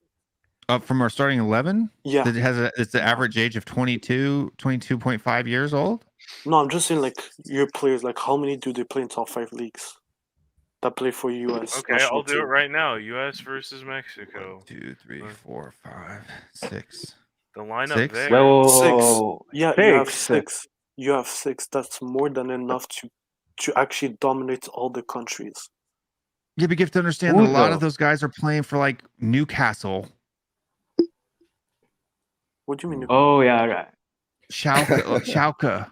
B: From our starting 11,
K: Yeah.
B: it's the average age of 22.5 years old.
K: No, I'm just saying like your players, like how many do they play in top 5 leagues that play for US?
L: Okay, I'll do it right now. U.S. versus Mexico.
B: 2, 3, 4, 5, 6.
L: The lineup
B: Six?
L: there.
I: Whoa.
K: 6. Yeah, you have 6. You have 6. That's more than enough to actually dominate all the countries.
B: Yeah, but you have to understand that a lot of those guys are playing for like Newcastle,
K: What do you mean?
I: Oh yeah, right.
B: Schalke.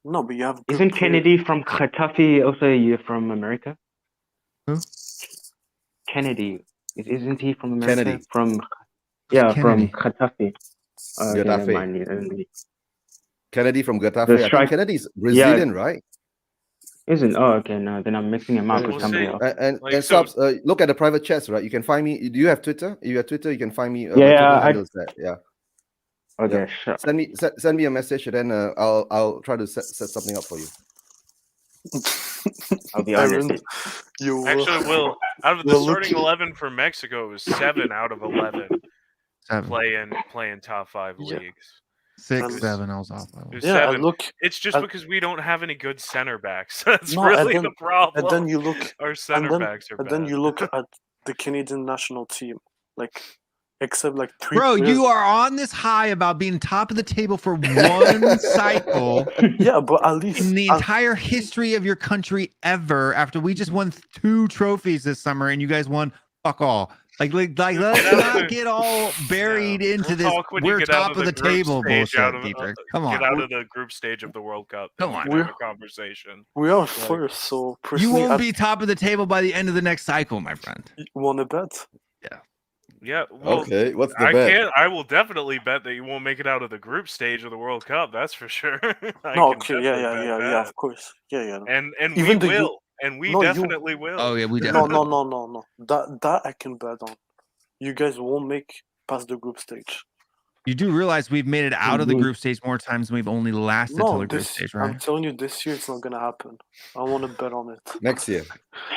K: No, but you have. good
I: Isn't
K: players.
I: Kennedy from Getafe also from America?
B: Who?
I: Kennedy. Isn't he from America?
J: Kennedy.
I: From
B: Kennedy?
I: from Getafe. Okay, never
J: Getafe.
I: mind.
J: Kennedy from Getafe.
I: The
J: I think
I: strike-
J: Kennedy's Brazilian, right?
I: Isn't? Oh, okay. No, then I'm mixing him up with somebody else.
J: And
L: Like, so-
J: subs, look at the private chats, right? You can find me. Do you have Twitter? If you have Twitter, you can find me.
I: Yeah,
J: my Twitter
I: I-
J: handle is that, yeah.
I: Okay, sure.
J: Send me a message, and then I'll try to set something up for you.
I: I'll be honest.
K: Aaron, you
L: Actually, Will, out of the
K: Well,
L: starting
K: look-
L: 11 for Mexico, it was 7 out of 11
B: 7,
L: playing top 5
K: Yeah.
L: leagues.
B: 6,
K: And-
B: 7. I was off.
L: It was
K: Yeah,
L: 7.
K: and look,
L: It's just
K: and-
L: because we don't have any good center backs. That's
K: No, and
L: really
K: then-
L: the problem.
K: and then you look,
L: Our center
K: then-
L: backs are
K: and
L: bad.
K: then you look at the Canadian national team, like except like 3
B: Bro,
K: players.
B: you are on this high about being top of the table for one cycle
K: Yeah, but at least
B: in the entire history of your country ever. After we just won 2 trophies this summer, and you guys won fuck all. Like let's not get all buried into
L: We'll
B: this.
L: talk when you
B: We're
L: get out
B: top of the
L: group
B: table
L: stage, out
B: bullshit,
L: of-
B: Dietrich. Come
L: Get
B: on.
L: out of the group stage of the World Cup.
B: Come
L: then
B: on.
L: we can have a conversation.
K: we are first, so
B: You
K: personally,
B: won't be top of the table by the end of the next cycle, my friend.
K: want to bet.
L: Yeah. Well,
J: Okay, what's the
L: I
J: bet?
L: can't. I will definitely bet that you won't make it out of the group stage of the World Cup. That's for sure. I
K: No,
L: can
K: okay,
L: definitely
K: yeah,
L: bet
K: yeah,
L: that.
K: of course, yeah.
L: And
K: Even
L: we
K: the U-
L: will, and we
K: No, you-
L: definitely will.
B: Oh yeah, we
K: No,
B: definitely.
K: no. That I can bet on. You guys won't make past the group stage.
B: You do realize we've made it out of the
I: Mhm.
B: group stage more times than we've only lasted till
K: No,
B: the group
K: this
B: stage,
K: I'm
B: right?
K: telling you, this year it's not gonna happen. I want to bet on it.
J: Next year.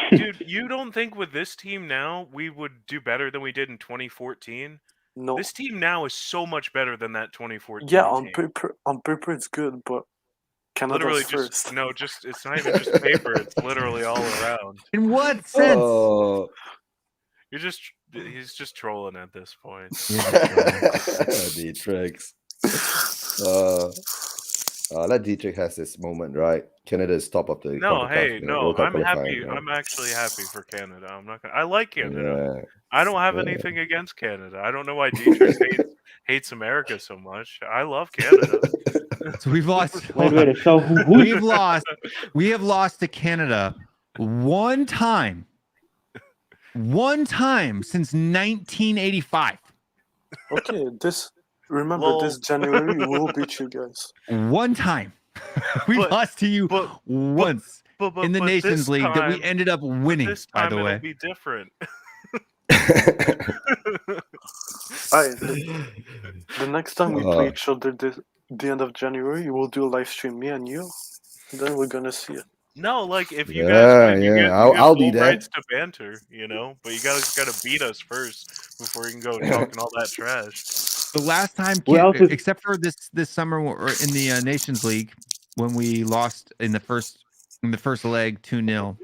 L: Dude, you don't think with this team now we would do better than we did in 2014?
K: No,
L: This team now is so much better than that 2014.
K: yeah, on
L: team.
K: paper it's good, but Canada's
L: Literally
K: first.
L: just no, just it's not even just paper. It's literally all around.
B: In what sense?
J: Oh,
L: He's just trolling at this point.
J: the tricks. let Dietrich has this moment, right? Canada is top of the
L: No,
J: CONCACAF,
L: hey, no,
J: World Cup
L: I'm happy.
J: qualifying, right?
L: I'm actually happy for Canada. I'm not gonna. I like Canada.
J: Yeah.
L: I don't have anything against Canada. I don't know why Dietrich hates America so much. I love Canada.
B: So we've lost.
I: Wait. So
B: We have lost to Canada one time since 1985.
K: Okay, this January we will beat you guys.
B: One time. We lost to you once in the Nations League that we ended up winning,
L: This
B: by
L: time
B: the
L: it'll
B: way.
L: be different.
K: The next time we play each other the end of January, we'll do a live stream, me and you. Then we're gonna see it.
L: No, like if you guys win, you get
J: I'll be
L: full
J: there.
L: rights to banter, you know. But you guys gotta beat us first before you can go talking all that trash.
B: The last time, except for this summer or in the Nations League, when we lost in the first leg 2-0.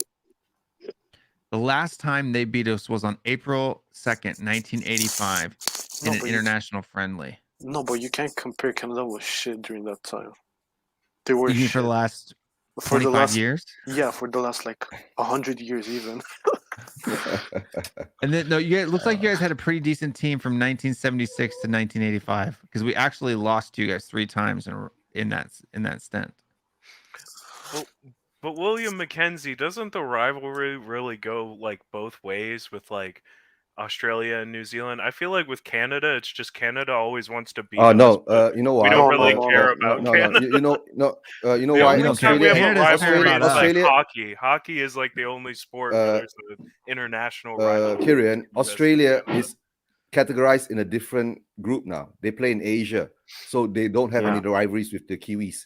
B: The last time they beat us was on April 2nd, 1985, in an international friendly.
K: No, but you can't compare Canada with shit during that time. They were
B: shit. For the last 25 years?
K: Yeah, for the last like 100 years even.
B: And then it looks like you guys had a pretty decent team from 1976 to 1985, because we actually lost to you guys 3 times in that stint.
L: But William McKenzie, doesn't the rivalry really go like both ways with like Australia and New Zealand? I feel like with Canada, it's just Canada always wants to beat us.
J: No, you know why?
L: We don't really care about Canada.
J: You know
L: The
J: why?
L: only time we have a rivalry is
J: Australia,
L: like hockey. Hockey is like the only sport where there's an international rivalry.
J: Kieran, Australia is categorized in a different group now. They play in Asia, so they don't have any rivalries with the Kiwis.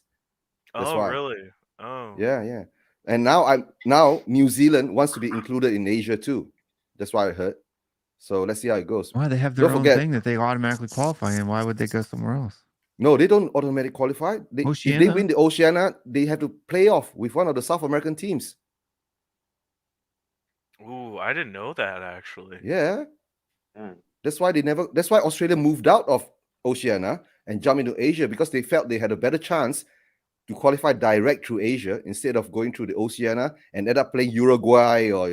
J: That's why.
L: Really? Oh.
J: Yeah. And now New Zealand wants to be included in Asia too. That's why I heard. So let's see how it goes.
B: Why they have their own thing that they automatically qualify in? Why would they go somewhere else?
J: No, they don't automatically qualify. If they win the Oceania, they have to play off with one of the South American teams.
L: Ooh, I didn't know that actually.
J: Yeah. That's why Australia moved out of Oceania and jumped into Asia, because they felt they had a better chance to qualify direct through Asia instead of going through the Oceania and end up playing Uruguay or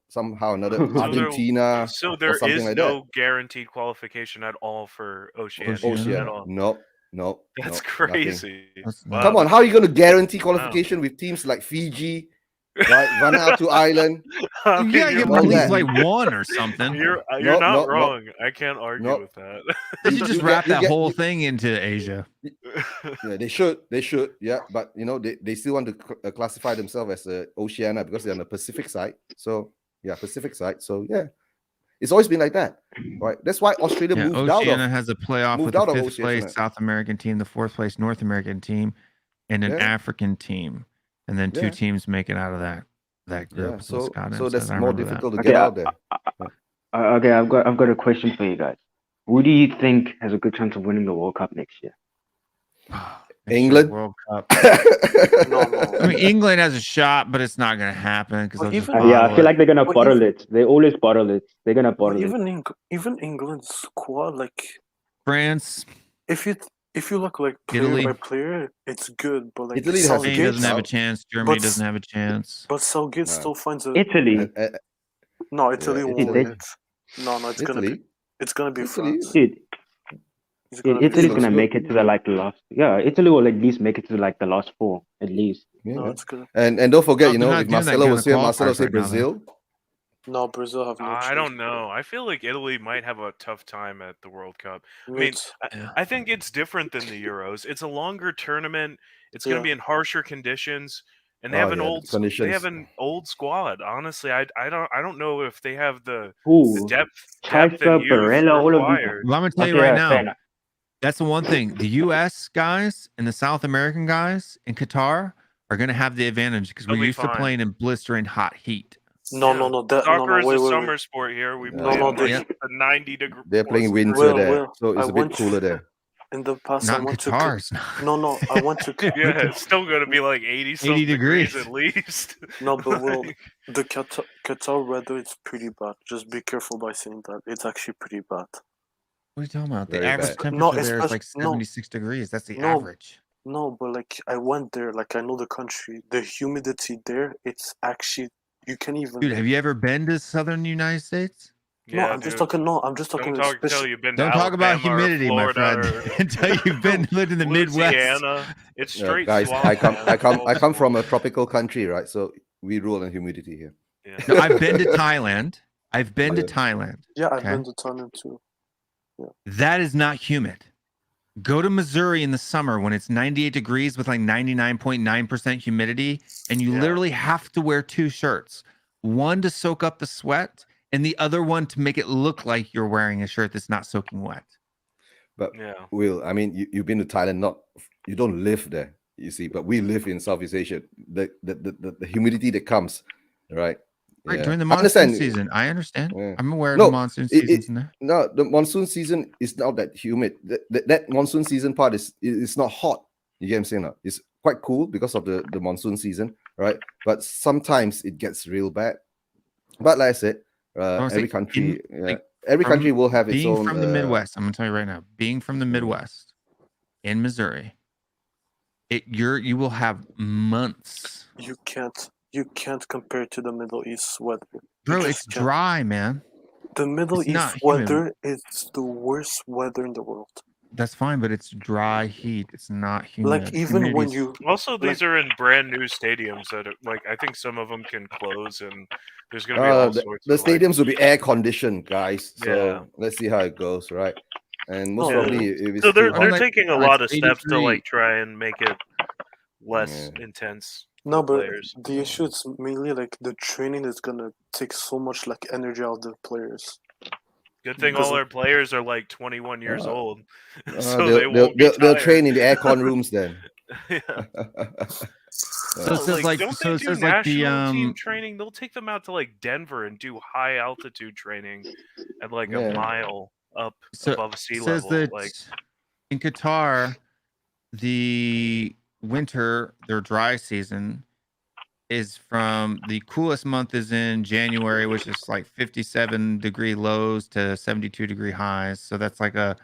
J: somehow another Argentina.
L: So there is
J: like
L: no guaranteed qualification at all for Oceania. At all.
J: No.
L: That's crazy.
J: Wow. Come on, how are you going to guarantee qualification with teams like Fiji, right? Run out to Ireland.
B: You gotta give them at least like 1 or something.
L: You're not wrong. I can't argue with that.
B: They should just wrap that whole thing into Asia.
J: Yeah, they should. Yeah, but they still want to classify themselves as the Oceania because they're on the Pacific side. So Pacific side. So it's always been like that, right? That's why Australia moved out of.
B: Oceania has a playoff with the 5th place South American team, the 4th place North American team, and an African team, and then 2 teams make it out of that group.
J: Yeah, so that's more difficult to get out there.
I: Okay, I've got a question for you guys. Who do you think has a good chance of winning the World Cup next year?
J: England.
B: World Cup.
K: No.
B: I mean, England has a shot, but it's not going to happen because
I: I feel like they're gonna bottle it. They always bottle it. They're gonna bottle it.
K: Even England's squad, like
B: France.
K: If you look like player
B: Italy
K: by player, it's good. But like
B: Italy doesn't have a chance. Germany doesn't have a chance.
K: But Southgate still finds a
I: Italy.
K: No, Italy won't win it. No, it's gonna be France.
I: Dude. Italy's gonna make it to the last. Yeah, Italy will at least make it to the last 4 at least.
J: Yeah,
K: no, it's good.
J: And don't forget, if Marcelo was here, Marcelo said Brazil.
K: No, Brazil have no chance.
L: I don't know. I feel like Italy might have a tough time at the World Cup. I mean, I think it's different than the Euros. It's a longer tournament. It's going to be in harsher conditions, and they have an old squad. Honestly, I don't know if they have the depth and youth required.
B: Well, I'm going to tell you right now. That's the one thing. The U.S. guys and the South American guys in Qatar are going to have the advantage because we're used to playing in blistering hot heat.
K: No.
L: Soccer is a summer sport here. We play in 90 degrees.
J: They're playing winter there, so it's a bit cooler there.
K: In the past,
B: not Qatar.
K: No, I want to.
L: Yeah, it's still going to be like 80 degrees at least.
K: No, but the Qatar weather is pretty bad. Just be careful by saying that. It's actually pretty bad.
B: What are you talking about? The average temperature there is like 76 degrees. That's the average.
K: No, but like I went there, like I know the country. The humidity there, it's actually you can't even.
B: Dude, have you ever been to southern United States?
K: No, I'm just talking. No, I'm just talking.
L: Don't talk until you've been.
B: Don't
L: to
B: talk about
L: Alabama or
B: humidity, my friend.
L: Florida or
B: Until you've been lived in the Midwest.
L: Louisiana. It's straight
J: guys,
L: swamp,
J: I come from a tropical country, right? So we rule on humidity here.
L: Yeah.
B: No, I've been to Thailand. I've been to Thailand.
K: Yeah, I've
B: okay?
K: been to Thailand too. Yeah.
B: That is not humid. Go to Missouri in the summer when it's 98 degrees with like 99.9% humidity, and you literally have to wear 2 shirts. One to soak up the sweat, and the other one to make it look like you're wearing a shirt that's not soaking wet.
J: But Will, I mean, you've been to Thailand. You don't live there, you see, but we live in Southeast Asia. The humidity that comes, right?
B: Right, during the monsoon season. I understand.
J: Yeah.
B: I'm aware of the monsoon seasons in there.
J: No, the monsoon season is not that humid. That monsoon season part is not hot. You get what I'm saying? No? It's quite cool because of the monsoon season, right? But sometimes it gets real bad. But like I said, every country will have its own. Being from the Midwest,
B: I'm gonna tell you right now. Being from the Midwest in Missouri, you will have months.
K: You can't compare to the Middle East weather.
B: Bro, it's dry, man.
K: The Middle East weather is the worst weather in the world.
B: That's fine, but it's dry heat. It's not humid.
K: Like even when you
L: also these are in brand new stadiums that are, like I think some of them can close and there's gonna be all sorts.
J: The stadiums will be air conditioned, guys. So let's see how it goes, right? And most probably, if it's
L: so they're taking a lot of steps to like try and make it less intense.
K: No, but the issue is mainly like the training is gonna take so much like energy out of the players.
L: Good thing all our players are like 21 years old, so
J: they'll train in the aircon rooms then.
B: So it says like
L: national team training. They'll take them out to like Denver and do high altitude training at like a mile up above sea level.
B: Says that
L: like
B: in Qatar, the winter, their dry season, is from the coolest month is in January, which is like 57-degree lows to 72-degree highs. So that's like a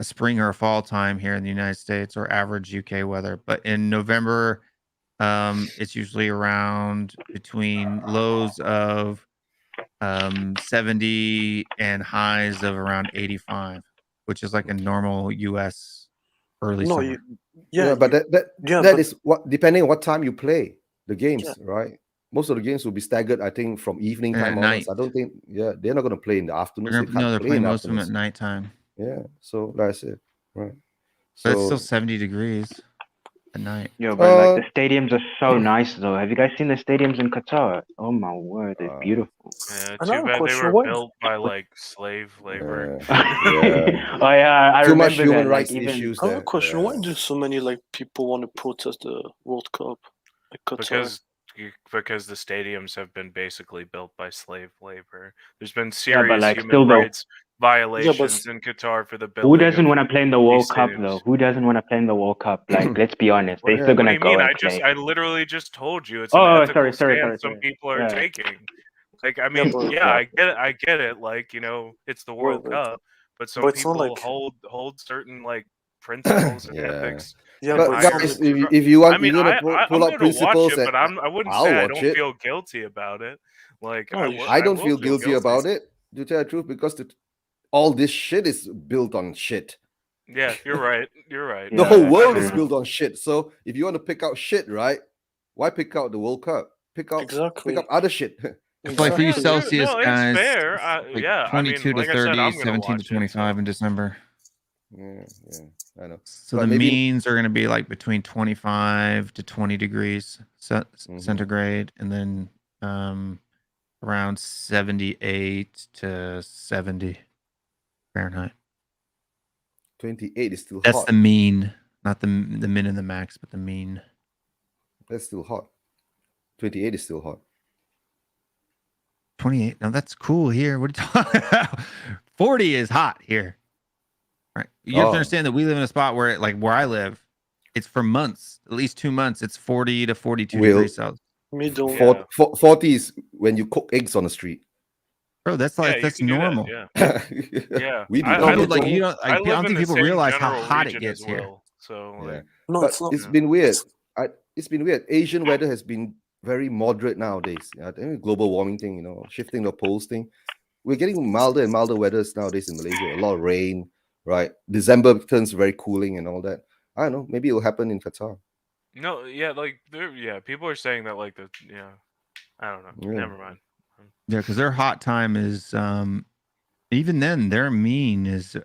B: spring or a fall time here in the United States, or average UK weather. But in November, it's usually around between lows of 70 and highs of around 85, which is like a normal US early summer.
J: But that is what, depending on what time you play the games, right? Most of the games will be staggered, I think, from evening time onwards. I don't think, they're not going to play in the afternoon.
B: They're playing most of them at nighttime.
J: Yeah, so that's it, right?
B: But it's still 70 degrees at night.
I: Yo, but like the stadiums are so nice, though. Have you guys seen the stadiums in Qatar? Oh my word, it's beautiful.
L: Yeah, too bad they were built by like slave labor.
I: I
J: too much human
I: that,
J: rights
I: like,
J: issues.
K: I have a question. Why do so many like people want to protest the World Cup?
L: Because the stadiums have been basically built by slave labor. There's been serious
I: like,
L: human rights violations in Qatar for the building.
I: Who doesn't want to play in the World Cup though? Who doesn't want to play in the World Cup? Like, let's be honest, they're still gonna go.
L: I literally just told you it's an ethical stand some people are taking. Like, I mean, I get it. Like, you know, it's the World Cup, but some people like hold certain like principles and ethics.
J: Yeah, but guys, if you want, you're gonna pull up principles,
L: but I wouldn't say I don't feel guilty about it. Like,
J: I don't feel guilty about it, to tell the truth, because all this shit is built on shit.
L: Yeah, you're right. You're right.
J: The whole world is built on shit. So if you want to pick out shit, right? Why pick out the World Cup? Pick up other shit.
B: Like for you Celsius guys,
L: it's fair.
B: 22 to 30, 17 to 25 in December.
J: Yeah, I know.
B: So but the means are going to be like between 25 to 20 degrees centigrade, and then around 78 to 70 Fahrenheit.
J: 28 is still hot.
B: That's the mean, not the min and the max, but the mean.
J: That's still hot. 28 is still hot.
B: 28. Now that's cool here. What are you talking about? 40 is hot here. Right. You have to understand that we live in a spot where, like where I live, it's for months, at least 2 months, it's 40 to 42 degrees Celsius.
J: 40 is when you cook eggs on the street.
B: Bro, that's like that's normal.
L: Yeah.
J: We do.
B: I don't think people realize how hot it gets here.
L: So
J: Yeah.
L: like,
K: No,
J: But
K: it's not.
J: it's been weird. It's been weird. Asian weather has been very moderate nowadays. I think global warming thing, shifting the poles thing. We're getting milder and milder weathers nowadays in Malaysia. A lot of rain, right? December turns very cooling and all that. I don't know. Maybe it will happen in Qatar.
L: no, yeah, like people are saying that like I don't know.
J: Yeah.
L: Never mind.
B: Yeah, because their hot time is even then their mean is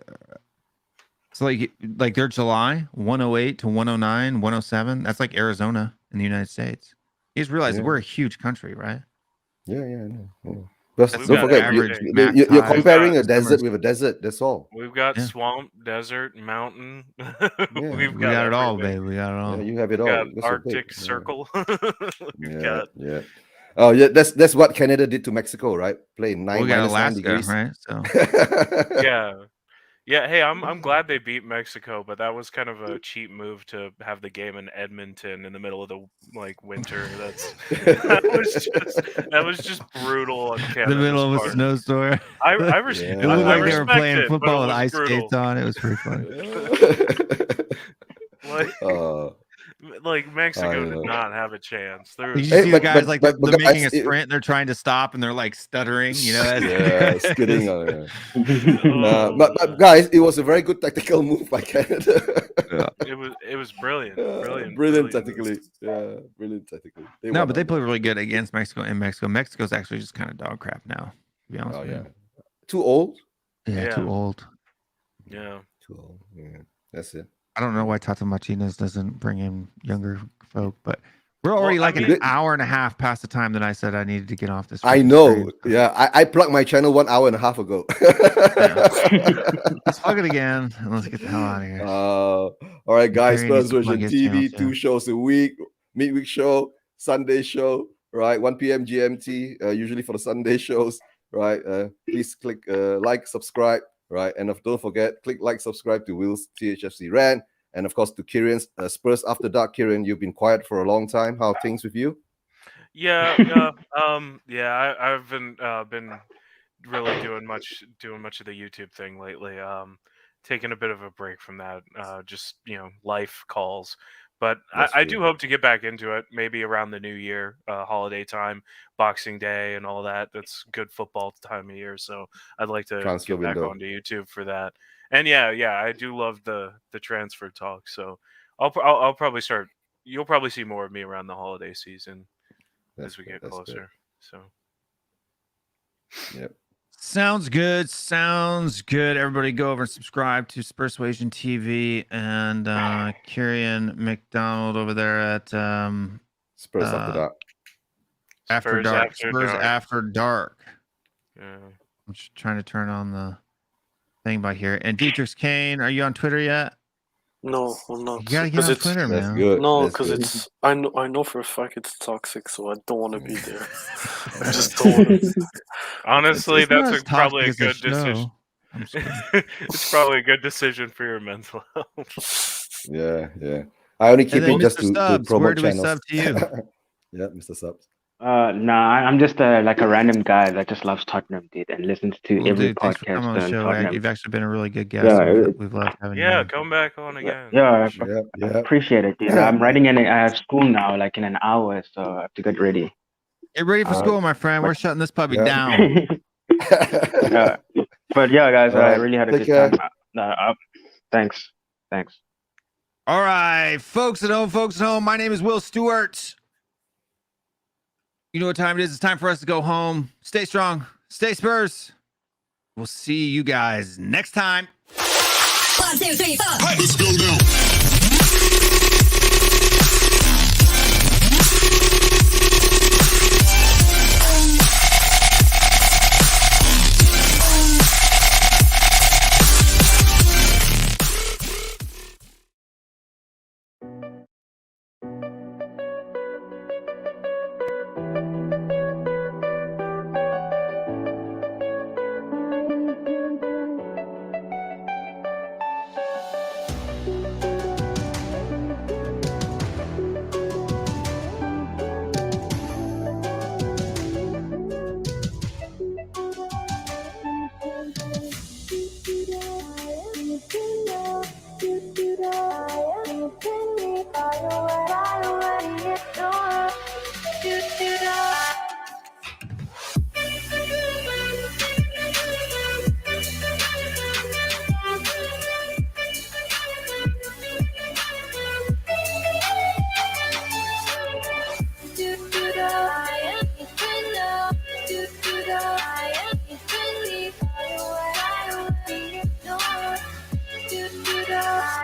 B: it's like their July 108 to 109, 107. That's like Arizona in the United States. You just realize we're a huge country, right?
J: Yeah, I know. Yeah. But
L: We've
J: don't
L: got
J: forget,
L: average
J: you're
B: max
J: comparing
B: highs.
J: a desert with a desert. That's all.
L: We've got
B: Yeah.
L: swamp, desert, mountain.
J: Yeah.
L: We've
B: We got it all,
L: everything.
B: baby. We got it all.
J: Yeah, you have it
L: We've
J: all.
L: got
J: That's so big.
L: Arctic
J: Yeah.
L: Circle. We've
J: Yeah,
L: got
J: yeah. Oh, yeah. That's what Canada did to Mexico, right? Play
B: we
J: -9
B: got Alaska,
J: degrees.
B: right? So
L: yeah. Hey, I'm glad they beat Mexico, but that was kind of a cheap move to have the game in Edmonton in the middle of the winter. That was just brutal on Canada's
B: the middle of a
L: part.
B: snowstorm.
L: I
B: It looked like they were playing
L: respect it,
B: football
L: but
B: with
L: it was
B: ice
L: brutal.
B: skates on. It was pretty funny.
L: Like Mexico
J: know.
L: did not have a chance. There
B: You
L: was,
B: see the guys
J: but
B: they're making
J: guys,
B: a sprint and they're trying to stop and they're like stuttering,
J: yeah, skidding on it. But guys, it was a very good tactical move by Canada.
L: it was brilliant.
J: Brilliant tactically. Yeah, brilliant tactically.
B: No, but they play really good against Mexico in Mexico. Mexico's actually just kind of dog crap now, to be honest with you.
J: Too old?
B: Yeah, too old.
L: Yeah.
J: Too old. Yeah, that's it.
B: I don't know why Tata Martinez doesn't bring in younger folk, but we're already
J: an
B: hour and a half past the time that I said I needed to get off this.
J: I know. Yeah, I plugged my channel 1 hour and a half ago.
B: Let's plug it again and let's get the hell out of here.
J: All right, guys.
B: Barry needs
J: Spurs
B: to plug
J: Version
B: his channel,
J: TV,
B: too.
J: 2 shows a week, midweek show, Sunday show, right? 1 p.m. GMT, usually for the Sunday shows, right? Please click like, subscribe, right? And don't forget, click like, subscribe to Will's THFC Rant. And of course, to Kieran's Spurs After Dark. Kieran, you've been quiet for a long time. How are things with you?
L: Yeah, I've been really doing much of the YouTube thing lately. Taking a bit of a break from that. Just life calls. But I do hope to get back into it. Maybe around the new year, holiday time, Boxing Day, and all that. That's good football time of year. So I'd like to get back onto YouTube for that. And yeah, I do love the transfer talk. So I'll probably start. You'll probably see more of me around the holiday season as we get closer.
J: Good.
L: So.
J: Yep.
B: Sounds good. Everybody go over and subscribe to Spurswasion TV and Kieran McDonald over there at
J: Spurs After Dark.
B: Spurs After Dark.
L: Yeah.
B: I'm just trying to turn on the thing by here. And Dietrich's Kane, are you on Twitter yet?
K: No, I'm not.
B: You gotta get on Twitter, man.
J: That's good.
K: No,
J: That's
K: because
J: good.
K: it's I know for a fact it's toxic, so I don't want to be there. I just don't want to.
L: Honestly,
B: It's not
L: that's
B: as
L: probably a
B: toxic as
L: good
B: the show.
L: decision.
B: I'm just kidding.
L: It's probably a good decision for your mental health.
J: Yeah. I only keep
B: And then
J: it just
B: Mr.
J: to
B: Subs,
J: promote
B: where do we
J: channels.
B: sub to you?
J: Yeah, Mr. Subs.
I: Nah, I'm just like a random guy that just loves Tottenham, dude, and listens to
B: Well,
I: every
B: dude, thanks for
I: podcast
B: coming on the
I: on
B: show.
I: Tottenham.
B: You've actually been a really good guest.
I: Yeah,
B: We've loved having you.
L: Yeah,
B: on.
L: come back on again.
I: Yeah,
L: Sure.
I: I appreciate it, dude. I'm writing in school now, like in an hour, so I have to get ready.
B: Get ready for school, my friend. We're shutting this puppy down.
I: But yeah, guys, I
J: right,
I: really had a
J: take
I: good time. Thanks.
B: All right, folks at home, my name is Will Stewart. You know what time it is. It's time for us to go home. Stay strong. Stay Spurs. We'll see you guys next time.
A: 1, 2, 3, 4. Let's go down.